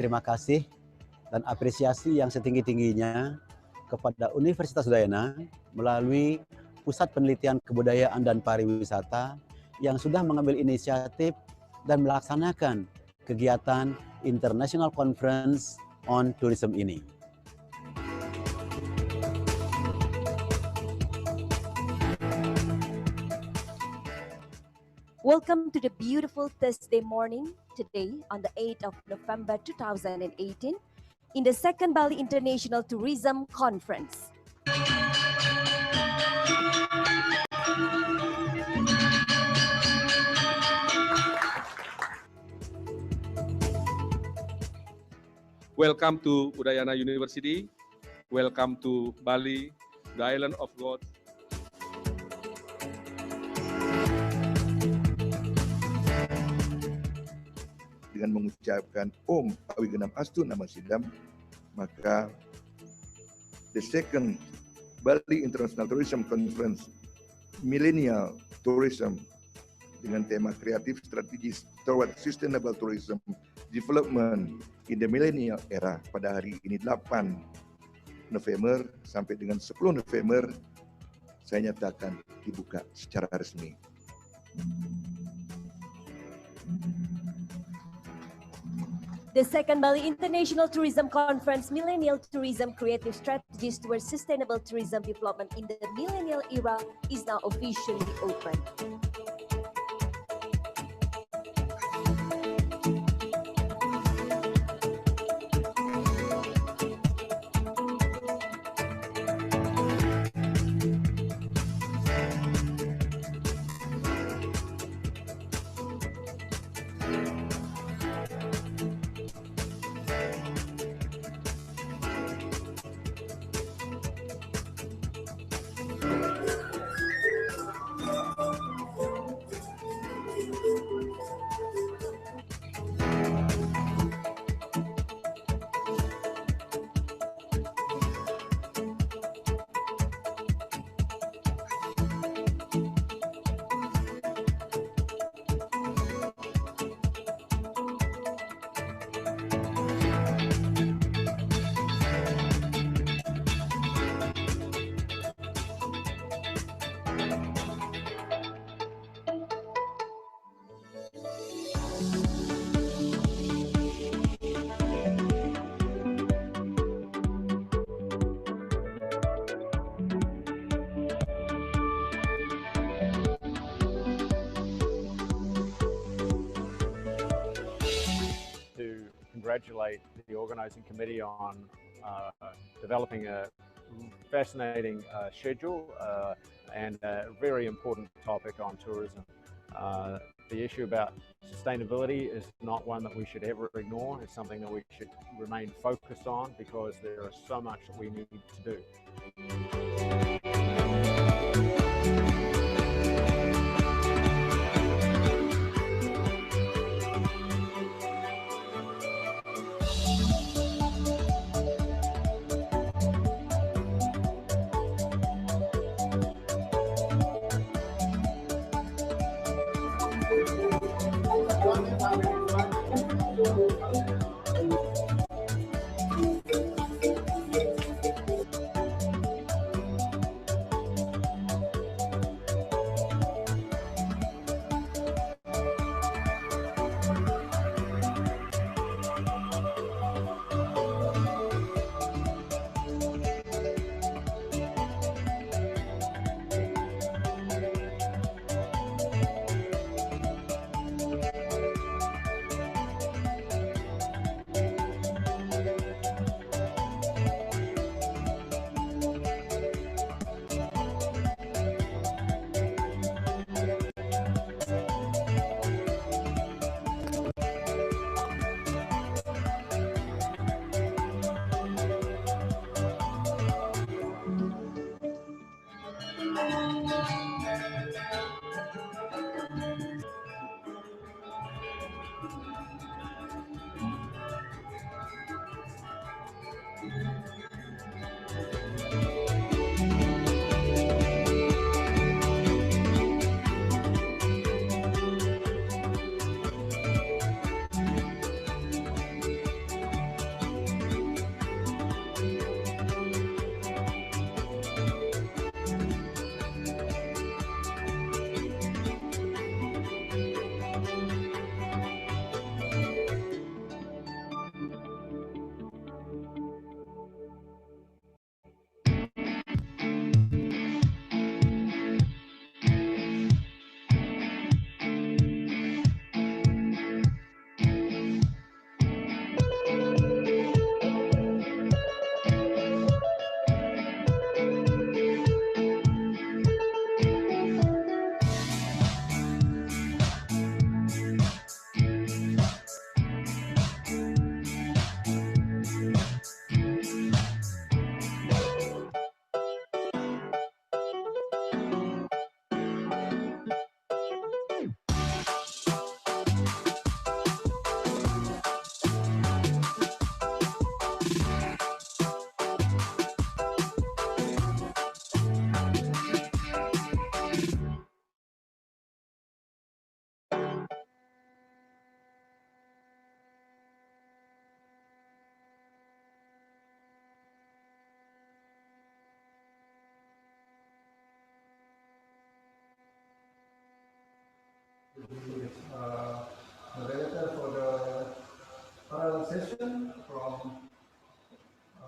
terima kasih dan apresiasi yang setinggi-tingginya kepada Universitas Udayana melalui Pusat Penelitian Kebudayaan dan Pariwisata yang sudah mengambil inisiatif dan melaksanakan kegiatan International Conference on Tourism ini. Welcome to the beautiful Thursday morning today on the 8th of November 2018 in the second Bali International Tourism Conference. Welcome to Udayana University. Welcome to Bali, the island of God. Dengan mengucapkan Om Awigenam Astu Nama Sidam, maka the second Bali International Tourism Conference Millennial Tourism dengan tema kreatif strategis toward sustainable tourism development in the millennial era pada hari ini 8 November sampai dengan 10 November saya nyatakan dibuka secara resmi. The second Bali International Tourism Conference Millennial Tourism Creative Strategies Towards Sustainable Tourism Development in the Millennial Era is now officially open. Congratulate the organizing committee on developing a fascinating schedule and a very important topic on tourism. The issue about sustainability is not one that we should ever ignore. It's something that we should remain focused on because there is so much that we need to do.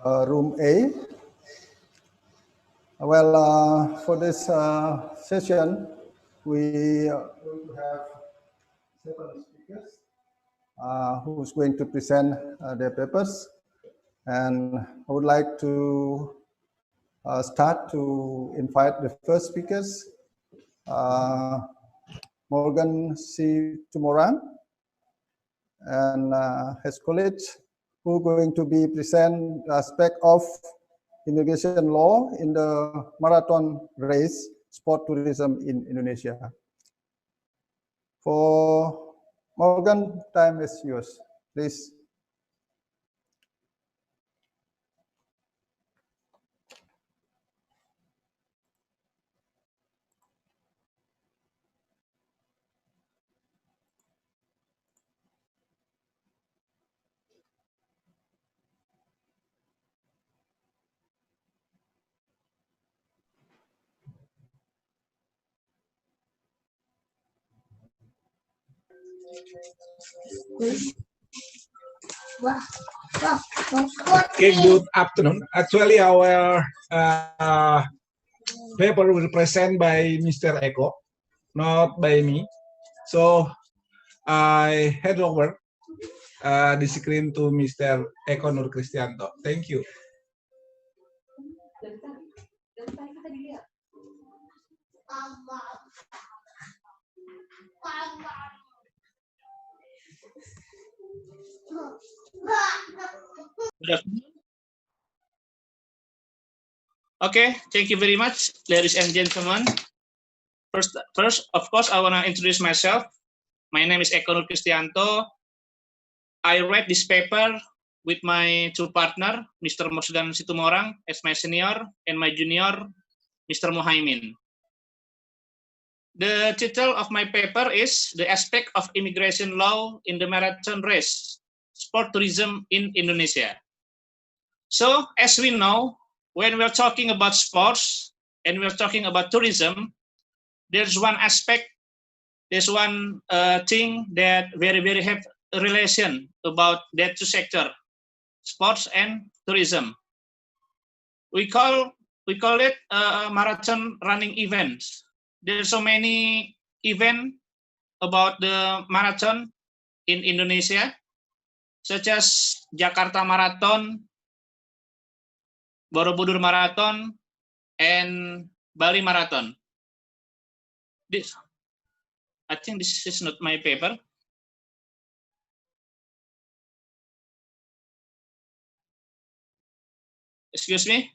room A. Well, for this session, we are going to have 7 speakers who's going to present their papers. And I would like to start to invite the first speakers, Morgan C. Tumorang and his colleagues, who are going to be present aspect of immigration law in the marathon race sport tourism in Indonesia. For Morgan, time is yours, please. Okay, good afternoon. Actually, our paper will present by Mr. Eko, not by me. So I hand over the screen to Mr. Eko Nur Kristianto. Thank you. Okay, thank you very much, ladies and gentlemen. First, of course, I want to introduce myself. My name is Eko Nur Kristianto. I read this paper with my 2 partner, Mr. Morgan Situmorang as my senior, and my junior, Mr. Muhaimin. The title of my paper is The Aspect of Immigration Law in the Marathon Race, Sport Tourism in Indonesia. So, as we know, when we're talking about sports and we're talking about tourism, there's one aspect, there's one thing that very have a relation about that 2 sectors, sports and tourism. We call it marathon running events. There's so many events about the marathon in Indonesia, such as Jakarta Marathon, Borobudur Marathon, and Bali Marathon. I think this is not my paper. Excuse me.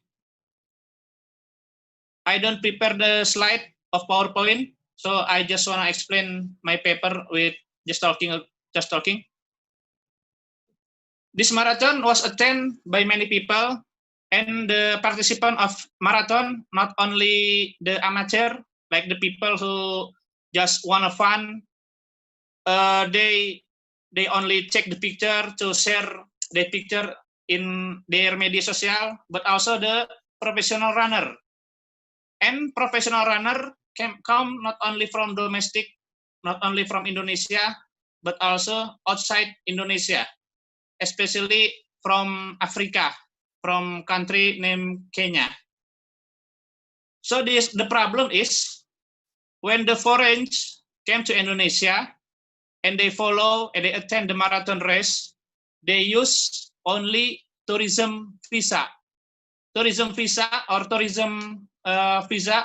I don't prepare the slide of PowerPoint, so I just want to explain my paper with just talking. This marathon was attended by many people, and the participant of marathon, not only the amateur, like the people who just want to fun, they only take the picture to share the picture in their media social, but also the professional runner. And professional runner can come not only from domestic, not only from Indonesia, but also outside Indonesia, especially from Africa, from country named Kenya. So the problem is when the foreigners came to Indonesia and they follow and they attend the marathon race, they use only tourism visa. Tourism visa or tourism visa,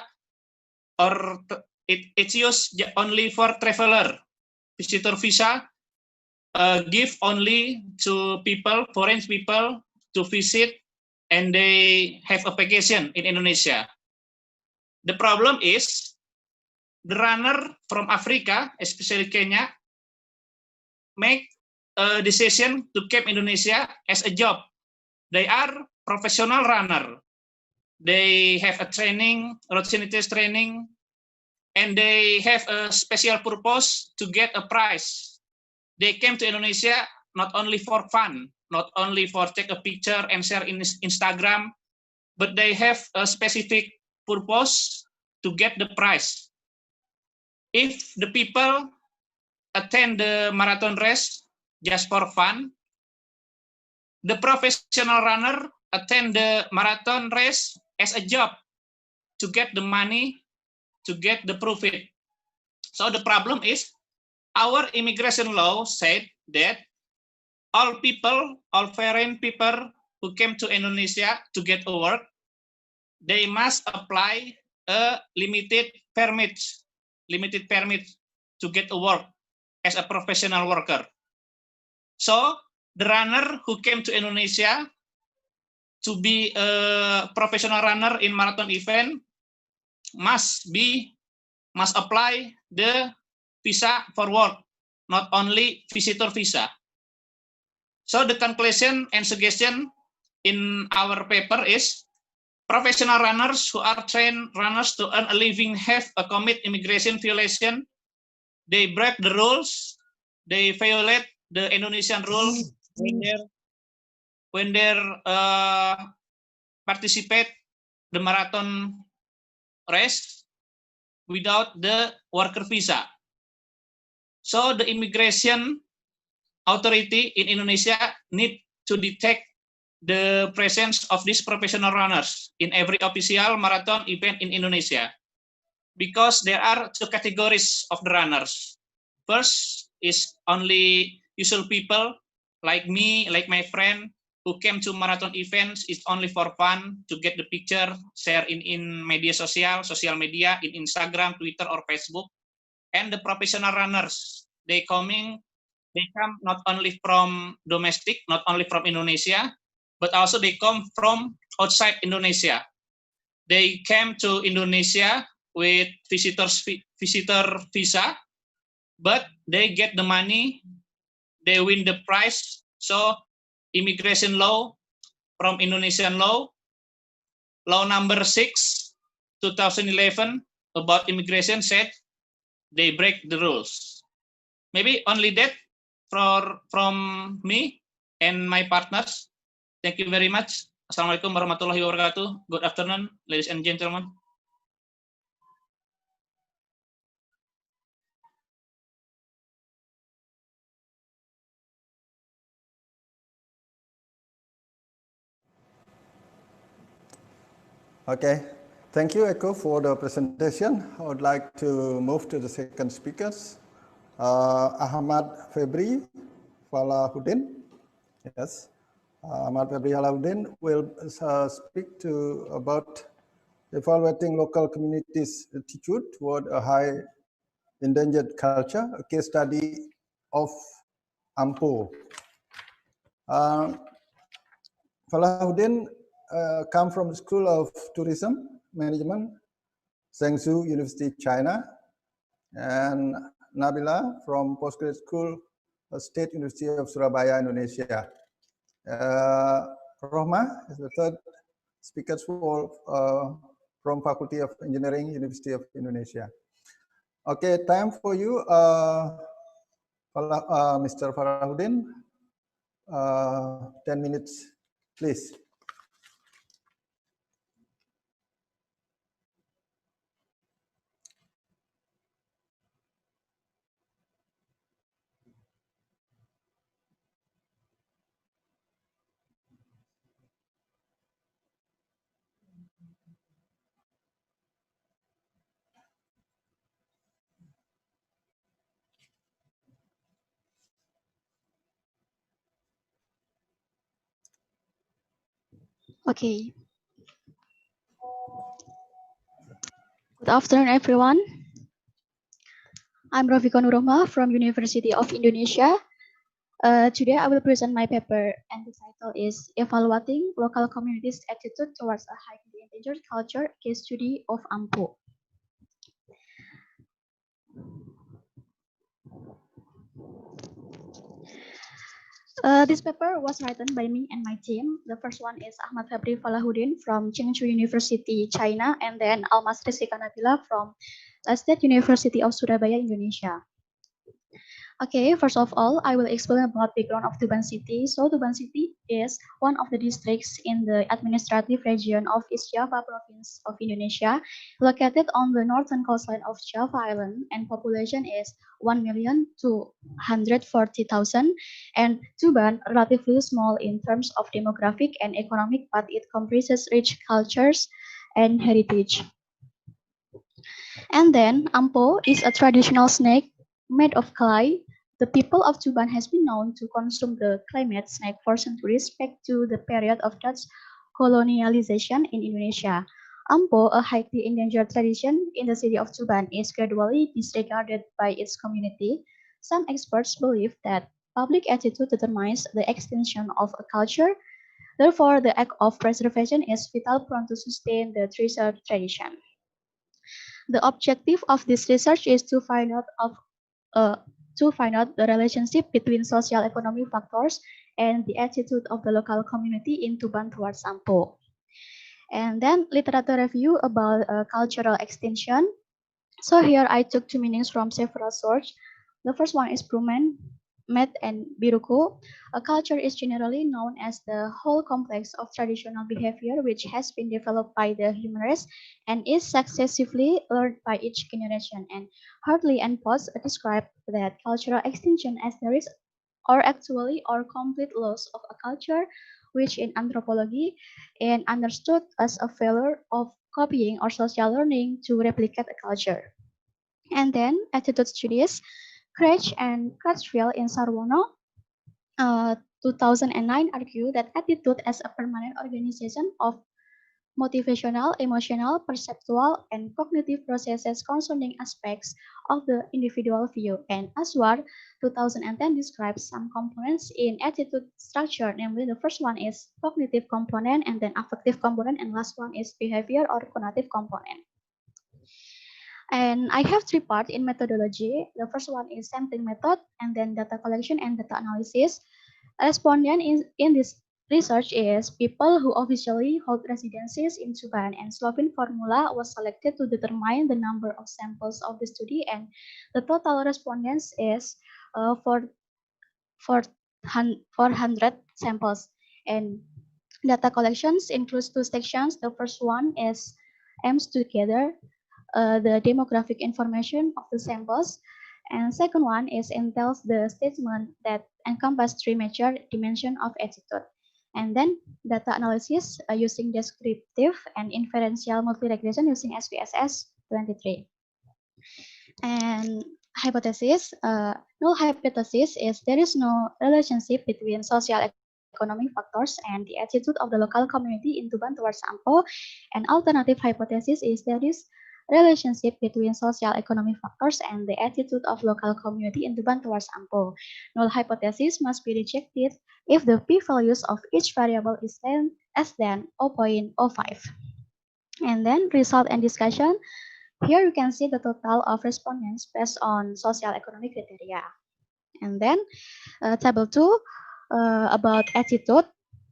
or it's used only for traveler. Visitor visa give only to people, foreign people, to visit and they have a vacation in Indonesia. The problem is the runner from Africa, especially Kenya, make a decision to keep Indonesia as a job. They are professional runner. They have a training, routine training, and they have a special purpose to get a prize. They came to Indonesia not only for fun, not only for take a picture and share in Instagram, but they have a specific purpose to get the prize. If the people attend the marathon race just for fun, the professional runner attend the marathon race as a job to get the money, to get the profit. So the problem is our immigration law said that all people, all foreign people who came to Indonesia to get a work, they must apply a limited permit to get a work as a professional worker. So the runner who came to Indonesia to be a professional runner in marathon event must apply the visa for work, not only visitor visa. So the conclusion and suggestion in our paper is professional runners who are trained runners to earn a living have a commit immigration violation. They break the rules. They violate the Indonesian rules when they participate the marathon race without the worker visa. So the immigration authority in Indonesia need to detect the presence of these professional runners in every official marathon event in Indonesia, because there are two categories of the runners. First is only usual people like me, like my friend, who came to marathon events is only for fun, to get the picture, share in media social media, in Instagram, Twitter, or Facebook. And the professional runners, they come not only from domestic, not only from Indonesia, but also they come from outside Indonesia. They came to Indonesia with visitor visa, but they get the money, they win the prize. So immigration law from Indonesian law number 6, 2011 about immigration said they break the rules. Maybe only that from me and my partners. Thank you very much. Assalamualaikum warahmatullahi wabarakatuh. Good afternoon, ladies and gentlemen. Okay, thank you, Eko, for the presentation. I would like to move to the second speakers. Ahmad Febri Falahuddin. Yes, Ahmad Febri Falahuddin will speak about evaluating local communities' attitude toward a high endangered culture, a case study of Ampo. Falahuddin come from the School of Tourism Management, Zhengzhou University, China, and Nabila from Postgraduate School, State University of Surabaya, Indonesia. Rohma is the third speaker from Faculty of Engineering, University of Indonesia. Okay, time for you, Mr. Falahuddin. 10 minutes, please. Okay. Good afternoon, everyone. I'm Rafika Nuroma from University of Indonesia. Today I will present my paper, and the title is Evaluating Local Communities' Attitude Towards a Highly Endangered Culture, Case Study of Ampo. This paper was written by me and my team. The first one is Ahmad Febri Falahuddin from Zhengzhou University, China, and then Almas Rizika Nabila from State University of Surabaya, Indonesia. Okay, first of all, I will explain about background of Tuban City. So Tuban City is one of the districts in the administrative region of East Java province of Indonesia, located on the northern coastline of Java Island, and population is 1,240,000. And Tuban relatively small in terms of demographic and economic, but it comprises rich cultures and heritage. And then ampo is a traditional snack made of clay. The people of Tuban has been known to consume the climate snack for centuries back to the period of Dutch colonialization in Indonesia. Ampo, a highly endangered tradition in the city of Tuban, is gradually disregarded by its community. Some experts believe that public attitude determines the extinction of a culture. Therefore, the act of preservation is vital prone to sustain the treasured tradition. The objective of this research is to find out the relationship between social economic factors and the attitude of the local community in Tuban towards Ampo. And then literature review about cultural extinction. So here I took two meanings from several sources. The first one is Bruman, Met, and Biruku. A culture is generally known as the whole complex of traditional behavior which has been developed by the human race and is successively learned by each generation. And Hartley and Potts describe that cultural extinction as there is or actually or complete loss of a culture, which in anthropology is understood as a failure of copying or social learning to replicate a culture. And then attitude studies, Craig and Crutchfield in Sarwono 2009 argue that attitude as a permanent organization of motivational, emotional, perceptual, and cognitive processes concerning aspects of the individual view. And Aswar 2010 describes some components in attitude structure, namely the first one is cognitive component, and then affective component, and last one is behavior or conative component. And I have three parts in methodology. The first one is sampling method, and then data collection and data analysis. Respondent in this research is people who officially hold residencies in Tuban, and Slovene formula was selected to determine the number of samples of the study, and the total respondents is 400 samples. And data collections includes two sections. The first one is aims to gather the demographic information of the samples, and second one is entails the statement that encompass three major dimensions of attitude. And then data analysis using descriptive and inferential multi-regression using SPSS 23. And hypothesis, null hypothesis is there is no relationship between social economic factors and the attitude of the local community in Tuban towards Ampo. And alternative hypothesis is there is relationship between social economic factors and the attitude of local community in Tuban towards Ampo. Null hypothesis must be rejected if the p-values of each variable is less than 0.05. And then result and discussion. Here you can see the total of respondents based on social economic criteria. And then table 2 about attitude.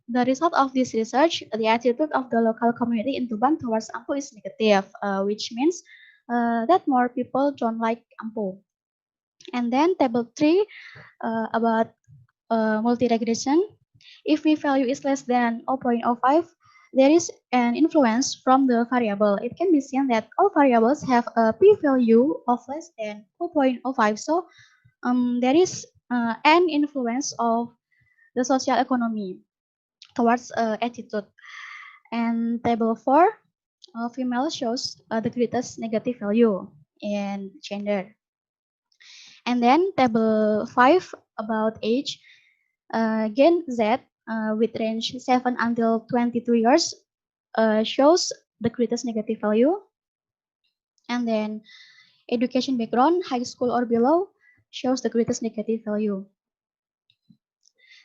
The result of this research, the attitude of the local community in Tuban towards Ampo is negative, which means that more people don't like Ampo. And then table 3 about multi-regression. If p-value is less than 0.05, there is an influence from the variable. It can be seen that all variables have a p-value of less than 0.05. So there is an influence of the social economy towards attitude. And table 4, female shows the greatest negative value in gender. And then table 5 about age, Gen Z with range 7 until 22 years shows the greatest negative value. And then education background, high school or below, shows the greatest negative value.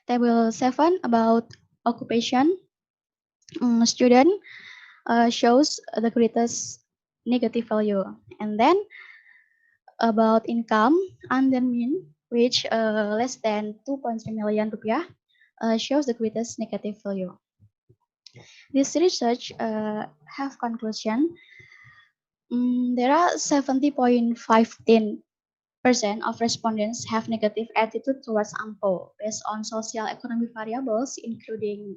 Table 7 about occupation, student shows the greatest negative value. And then about income, under mean, which less than 2.3 million rupiah, shows the greatest negative value. This research have conclusion. There are 70.15% of respondents have negative attitude towards AMPO based on social economic variables, including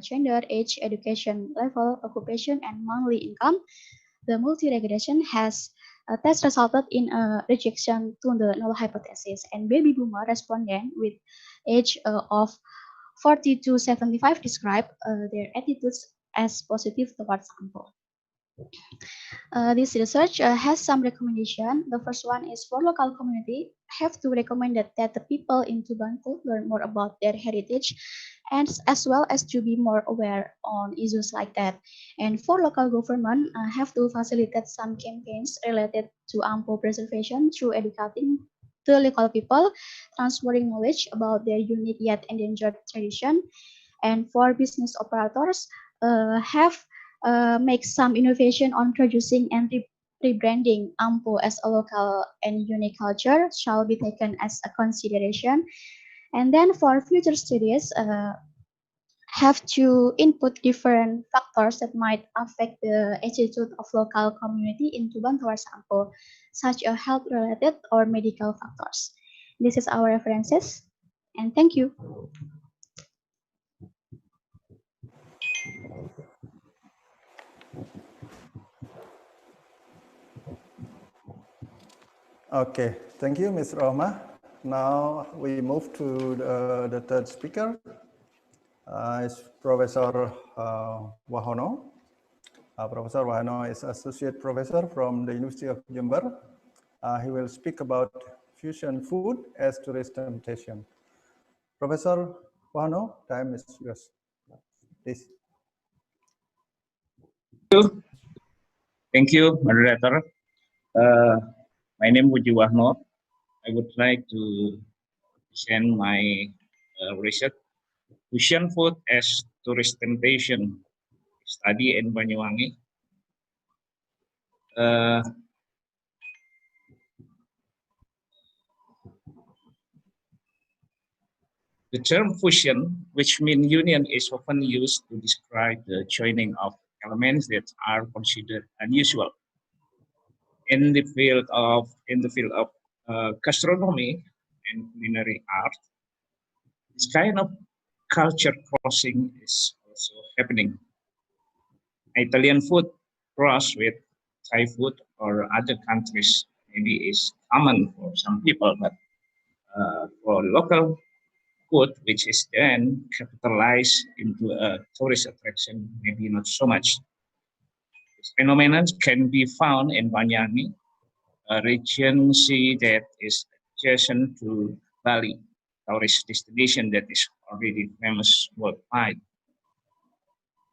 gender, age, education level, occupation, and monthly income. The multi-regression has test resulted in a rejection to the null hypothesis, and baby boomer respondent with age of 40 to 75 describe their attitudes as positive towards AMPO. This research has some recommendation. The first one is for local community have to recommend that the people in Tubantu learn more about their heritage, and as well as to be more aware on issues like that. And for local government have to facilitate some campaigns related to AMPO preservation through educating the local people, transferring knowledge about their unique yet endangered tradition. And for business operators have make some innovation on producing and rebranding AMPO as a local and unique culture shall be taken as a consideration. And then for future studies, have to input different factors that might affect the attitude of local community in Tuban towards AMPO, such as health-related or medical factors. This is our references, and thank you. Okay, thank you, Ms. Rohma. Now we move to the third speaker. Is Professor Wahono. Professor Wahono is Associate Professor from the University of Jember. He will speak about fusion food as tourist temptation. Professor Wahono, time is yours. Please. Thank you, moderator. My name is Budi Wahno. I would like to present my research, fusion food as tourist temptation, study in Banyuwangi. The term fusion, which means union, is often used to describe the joining of elements that are considered unusual. In the field of gastronomy and culinary art, this kind of culture crossing is also happening. Italian food cross with Thai food or other countries maybe is common for some people, but for local food, which is then capitalized into a tourist attraction, maybe not so much. This phenomenon can be found in Banyuwangi, a region that is adjacent to Bali, tourist destination that is already famous worldwide.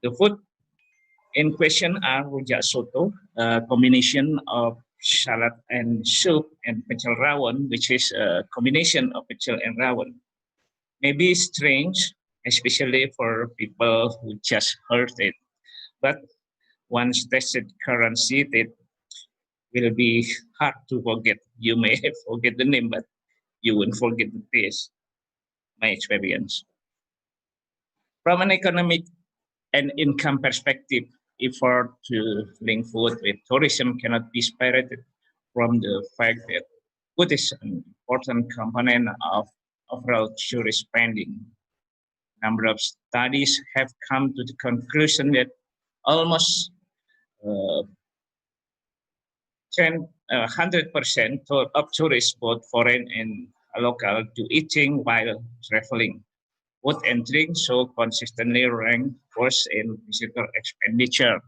The food in question are rujak soto, a combination of salad and soup, and pecel rawon, which is a combination of pecel and rawon. Maybe strange, especially for people who just heard it, but once tasted currency, it will be hard to forget. You may forget the name, but you won't forget the taste. My experience. From an economic and income perspective, effort to link food with tourism cannot be separated from the fact that food is an important component of overall tourist spending. A number of studies have come to the conclusion that almost 100% of tourists, both foreign and local, do eating while traveling. Food and drink so consistently rank first in visitor expenditure.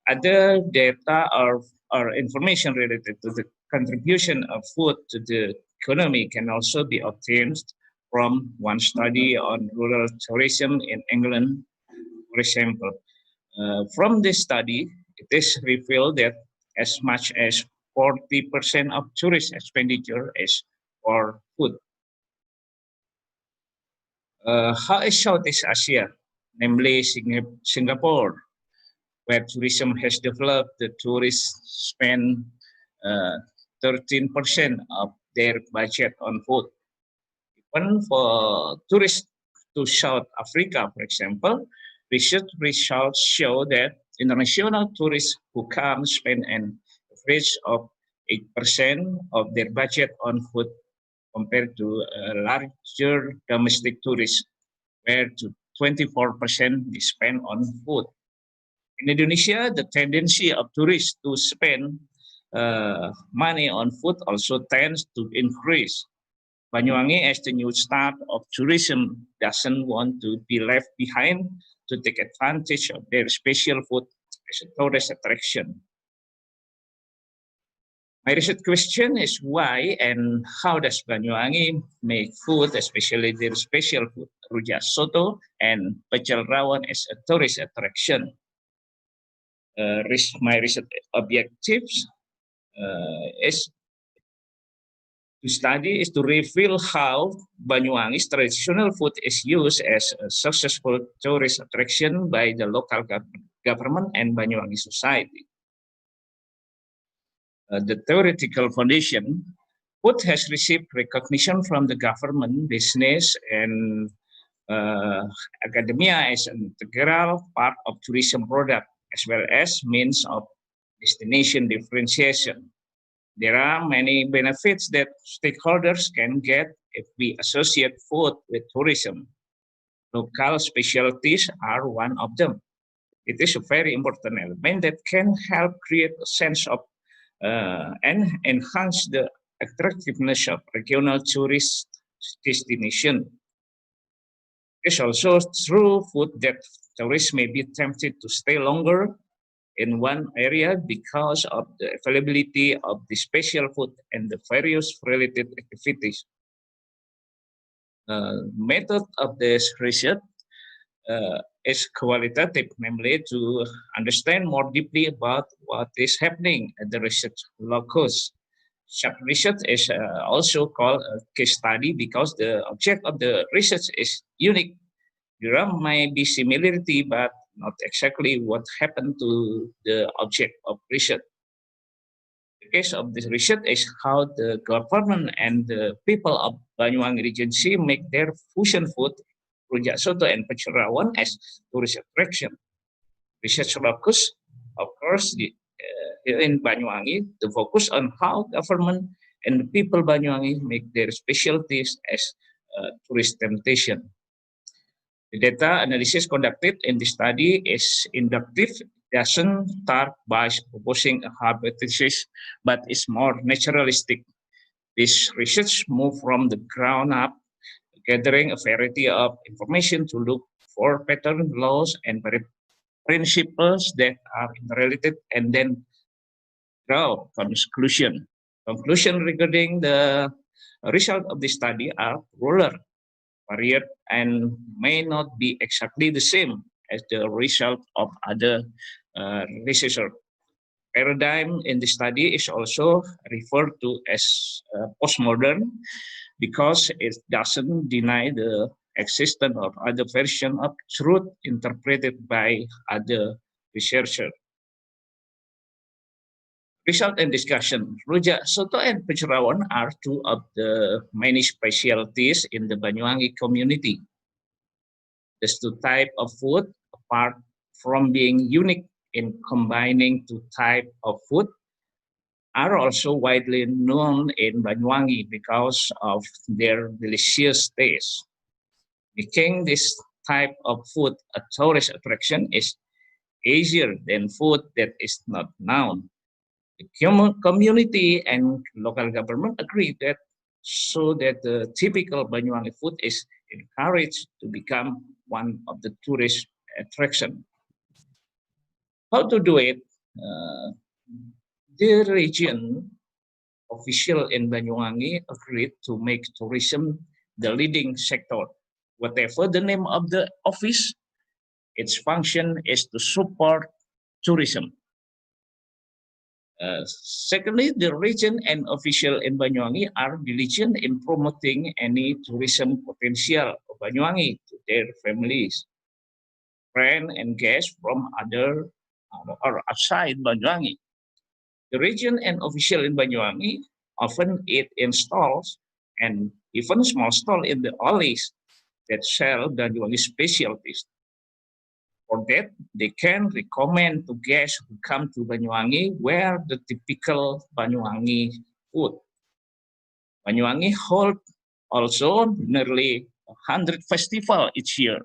Other data or information related to the contribution of food to the economy can also be obtained from one study on rural tourism in England, for example. From this study, it is revealed that as much as 40% of tourist expenditure is for food. How is Southeast Asia, namely Singapore, where tourism has developed, the tourists spend 13% of their budget on food. Even for tourists to South Africa, for example, research results show that international tourists who come spend an average of 8% of their budget on food compared to larger domestic tourists, where to 24% they spend on food. In Indonesia, the tendency of tourists to spend money on food also tends to increase. Banyuwangi, as the new start of tourism, doesn't want to be left behind to take advantage of their special food as a tourist attraction. My research question is why and how does Banyuwangi make food, especially their special food, rujak soto and pecel rawon, as a tourist attraction? My research objectives is to reveal how Banyuwangi's traditional food is used as a successful tourist attraction by the local government and Banyuwangi society. The theoretical foundation, food has received recognition from the government, business, and academia as an integral part of tourism product, as well as means of destination differentiation. There are many benefits that stakeholders can get if we associate food with tourism. Local specialties are one of them. It is a very important element that can help create a sense of and enhance the attractiveness of regional tourist destination. It's also through food that tourists may be tempted to stay longer in one area because of the availability of the special food and the various related activities. Method of this research is qualitative, namely to understand more deeply about what is happening at the research locus. Such research is also called a case study because the object of the research is unique. There might be similarity, but not exactly what happened to the object of research. The case of this research is how the government and the people of Banyuwangi Regency make their fusion food, rujak soto and pecel rawon, as tourist attraction. Research locus, of course, here in Banyuwangi, the focus on how government and the people Banyuwangi make their specialties as tourist temptation. The data analysis conducted in the study is inductive. It doesn't start by proposing a hypothesis, but is more naturalistic. This research moved from the ground up, gathering a variety of information to look for pattern, laws, and principles that are interrelated, and then draw conclusion. Conclusion regarding the result of the study are ruler, varied, and may not be exactly the same as the result of other research. Paradigm in the study is also referred to as postmodern because it doesn't deny the existence of other version of truth interpreted by other researchers. Result and discussion. Rujak soto and pecel rawon are two of the many specialties in the Banyuwangi community. These two types of food, apart from being unique in combining two types of food, are also widely known in Banyuwangi because of their delicious taste. Making this type of food a tourist attraction is easier than food that is not known. The community and local government agree that so that the typical Banyuwangi food is encouraged to become one of the tourist attraction. How to do it? The region official in Banyuwangi agreed to make tourism the leading sector. Whatever the name of the office, its function is to support tourism. Secondly, the region and official in Banyuwangi are diligent in promoting any tourism potential of Banyuwangi to their families, friends, and guests from other or outside Banyuwangi. The region and official in Banyuwangi often eat in stalls and even small stalls in the alleys that sell Banyuwangi specialties. For that, they can recommend to guests who come to Banyuwangi where the typical Banyuwangi food. Banyuwangi hold also nearly 100 festivals each year,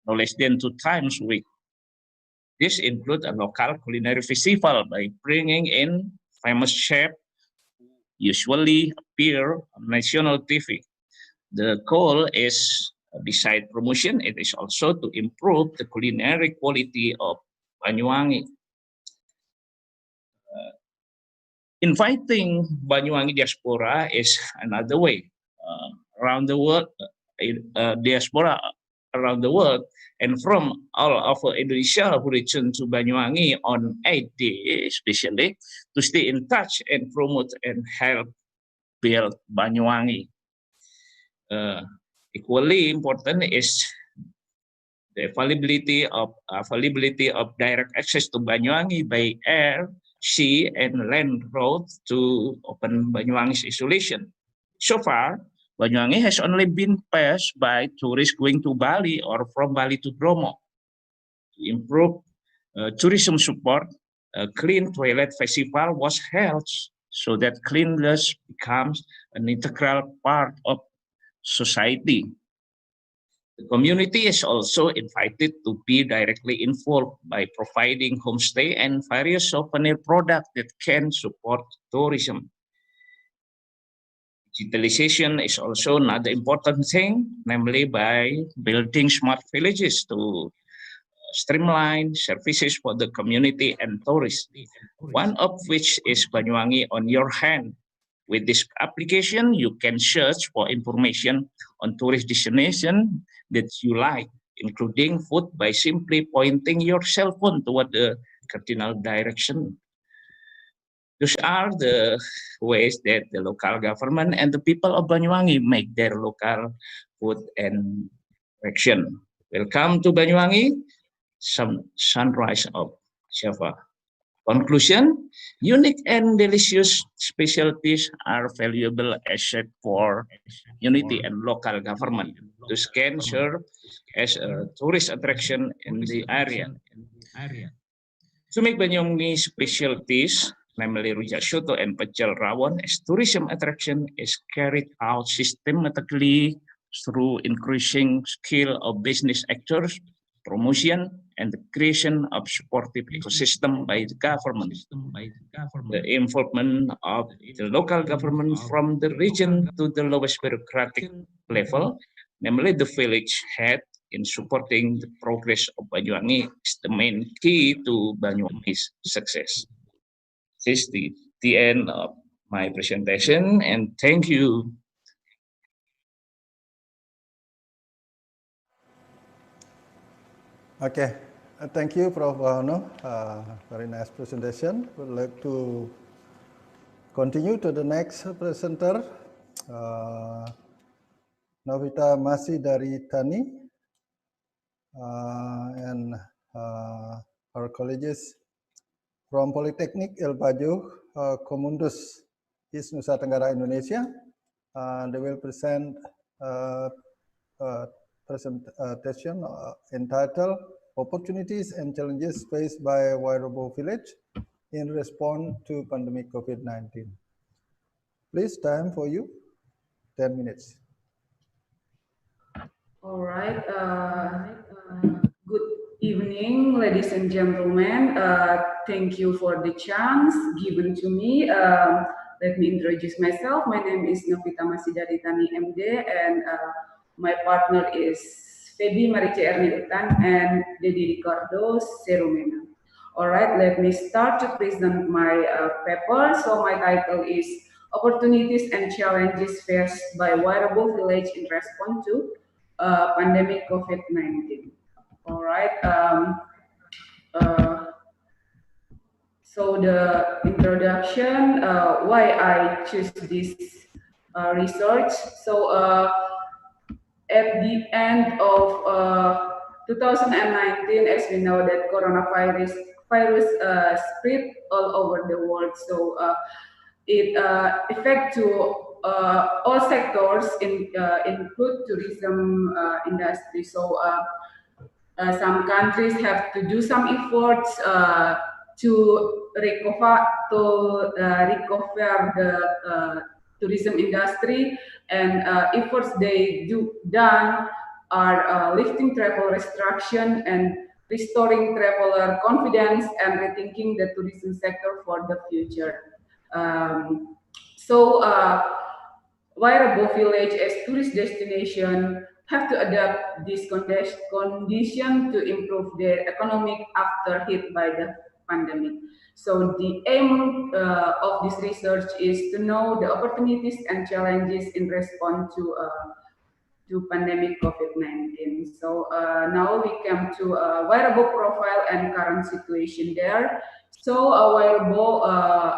no less than 2 times a week. This includes a local culinary festival by bringing in famous chefs who usually appear on national TV. The goal is, besides promotion, it is also to improve the culinary quality of Banyuwangi. Inviting Banyuwangi diaspora is another way. Around the world, diaspora around the world, and from all over Indonesia who return to Banyuwangi on 8 days, especially to stay in touch and promote and help build Banyuwangi. Equally important is the availability of direct access to Banyuwangi by air, sea, and land roads to open Banyuwangi's isolation. So far, Banyuwangi has only been passed by tourists going to Bali or from Bali to Bromo. To improve tourism support, a clean toilet festival was held so that cleanliness becomes an integral part of society. The community is also invited to be directly involved by providing homestay and various souvenir products that can support tourism. Digitalization is also another important thing, namely by building smart villages to streamline services for the community and tourists, one of which is Banyuwangi on your hand. With this application, you can search for information on tourist destination that you like, including food, by simply pointing your cell phone toward the cardinal direction. Those are the ways that the local government and the people of Banyuwangi make their local food and action. Welcome to Banyuwangi, sunrise of Java. Conclusion, unique and delicious specialties are valuable asset for unity and local government. Those can serve as a tourist attraction in the area. To make Banyuwangi specialties, namely rujak soto and pecel rawon, as tourism attraction is carried out systematically through increasing skill of business actors, promotion, and the creation of supportive ecosystem by the government. The involvement of the local government from the region to the lowest bureaucratic level, namely the village head, in supporting the progress of Banyuwangi is the main key to Banyuwangi's success. This is the end of my presentation, and thank you. Okay, thank you, Prof. Wahano. Very nice presentation. We'd like to continue to the next presenter, Novita Masih dari Tani, and our colleagues from Politeknik Ilpaju, Komundus, East Nusa Tenggara, Indonesia. They will present a presentation entitled Opportunities and Challenges Faced by Wairabo Village in Response to Pandemic COVID-19. Please, time for you, 10 minutes. All right. Good evening, ladies and gentlemen. Thank you for the chance given to me. Let me introduce myself. My name is Novita Masih dari Tani MD, and my partner is Feby Marice Erniutan and Dedi Ricardo Serumena. All right, let me start to present my paper. So my title is Opportunities and Challenges Faced by Wairabo Village in Response to Pandemic COVID-19. All right. So the introduction, why I choose this research. So at the end of 2019, as we know that coronavirus spread all over the world. So it affects to all sectors, include tourism industry. So some countries have to do some efforts to recover the tourism industry, and efforts they done are lifting travel restriction and restoring traveler confidence and rethinking the tourism sector for the future. Wairabo village as tourist destination have to adapt this condition to improve their economic after hit by the pandemic. So the aim of this research is to know the opportunities and challenges in response to pandemic COVID-19. So now we come to Wairabo profile and current situation there. So Wairabo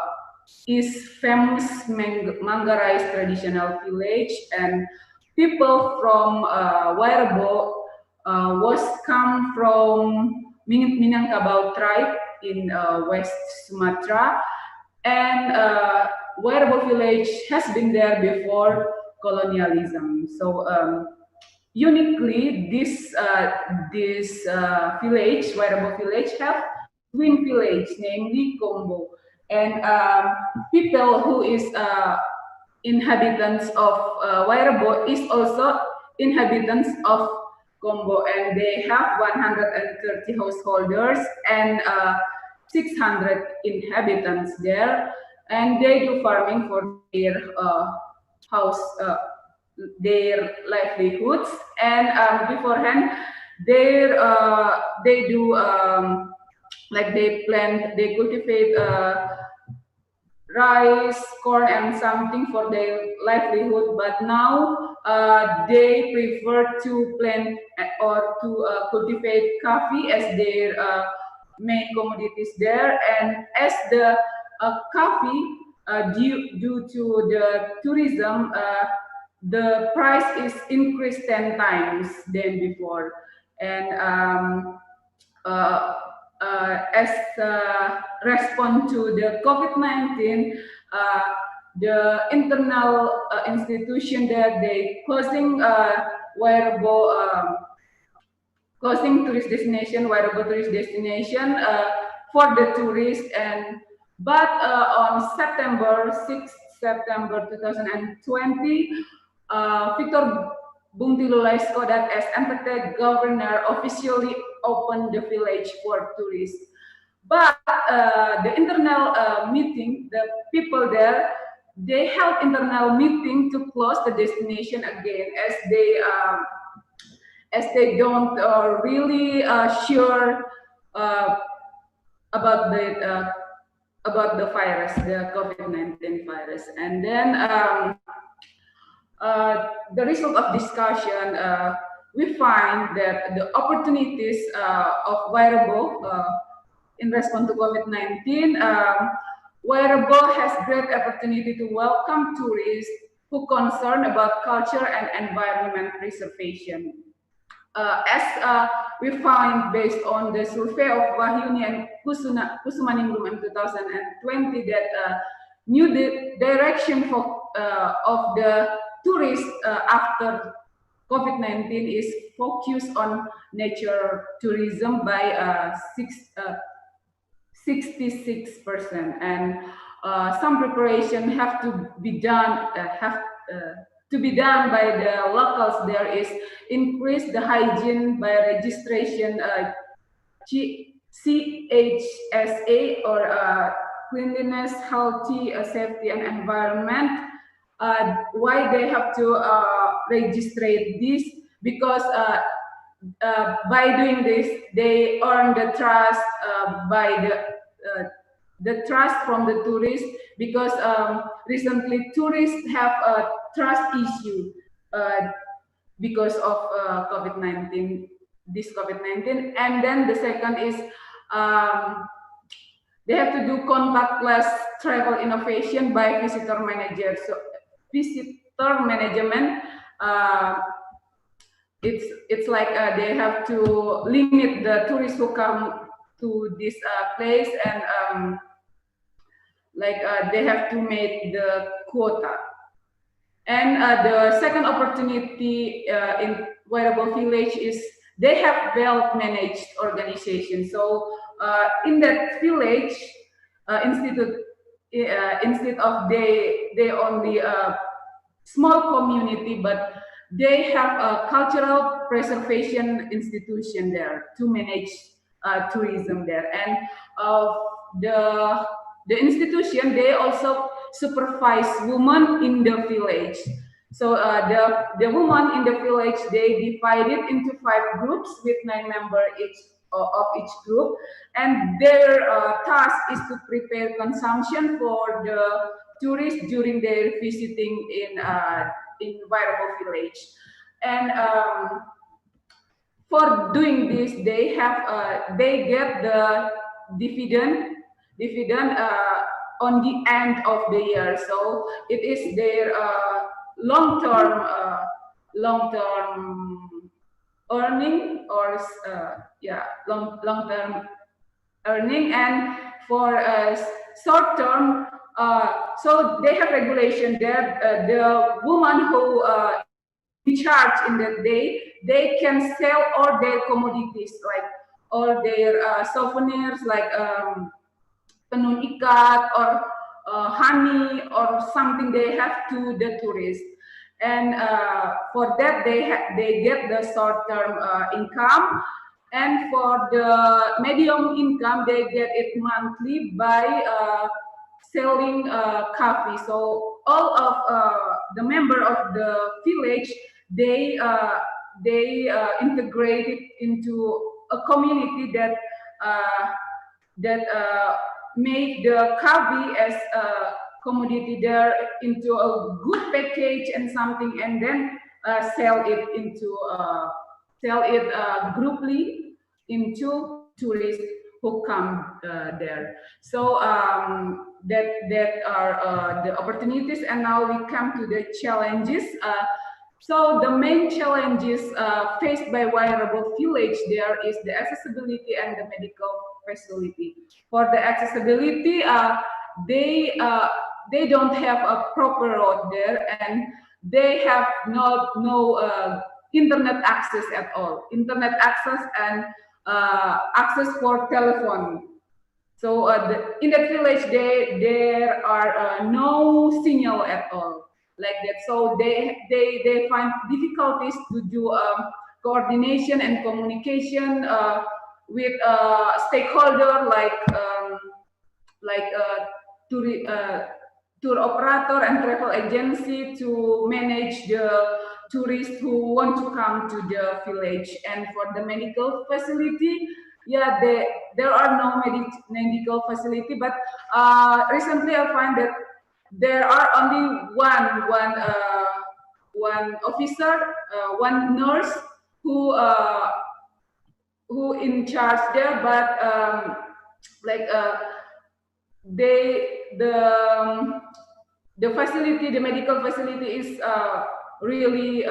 is famous Manggarais traditional village, and people from Wairabo was come from Minangkabau tribe in West Sumatra, and Wairabo village has been there before colonialism. So uniquely, this village, Wairabo village, have twin village, namely Kombo, and people who is inhabitants of Wairabo is also inhabitants of Kombo, and they have 130 householders and 600 inhabitants there, and they do farming for their their livelihoods, and beforehand they do like they cultivate rice, corn, and something for their livelihood, but now they prefer to plant or to cultivate coffee as their main commodities there, and as the coffee due to the tourism, the price is increased 10 times than before, and as response to the COVID-19, the internal institution that they closing Wairabo closing tourist destination, Wairabo tourist destination for the tourists, and but on September 6th, September 2020, Victor Bungtilulai Skodat as NPT governor officially opened the village for tourists. But the internal meeting, the people there, they held internal meeting to close the destination again, as they don't really sure about the virus, the COVID-19 virus, and then the result of discussion, we find that the opportunities of Wairabo in response to COVID-19, Wairabo has great opportunity to welcome tourists who concerned about culture and environment preservation. As we find based on the survey of Wahyuni and Kusumaningrum in 2020 that new direction for of the tourists after COVID-19 is focused on nature tourism by 66%, and some preparation have to be done by the locals. There is increase the hygiene by registration CHSA or cleanliness, healthy, safety, and environment. Why they have to register this? Because by doing this, they earn the trust by the trust from the tourists, because recently tourists have a trust issue because of COVID-19, this COVID-19. And then the second is they have to do contactless travel innovation by visitor manager. So visitor management, it's like they have to limit the tourists who come to this place, and they have to make the quota. And the second opportunity in Wairabo village is they have well-managed organization. So in that village, instead of they only a small community, but they have a cultural preservation institution there to manage tourism there. And the institution, they also supervise women in the village. So the women in the village, they divided into 5 groups with 9 members each of each group, and their task is to prepare consumption for the tourists during their visiting in Vairabo village. And for doing this, they get the dividend on the end of the year. So it is their long-term earning, or long-term earning. And for short-term, so they have regulation there. The woman who in charge in that day, they can sell all their commodities, like all their souvenirs, like tenun ikat or honey or something they have to the tourists. And for that they get the short-term income. And for the medium income, they get it monthly by selling coffee. So all of the member of the village, they integrated into a community that make the coffee as a commodity there into a good package and something, and then sell it grouply into tourists who come there. So that are the opportunities. And now we come to the challenges. So the main challenges faced by Vairabo village there is the accessibility and the medical facility. For the accessibility, they don't have a proper road there, and they have no internet access at all. Internet access and access for telephone. So in that village, there are no signal at all, like that. So they find difficulties to do coordination and communication with stakeholder like tour operator and travel agency to manage the tourists who want to come to the village. And for the medical facility, yeah, there are no medical facility, but recently I find that there are only one officer, one nurse who in charge there, but the facility, the medical facility is really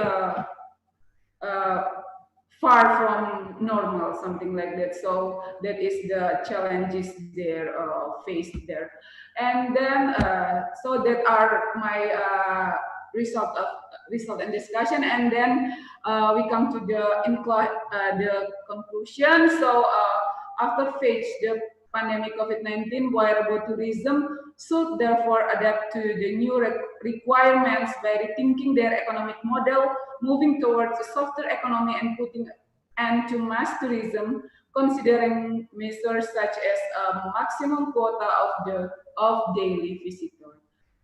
far from normal, something like that. So that is the challenges they're faced there. And then so that are my result and discussion. And then we come to the conclusion. So after phase the pandemic COVID-19, Vairabo tourism should therefore adapt to the new requirements by rethinking their economic model, moving towards a softer economy and putting end to mass tourism, considering measures such as a maximum quota of daily visitors.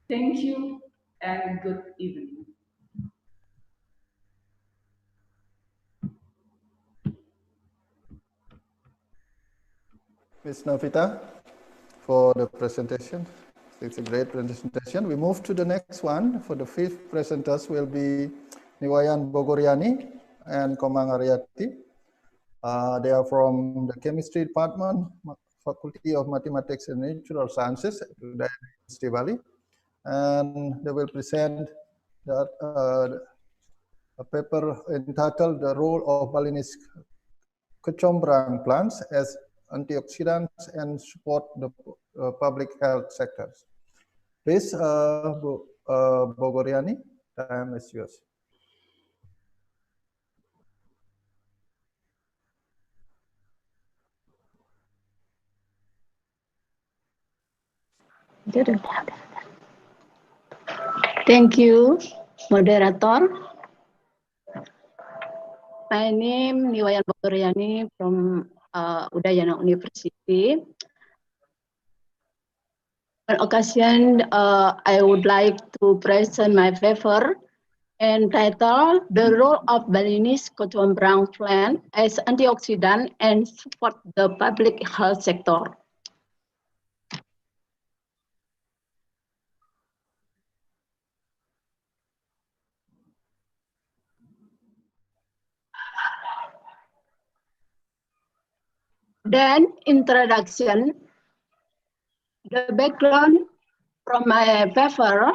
Thank you and good evening. Ms. Novita, for the presentation. It's a great presentation. We move to the next one. For the 5th presenters will be Niwayan Bogoriani and Komang Aryati. They are from the Chemistry Department, Faculty of Mathematics and Natural Sciences at Udayana University, Bali. And they will present a paper entitled The Role of Balinese Kecombrang Plants as Antioxidants and Support the Public Health Sectors. Please, Bogoriani, time is yours. Thank you, moderator. My name is Niwayan Bakuriani from Udayana University. On occasion, I would like to present my paper entitled "The Role of Balinese Kecombrang Plant as Antioxidant and Support the Public Health Sector." Then, introduction. The background from my paper,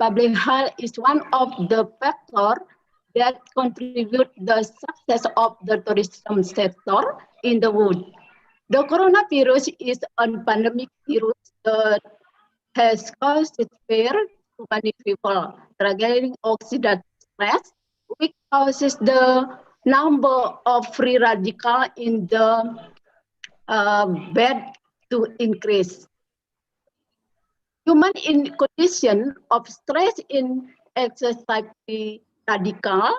public health is one of the factors that contribute the success of the tourism sector in the world. The coronavirus is a pandemic virus that has caused fear to many people, triggering oxidative stress, which causes the number of free radicals in the blood to increase. Human in condition of stress in excessive radical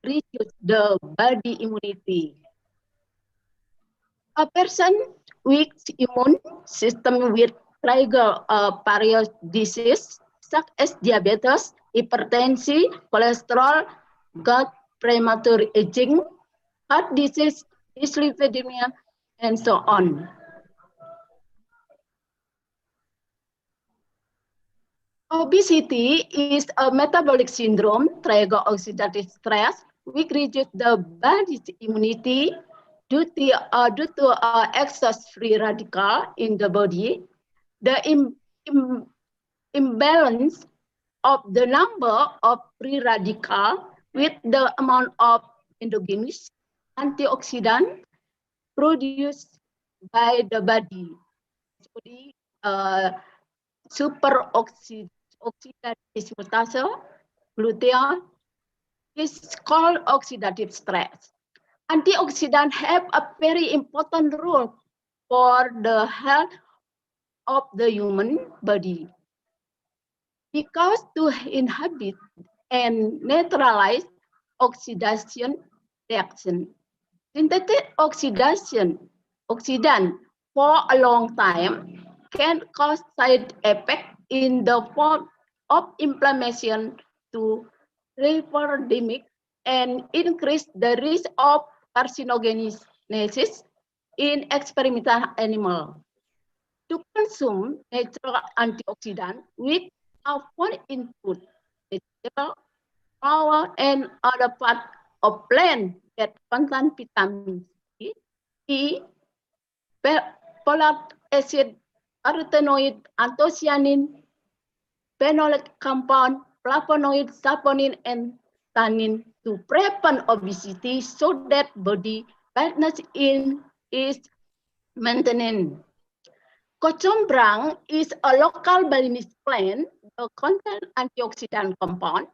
reduce the body immunity. A person with immune system will trigger various diseases such as diabetes, hypertension, cholesterol, gut premature aging, heart disease, dyslipidemia, and so on. Obesity is a metabolic syndrome trigger oxidative stress, which reduces the body's immunity due to excess free radical in the body. The imbalance of the number of free radical with the amount of endogenous antioxidant produced by the body. Superoxidative dismutase, gluteal, is called oxidative stress. Antioxidants have a very important role for the health of the human body because to inhibit and neutralize oxidation reaction. Synthetic oxidant for a long time can cause side effects in the form of inflammation to lipidemic and increase the risk of carcinogenesis in experimental animals. To consume natural antioxidants with found in food, vegetable, flour, and other parts of plant that contain vitamin C, E, folate acid, carotenoid, anthocyanin, phenolic compound, flavonoid, saponin, and tannin to prevent obesity so that body fatness is maintained. Kecombrang is a local Balinese plant that contains antioxidant compound,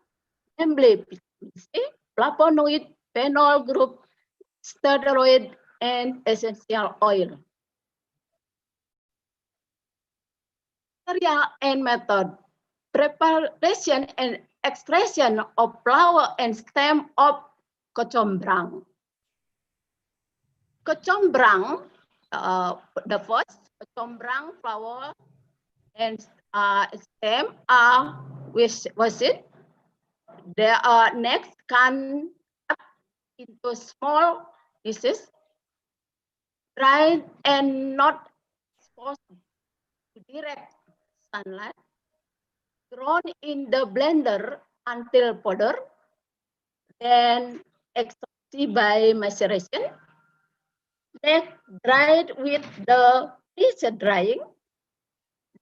namely vitamin C, flavonoid, phenol group, steroid, and essential oil. Area and method: preparation and extraction of flower and stem of kecombrang. Kecombrang, the first kecombrang flower and stem are washed. They are next can cut into small pieces, dried and not exposed to direct sunlight, grown in the blender until powder, then extracted by maceration, then dried with the freezer drying,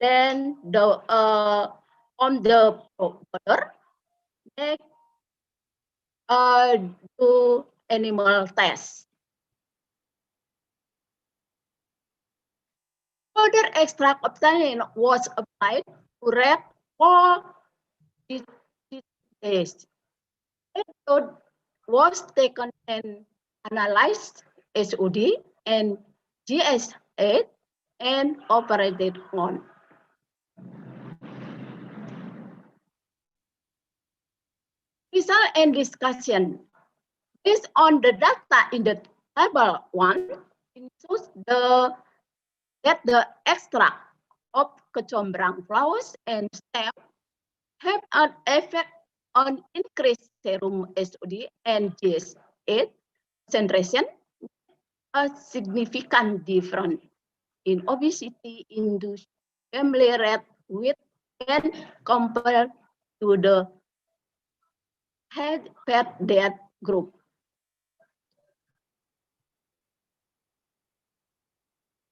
then on the powder, then do animal tests. Further extract obtained was applied to rat for days. It was taken and analyzed SOD and GS8 and operated on. Proposal and discussion. Based on the data in the table 1, it shows that the extract of kecombrang flowers and stem have an effect on increased serum SOD and GS8 concentration, a significant difference in obesity-induced family rate with when compared to the head fat death group.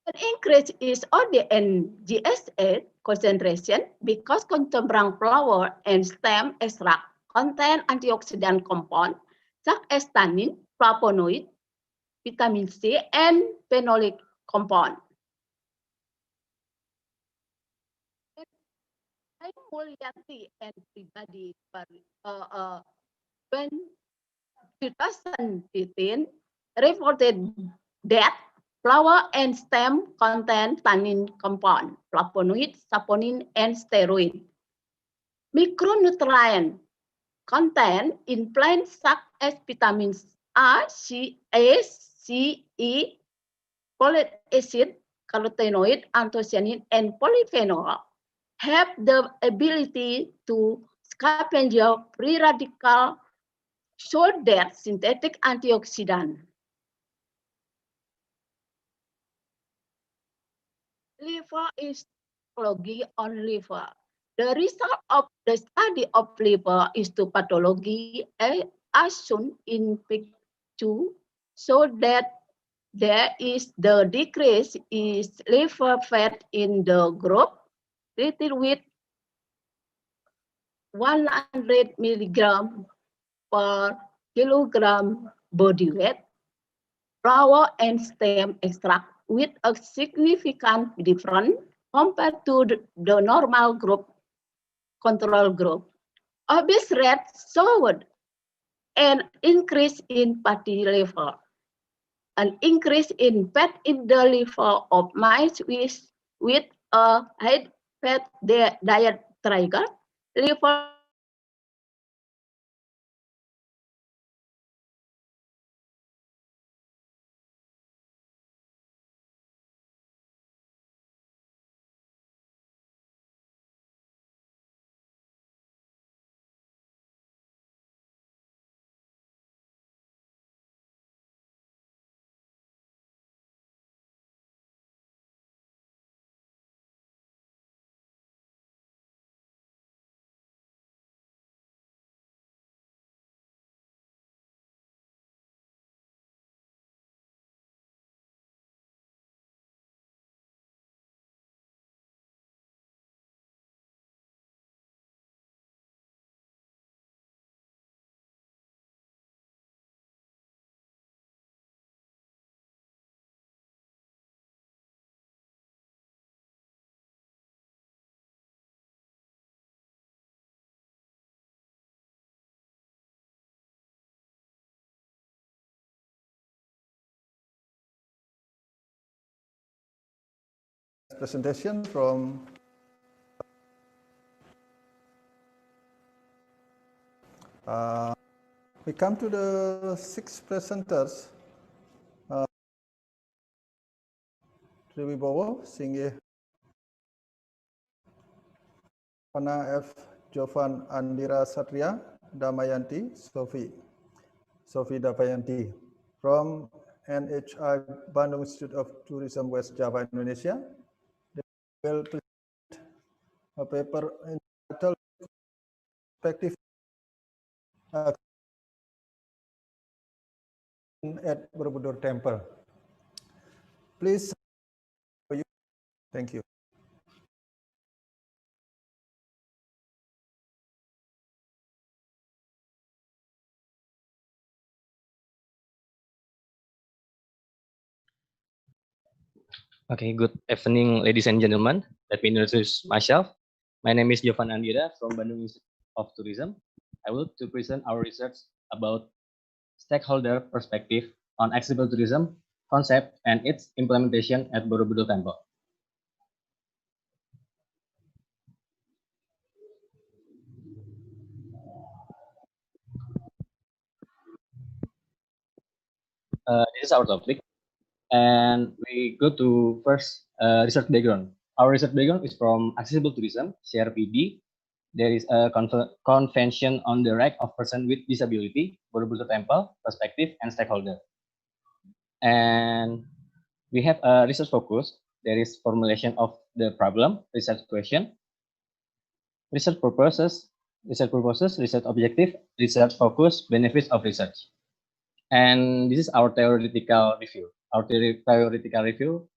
An increase is OD and GS8 concentration because kecombrang flower and stem extract contain antioxidant compound such as tannin, flavonoid, vitamin C, and phenolic compound. Mulyanti and pribadi when 2015 reported that flower and stem contain tannin compound, flavonoid, saponin, and steroid. Micronutrient content in plants such as vitamins A, C, E, folic acid, carotenoid, anthocyanin, and polyphenol have the ability to scavenge free radical so that synthetic antioxidant. Liver is pathology on liver. The result of the study of liver histopathology as shown in picture 2 so that there is the decrease is liver fat in the group treated with 100 milligram per kilogram body weight flower and stem extract with a significant difference compared to the normal group, control group. Obese rats showed an increase in fatty liver, an increase in fat in the liver of mice with a high fat diet trigger, liver presentation from we come to the 6 presenters. Triwibowo, Singgih Pana F. Jovan Andira Satria, Damayanti, Sophie Damayanti from NHI Bandung Institute of Tourism West Java, Indonesia. They will present a paper entitled Perspective at Borobudur Temple. Please, thank you. Okay, good evening, ladies and gentlemen. Let me introduce myself. My name is Jovan Andira from Bandung Institute of Tourism. I will to present our research about stakeholder perspective on accessible tourism concept and its implementation at Borobudur Temple. This is our topic, and we go to first research background. Our research background is from accessible tourism, CRPD. There is a convention on the right of person with disability, Borobudur Temple, perspective, and stakeholder. And we have a research focus. There is formulation of the problem, research question, research purposes, research objective, research focus, benefits of research. And this is our theoretical review. Our theoretical review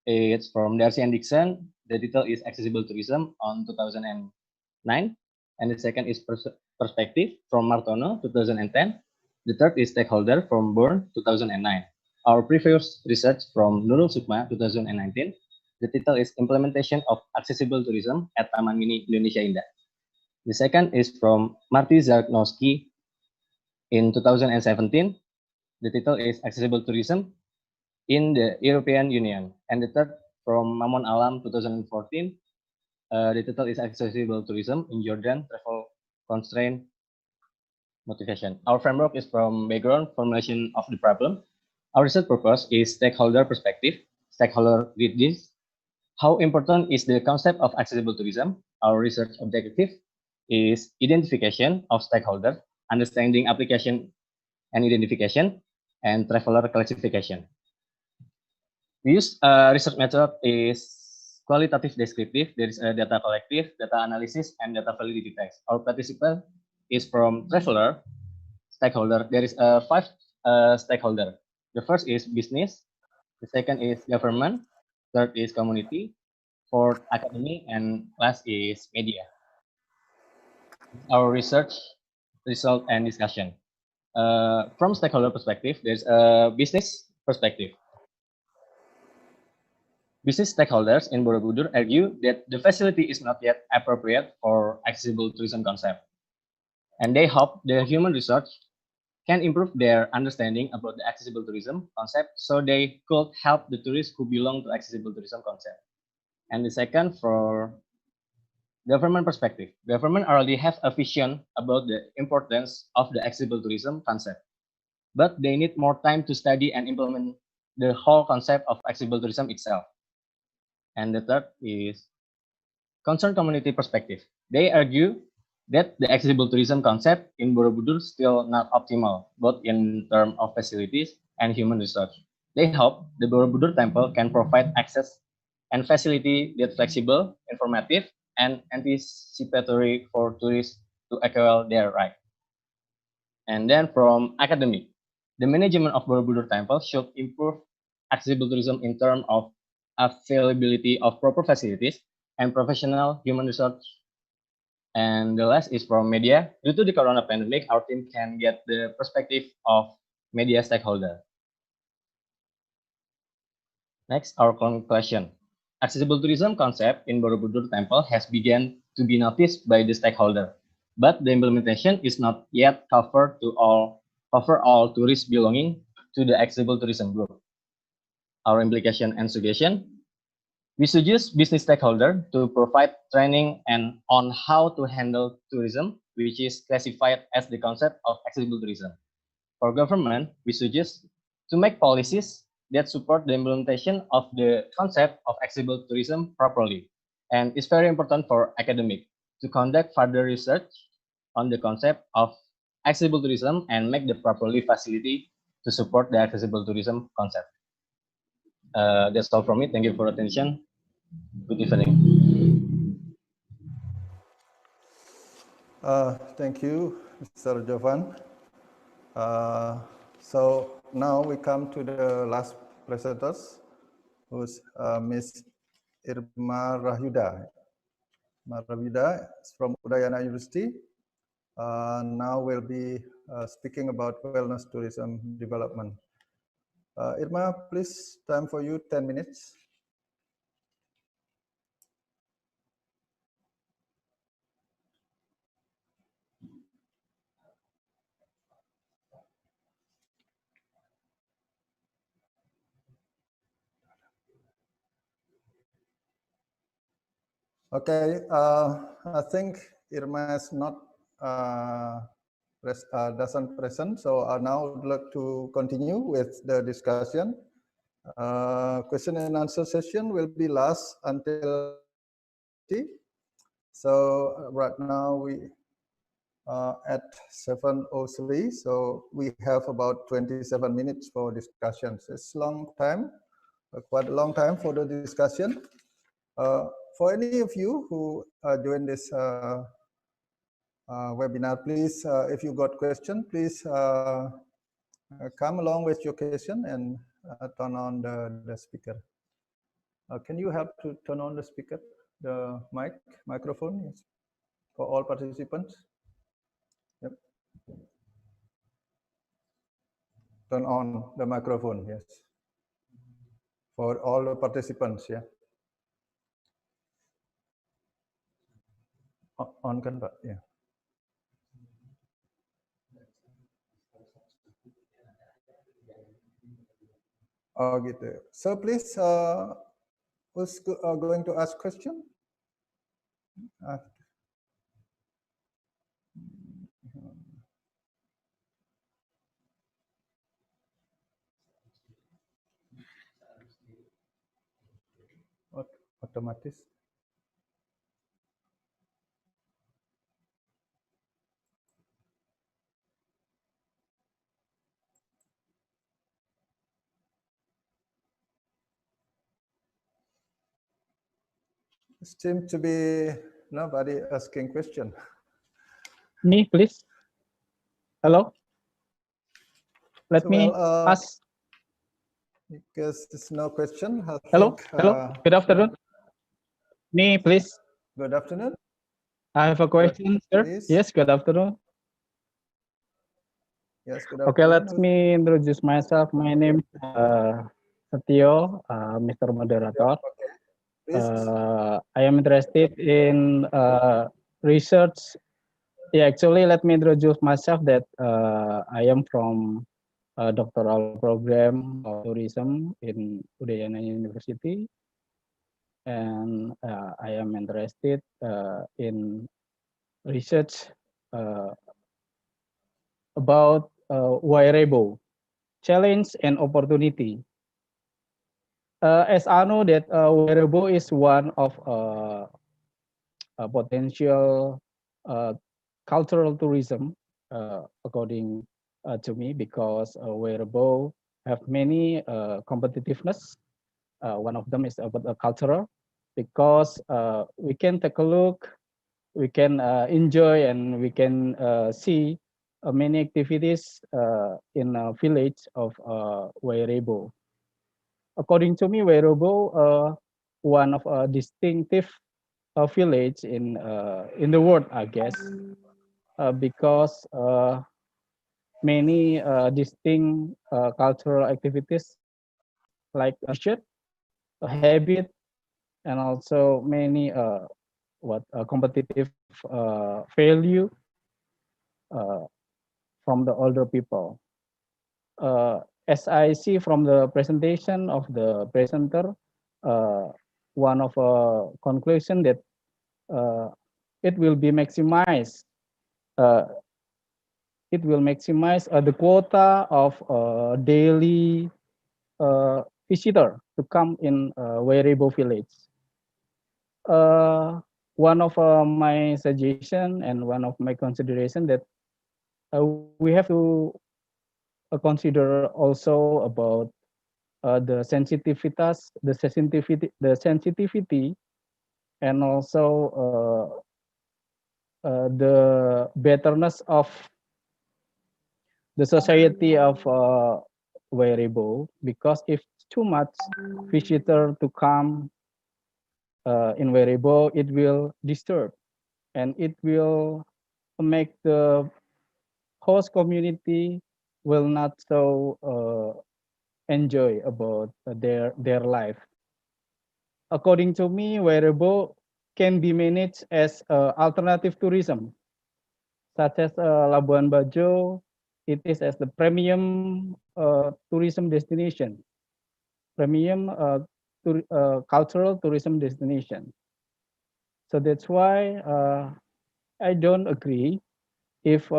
is from Darcy and Dixon. The title is Accessible Tourism on 2009. And the second is Perspective from Martono, 2010. The third is Stakeholder from Bourne, 2009. Our previous research from Nurul Sukma, 2019. The title is Implementation of Accessible Tourism at Taman Mini Indonesia Indah. The second is from Marty Zarknowski in 2017. The title is Accessible Tourism in the European Union. And the third from Mamon Alam, 2014. The title is Accessible Tourism in Jordan, Travel Constraint Motivation. Our framework is from background, formulation of the problem. Our research purpose is stakeholder perspective. Stakeholder read this. How important is the concept of accessible tourism? Our research objective is identification of stakeholders, understanding application and identification, and traveler classification. We use research method is qualitative descriptive. There is a data collective, data analysis, and data validity test. Our participant is from traveler, stakeholder. There is 5 stakeholder. The first is business. The second is government. Third is community. Fourth, academy, and last is media. Our research result and discussion. From stakeholder perspective, there's a business perspective. Business stakeholders in Borobudur argue that the facility is not yet appropriate for accessible tourism concept. And they hope the human research can improve their understanding about the accessible tourism concept so they could help the tourists who belong to accessible tourism concept. And the second, for government perspective, government already have a vision about the importance of the accessible tourism concept, but they need more time to study and implement the whole concept of accessible tourism itself. And the third is concerned community perspective. They argue that the accessible tourism concept in Borobudur still not optimal, both in terms of facilities and human research. They hope the Borobudur Temple can provide access and facility that flexible, informative, and anticipatory for tourists to acquire their right. And then from academic, the management of Borobudur Temple should improve accessible tourism in terms of availability of proper facilities and professional human research. And the last is from media. Due to the corona pandemic, our team can get the perspective of media stakeholder. Next, our conclusion. Accessible tourism concept in Borobudur Temple has begun to be noticed by the stakeholder, but the implementation is not yet cover all tourists belonging to the accessible tourism group. Our implication and suggestion. We suggest business stakeholder to provide training and on how to handle tourism, which is classified as the concept of accessible tourism. For government, we suggest to make policies that support the implementation of the concept of accessible tourism properly. And it's very important for academic to conduct further research on the concept of accessible tourism and make the properly facility to support the accessible tourism concept. That's all from me. Thank you for attention. Good evening. Thank you, Mr. Jovan. So now we come to the last presenters, who's Ms. Irma Rahyuda. Rahyuda is from Udayana University. Now we'll be speaking about wellness tourism development. Irma, please, time for you, 10 minutes. Okay, I think Irma is not doesn't present. So now I would like to continue with the discussion. Question and answer session will be last until 30. So right now we at 7:03, so we have about 27 minutes for discussions. It's long time, quite a long time for the discussion. For any of you who join this webinar, please, if you got question, please come along with your question and turn on the speaker. Can you help to turn on the speaker, the microphone, yes, for all participants? Yep. Turn on the microphone, yes, for all the participants, yeah. On kan Pak, ya. Oh gitu. So please, who's going to ask question? Otomatis. Seems to be nobody asking question. Me, please. Hello. Let me ask. Because there's no question. I Hello. think, Hello. Good afternoon. Me, please. Good afternoon. I have a question, sir. Please. Yes. Good afternoon. Yes. Good Okay. afternoon. Let me introduce myself. My name is Satyo, Mr. Moderator. I am interested in research. Yeah, actually, let me introduce myself that I am from doctoral program of tourism in Udayana University, and I am interested in research about wearable challenge and opportunity. As I know that wearable is one of a potential cultural tourism, according to me, because wearable have many competitiveness. One of them is about the cultural, because we can take a look, we can enjoy, and we can see many activities in a village of wearable. According to me, wearable one of a distinctive village in the world, I guess, because many distinct cultural activities like a habit, and also many competitive value from the older people. As I see from the presentation of the presenter, one of a conclusion that it will be maximized. It will maximize the quota of daily visitor to come in wearable village. One of my suggestion and one of my consideration that we have to consider also about the sensitivity, and also the betterness of the society of wearable, because if too much visitor to come in wearable, it will disturb and it will make the host community will not so enjoy about their life. According to me, wearable can be managed as alternative tourism, such as Labuan Bajo. It is as the premium tourism destination, premium cultural tourism destination. So that's why I don't agree if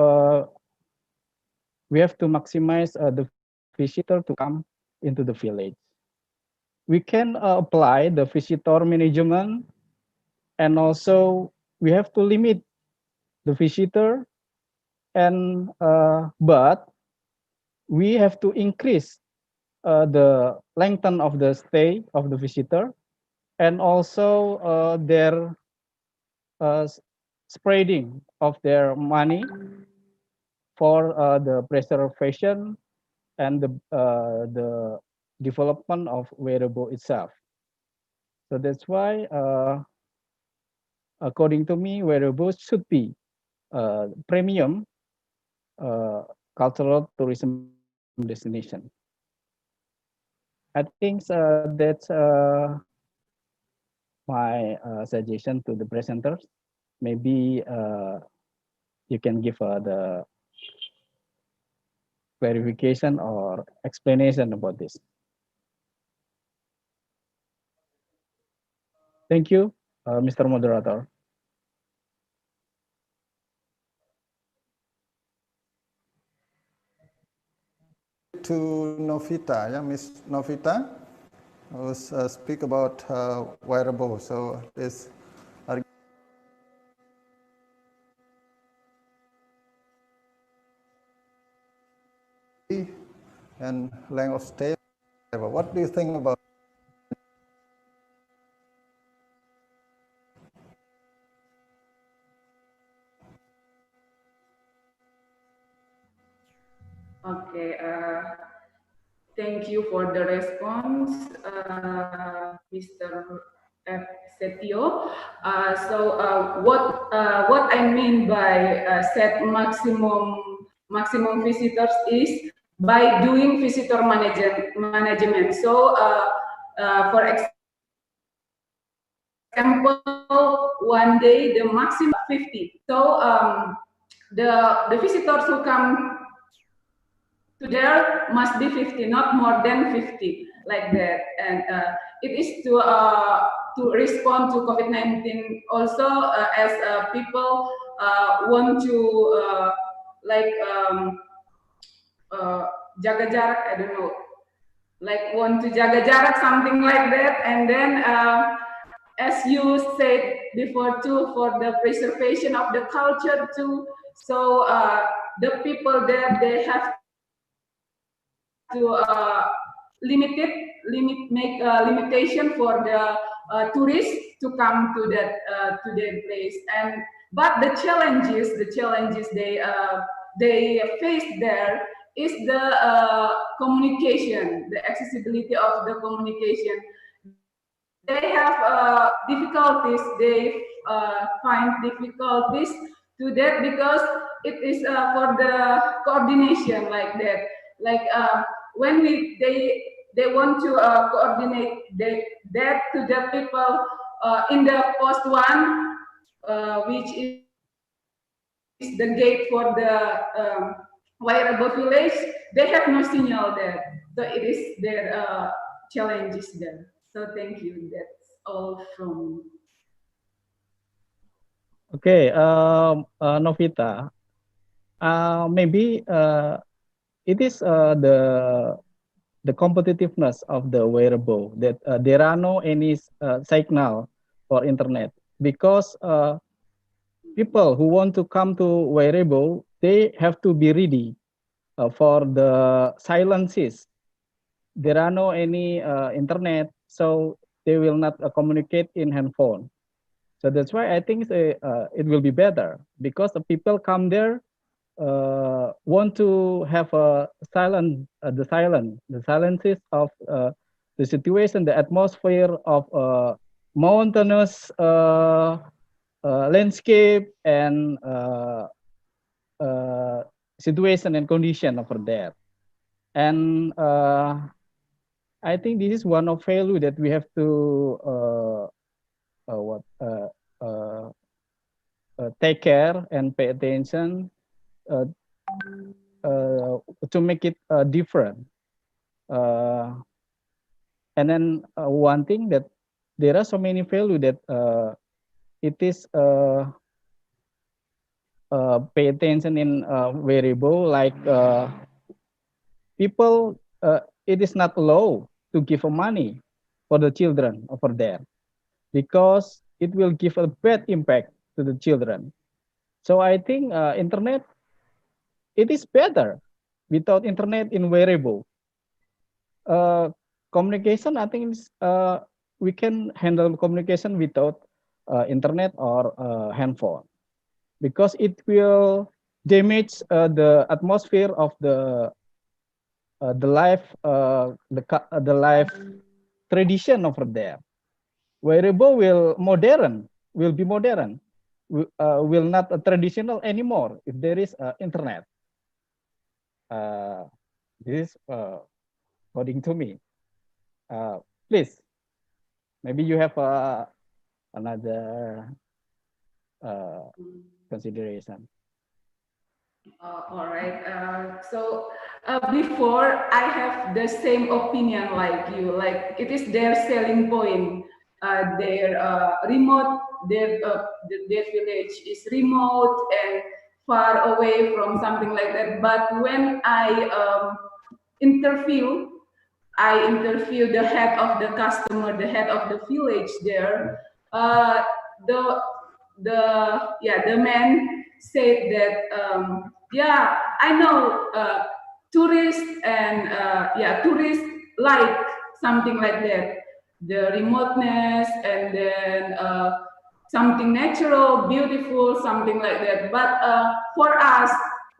we have to maximize the visitor to come into the village. We can apply the visitor management, and also we have to limit the visitor, and but we have to increase the length of the stay of the visitor, and also their spreading of their money for the preservation and the development of wearable itself. So that's why, according to me, wearables should be premium cultural tourism destination. I think that's my suggestion to the presenters. Maybe you can give the clarification or explanation about this. Thank you, Mr. Moderator. To Novita, yeah, Miss Novita, who speak about wearable. So this and length of stay. What do you think about? Okay, thank you for the response, Mr. F. Setio. What I mean by set maximum visitors is by doing visitor management. So, for example, one day the maximum 50. So the visitors who come to there must be 50, not more than 50, like that. And it is to respond to COVID-19 also, as people want to jaga jarak, I don't know, like want to jaga jarak, something like that. And then as you said before too, for the preservation of the culture too, so the people there, they have to make a limitation for the tourists to come to that place. And but the challenges they face there is the communication, the accessibility of the communication. They have difficulties. They find difficulties to that because it is for the coordination, like that. Like when they want to coordinate that to the people in the post one, which is the gate for the wearable village. They have no signal there, so it is their challenges there. So thank you. That's all from me. Okay, Novita, maybe it is the competitiveness of the wearable that there are no any signal for internet, because people who want to come to wearable, they have to be ready for the silences. There are no any internet, so they will not communicate in handphone. So that's why I think it will be better, because the people come there want to have a the silences of the situation, the atmosphere of mountainous landscape and situation and condition over there. And I think this is one of value that we have to take care and pay attention to make it different. And then one thing that there are so many value that it is pay attention in variable like people. It is not allowed to give money for the children over there because it will give a bad impact to the children. So I think internet, it is better without internet in wearable. Communication, I think we can handle communication without internet or handphone because it will damage the atmosphere of the life the life tradition over there. Wearable will be modern, will not traditional anymore if there is internet. This is according to me. Please, maybe you have another consideration. All right. Before, I have the same opinion like you. Like it is their selling point. Their remote, their village is remote and far away from something like that. But when I interview the head of the customer, the head of the village there. The man said that yeah, I know tourists and tourists like something like that, the remoteness and then something natural, beautiful, something like that. But for us,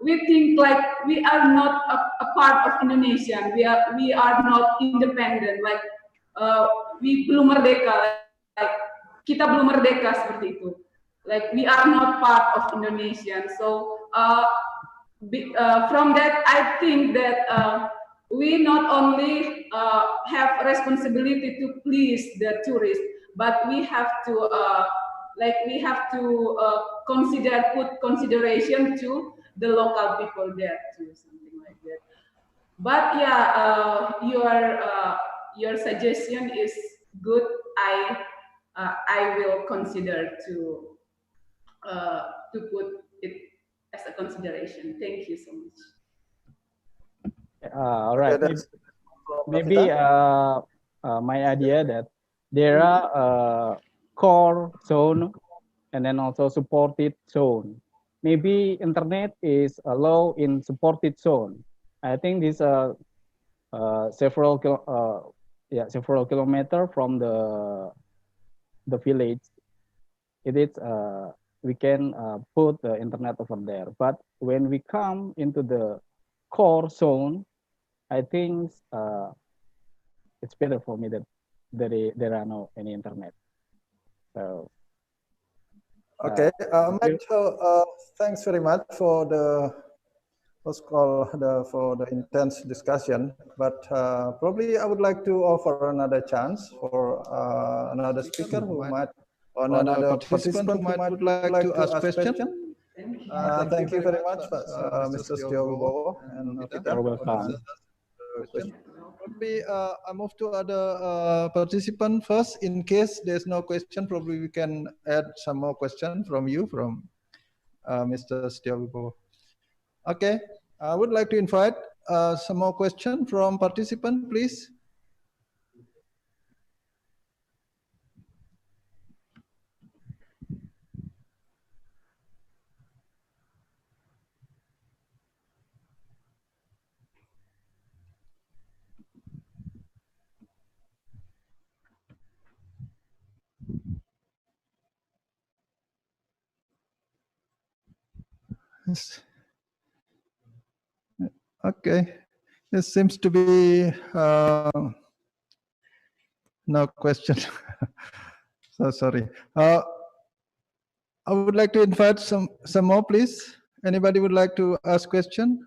we think like we are not a part of Indonesia. We are not independent. Like we belum merdeka. Like kita belum merdeka seperti itu. Like we are not part of Indonesian. So from that, I think that we not only have responsibility to please the tourists, but we have to put consideration to the local people there too, something like that. But yeah, your suggestion is good. I will consider to put it as a consideration. Thank you so much. All right. Maybe my idea that there are core zone and then also supported zone. Maybe internet is low in supported zone. I think this several kilometers from the village. It is we can put the internet over there. But when we come into the core zone, I think it's better for me that there are no any internet. So okay, thanks very much for the for the intense discussion. But probably I would like to offer another chance for another speaker who might, or another participant who might would like to ask question. Thank you very much, Mr. Setiowibowo and Peter. You're welcome. Probably I move to other participant first. In case there's no question, probably we can add some more question from you, from Mr. Setiowibowo. Okay, I would like to invite some more question from participant, please. Okay, there seems to be no question. So sorry. I would like to invite some more, please. Anybody would like to ask question?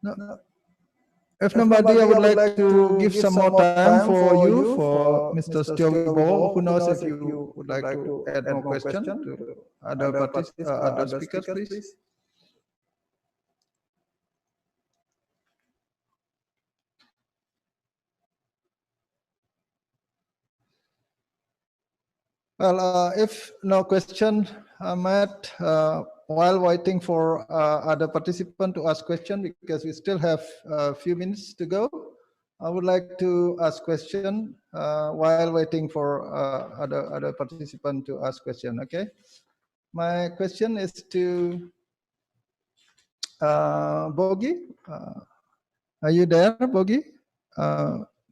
No. If nobody, I would like to give some more time for you, for Mr. Setiowibowo. Who knows if you would like to add more question to other speakers, please. Well, if no question, Ahmad, while waiting for other participants to ask questions, because we still have a few minutes to go, I would like to ask question while waiting for other participants to ask question. Okay, my question is to Bogi. Are you there, Bogi?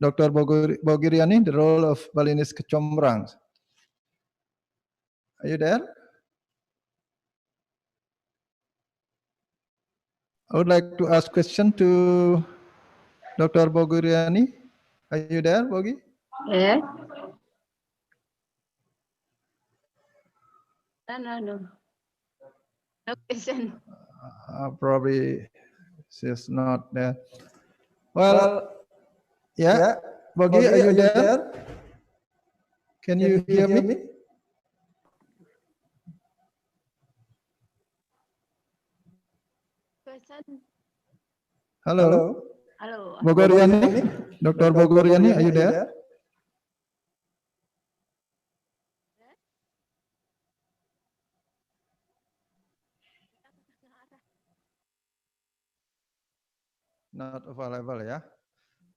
Dr. Bogiriani, the role of Balinese Kecombrang. Are you there? I would like to ask question to Dr. Bogiriani. Are you there, Bogi? Yeah. No question. Probably she's not there. Well, yeah. Bogi, are you there? Can you hear me? Question. Hello. Hello. Bogoriani, Dr. Bogoriani, are you there? Not available, yeah.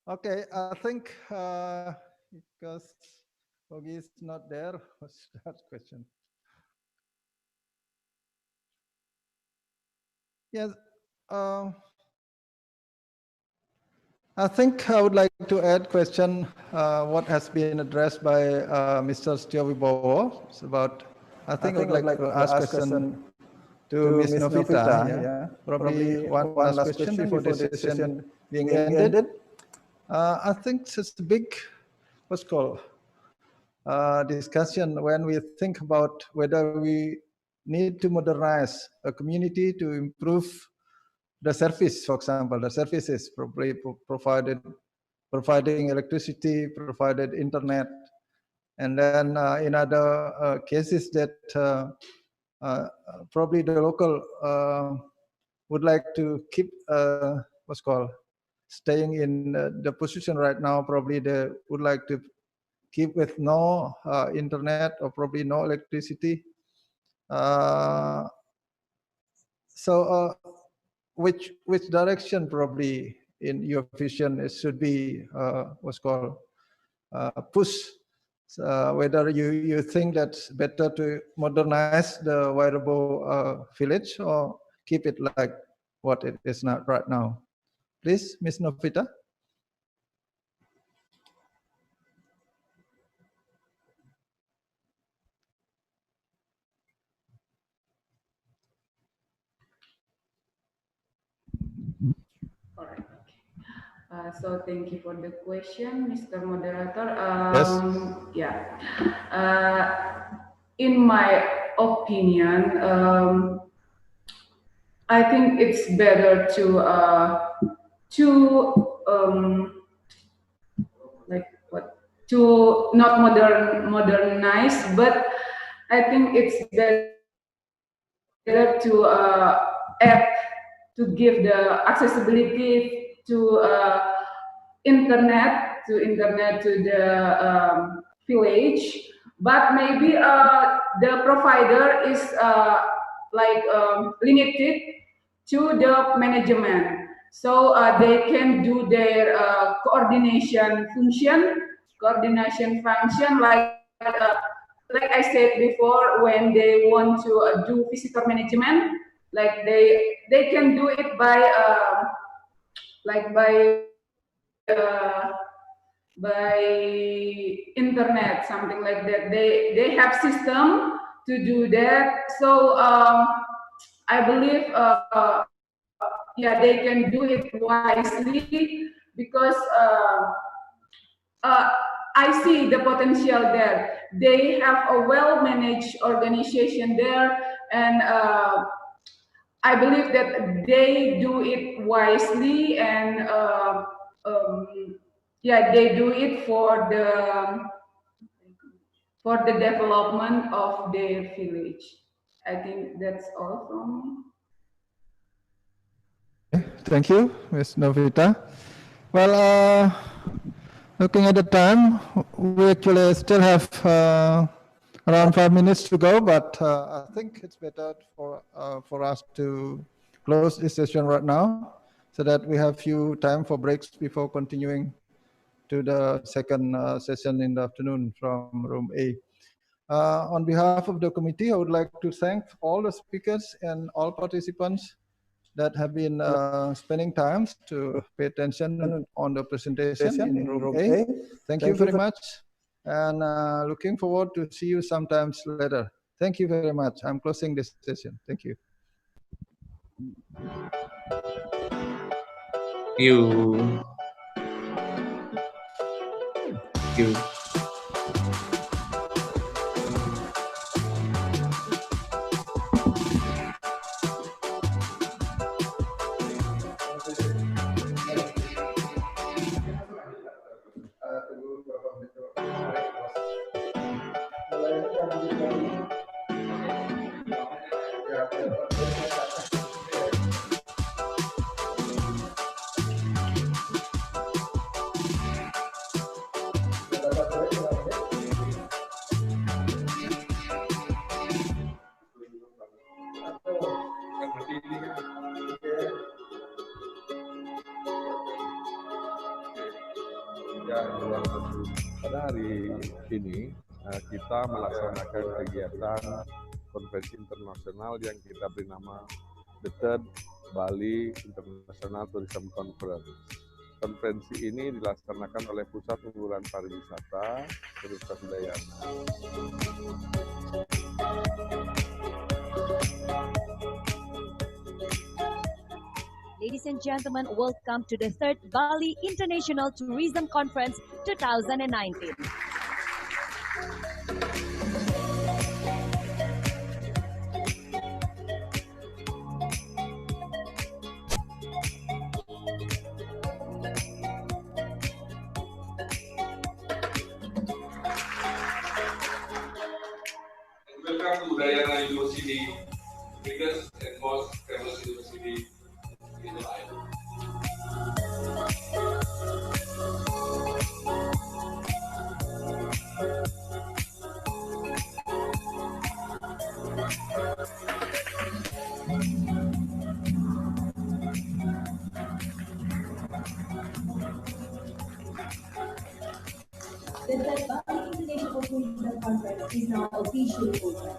Okay, I think because Bogi is not there, what's that question? Yes. I think I would like to add question what has been addressed by Mr. Setiowibowo. It's about, I think I would like to ask question to Ms. Novita. Yeah. Probably one last question before the session being ended. I think it's a big, what's called, discussion when we think about whether we need to modernize a community to improve the service, for example, the services probably providing electricity, provided internet, and then in other cases that probably the local would like to keep what's called staying in the position right now. Probably they would like to keep with no internet or probably no electricity. So which direction probably in your vision it should be what's called push? Whether you think that's better to modernize the wearable village or keep it like what it is not right now? Please, Ms. Novita. All right. So thank you for the question, Mr. Moderator. Yes. Yeah. In my opinion, I think it's better to not modernize, but I think it's better to add, to give the accessibility to internet to the village, but maybe the provider is limited to the management, so they can do their coordination function like I said before, when they want to do visitor management, like they can do it by internet, something like that. They have system to do that. So I believe yeah, they can do it wisely, because I see the potential there. They have a well-managed organization there, and I believe that they do it wisely, and yeah, they do it for the development of their village. I think that's all from me. Thank you, Ms. Novita. Well, looking at the time, we actually still have around 5 minutes to go, but I think it's better for us to close this session right now, so that we have few time for breaks before continuing to the second session in the afternoon from room A. On behalf of the committee, I would like to thank all the speakers and all participants that have been spending time to pay attention on the presentation in room A. Thank you very much, and looking forward to see you sometimes later. Thank you very much. I'm closing this session. Thank you. You. You. Pada hari ini kita melaksanakan kegiatan konferensi internasional yang kita beri nama The Third Bali International Tourism Conference. Konferensi ini dilaksanakan oleh Pusat Unggulan Pariwisata Universitas Udayana. Ladies and gentlemen, welcome to the third Bali International Tourism Conference 2019. Welcome to Udayana University, the biggest and most famous university in the island. The third Bali International Tourism Conference is now officially open.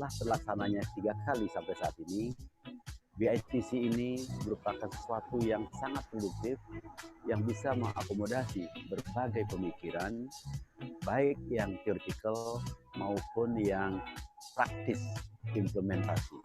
Setelah terlaksananya 3 kali sampai saat ini, BITC ini merupakan sesuatu yang sangat produktif yang bisa mengakomodasi berbagai pemikiran, baik yang theoretical maupun yang praktis implementasi.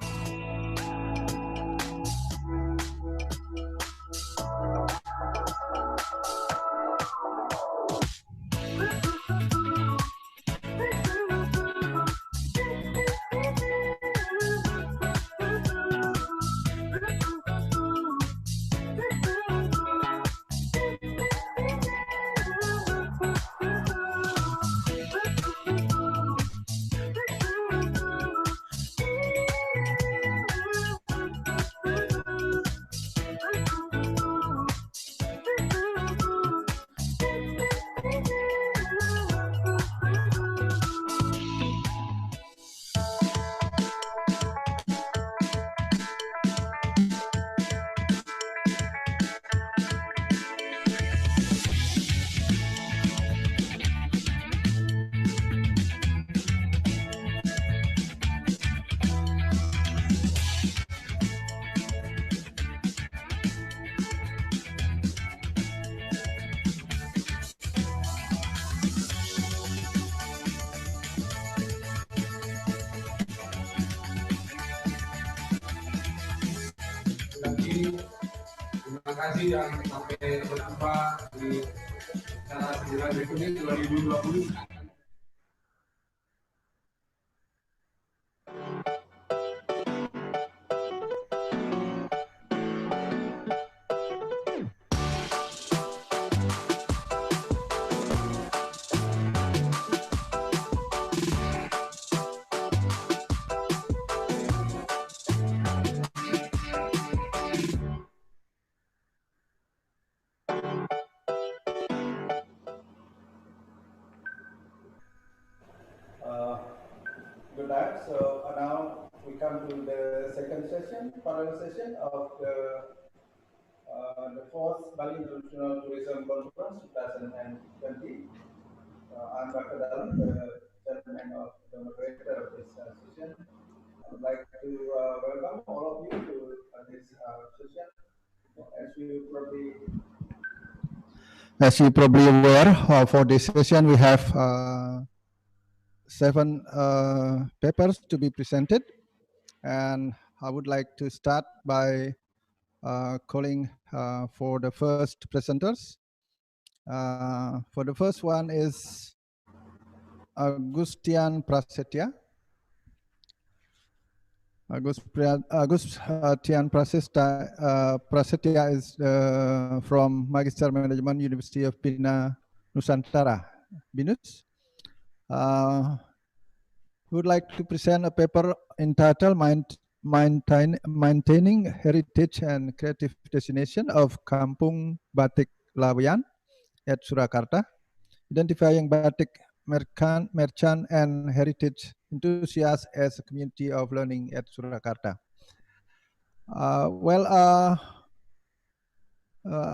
Terima kasih yang sampai berjumpa di acara sembilan Juni 2020. Good night. So now we come to the second session, panel session of the fourth Bali International Tourism Conference 2020. I'm Dr. Dalan, the chairman of the moderator of this session. I would like to welcome all of you to this session. As you probably aware, for this session we have 7 papers to be presented, and I would like to start by calling for the first presenters. For the first one is Agustian Prasetya. Agustian Prasetya is from Magister Management, University of Bina Nusantara, BINUS. Would like to present a paper entitled Maintaining Heritage and Creative Destination of Kampung Batik Laweyan at Surakarta, identifying batik merchant and heritage enthusiasts as a community of learning at Surakarta. I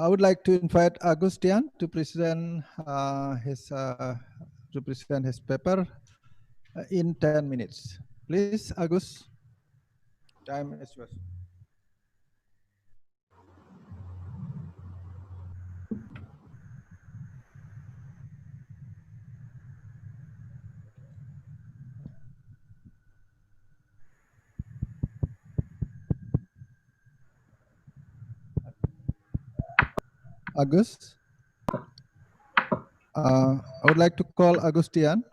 would like to invite Agustian to present his paper in 10 minutes. Please, Agus, time is yours. Agus, I would like to call Agustian.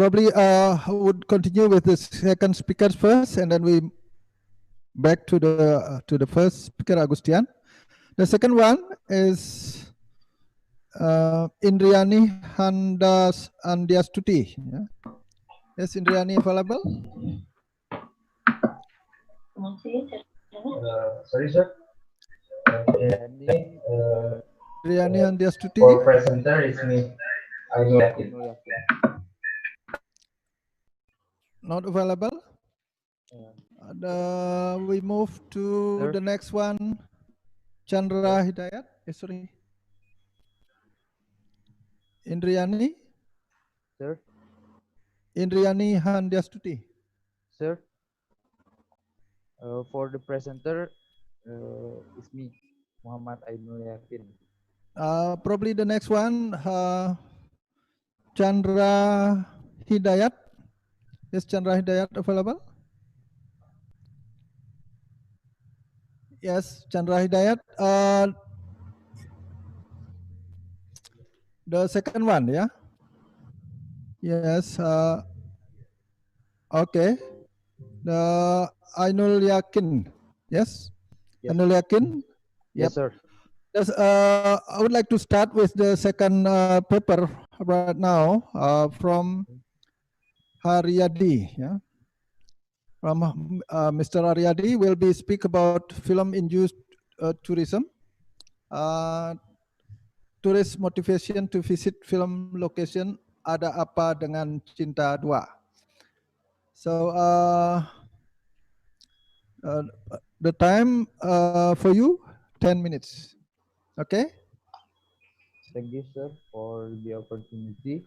Probably I would continue with the second speaker first, and then we back to the first speaker, Agustian. The second one is Indriani Andiastuti. Yeah. Is Indriani available? Sorry, sir. Indriani Andiastuti. For presenter is me. I know that. Not available. We move to the next one, Chandra Hidayat. Sorry, Indriani. Sir. Indriani Handiastuti. sir. For the presenter, is me, Muhammad Ainul Yakin. Probably the next one, Chandra Hidayat. Is Chandra Hidayat available? Yes, Chandra Hidayat. The second one, yeah? Yes. Okay. The Ainul Yakin. Yes? Yes. Ainul Yakin? Yes, sir. Yes, I would like to start with the second paper right now from Haryadi. Yeah, from Mr. Haryadi will be speak about film-induced tourism, tourist motivation to visit film location. Ada apa dengan cinta dua? So the time for you 10 minutes. Okay. Thank you, sir, for the opportunity.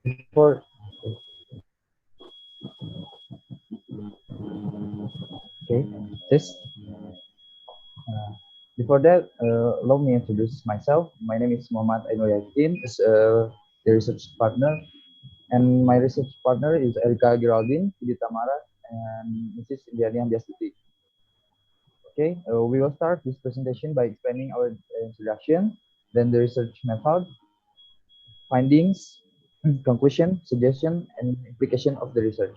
Before, okay, this. Before that, allow me to introduce myself. My name is Muhammad Ainul Yakin, is the research partner, and my research partner is Erika Geraldine, Idi Tamara, and Mrs. Indiana Diastuti. Okay, we will start this presentation by explaining our introduction, then the research method, findings, conclusion, suggestion, and implication of the research.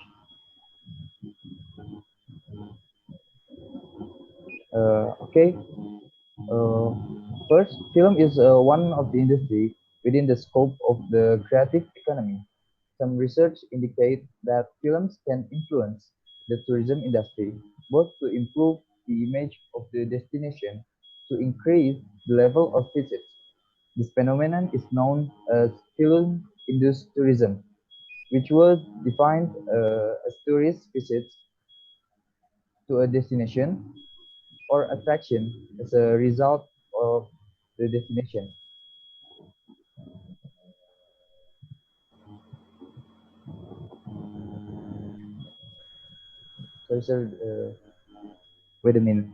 Okay. First, film is one of the industry within the scope of the creative economy. Some research indicate that films can influence the tourism industry, both to improve the image of the destination, to increase the level of visits. This phenomenon is known as film-induced tourism, which was defined as tourist visits to a destination or attraction as a result of the destination. Sorry, sir. Wait a minute.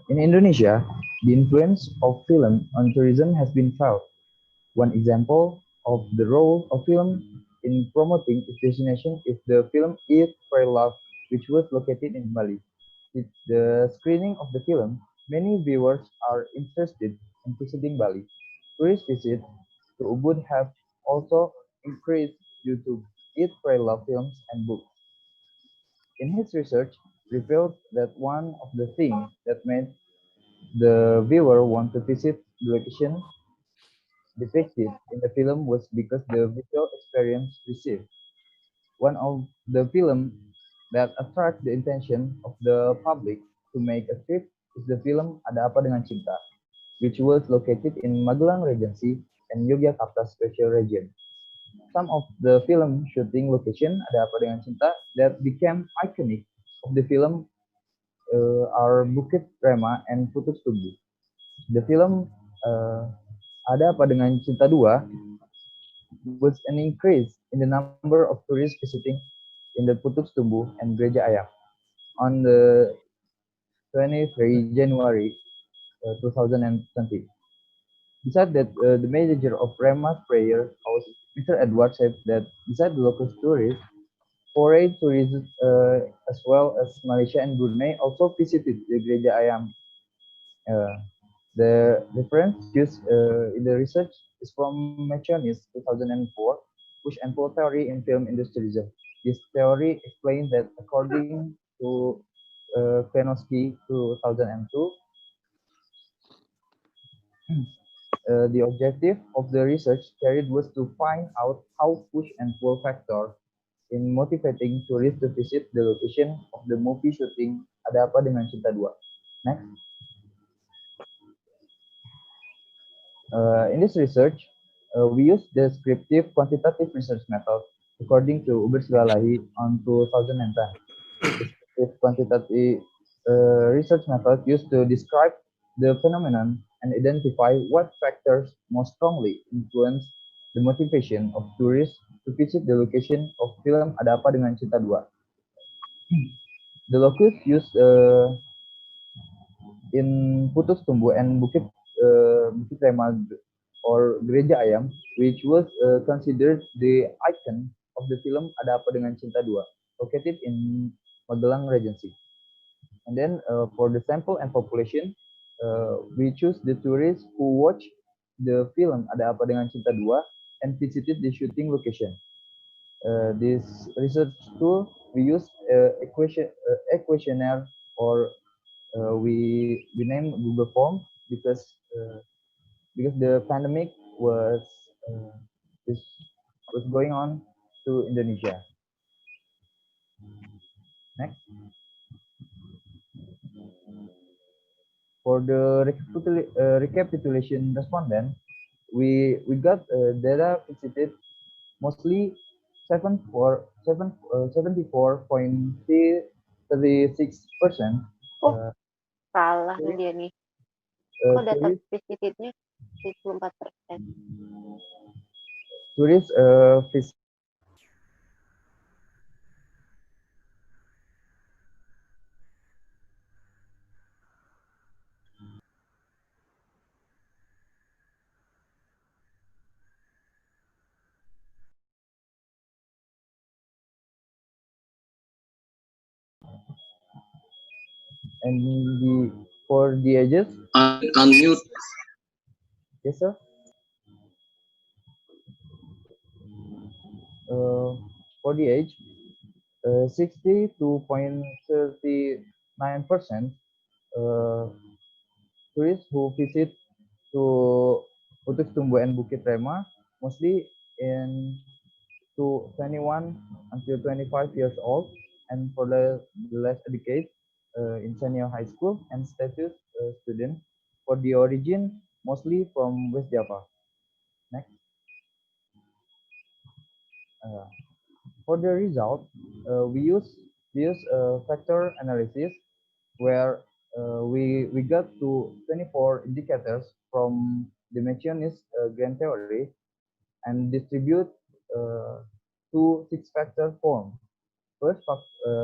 In Indonesia, the influence of film on tourism has been felt. One example of the role of film in promoting its destination is the film Eat, Pray, Love, which was located in Bali. With the screening of the film, many viewers are interested in visiting Bali. Tourist visits to Ubud have also increased due to Eat, Pray, Love films and books. In his research, revealed that one of the things that made the viewer want to visit the location depicted in the film was because the visual experience received. One of the film that attracts the attention of the public to make a trip is the film Ada Apa Dengan Cinta, which was located in Magelang Regency and Yogyakarta Special Region. Some of the film shooting location Ada Apa Dengan Cinta that became iconic of the film are Bukit Rema and Putus Tubuh. The film Ada Apa Dengan Cinta 2 was an increase in the number of tourists visiting in the Putus Tubuh and Gereja Ayam on the 23 January 2020. Besides that, the manager of Rema's prayer house, Mr. Edward, said that besides the local tourists, foreign tourists as well as Malaysia and Brunei also visited the Gereja Ayam. The reference used in the research is from Machonis 2004, push and pull theory in film industry. This theory explains that according to Klenoski 2002, the objective of the research carried was to find out how push and pull factor in motivating tourists to visit the location of the movie shooting Ada Apa Dengan Cinta 2. Next. In this research, we use descriptive quantitative research method according to Ubersgalahi on 2010. Descriptive quantitative research method used to describe the phenomenon and identify what factors most strongly influence the motivation of tourists to visit the location of film Ada Apa Dengan Cinta 2. The locus used in Putus Tumbuh and Bukit Rema or Gereja Ayam, which was considered the icon of the film Ada Apa Dengan Cinta 2, located in Magelang Regency. And then for the sample and population, we choose the tourists who watched the film Ada Apa Dengan Cinta 2 and visited the shooting location. This research tool, we use a questionnaire, or we name Google Form because the pandemic was going on to Indonesia. Next. For the recapitulation respondent, we got data visited mostly 74.36%. Salah dia nih. Kok data visited-nya 74%? Tourists visit and for the ages. Unmute. Yes, sir. For the age, 62.39% tourists who visit to Untuk Tumbuh and Bukit Rema, mostly in to 21 until 25 years old, and for the last decade in senior high school and status student. For the origin, mostly from West Java. Next. For the result, we use factor analysis where we got to 24 indicators from the Machionist grand theory and distribute to 6-factor form. First,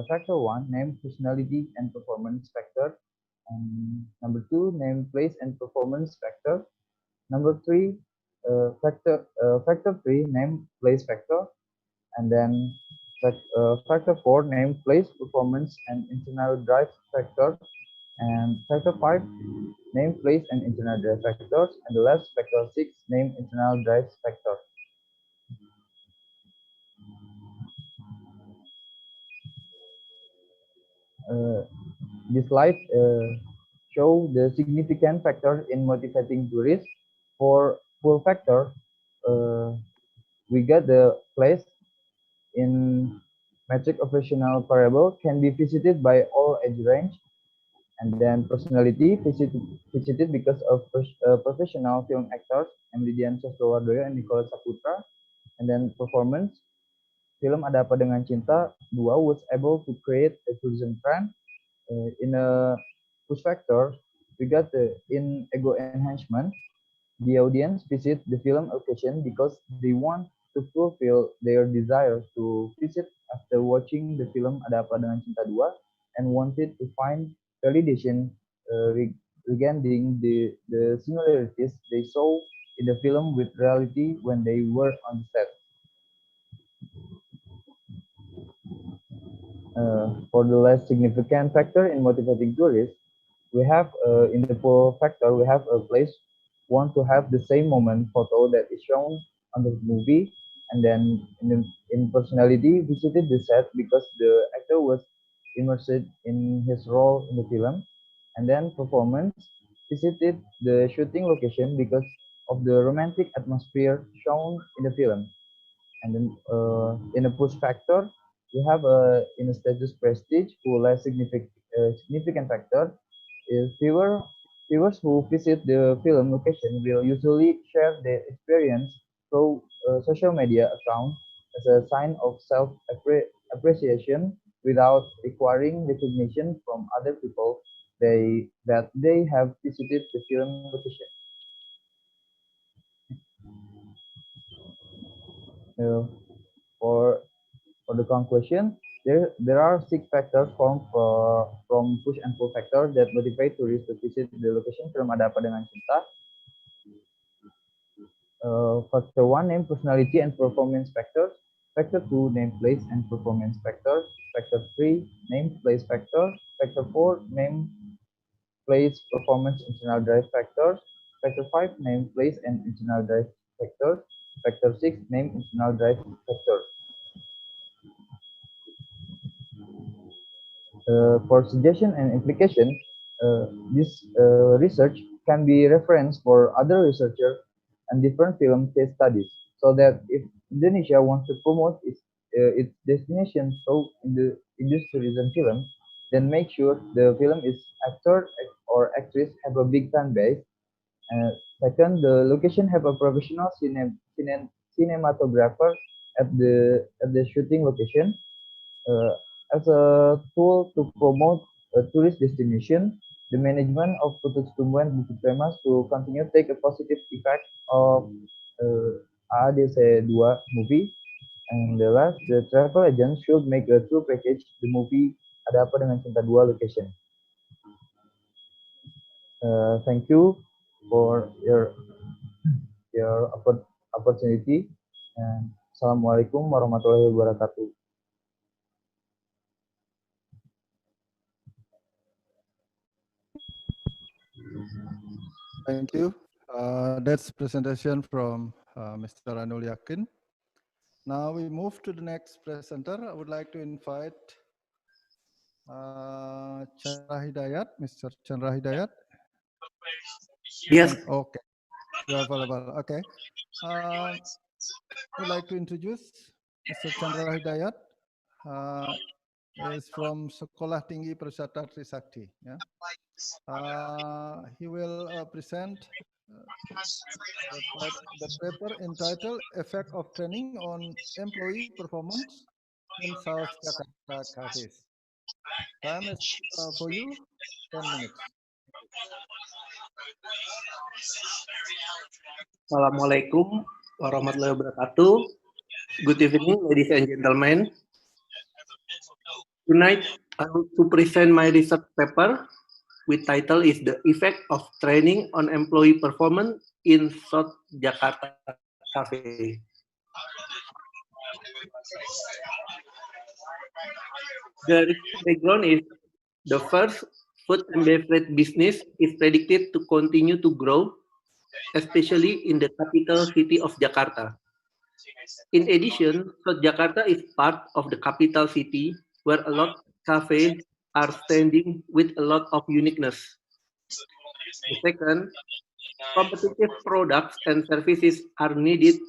factor 1 named personality and performance factor, and number 2 named place and performance factor. Number 3 factor 3 named place factor, and then factor 4 named place performance and internal drive factor, and factor 5 named place and internal drive factors, and the last factor 6 named internal drive factor. This slide show the significant factor in motivating tourists. For pull factor, we got the place in metric operational variable can be visited by all age range, and then personality visited because of professional film actors Emilian Sostrowardoyo and Nicholas Saputra. And then performance, film Ada Apa Dengan Cinta 2 was able to create a tourism trend. In a push factor, we got in ego enhancement. The audience visit the film location because they want to fulfill their desire to visit after watching the film Ada Apa Dengan Cinta 2 and wanted to find validation regarding the similarities they saw in the film with reality when they were on the set. For the less significant factor in motivating tourists, we have in the pull factor, we have a place want to have the same moment photo that is shown on the movie, and then in personality visited the set because the actor was immersed in his role in the film, and then performance visited the shooting location because of the romantic atmosphere shown in the film. And then in a push factor, we have in a status prestige who less significant factor is viewers who visit the film location will usually share their experience through social media account as a sign of self-appreciation without requiring recognition from other people that they have visited the film location. For the conclusion, there are 6 factors from push and pull factors that motivate tourists to visit the location film Ada Apa Dengan Cinta. Factor 1, name, personality, and performance factors. Factor 2, name, place, and performance factors. Factor 3, name, place factor. Factor 4, name, place, performance, internal drive factors. Factor 5, name, place, and internal drive factors. Factor 6, name, internal drive factors. For suggestion and implication, this research can be reference for other researchers and different film case studies, so that if Indonesia wants to promote its destination through tourism film, then make sure the film is actor or actress have a big fan base. Second, the location have a professional cinematographer at the shooting location. As a tool to promote a tourist destination, the management of Untuk Bukit Premas to continue take a positive effect of ADC 2 movie. And the last, the travel agent should make a tour package the movie Ada Apa Dengan Cinta 2 location. Thank you for your opportunity, and Assalamualaikum warahmatullahi wabarakatuh. Thank you. That's presentation from Mr. Anul Yakin. Now we move to the next presenter. I would like to invite Chandra Hidayat, Mr. Chandra Hidayat. Yes. Okay, you are available. Okay. I would like to introduce Mr. Chandra Hidayat. Is from Sekolah Tinggi Perisata Trisakti. Yeah. He will present the paper entitled "Effect of Training on Employee Performance in South Jakarta Cafes." Time is for you, 10 minutes. Assalamualaikum warahmatullahi wabarakatuh. Good evening, ladies and gentlemen. Tonight, I want to present my research paper, which title is "The Effect of Training on Employee Performance in South Jakarta Cafe." The background is the first food and beverage business is predicted to continue to grow, especially in the capital city of Jakarta. In addition, South Jakarta is part of the capital city where a lot of cafes are standing with a lot of uniqueness. The second, competitive products and services are needed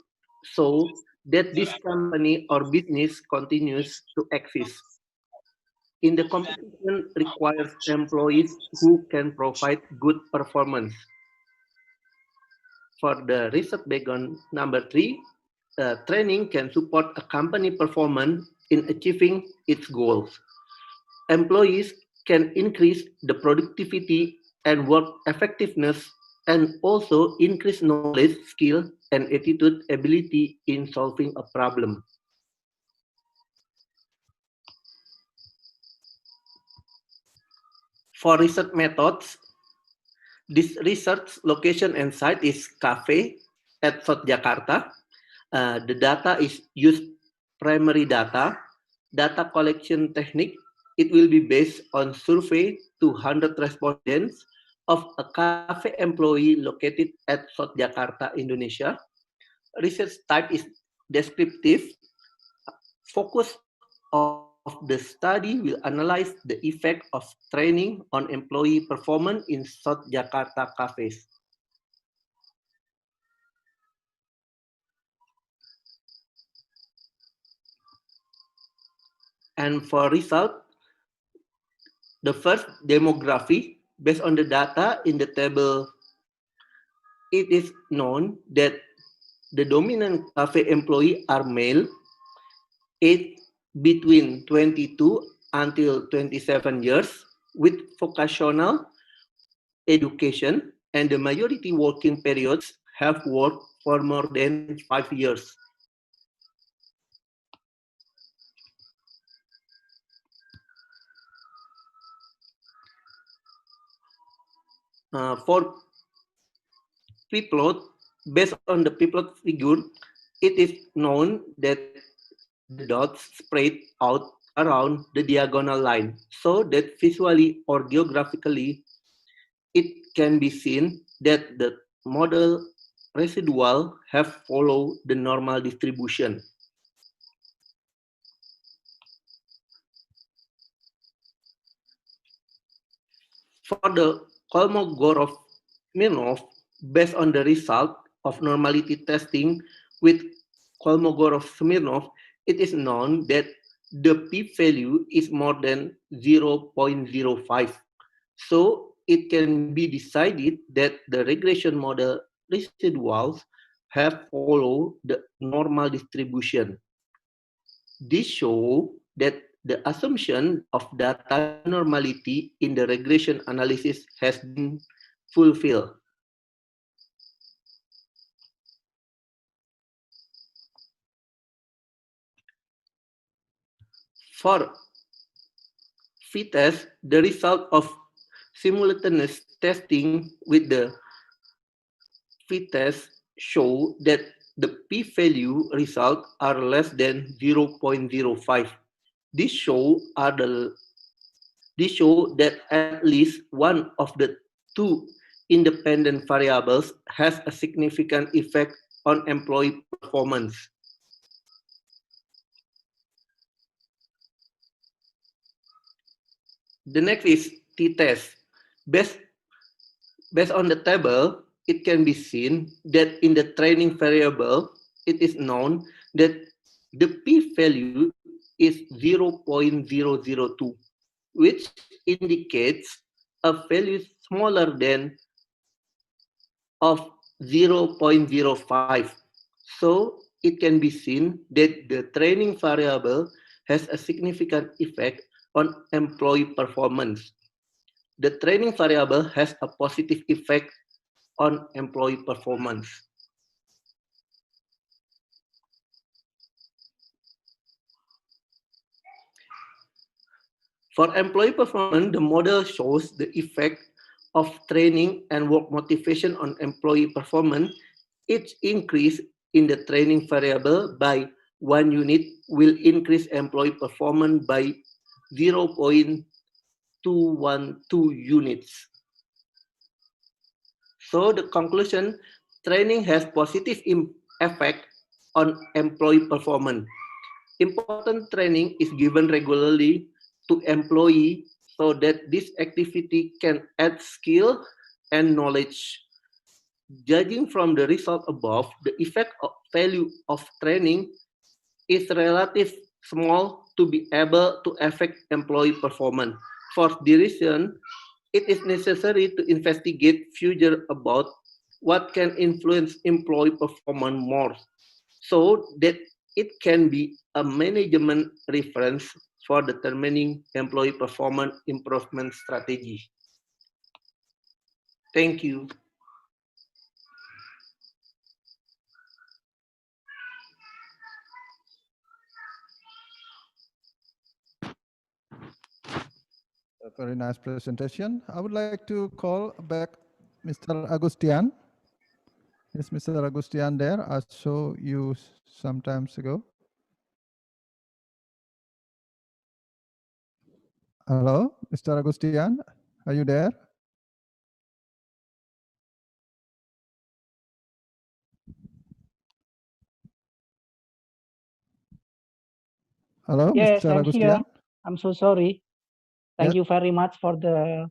so that this company or business continues to exist. In the competition requires employees who can provide good performance. For the research background number 3, training can support a company performance in achieving its goals. Employees can increase the productivity and work effectiveness and also increase knowledge, skill, and attitude ability in solving a problem. For research methods, this research location and site is Cafe at South Jakarta. The data is used primary data collection technique. It will be based on survey to 100 respondents of a cafe employee located at South Jakarta, Indonesia. Research type is descriptive. Focus of the study will analyze the effect of training on employee performance in South Jakarta cafes. And for result, the first demography, based on the data in the table, it is known that the dominant cafe employee are male, aged between 22 until 27 years, with vocational education, and the majority working periods have worked for more than 5 years. For P-plot, based on the P-plot figure, it is known that the dots spread out around the diagonal line, so that visually or geographically, it can be seen that the model residual have followed the normal distribution. For the Kolmogorov-Smirnov, based on the result of normality testing with Kolmogorov-Smirnov, it is known that the p-value is more than 0.05. So it can be decided that the regression model residuals have followed the normal distribution. This shows that the assumption of data normality in the regression analysis has been fulfilled. For p-test, the result of simultaneous testing with the p-test show that the p-value results are less than 0.05. This show that at least one of the two independent variables has a significant effect on employee performance. The next is t-test. Based on the table, it can be seen that in the training variable, it is known that the p-value is 0.002, which indicates a value smaller than of 0.05. So it can be seen that the training variable has a significant effect on employee performance. The training variable has a positive effect on employee performance. For employee performance, the model shows the effect of training and work motivation on employee performance. Each increase in the training variable by 1 unit will increase employee performance by 0.212 units. So the conclusion, training has positive effect on employee performance. Important training is given regularly to employee so that this activity can add skill and knowledge. Judging from the result above, the effect of value of training is relatively small to be able to affect employee performance. For this reason, it is necessary to investigate further about what can influence employee performance more. so that it can be a management reference for determining employee performance improvement strategy. Thank you. A very nice presentation. I would like to call back Mr. Agustian. Is Mr. Agustian there? I saw you some times ago. Hello, Mr. Agustian, are you there? Hello, Yes, Mr. I'm here. Agustian. I'm so sorry. Thank Yes. you very much for the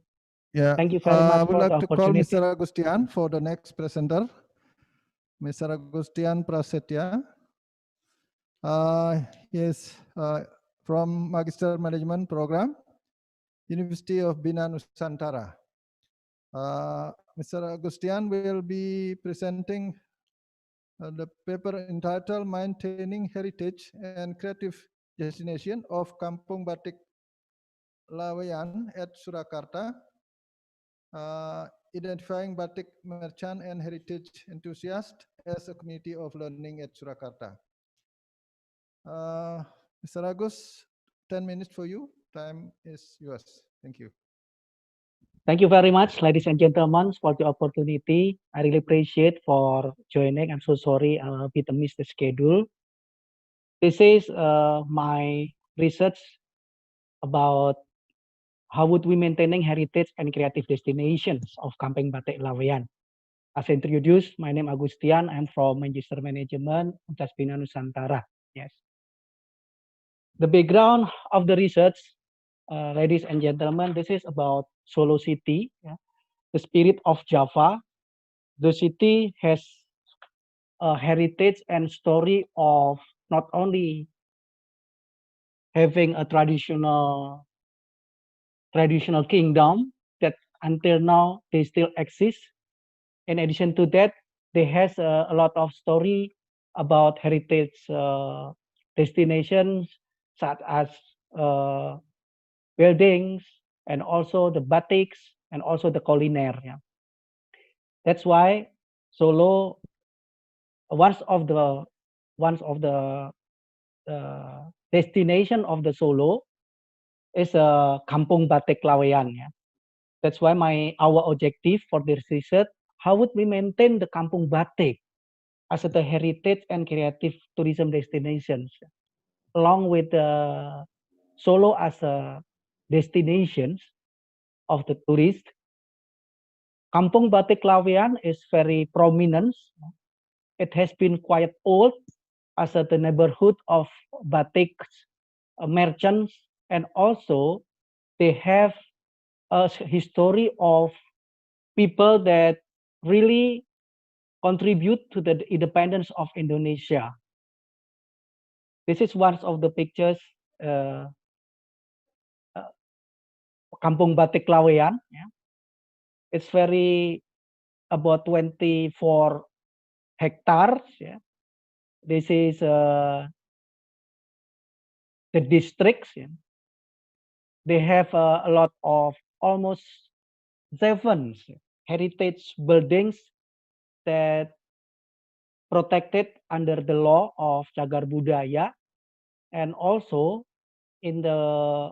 Yeah, thank you very I much would for the like to call opportunity. Mr. Agustian for the next presenter, Mr. Agustian Prasetya. Yes, from Magister Management Program, University of Bina Nusantara. Mr. Agustian will be presenting the paper entitled Maintaining Heritage and Creative Destination of Kampung Batik Laweyan at Surakarta, identifying batik merchant and heritage enthusiasts as a community of learning at Surakarta. Mr. Agus, 10 minutes for you. Time is yours. Thank you. Thank you very much, ladies and gentlemen, for the opportunity. I really appreciate for joining. I'm so sorry a bit missed the schedule. This is my research about how would we maintaining heritage and creative destinations of Kampung Batik Laweyan. As introduced, my name Agustian. I'm from Magister Management, Universitas Bina Nusantara. Yes. The background of the research, ladies and gentlemen, this is about Solo City, yeah, the spirit of Java. The city has a heritage and story of not only having a traditional kingdom that until now they still exist. In addition to that, they has a lot of story about heritage destinations such as buildings and also the batiks and also the culinary. Yeah. That's why Solo, one of the destination of the Solo is a Kampung Batik Laweyan. Yeah. That's why our objective for this research, how would we maintain the Kampung Batik as the heritage and creative tourism destinations, along with the Solo as a destinations of the tourist. Kampung Batik Laweyan is very prominent. It has been quite old as the neighborhood of batik merchants, and also they have a history of people that really contribute to the independence of Indonesia. This is one of the pictures Kampung Batik Laweyan. Yeah. It's very about 24 hectares. Yeah. This is the districts. Yeah. They have a lot of almost 7 heritage buildings that protected under the law of Cagar Budaya, and also in the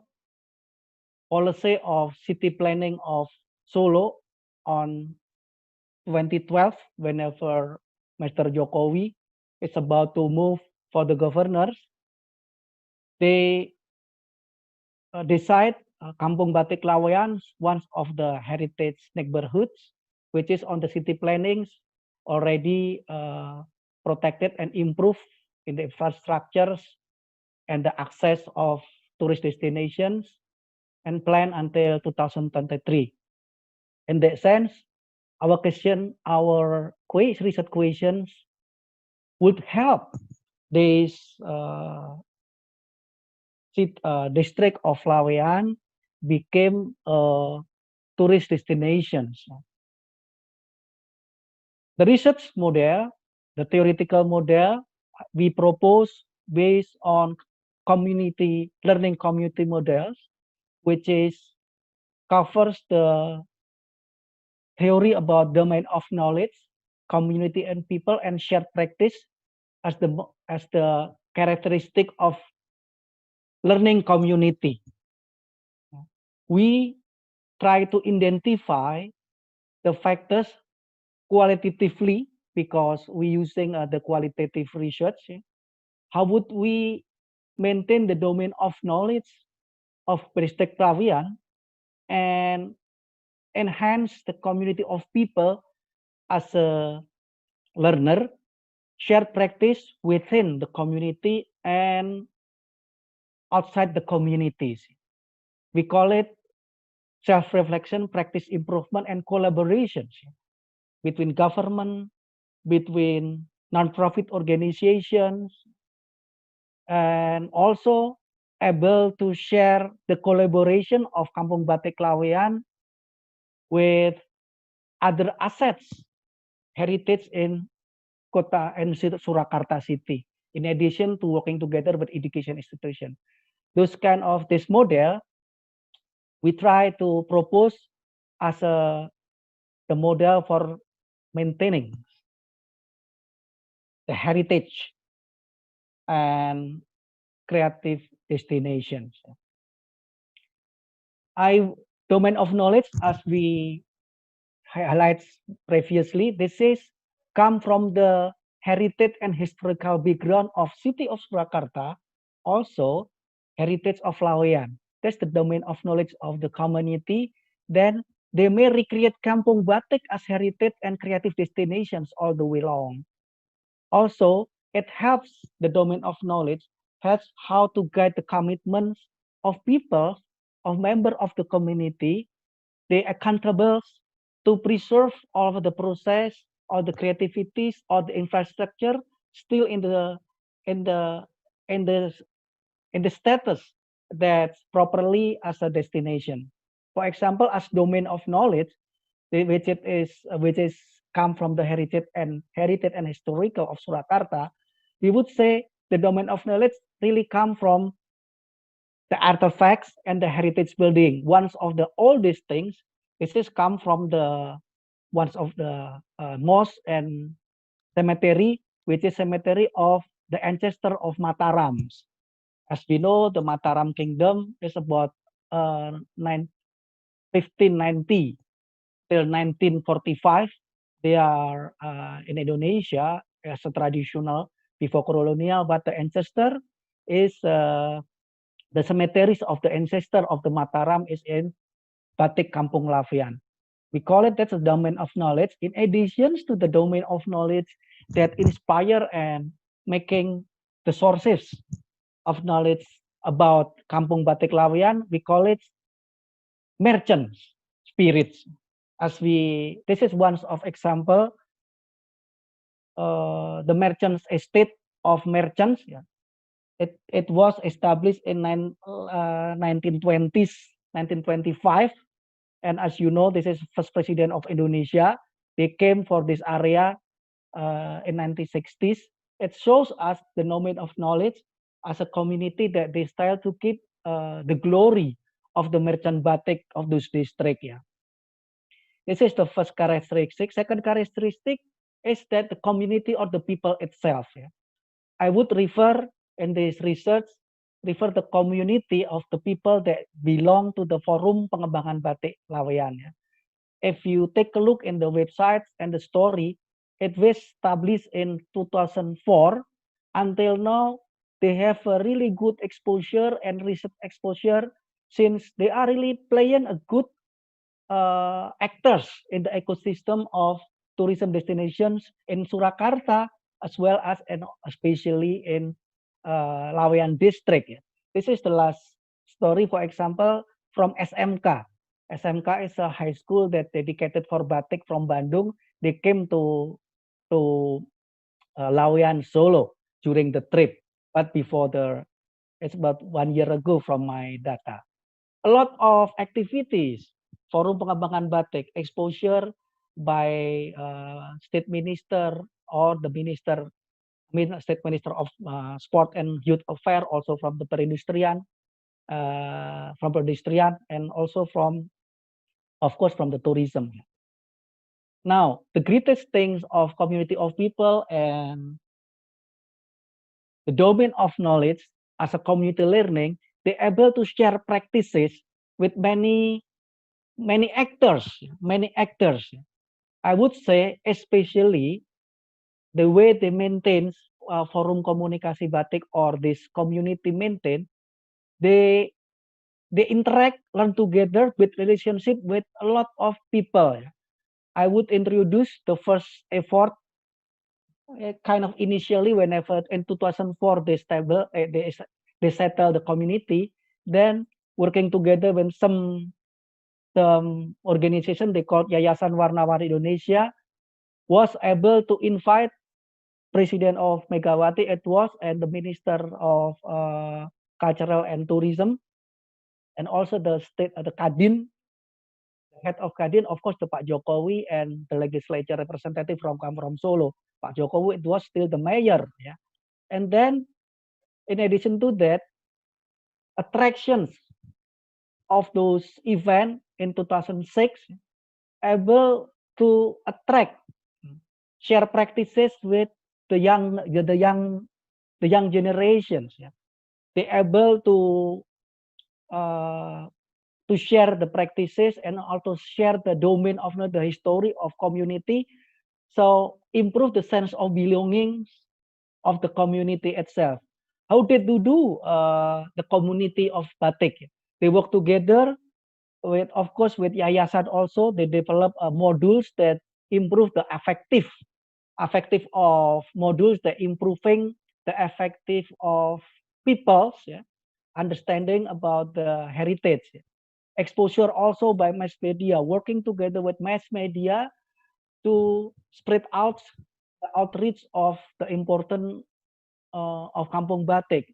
policy of city planning of Solo on 2012, whenever Mr. Jokowi is about to move for the governors, they decide Kampung Batik Laweyan, one of the heritage neighborhoods, which is on the city plannings already protected and improved in the infrastructures and the access of tourist destinations, and planned until 2023. In that sense, our research questions would help this district of Laweyan became tourist destinations. The research model, the theoretical model we propose based on learning community models, which covers the theory about domain of knowledge, community and people, and shared practice as the characteristic of learning community. We try to identify the factors qualitatively because we're using the qualitative research. How would we maintain the domain of knowledge of Beristek Prawian and enhance the community of people as a learner, share practice within the community and outside the communities. We call it self-reflection, practice improvement, and collaborations between government, between non-profit organizations, and also able to share the collaboration of Kampung Batik Laweyan with other assets, heritage in Kota and Surakarta city, in addition to working together with education institutions. This model, we try to propose as the model for maintaining the heritage and creative destinations. Domain of knowledge, as we highlighted previously, this come from the heritage and historical background of city of Surakarta, also heritage of Laweyan. That's the domain of knowledge of the community. Then they may recreate Kampung Batik as heritage and creative destinations all the way along. Also, it helps the domain of knowledge, helps how to guide the commitments of people, of members of the community. They are accountable to preserve all of the process, all the creativities, all the infrastructure still in the status that's properly as a destination. For example, as domain of knowledge, which is come from the heritage and historical of Surakarta, we would say the domain of knowledge really come from the artifacts and the heritage building. One of the oldest things, this is come from the one of the mosque and cemetery, which is cemetery of the ancestor of Matarams. As we know, the Mataram kingdom is about 1590 till 1945. They are in Indonesia as a traditional before colonial, but the ancestor is the cemeteries of the ancestor of the Mataram is in Batik Kampung Laweyan. We call it that's a domain of knowledge. In addition to the domain of knowledge that inspire and making the sources of knowledge about Kampung Batik Laweyan, we call it merchants, spirits. This is one of example, the merchants estate of merchants. Yeah. It was established in 1920s, 1925. And as you know, this is first president of Indonesia. They came for this area in 1960s. It shows us the domain of knowledge as a community that they style to keep the glory of the merchant batik of those districts. Yeah. This is the first characteristic. Second characteristic is that the community or the people itself. Yeah. I would refer in this research, the community of the people that belong to the Forum Pengembangan Batik Laweyan. Yeah. If you take a look in the websites and the story, it was established in 2004. Until now, they have a really good exposure and research exposure since they are really playing a good actors in the ecosystem of tourism destinations in Surakarta as well as especially in Laweyan district. Yeah. This is the last story, for example, from SMK. SMK is a high school that dedicated for batik from Bandung. They came to Laweyan Solo during the trip, but it's about 1 year ago from my data. A lot of activities, Forum Pengembangan Batik, exposure by state minister or the minister State Minister of Sport and Youth Affairs, also from the perindustrian, and also from, of course, from the tourism. Now, the greatest things of community of people and the domain of knowledge as a community learning, they're able to share practices with many actors. I would say, especially the way they maintain forum komunikasi batik or this community maintain, they interact, learn together with relationship with a lot of people. I would introduce the first effort kind of initially whenever in 2004 they settle the community, then working together with some organization they called Yayasan Warna-Warni Indonesia was able to invite President of Megawati it was and the Minister of Cultural and Tourism, and also the state the Kadin, head of Kadin, of course, the Pak Jokowi and the legislature representative from Solo. Pak Jokowi, it was still the mayor, yeah. And then, in addition to that, attractions of those events in 2006 able to attract, share practices with the young generations. Yeah. They able to share the practices and also share the domain of the history of community, so improve the sense of belonging of the community itself. How did they do the community of batik? They work together with, of course, with Yayasan also. They develop modules that improve the affective of modules that improving the affective of people's understanding about the heritage. Exposure also by mass media, working together with mass media to spread out the outreach of the important of Kampung Batik.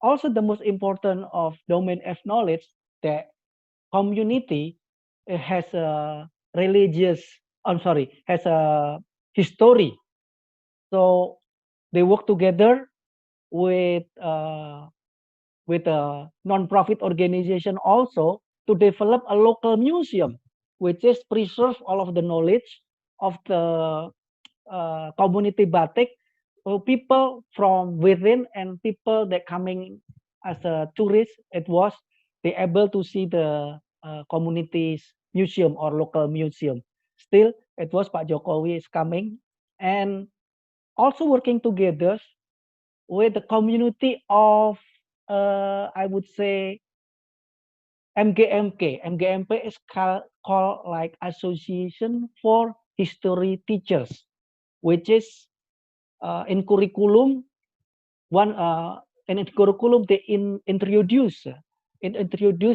Also, the most important of domain of knowledge, the community has a has a history. So they work together with a non-profit organization also to develop a local museum, which is preserve all of the knowledge of the community batik. So people from within and people that coming as a tourist, they able to see the community's museum or local museum. Still, it was Pak Jokowi is coming and also working together with the community of, I would say, MGMK. MGMK is called like Association for History Teachers, which is in curriculum they introduce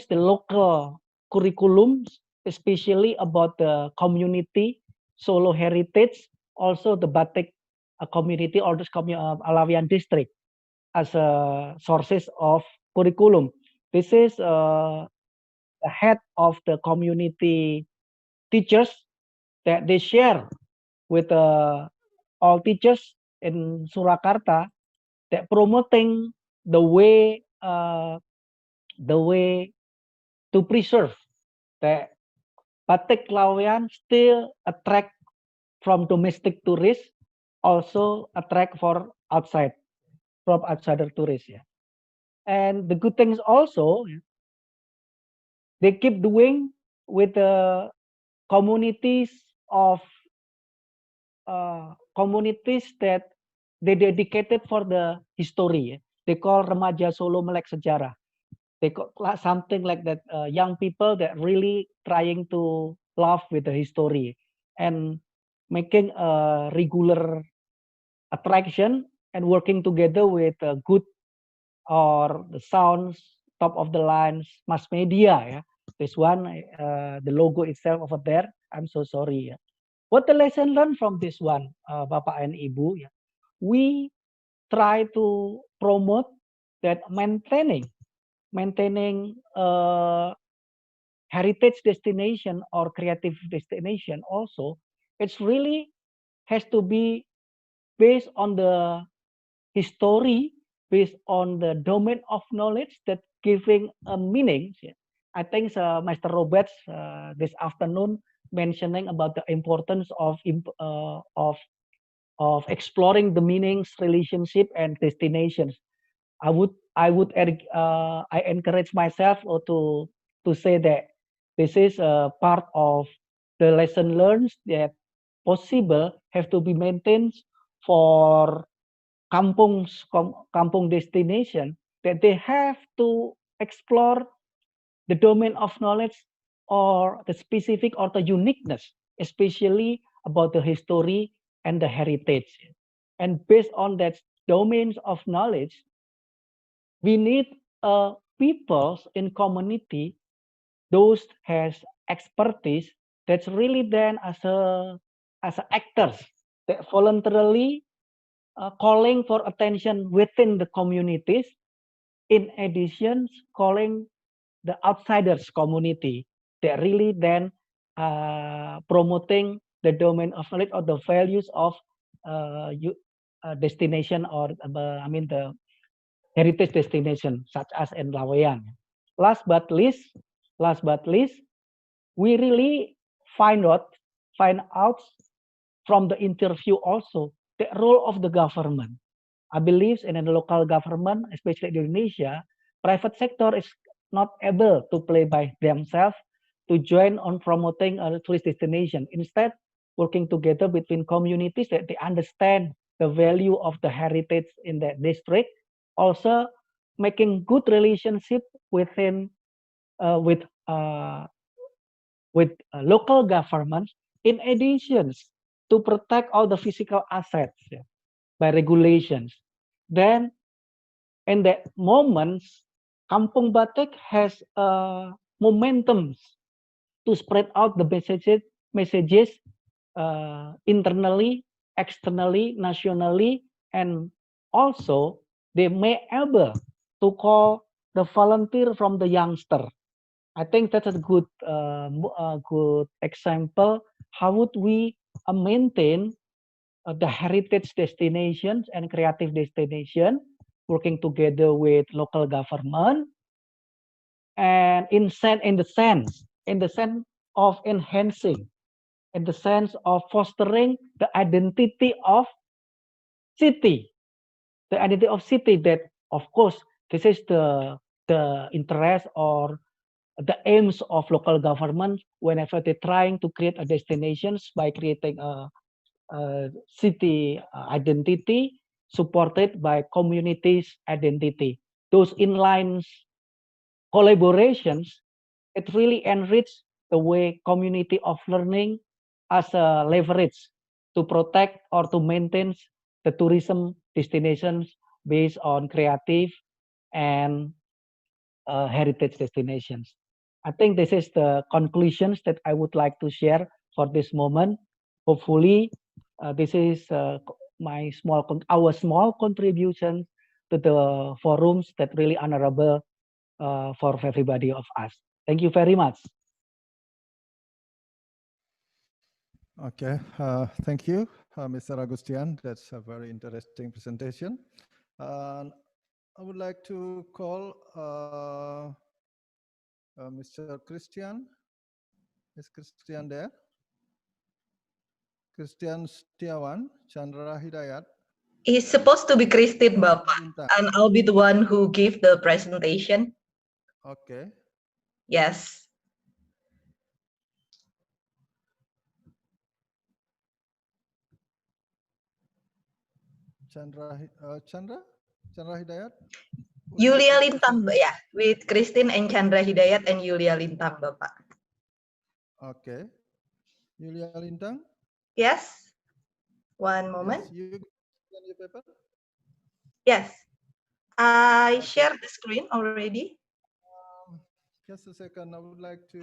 the local curriculums, especially about the community Solo heritage, also the batik community or the Alawian district as a sources of curriculum. This is the head of the community teachers that they share with all teachers in Surakarta, that promoting the way to preserve the batik Lawean still attract from domestic tourists, also attract for outsider tourists. Yeah. And the good things also, they keep doing with the communities of communities that they dedicated for the history. They call Remaja Solo Melek Sejarah. They call something like that. Young people that really trying to love with the history and making a regular attraction and working together with good or the sounds, top of the lines, mass media. Yeah. This one, the logo itself over there. I'm so sorry. Yeah. What the lesson learned from this one, Bapak and Ibu? Yeah. We try to promote that maintaining heritage destination or creative destination also, it's really has to be based on the history based on the domain of knowledge that giving a meaning. I think Mr. Roberts this afternoon mentioning about the importance of exploring the meanings, relationship, and destinations. I encourage myself to say that this is a part of the lesson learned that possible have to be maintained for kampung destination, that they have to explore the domain of knowledge or the specific or the uniqueness, especially about the history and the heritage. And based on that domains of knowledge, we need peoples in community, those has expertise that's really then as actors that voluntarily calling for attention within the communities, in addition calling the outsiders community that really then promoting the domain of knowledge or the values of destination or the heritage destination such as in Laweyan. Last but least, we really find out from the interview also the role of the government. I believe in the local government, especially in Indonesia, private sector is not able to play by themselves to join on promoting a tourist destination. Instead, working together between communities that they understand the value of the heritage in that district, also making good relationship within with local governments, in addition to protect all the physical assets by regulations. Then in that moment, Kampung Batik has momentum to spread out the messages internally, externally, nationally, and also they may able to call the volunteer from the youngster. I think that's a good example. How would we maintain the heritage destinations and creative destination, working together with local government, and in the sense of enhancing, in the sense of fostering the identity of city, that of course this is the interest or the aims of local government whenever they're trying to create a destinations by creating a city identity supported by communities identity. Those inline collaborations, it really enrich the way community of learning as a leverage to protect or to maintain the tourism destinations based on creative and heritage destinations. I think this is the conclusions that I would like to share for this moment. Hopefully, this is our small contribution to the forums that really honorable for everybody of us. Thank you very much. Okay, thank you, Mr. Agustian. That's a very interesting presentation. I would like to call Mr. Christian. Is Christian there? Christian Setiawan, Chandra Hidayat. It's supposed to be Christine, Bapak, and I'll be the one who give the presentation. Okay. Yes. Chandra Hidayat. Yulia Lintang, yeah, with Christine and Chandra Hidayat and Yulia Lintang, Bapak. Okay. Yulia Lintang? Yes. One moment. Yes, you send your paper? Yes. I shared the screen already. Just a second. I would like to.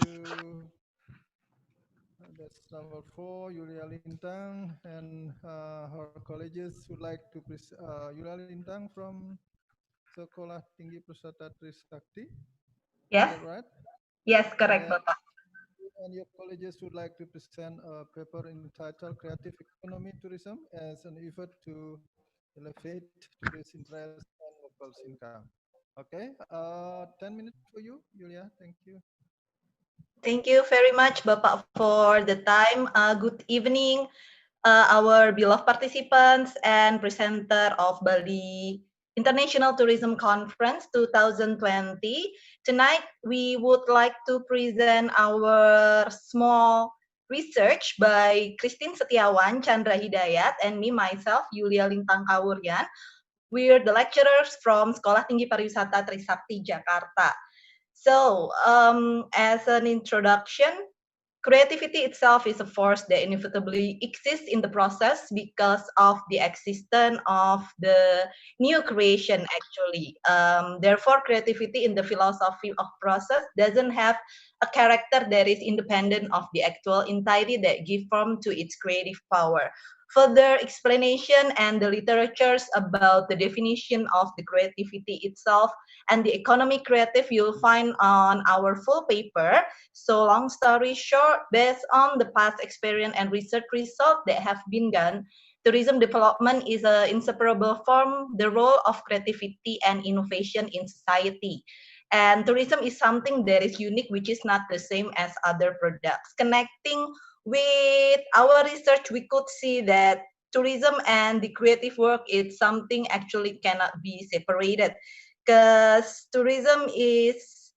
That's number 4, Yulia Lintang, and her colleagues would like to Yulia Lintang from Sekolah Tinggi Pusat Trisakti. Yes. Is that right? Yes, correct, Bapak. And your colleagues would like to present a paper entitled Creative Economy Tourism as an effort to elevate tourist interest and local income. Okay, 10 minutes for you, Julia. Thank you. Thank you very much, Bapak, for the time. Good evening, our beloved participants and presenter of Bali International Tourism Conference 2020. Tonight, we would like to present our small research by Christine Setiawan, Chandra Hidayat, and me, myself, Yulia Lintang Kawuryan. We're the lecturers from Sekolah Tinggi Pariwisata Trisakti, Jakarta. So, as an introduction, creativity itself is a force that inevitably exists in the process because of the existence of the new creation, actually. Therefore, creativity in the philosophy of process doesn't have a character that is independent of the actual entirety that give form to its creative power. Further explanation and the literatures about the definition of the creativity itself and the economy creative you'll find on our full paper. So long story short, based on the past experience and research results that have been done, tourism development is an inseparable from the role of creativity and innovation in society. And tourism is something that is unique, which is not the same as other products. Connecting with our research, we could see that tourism and the creative work is something actually cannot be separated, because tourism is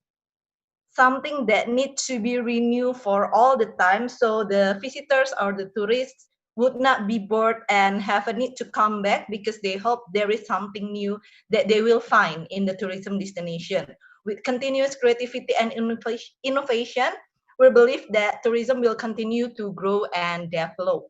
something that needs to be renewed for all the time, so the visitors or the tourists would not be bored and have a need to come back, because they hope there is something new that they will find in the tourism destination. With continuous creativity and innovation, we believe that tourism will continue to grow and develop.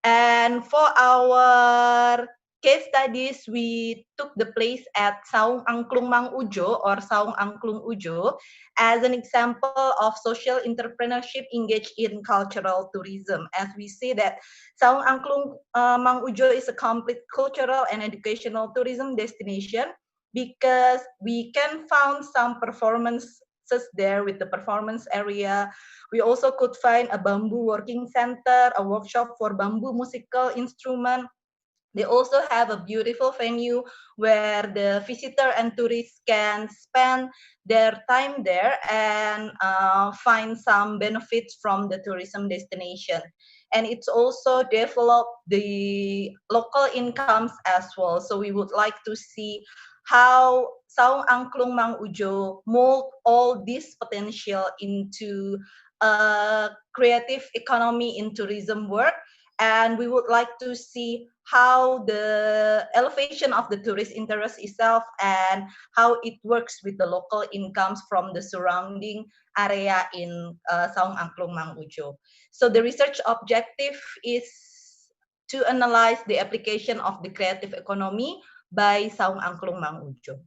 And for our case studies, we took the place at Saung Angklung Mang Ujo or Saung Angklung Ujo as an example of social entrepreneurship engaged in cultural tourism. As we see that Saung Angklung Mang Ujo is a complete cultural and educational tourism destination, because we can find some performances there with the performance area. We also could find a bamboo working center, a workshop for bamboo musical instrument. They also have a beautiful venue where the visitor and tourists can spend their time there and find some benefits from the tourism destination. And it's also developed the local incomes as well. So we would like to see how Saung Angklung Mang Ujo mold all this potential into a creative economy in tourism work. And we would like to see how the elevation of the tourist interest itself and how it works with the local incomes from the surrounding area in Saung Angklung Mang Ujo. So the research objective is to analyze the application of the creative economy by Saung Angklung Mang Ujo.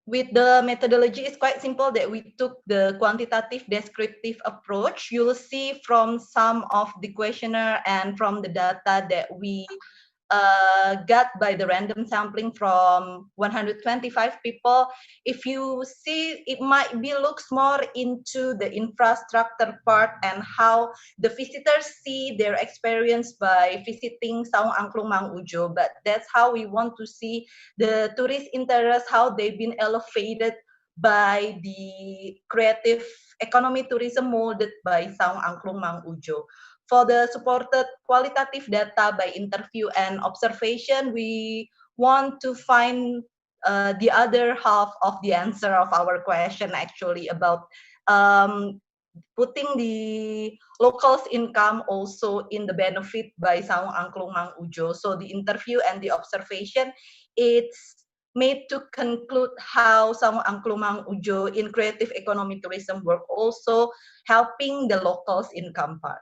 With the methodology, it's quite simple that we took the quantitative descriptive approach. You'll see from some of the questionnaire and from the data that we got by the random sampling from 125 people. If you see, it might be looks more into the infrastructure part and how the visitors see their experience by visiting Saung Angklung Mang Ujo. But that's how we want to see the tourist interest, how they've been elevated by the creative economy tourism molded by Saung Angklung Mang Ujo. For the supported qualitative data by interview and observation, we want to find the other half of the answer of our question, actually, about putting the locals' income also in the benefit by Saung Angklung Mang Ujo. So the interview and the observation, it's made to conclude how Saung Angklung Mang Ujo in creative economic tourism work also helping the locals' income part.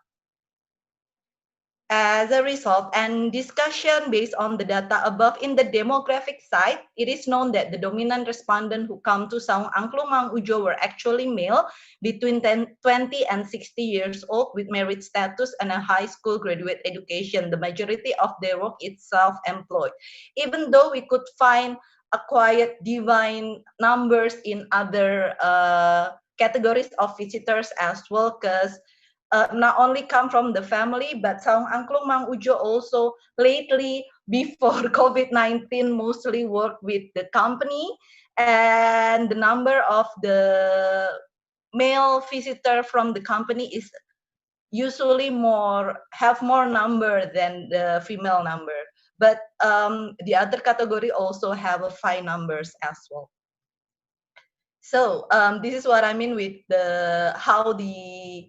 As a result, and discussion based on the data above in the demographic side, it is known that the dominant respondent who come to Saung Angklung Mang Ujo were actually male between 20 and 60 years old with married status and a high school graduate education. The majority of their work is self-employed. Even though we could find a quiet divine numbers in other categories of visitors as well, because not only come from the family, but Saung Angklung Mang Ujo also lately before COVID-19 mostly work with the company, and the number of the male visitor from the company is usually have more number than the female number. But the other category also have a 5 numbers as well. So this is what I mean with how the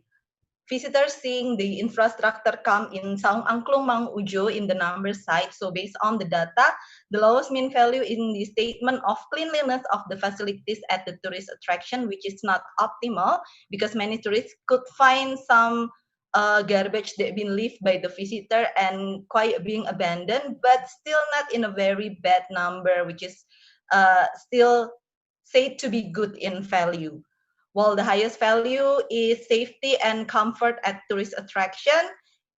visitors seeing the infrastructure come in Saung Angklung Mang Ujo in the number side. So based on the data, the lowest mean value in the statement of cleanliness of the facilities at the tourist attraction, which is not optimal because many tourists could find some garbage that been left by the visitor and quite being abandoned, but still not in a very bad number, which is still said to be good in value. While the highest value is safety and comfort at tourist attraction,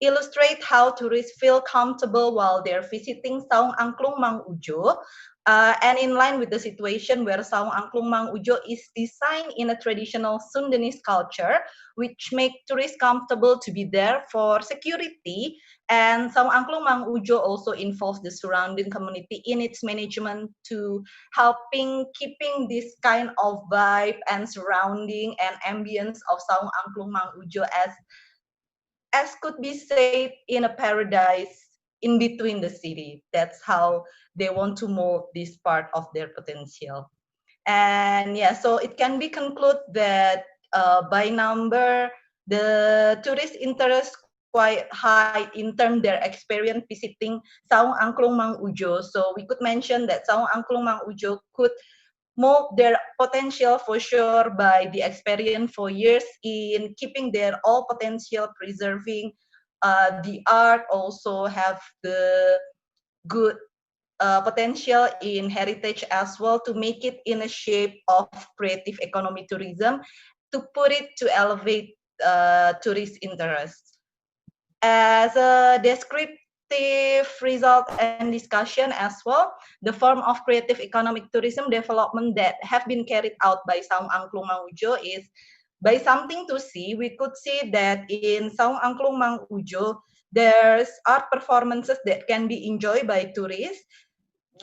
illustrate how tourists feel comfortable while they're visiting Saung Angklung Mang Ujo, and in line with the situation where Saung Angklung Mang Ujo is designed in a traditional Sundanese culture, which make tourists comfortable to be there for security. And Saung Angklung Mang Ujo also involves the surrounding community in its management to helping keeping this kind of vibe and surrounding and ambience of Saung Angklung Mang Ujo as could be said in a paradise in between the city. That's how they want to mold this part of their potential. And yeah, so it can be concluded that by number, the tourist interest quite high in terms their experience visiting Saung Angklung Mang Ujo. So we could mention that Saung Angklung Mang Ujo could mold their potential for sure by the experience for years in keeping their all potential, preserving the art, also have the good potential in heritage as well to make it in a shape of creative economy tourism, to put it to elevate tourist interest. As a descriptive result and discussion as well, the form of creative economic tourism development that have been carried out by Saung Angklung Mang Ujo is by something to see. We could see that in Saung Angklung Mang Ujo, there's art performances that can be enjoyed by tourists.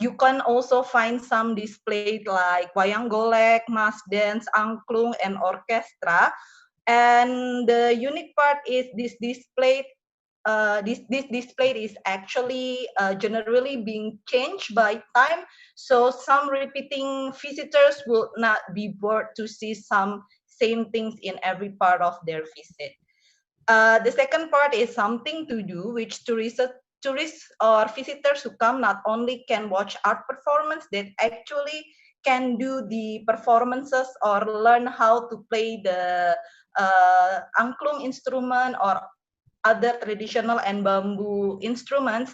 You can also find some displayed like wayang golek, mass dance, angklung, and orchestra. And the unique part is this display is actually generally being changed by time. So some repeating visitors will not be bored to see some same things in every part of their visit. The second part is something to do, which tourists or visitors who come not only can watch art performance, they actually can do the performances or learn how to play the angklung instrument or other traditional and bamboo instruments,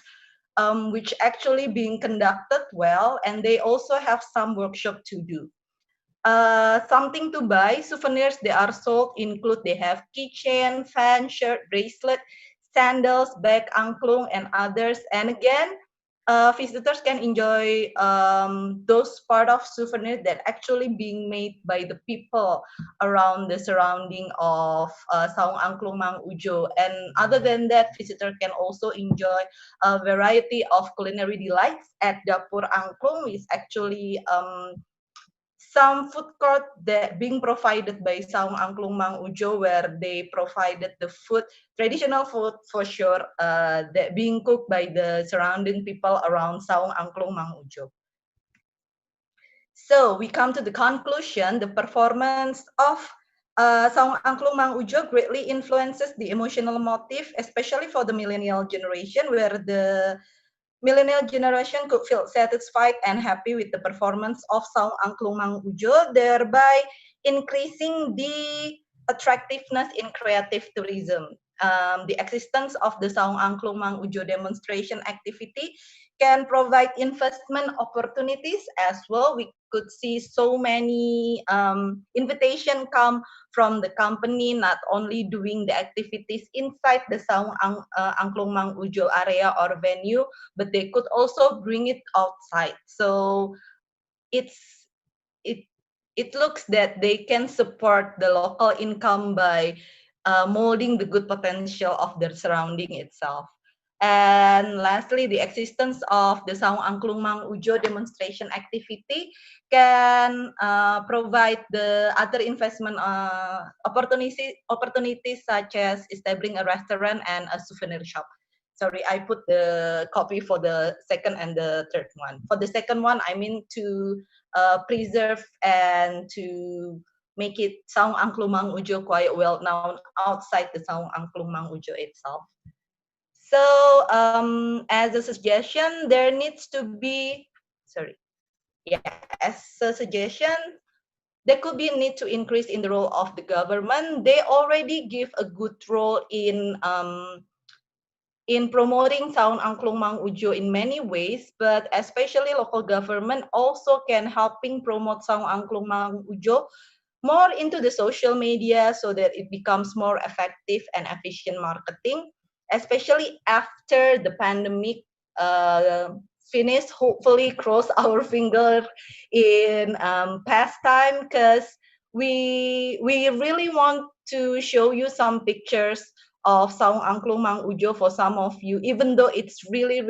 which actually being conducted well, and they also have some workshop to do. Something to buy, souvenirs they are sold include they have keychain, fan, shirt, bracelet, sandals, bag, angklung, and others. And again, visitors can enjoy those part of souvenirs that actually being made by the people around the surrounding of Saung Angklung Mang Ujo. And other than that, visitors can also enjoy a variety of culinary delights at Dapur Angklung, is actually some food court that being provided by Saung Angklung Mang Ujo, where they provided the food, traditional food for sure, that being cooked by the surrounding people around Saung Angklung Mang Ujo. So we come to the conclusion, the performance of Saung Angklung Mang Ujo greatly influences the emotional motive, especially for the millennial generation, where the millennial generation could feel satisfied and happy with the performance of Saung Angklung Mang Ujo, thereby increasing the attractiveness in creative tourism. The existence of the Saung Angklung Mang Ujo demonstration activity can provide investment opportunities as well. We could see so many invitation come from the company, not only doing the activities inside the Saung Angklung Mang Ujo area or venue, but they could also bring it outside. So it looks that they can support the local income by molding the good potential of their surrounding itself. And lastly, the existence of the Saung Angklung Mang Ujo demonstration activity can provide the other investment opportunities such as establishing a restaurant and a souvenir shop. Sorry, I put the copy for the second and the third one. For the second one, I mean to preserve and to make it Saung Angklung Mang Ujo quite well known outside the Saung Angklung Mang Ujo itself. So as a suggestion, there needs to be, as a suggestion, there could be a need to increase in the role of the government. They already give a good role in promoting Saung Angklung Mang Ujo in many ways, but especially local government also can helping promote Saung Angklung Mang Ujo more into the social media so that it becomes more effective and efficient marketing, especially after the pandemic finish. Hopefully, cross our finger in past time, because we really want to show you some pictures of Saung Angklung Mang Ujo for some of you, even though it's really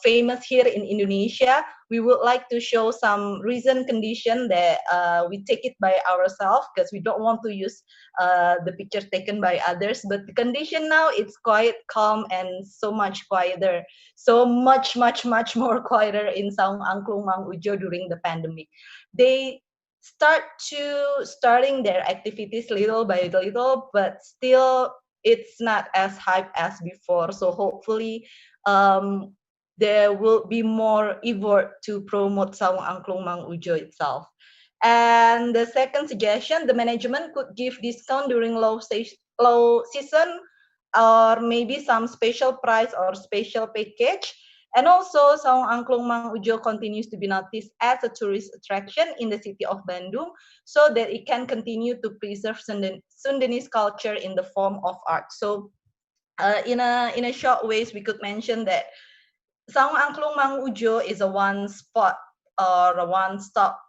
famous here in Indonesia. We would like to show some recent condition that we take it by ourselves, because we don't want to use the picture taken by others. But the condition now, it's quite calm and so much quieter, so much more quieter in Saung Angklung Mang Ujo during the pandemic. They starting their activities little by little, but still it's not as hype as before. So hopefully there will be more effort to promote Saung Angklung Mang Ujo itself. And the second suggestion, the management could give discount during low season, or maybe some special price or special package. And also, Saung Angklung Mang Ujo continues to be noticed as a tourist attraction in the city of Bandung, so that it can continue to preserve Sundanese culture in the form of art. So, in a short ways, we could mention that Saung Angklung Mang Ujo is a one spot or a one-stop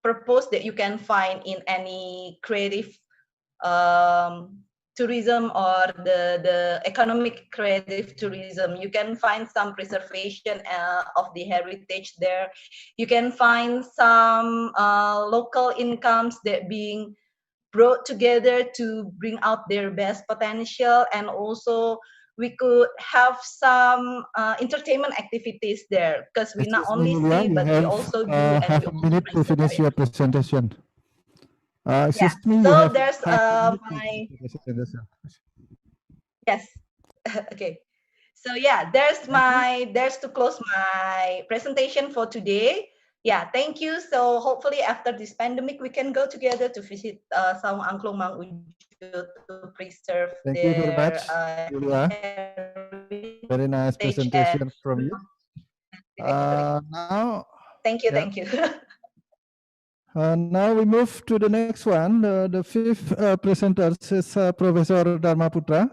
purpose that you can find in any creative tourism or the economic creative tourism. You can find some preservation of the heritage there. You can find some local incomes that being brought together to bring out their best potential, and also we could have some entertainment activities there, because we not only see but we also do, and half a minute to finish your presentation. Excuse me, you so have there's my yes. Okay, so yeah, there's to close my presentation for today. Yeah, thank you. So hopefully after this pandemic we can go together to visit Saung Angklung Mang Ujo to preserve Thank you very much, Julia. Very nice presentation from you. Now, thank you. Now we move to the next one. The fifth presenter is Professor Dharma Putra.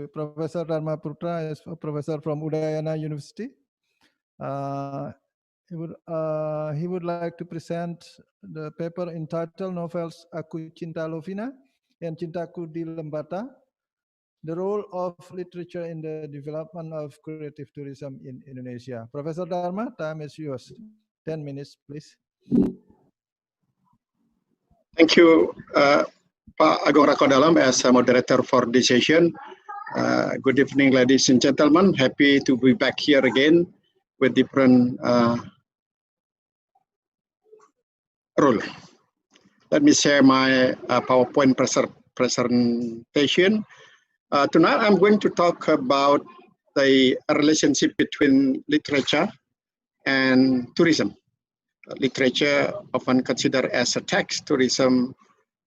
Professor Dharma Putra is a professor from Udayana University. He would like to present the paper entitled Novels Aku Cinta Lovina and Cintaku di Lembata, the role of literature in the development of creative tourism in Indonesia. Professor Dharma, time is yours. 10 minutes, please. Thank you, Pak Agung Rakodalam, as a moderator for this session. Good evening, ladies and gentlemen. Happy to be back here again with different role. Let me share my PowerPoint presentation. Tonight I'm going to talk about the relationship between literature and tourism. Literature often considered as a text, tourism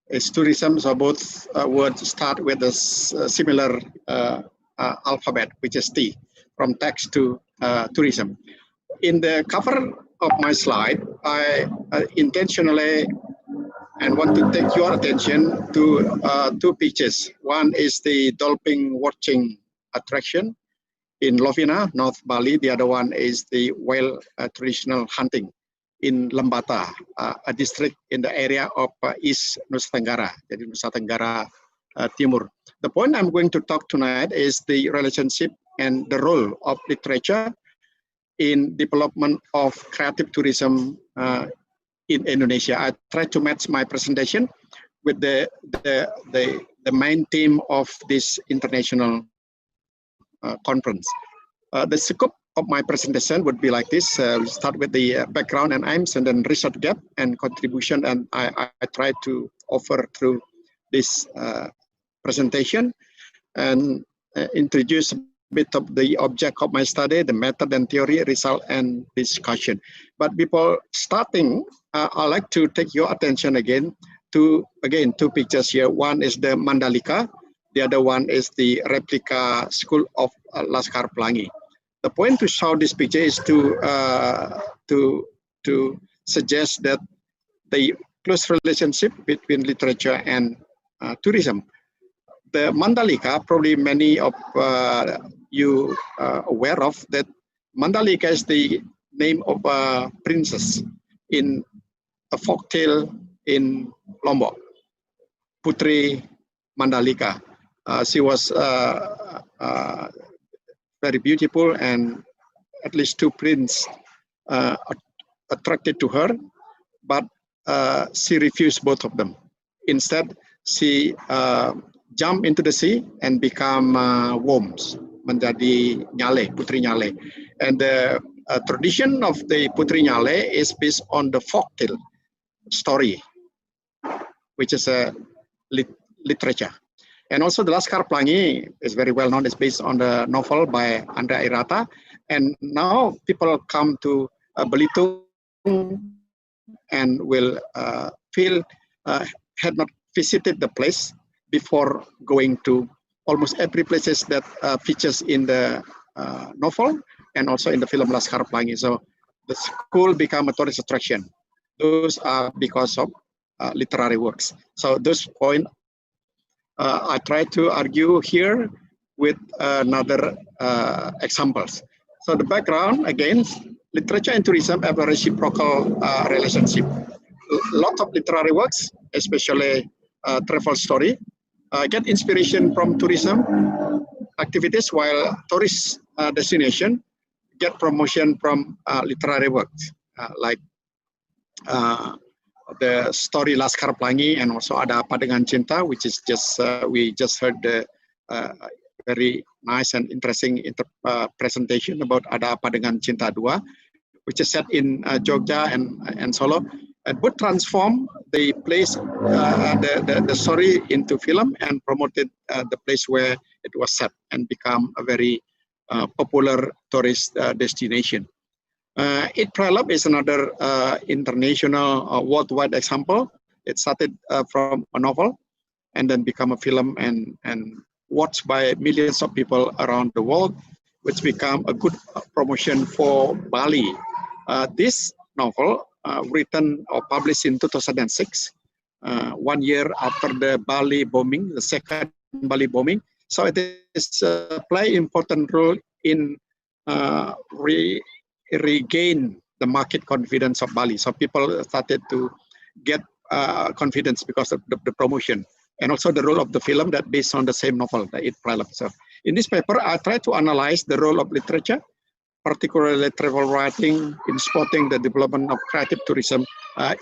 is tourism, so both words start with a similar alphabet, which is T, from text to tourism. In the cover of my slide, I intentionally want to take your attention to two pictures. One is the dolphin watching attraction in Lovina, North Bali. The other one is the whale traditional hunting in Lembata, a district in the area of East Nusa Tenggara, jadi Nusa Tenggara Timur. The point I'm going to talk tonight is the relationship and the role of literature in development of creative tourism in Indonesia. I try to match my presentation with the main theme of this international conference. The scope of my presentation would be like this. We start with the background and aims, and then research gap and contribution, and I try to offer through this presentation and introduce a bit of the object of my study, the method and theory, result and discussion. But before starting, I'd like to take your attention again to two pictures here. One is the Mandalika, the other one is the replica school of Laskar Pelangi. The point to show this picture is to suggest that the close relationship between literature and tourism. The Mandalika, probably many of you are aware of that Mandalika is the name of a princess in a folktale in Lombok, Putri Mandalika. She was very beautiful, and at least two princes attracted to her, but she refused both of them. Instead, she jumped into the sea and become worms, menjadi nyale, Putri Nyale. And the tradition of the Putri Nyale is based on the folktale story, which is a literature. And also the Laskar Pelangi is very well known. It's based on the novel by Andrea Irata. And now people come to Belitung and will feel had not visited the place before going to almost every places that features in the novel and also in the film Laskar Pelangi. So the school become a tourist attraction. Those are because of literary works. So those point I try to argue here with another examples. So the background, again, literature and tourism have a reciprocal relationship. Lots of literary works, especially travel story, get inspiration from tourism activities, while tourist destination get promotion from literary works, like the story Laskar Pelangi and also Ada Apa Dengan Cinta, which is just we just heard the very nice and interesting presentation about Ada Apa Dengan Cinta 2, which is set in Jogja and Solo. And both transform the place, the story into film and promoted the place where it was set and become a very popular tourist destination. It Pralab is another international worldwide example. It started from a novel and then become a film and watched by millions of people around the world, which become a good promotion for Bali. This novel written or published in 2006, 1 year after the Bali bombing, the second Bali bombing. So it is play important role in regain the market confidence of Bali. So people started to get confidence because of the promotion, and also the role of the film that based on the same novel, the It Pralab. So in this paper, I try to analyze the role of literature, particularly travel writing, in supporting the development of creative tourism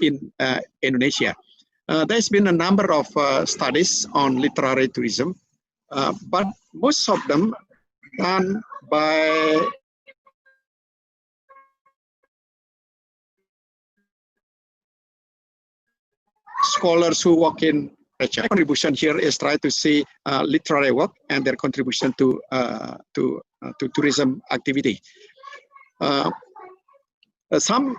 in Indonesia. There's been a number of studies on literary tourism, but most of them done by scholars who work in literature. Contribution here is try to see literary work and their contribution to tourism activity. Some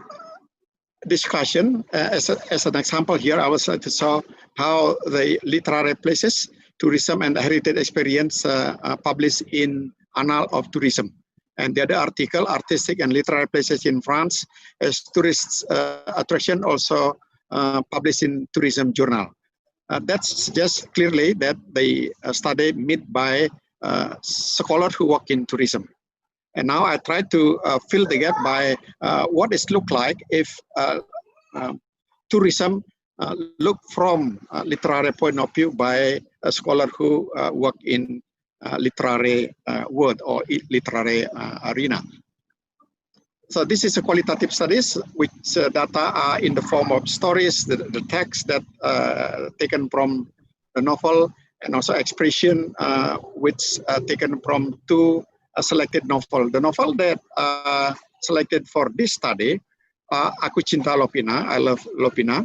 discussion, as an example here, I was to show how the literary places, tourism and heritage experience published in Annals of Tourism. And the other article, artistic and literary places in France, as tourist attraction, also published in Tourism Journal. That suggests clearly that the study made by scholars who work in tourism. And now I try to fill the gap by what it look like if tourism look from a literary point of view by a scholar who work in literary world or literary arena. So this is a qualitative studies, which data are in the form of stories, the text that taken from the novel, and also expression which taken from two selected novel. The novel that selected for this study, Aku Cinta Lopina, I Love Lopina,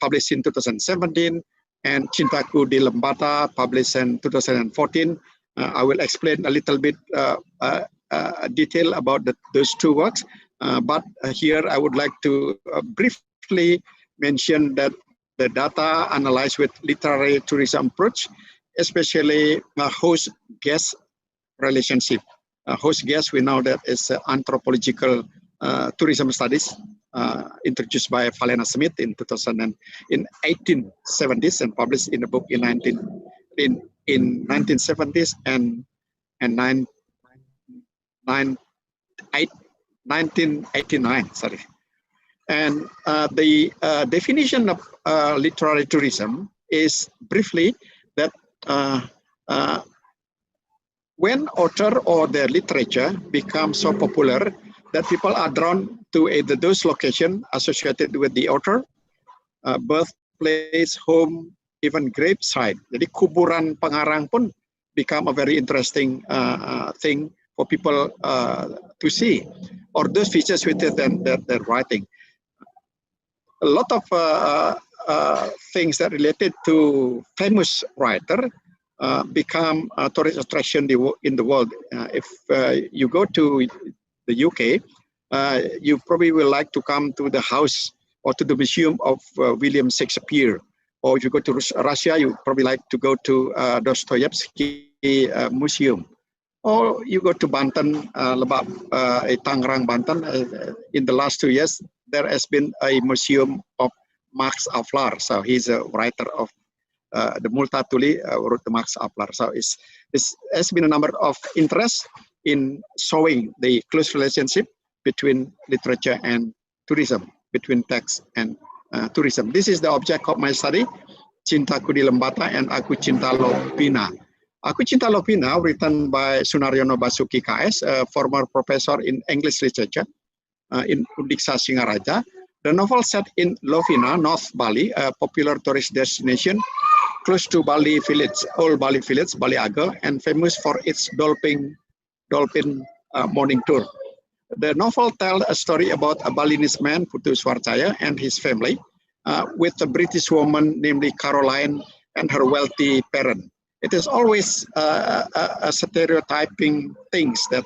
published in 2017, and Cintaku di Lembata, published in 2014. I will explain a little bit detail about those two works, but here I would like to briefly mention that the data analyzed with literary tourism approach, especially host-guest relationship. Host-guest, we know that is anthropological tourism studies introduced by Valena Smith in 1870s and published in a book in 1970s and 1989. Sorry. And the definition of literary tourism is briefly that when author or their literature becomes so popular that people are drawn to either those locations associated with the author, birthplace, home, even gravesite. Jadi kuburan pengarang pun become a very interesting thing for people to see, or those features within their writing. A lot of things that related to famous writer become a tourist attraction in the world. If you go to the UK, you probably will like to come to the house or to the museum of William Shakespeare. Or if you go to Russia, you probably like to go to Dostoevsky Museum. Or you go to Banten, Lebak, Tangerang, Banten. In the last 2 years, there has been a museum of Max Havelaar. So he's a writer of the Multatuli, wrote the Max Havelaar. So it has been a number of interests in showing the close relationship between literature and tourism, between text and tourism. This is the object of my study, Cintaku di Lembata and Aku Cinta Lopina. Aku Cinta Lopina, written by Sunaryono Basuki KS, a former professor in English literature in Undiksa Singaraja. The novel set in Lovina, North Bali, a popular tourist destination close to Bali village, old Bali village, Bali Aga, and famous for its dolphin morning tour. The novel tells a story about a Balinese man, Putu Swarcaya, and his family, with a British woman, namely Caroline, and her wealthy parent. It is always a stereotyping things that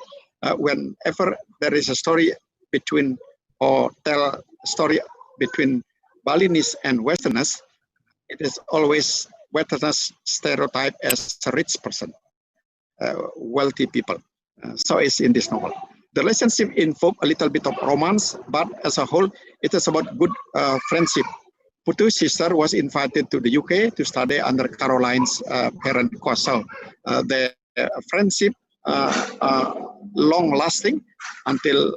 whenever there is a story between, or tell a story between Balinese and Westerners, it is always Westerners stereotype as a rich person, wealthy people. So it's in this novel. The relationship involves a little bit of romance, but as a whole, it is about good friendship. Putu's sister was invited to the UK to study under Caroline's parent Kosal. The friendship long-lasting until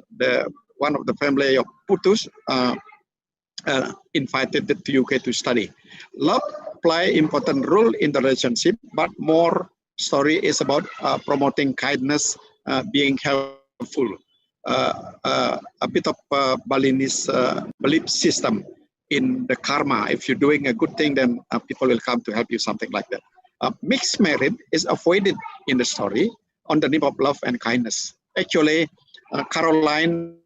one of the family of Putus invited to UK to study. Love play important role in the relationship, but more story is about promoting kindness, being helpful. A bit of Balinese belief system in the karma. If you're doing a good thing, then people will come to help you, something like that. Mixed marriage is avoided in the story on the name of love and kindness. Actually, Caroline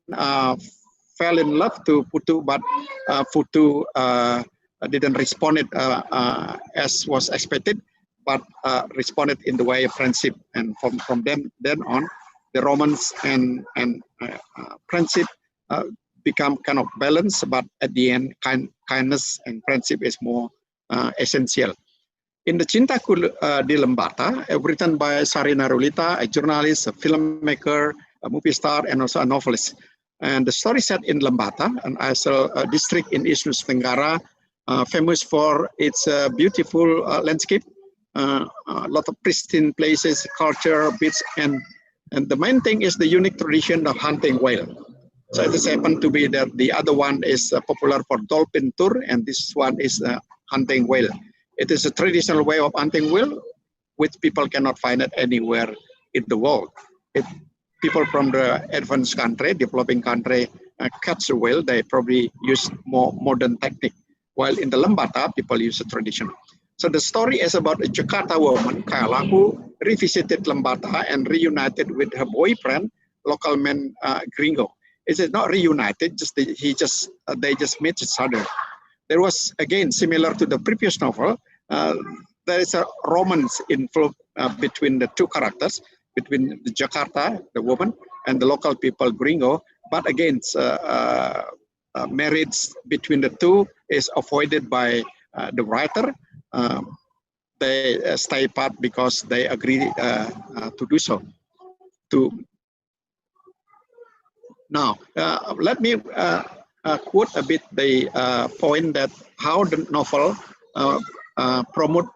fell in love to Putu, but Putu didn't respond as was expected, but responded in the way of friendship. And from then on, the romance and friendship become kind of balanced, but at the end, kindness and friendship is more essential. In the Cintaku di Lembata, written by Sarina Rulita, a journalist, a filmmaker, a movie star, and also a novelist. And the story set in Lembata, an isolated district in East Nusa Tenggara, famous for its beautiful landscape, a lot of pristine places, culture, beach, and the main thing is the unique tradition of hunting whale. So it just happened to be that the other one is popular for dolphin tour, and this one is hunting whale. It is a traditional way of hunting whale, which people cannot find it anywhere in the world. People from the advanced country, developing country, catch a whale, they probably use more modern technique. While in the Lembata, people use a traditional. So the story is about a Jakarta woman, Kala, who revisited Lembata and reunited with her boyfriend, local man Gringo. It is not reunited, they just met each other. There was, again, similar to the previous novel, there is a romance involved between the two characters, between the Jakarta, the woman, and the local people, Gringo. But again, marriage between the two is avoided by the writer. They stay apart because they agree to do so. Now, let me quote a bit the point that how the novel promote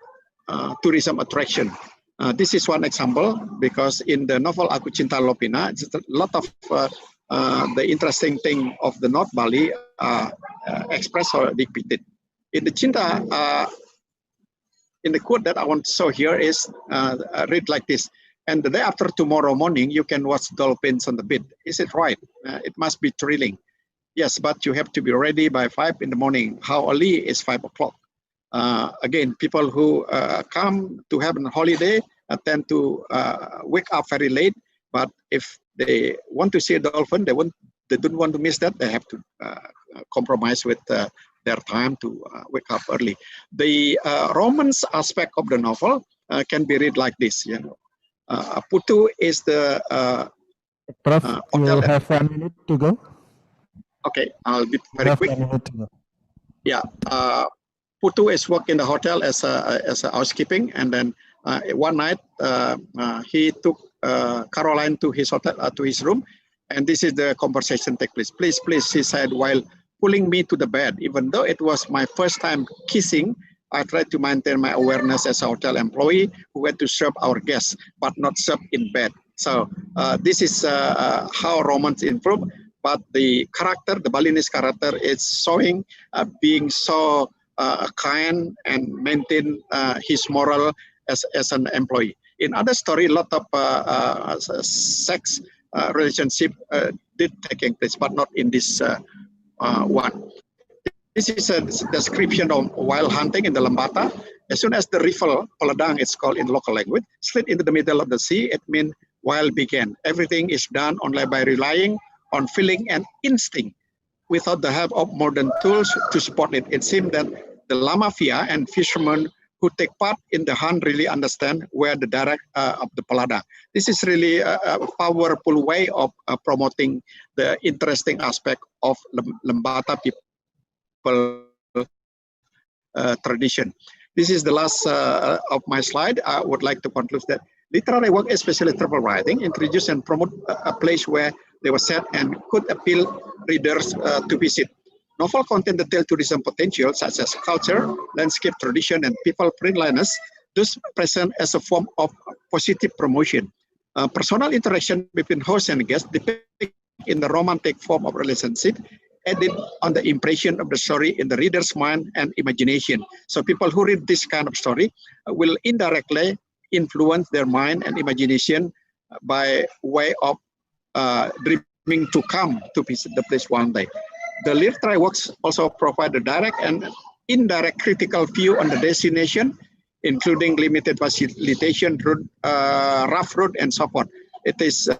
tourism attraction. This is one example, because in the novel Aku Cinta Lopina, it's a lot of the interesting thing of the North Bali expressed or depicted. In the Cinta, in the quote that I want to show here is read like this: and the day after tomorrow morning, you can watch dolphins on the beach. Is it right? It must be thrilling. Yes, but you have to be ready by 5 in the morning. How early is 5 o'clock? Again, people who come to have a holiday tend to wake up very late. But if they want to see a dolphin, they don't want to miss that. They have to compromise with their time to wake up early. The romance aspect of the novel can be read like this. You know, Putu is the Prof, you have 1 minute to go. Okay, I'll be very quick. Yeah, Putu is working in the hotel as a housekeeping, and then one night he took Caroline to his hotel, to his room, and this is the conversation take place. Please, please, she said while pulling me to the bed. Even though it was my first time kissing, I tried to maintain my awareness as a hotel employee who had to serve our guests, but not serve in bed. So this is how romance improved. But the character, the Balinese character, is showing being so kind and maintain his moral as an employee. In other story, a lot of sex relationship did taking place, but not in this one. This is a description of wild hunting in the Lembata. As soon as the river Peladang, it's called in local language, slid into the middle of the sea, it means wild began. Everything is done only by relying on feeling and instinct without the help of modern tools to support it. It seems that the Lamafia and fishermen who take part in the hunt really understand where the direct of the Peladang. This is really a powerful way of promoting the interesting aspect of Lembata people tradition. This is the last of my slide. I would like to conclude that literary work, especially travel writing, introduce and promote a place where they were set and could appeal readers to visit. Novel content that tell tourism potential, such as culture, landscape, tradition, and people friendliness, thus present as a form of positive promotion. Personal interaction between host and guest depicted in the romantic form of relationship, added on the impression of the story in the reader's mind and imagination. So people who read this kind of story will indirectly influence their mind and imagination by way of dreaming to come to visit the place one day. The literary works also provide a direct and indirect critical view on the destination, including limited facilitation, route, rough road, and so forth. It is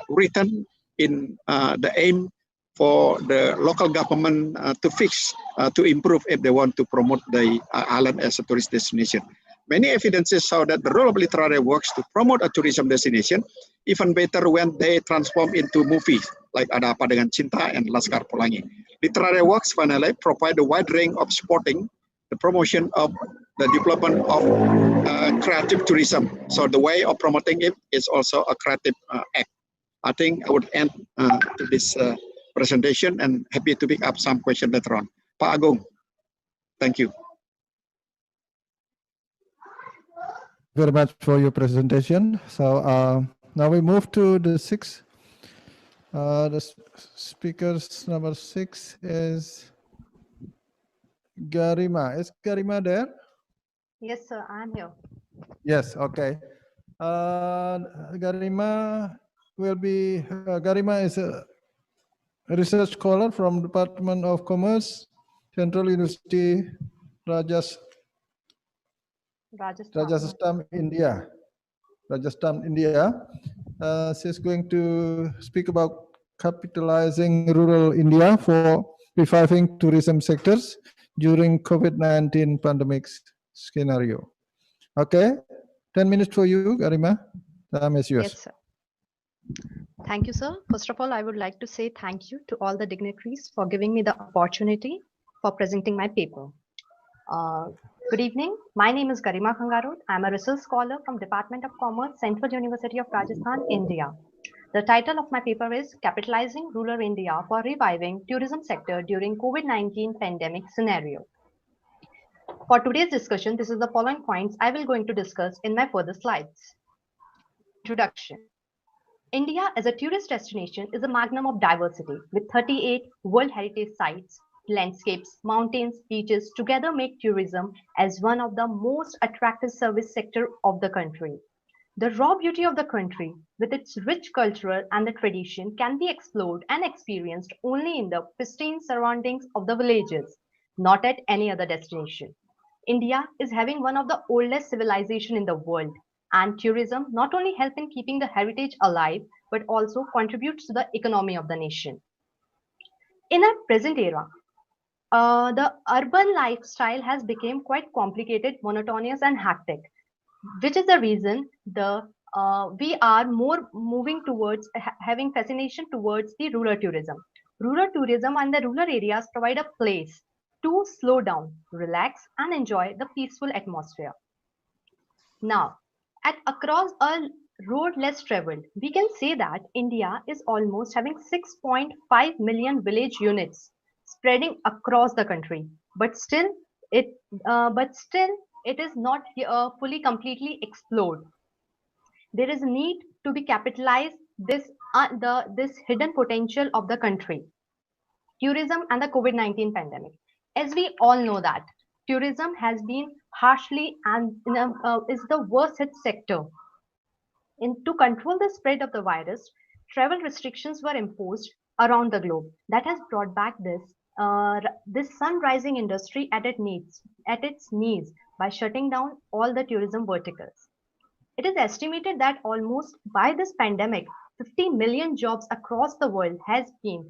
written in the aim for the local government to fix, to improve if they want to promote the island as a tourist destination. Many evidences show that the role of literary works to promote a tourism destination even better when they transform into movies, like Ada Apa Dengan Cinta and Laskar Pelangi. Literary works finally provide a wide range of supporting the promotion of the development of creative tourism. So the way of promoting it is also a creative act. I think I would end to this presentation and happy to pick up some questions later on. Pak Agung, thank you. Very much for your presentation. So now we move to the sixth The speakers number 6 is Garima. Is Garima there? Yes, sir, I'm here. Yes, okay. Garima Garima is a research scholar from Department of Commerce, Central University, Rajasthan, India. Rajasthan, India. She's going to speak about capitalizing rural India for reviving tourism sectors during COVID-19 pandemic scenario. Okay, 10 minutes for you, Garima. Time is yours. Yes, sir. Thank you, sir. First of all, I would like to say thank you to all the dignitaries for giving me the opportunity for presenting my paper. Good evening. My name is Garima Khangarut. I'm a research scholar from Department of Commerce, Central University of Rajasthan, India. The title of my paper is Capitalizing Rural India for Reviving Tourism Sector During COVID-19 Pandemic Scenario. For today's discussion, this is the following points I will going to discuss in my further slides. Introduction. India as a tourist destination is a magnum of diversity with 38 World Heritage Sites. Landscapes, mountains, beaches together make tourism as one of the most attractive service sector of the country. The raw beauty of the country with its rich cultural and the tradition can be explored and experienced only in the pristine surroundings of the villages, not at any other destination. India is having one of the oldest civilization in the world, and tourism not only help in keeping the heritage alive but also contributes to the economy of the nation. In our present era, the urban lifestyle has become quite complicated, monotonous, and hectic, which is the reason we are more moving towards having fascination towards the rural tourism. Rural tourism and the rural areas provide a place to slow down, relax, and enjoy the peaceful atmosphere. Now, across a road less traveled, we can say that India is almost having 6.5 million village units spreading across the country, but still it is not fully completely explored. There is a need to be capitalized this hidden potential of the country. Tourism and the COVID-19 pandemic. As we all know that tourism has been harshly and is the worst hit sector. To control the spread of the virus, travel restrictions were imposed around the globe. That has brought back this sun-rising industry at its knees by shutting down all the tourism verticals. It is estimated that almost by this pandemic, 50 million jobs across the world has been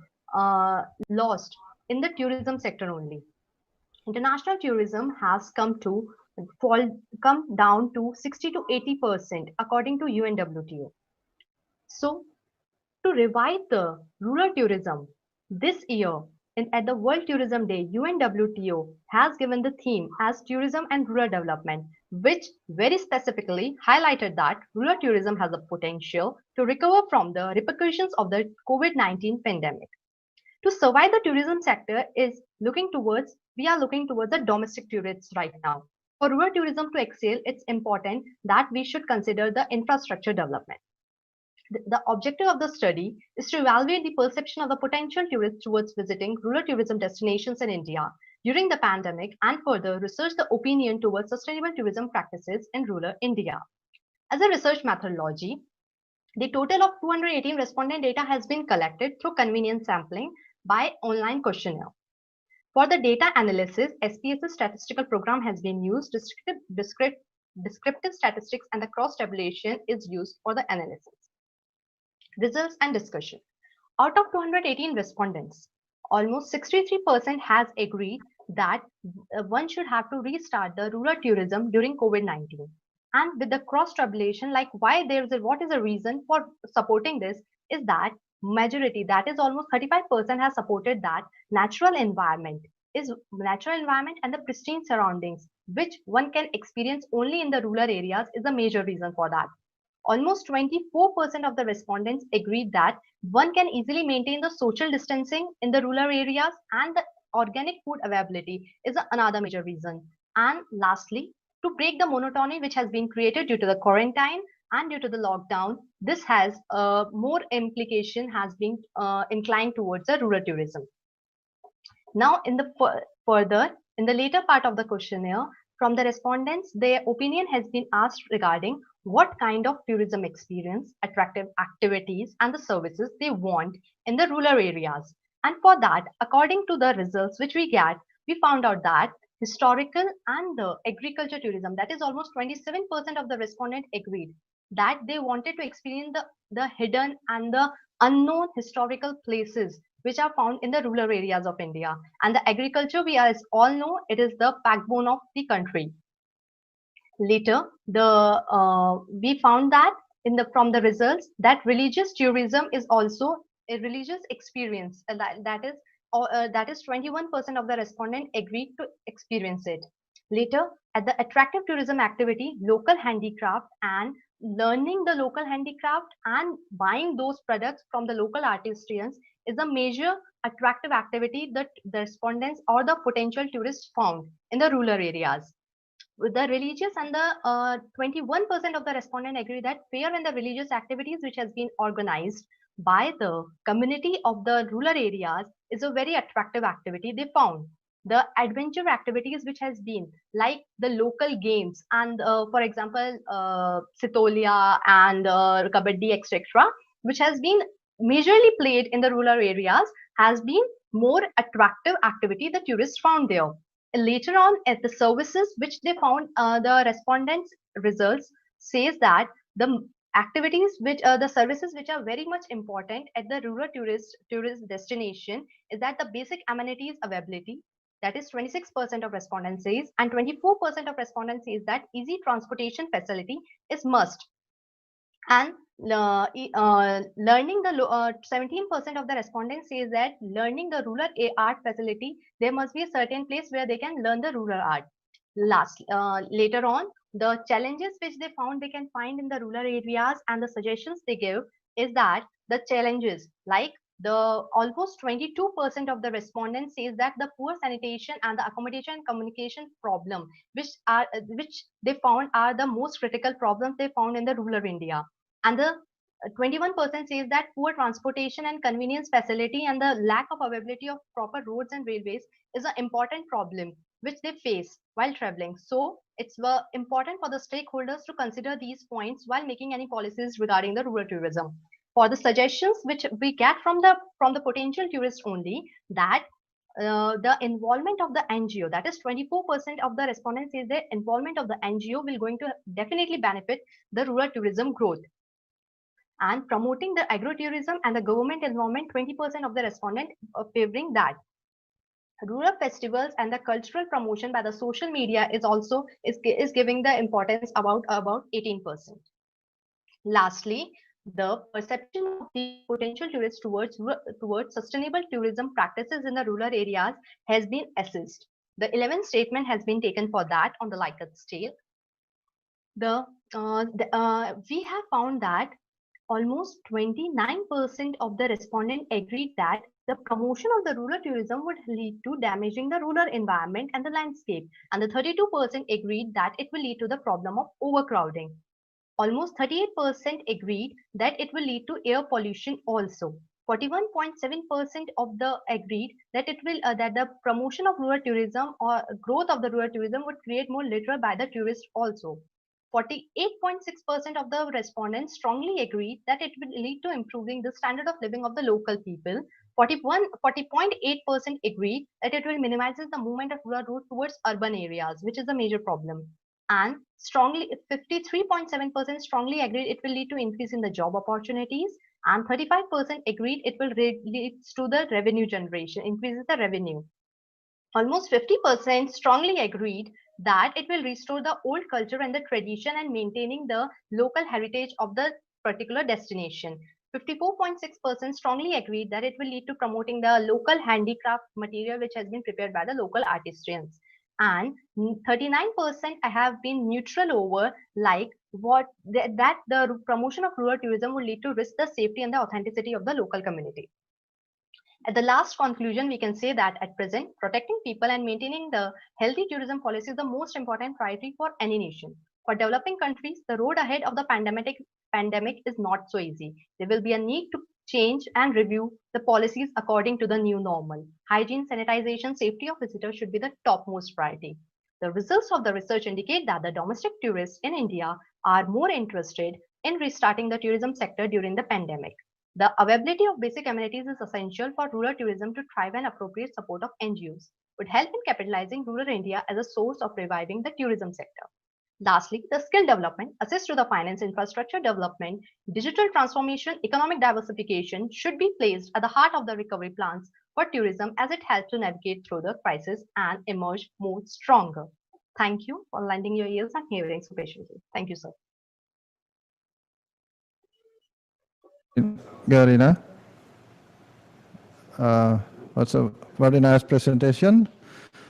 lost in the tourism sector only. International tourism has come down to 60 to 80% according to UNWTO. So, to revive the rural tourism this year, at the World Tourism Day, UNWTO has given the theme as tourism and rural development, which very specifically highlighted that rural tourism has a potential to recover from the repercussions of the COVID-19 pandemic. To survive the tourism sector we are looking towards the domestic tourists right now. For rural tourism to excel, it's important that we should consider the infrastructure development. The objective of the study is to evaluate the perception of the potential tourists towards visiting rural tourism destinations in India during the pandemic and further research the opinion towards sustainable tourism practices in rural India. As a research methodology, the total of 218 respondent data has been collected through convenience sampling by online questionnaire. For the data analysis, SPSS statistical program has been used. Descriptive statistics and the cross-tabulation is used for the analysis. Results and discussion. Out of 218 respondents, almost 63% has agreed that one should have to restart the rural tourism during COVID-19. And with the cross-tabulation, like what is the reason for supporting this is that majority, that is almost 35% has supported that natural environment and the pristine surroundings, which one can experience only in the rural areas, is a major reason for that. Almost 24% of the respondents agreed that one can easily maintain the social distancing in the rural areas, and the organic food availability is another major reason. And lastly, to break the monotony which has been created due to the quarantine, and due to the lockdown, this has more implication has been inclined towards the rural tourism. Now, in the further, in the later part of the questionnaire, from the respondents, their opinion has been asked regarding what kind of tourism experience, attractive activities, and the services they want in the rural areas. And for that, according to the results which we get, we found out that historical and the agriculture tourism, that is almost 27% of the respondents agreed that they wanted to experience the hidden and the unknown historical places which are found in the rural areas of India. And the agriculture, we as all know, it is the backbone of the country. Later, we found that from the results that religious tourism is also a religious experience. That is 21% of the respondents agreed to experience it. Later, at the attractive tourism activity, local handicraft and learning the local handicraft and buying those products from the local artisans is a major attractive activity that the respondents or the potential tourists found in the rural areas. With the religious and the 21% of the respondents agree that fair and the religious activities which has been organized by the community of the rural areas is a very attractive activity they found. The adventure activities which has been like the local games and for example Sitolia and Kabaddi etc., which has been majorly played in the rural areas, has been more attractive activity the tourists found there. Later on, at the services which they found, the respondents' results says that the activities which the services which are very much important at the rural tourist destination is that the basic amenities availability, that is 26% of respondents says, and 24% of respondents says that easy transportation facility is must. And learning the 17% of the respondents says that learning the rural art facility, there must be a certain place where they can learn the rural art. Later on, the challenges which they found they can find in the rural areas and the suggestions they give is that the challenges like the almost 22% of the respondents says that the poor sanitation and the accommodation and communication problem which they found are the most critical problems they found in the rural India. And the 21% says that poor transportation and convenience facility and the lack of availability of proper roads and railways is an important problem which they face while traveling. So it's important for the stakeholders to consider these points while making any policies regarding the rural tourism. For the suggestions which we get from the potential tourists only, that the involvement of the NGO, that is 24% of the respondents says the involvement of the NGO will going to definitely benefit the rural tourism growth. And promoting the agro-tourism and the government involvement, 20% of the respondents are favoring that. Rural festivals and the cultural promotion by the social media is also is giving the importance about 18%. Lastly, the perception of the potential tourists towards sustainable tourism practices in the rural areas has been assessed. The 11th statement has been taken for that on the Likert scale. We have found that almost 29% of the respondents agreed that the promotion of the rural tourism would lead to damaging the rural environment and the landscape. And the 32% agreed that it will lead to the problem of overcrowding. Almost 38% agreed that it will lead to air pollution also. 41.7% of the agreed that it will that the promotion of rural tourism or growth of the rural tourism would create more litter by the tourists also. 48.6% of the respondents strongly agreed that it will lead to improving the standard of living of the local people. 40.8% agreed that it will minimize the movement of rural route towards urban areas, which is a major problem. And 53.7% strongly agreed it will lead to increase in the job opportunities, and 35% agreed it will lead to the revenue generation, increases the revenue. Almost 50% strongly agreed that it will restore the old culture and the tradition and maintaining the local heritage of the particular destination. 54.6% strongly agreed that it will lead to promoting the local handicraft material which has been prepared by the local artisans. And 39% have been neutral over like that the promotion of rural tourism will lead to risk the safety and the authenticity of the local community. At the last conclusion, we can say that at present, protecting people and maintaining the healthy tourism policy is the most important priority for any nation. For developing countries, the road ahead of the pandemic is not so easy. There will be a need to change and review the policies according to the new normal. Hygiene, sanitization, safety of visitors should be the topmost priority. The results of the research indicate that the domestic tourists in India are more interested in restarting the tourism sector during the pandemic. The availability of basic amenities is essential for rural tourism to thrive, and appropriate support of NGOs would help in capitalizing rural India as a source of reviving the tourism sector. Lastly, the skill development, assist to the finance infrastructure development, digital transformation, economic diversification should be placed at the heart of the recovery plans for tourism, as it helps to navigate through the crisis and emerge more stronger. Thank you for lending your ears and hearing so patiently. Thank you, sir. Garina, that's a very nice presentation.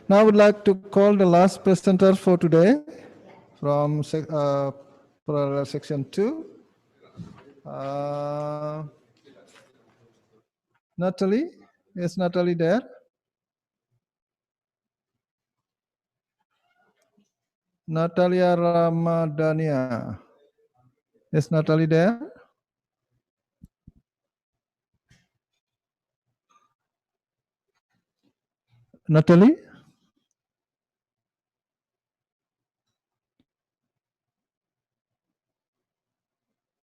Now I would like to call the last presenter for today from section 2. Natalie, is Natalie there? Natalia Ramadania, is Natalie there? Natalie?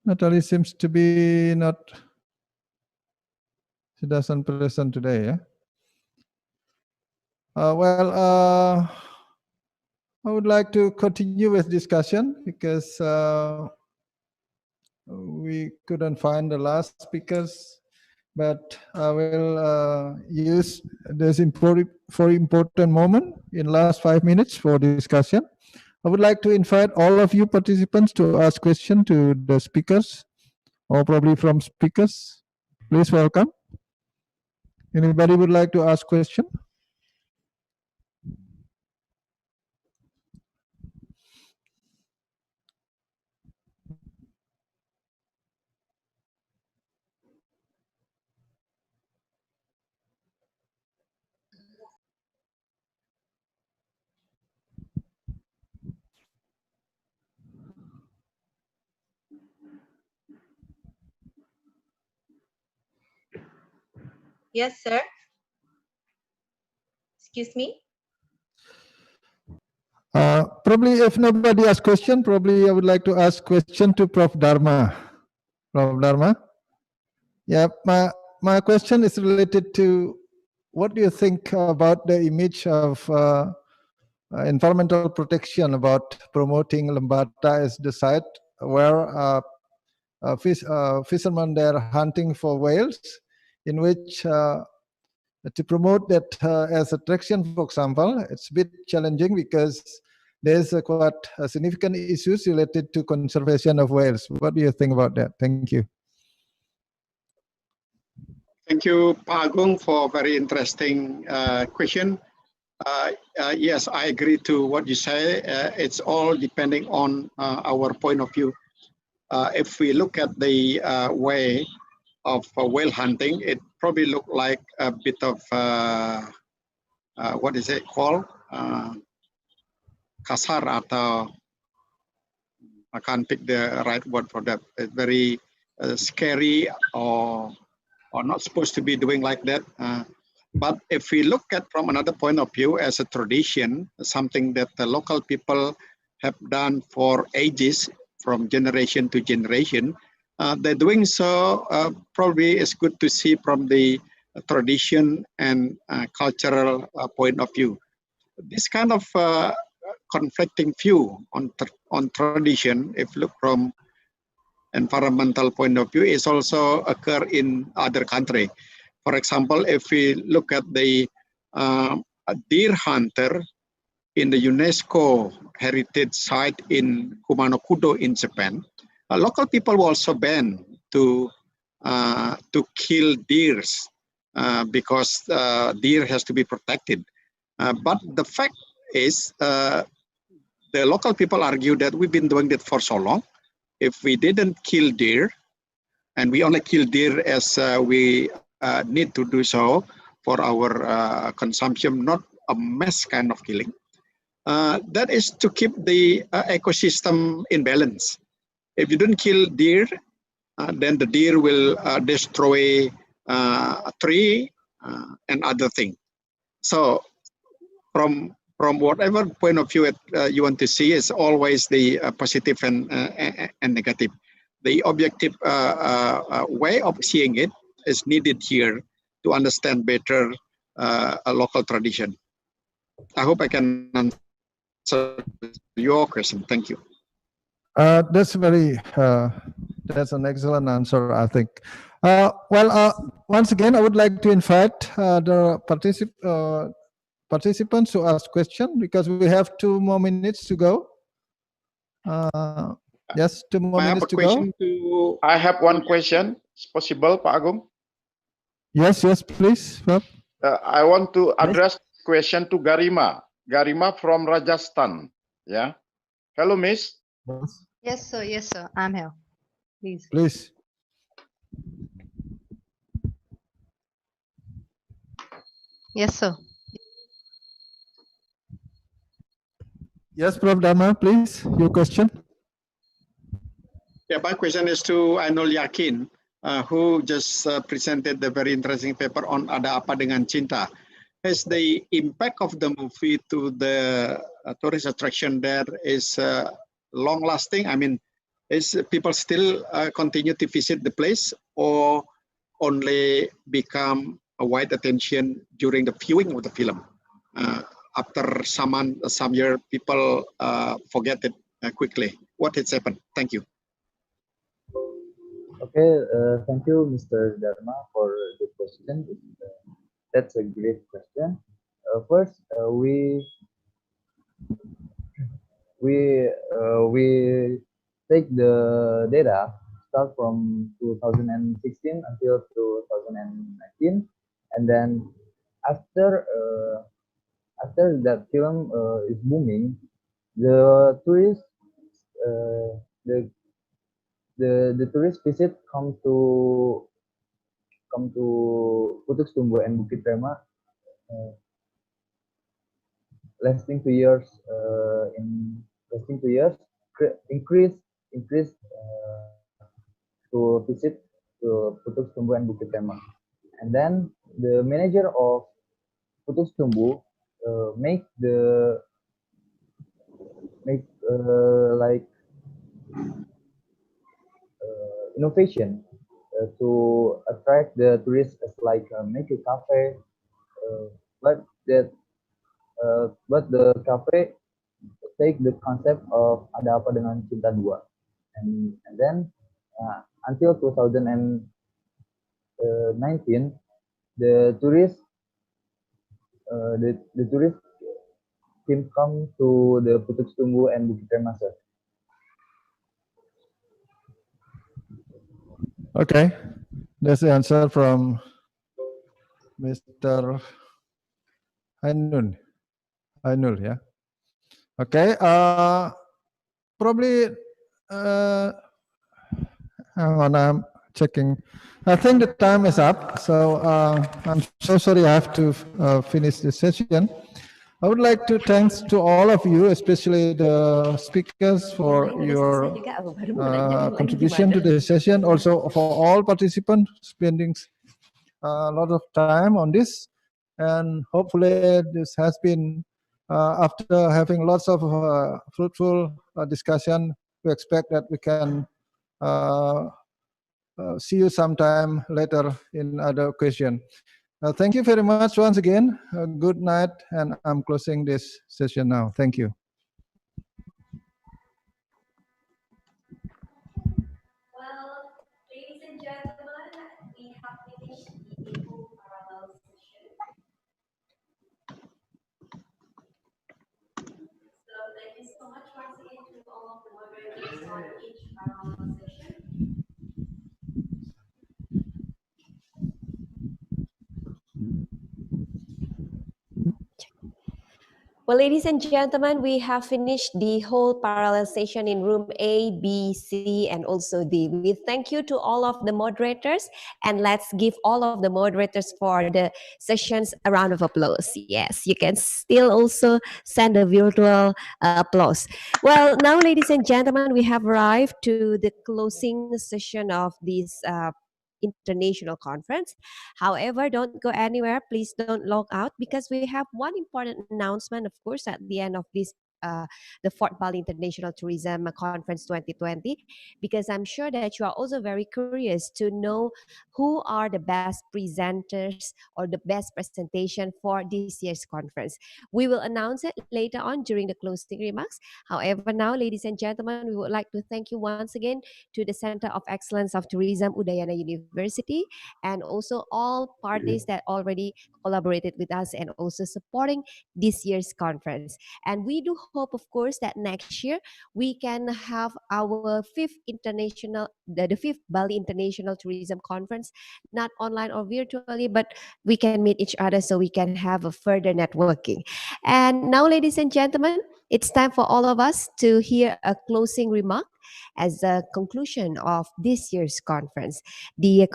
Natalie seems to be not, she doesn't present today, yeah? I would like to continue with discussion because we couldn't find the last speakers, but I will use this important moment in last 5 minutes for discussion. I would like to invite all of you participants to ask questions to the speakers, or probably from speakers. Please welcome. Anybody would like to ask question? Yes, sir. Excuse me. Probably if nobody asks question, probably I would like to ask question to Prof. Dharma. Prof. Dharma? Yeah, my question is related to what do you think about the image of environmental protection, about promoting Lembata as the site where fishermen they are hunting for whales, in which to promote that as attraction, for example, it's a bit challenging because there's quite significant issues related to conservation of whales. What do you think about that? Thank you. Thank you, Pak Agung, for a very interesting question. Yes, I agree to what you say. It's all depending on our point of view. If we look at the way of whale hunting, it probably look like a bit of what is it called? Kasar, atau I can't pick the right word for that. It's very scary or not supposed to be doing like that. But if we look at from another point of view as a tradition, something that the local people have done for ages, from generation to generation, they're doing so probably is good to see from the tradition and cultural point of view. This kind of conflicting view on tradition, if look from environmental point of view, is also occur in other country. For example, if we look at the deer hunter in the UNESCO heritage site in Kumano-Kudo in Japan, local people were also banned to kill deers because deer has to be protected. But the fact is, the local people argue that we've been doing that for so long. If we didn't kill deer, and we only kill deer as we need to do so for our consumption, not a mass kind of killing, that is to keep the ecosystem in balance. If you don't kill deer, then the deer will destroy a tree and other thing. So from whatever point of view you want to see, is always the positive and negative. The objective way of seeing it is needed here to understand better a local tradition. I hope I can answer your question. Thank you. That's an excellent answer, I think. Once again, I would like to invite the participants to ask questions because we have 2 more minutes to go. Yes, 2 more minutes to go. I have one question. It's possible, Pak Agung? Yes, please, Bob. I want to address question to Garima. Garima from Rajasthan. Yeah. Hello, Miss. Yes, sir. Yes, sir. I'm here. Please. Please. Yes, sir. Yes, Prof. Dharma, please, your question. Yeah, my question is to Ainul Yakin, who just presented the very interesting paper on Ada Apa Dengan Cinta. Is the impact of the movie to the tourist attraction there is long lasting? I mean, is people still continue to visit the place, or only become a wide attention during the viewing of the film? After some year, people forget it quickly. What has happened? Thank you. Okay, thank you, Mr. Dharma, for the question. That's a great question. First, we take the data start from 2016 until 2019, and then after that film is booming, the tourists the tourist visit come to Untuk and Bukit Prema lasting 2 years increase to visit to Untuk and Bukit Prema, and then the manager of Untuk make innovation to attract the tourists, as like make a cafe, but the cafe take the concept of Ada Apa Dengan Cinta 2, and then until 2019 the tourists can come to the Putuk Setumbu and Bukit Prema. Okay, that's the answer from Mr. Ainul, yeah. Okay, probably, hang on, I'm checking. I think the time is up, so I'm so sorry I have to finish the session. I would like to thanks to all of you, especially the speakers, for your contribution to the session. Also for all participants spending a lot of time on this, and hopefully this has been after having lots of fruitful discussion. We expect that we can see you sometime later in other occasion. Thank you very much once again. Good night, and I'm closing this session now. Thank you. Well, ladies and gentlemen, we have finished the info parallel session. So thank you so much once again to all of the moderators on each parallel session. Well, ladies and gentlemen, we have finished the whole parallel session in room A, B, C, and also D. We thank you to all of the moderators, and let's give all of the moderators for the sessions a round of applause. Yes, you can still also send a virtual applause. Well, now, ladies and gentlemen, we have arrived to the closing session of this international conference. However, don't go anywhere. Please don't log out because we have one important announcement, of course, at the end of this. The Fourth Bali International Tourism Conference 2020, because I'm sure that you are also very curious to know who are the best presenters or the best presentation for this year's conference. We will announce it later on during the closing remarks. However, now, ladies and gentlemen, we would like to thank you once again to the Center of Excellence of Tourism, Udayana University, and also all parties that already collaborated with us and also supporting this year's conference. And we do hope, of course, that next year we can have our the fifth Bali International Tourism Conference, not online or virtually, but we can meet each other so we can have a further networking. And now, ladies and gentlemen, it's time for all of us to hear a closing remark as a conclusion of this year's conference. The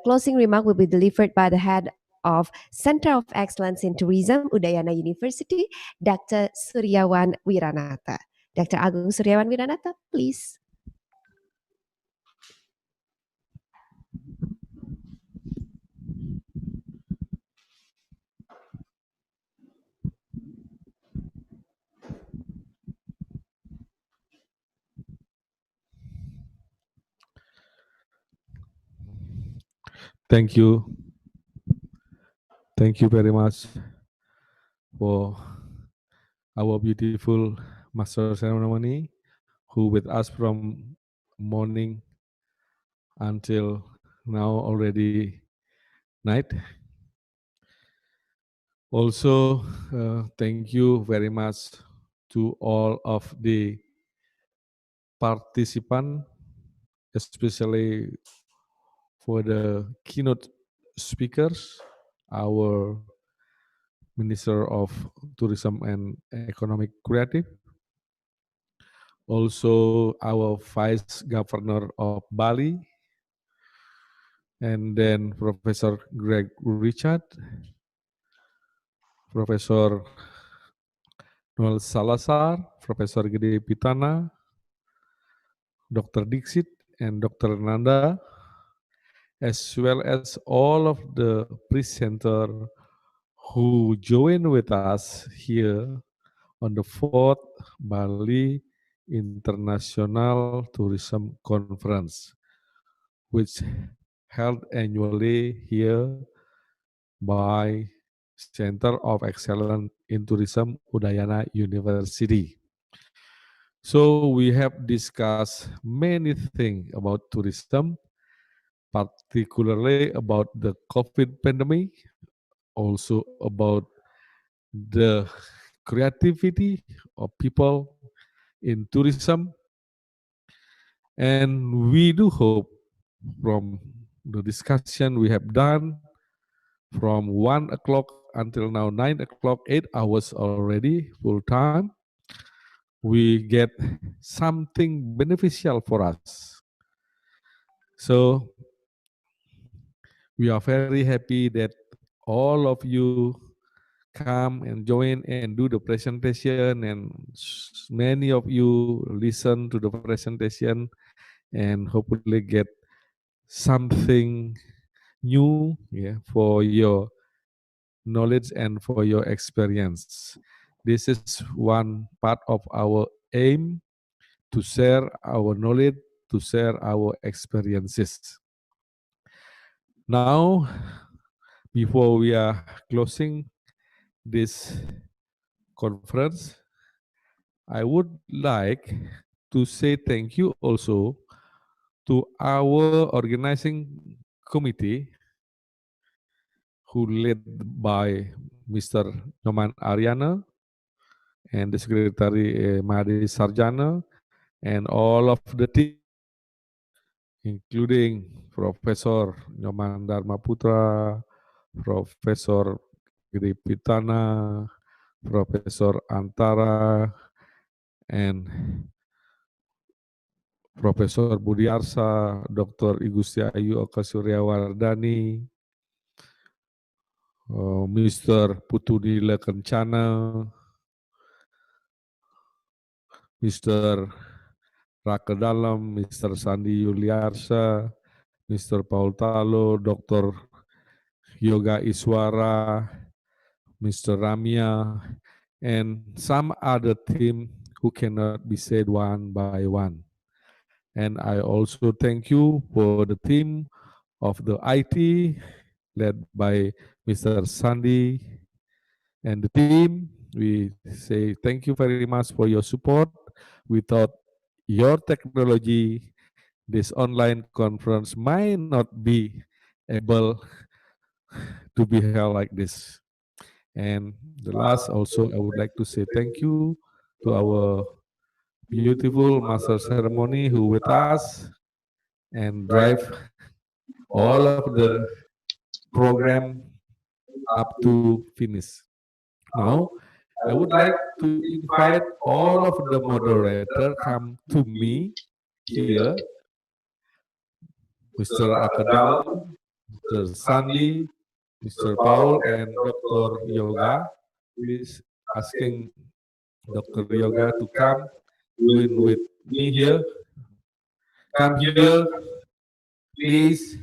closing remark will be delivered by the head of Center of Excellence in Tourism, Udayana University, Dr. Suryawan Wiranata. Dr. Agung Suryawan Wiranata, please. Thank you. Thank you very much for our beautiful master ceremony who with us from morning until now already night. Also, thank you very much to all of the participants, especially for the keynote speakers, our Minister of Tourism and Economic Creative, also our Vice Governor of Bali, and then Professor Greg Richard, Professor Noel Salazar, Professor Gede Pitana, Dr. Dixit, and Dr. Nanda, as well as all of the presenters who join with us here on the 4th Bali International Tourism Conference, which held annually here by Center of Excellence in Tourism, Udayana University. So we have discussed many things about tourism, particularly about the COVID pandemic, also about the creativity of people in tourism. And we do hope from the discussion we have done from 1 o'clock until now 9 o'clock, 8 hours already full time, we get something beneficial for us. So we are very happy that all of you come and join and do the presentation, and many of you listen to the presentation and hopefully get something new, yeah, for your knowledge and for your experience. This is one part of our aim to share our knowledge, to share our experiences. Now, before we are closing this conference, I would like to say thank you also to our organizing committee, who led by Mr. Noman Aryana and the Secretary Mahadi Sarjana, and all of the team, including Professor Nyoman Dharma Putra, Professor Gede Pitana, Professor Antara, and Profesor Budiarsa, Dr. Igusti Ayu Oka Suryawardani, Mr. Putudila Kencana, Mr. Raka Dalam, Mr. Sandi Yuliarsa, Mr. Paul Talo, Dr. Yoga Iswara, Mr. Ramya, and some other team who cannot be said one by one. And I also thank you for the team of the IT led by Mr. Sandi and the team. We say thank you very much for your support. Without your technology, this online conference might not be able to be held like this. And the last also, I would like to say thank you to our beautiful master ceremony who with us and drive all of the program up to finish. Now, I would like to invite all of the moderator come to me here, Mr. Akadalam, Mr. Sandi, Mr. Paul, and Dr. Yoga. Please asking Dr. Yoga to come join with me here. Come here, please.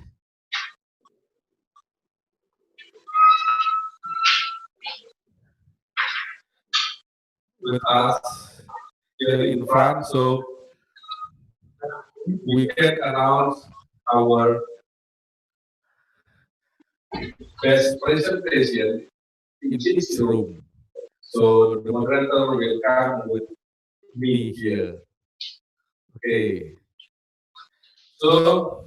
With us here in front, so we can announce our best presentation in each room. So the moderator will come with me here. Okay. So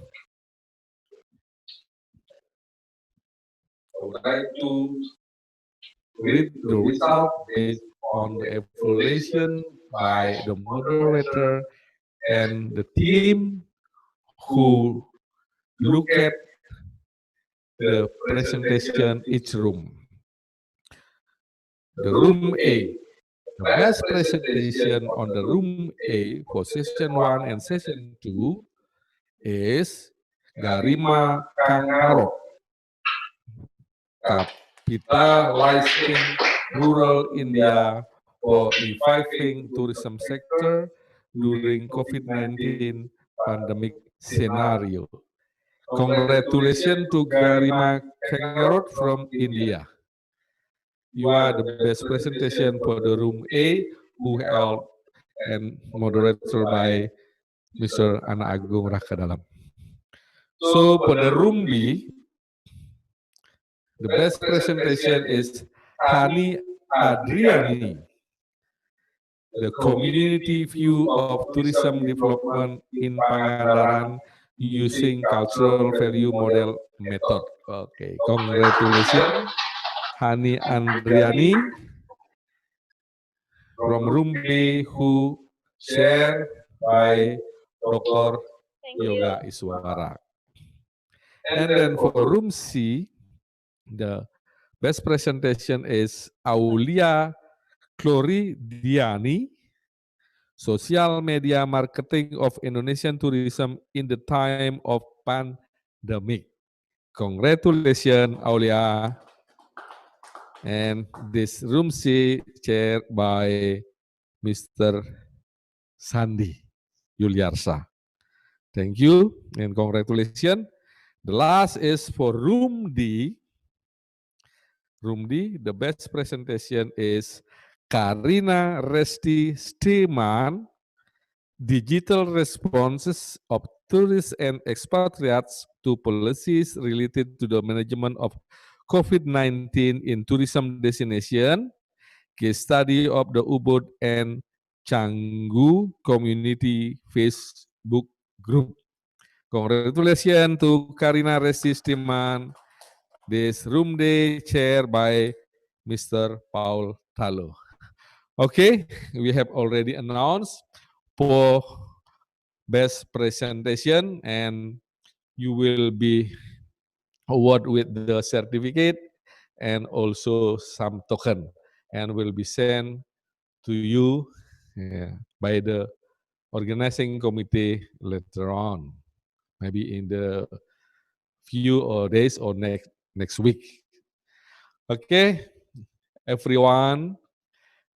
I would like to read the result based on the evaluation by the moderator and the team who look at the presentation each room. The room A, the best presentation on the room A for session 1 and session 2 is Garima Kangarok, capitalizing rural India for reviving tourism sector during COVID-19 pandemic scenario. Congratulations to Garima Kangarok from India. You are the best presentation for the room A, who held and moderated by Mr. Ana Agung Rakadalam. So for the room B, the best presentation is Hani Adriani, the community view of tourism development in Pangandaran using cultural value model method. Okay, congratulations, Hani Andriani from room B, who shared by Dr. Yoga Iswara. And then for room C, the best presentation is Aulia Chloridiani, Social Media Marketing of Indonesian Tourism in the Time of Pandemic. Congratulations, Aulia. And this room C chaired by Mr. Sandi Yuliarsa. Thank you and congratulations. The last is for room D. Room D, the best presentation is Karina Resti Steeman, Digital Responses of Tourists and Expatriates to Policies Related to the Management of COVID-19 in Tourism Destination, Case Study of the Ubud and Canggu Community Facebook Group. Congratulations to Karina Resti Steeman. This room day chaired by Mr. Paul Talo. Okay, we have already announced for best presentation and you will be awarded with the certificate and also some token. and will be sent to you by the organizing committee later on, maybe in the few days or next week. Okay, everyone,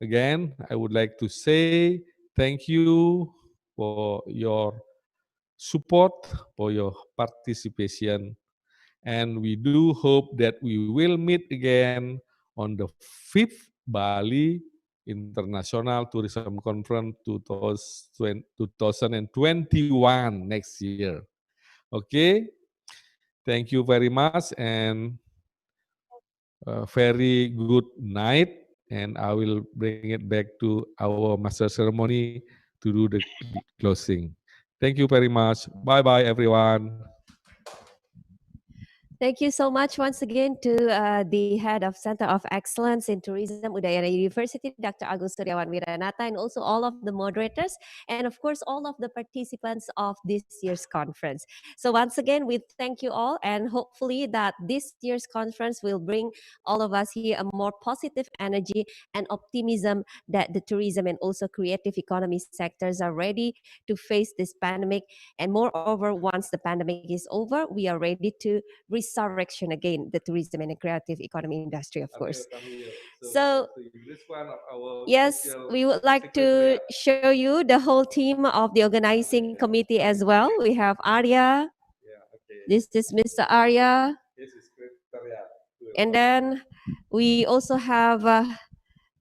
again, I would like to say thank you for your support, for your participation, and we do hope that we will meet again on the 5th Bali International Tourism Conference 2021 next year. Okay, thank you very much and very good night. And I will bring it back to our master ceremony to do the closing. Thank you very much. Bye-bye, everyone. Thank you so much once again to the head of Center of Excellence in Tourism, Udayana University, Dr. Agus Suryawan Wiranata, and also all of the moderators, and of course, all of the participants of this year's conference. So once again, we thank you all, and hopefully that this year's conference will bring all of us here a more positive energy and optimism that the tourism and also creative economy sectors are ready to face this pandemic. And moreover, once the pandemic is over, we are ready to resurrection again the tourism and the creative economy industry, of course. So yes, we would like to show you the whole team of the organizing committee as well. We have Arya. This is Mr. Arya. And then we also have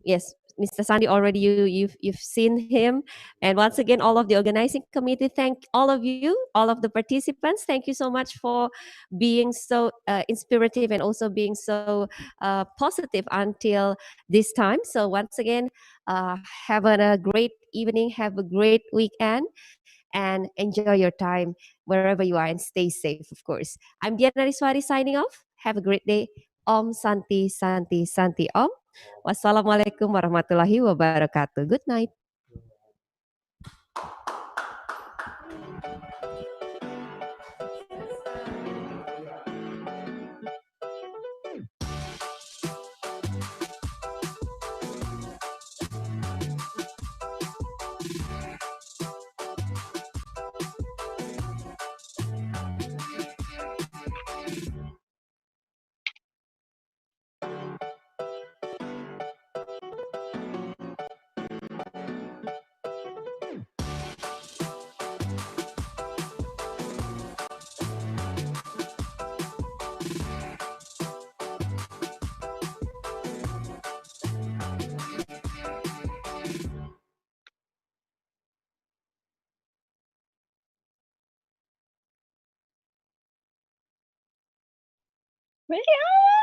yes, Mr. Sandi, already you've seen him. And once again, all of the organizing committee, thank all of you, all of the participants. Thank you so much for being so inspirative and also being so positive until this time. So once again, have a great evening, have a great weekend, and enjoy your time wherever you are and stay safe, of course. I'm Diana Riswari signing off. Have a great day. Om Santi Santi Santi Om. Wassalamualaikum warahmatullahi wabarakatuh. Good night. Masya Allah.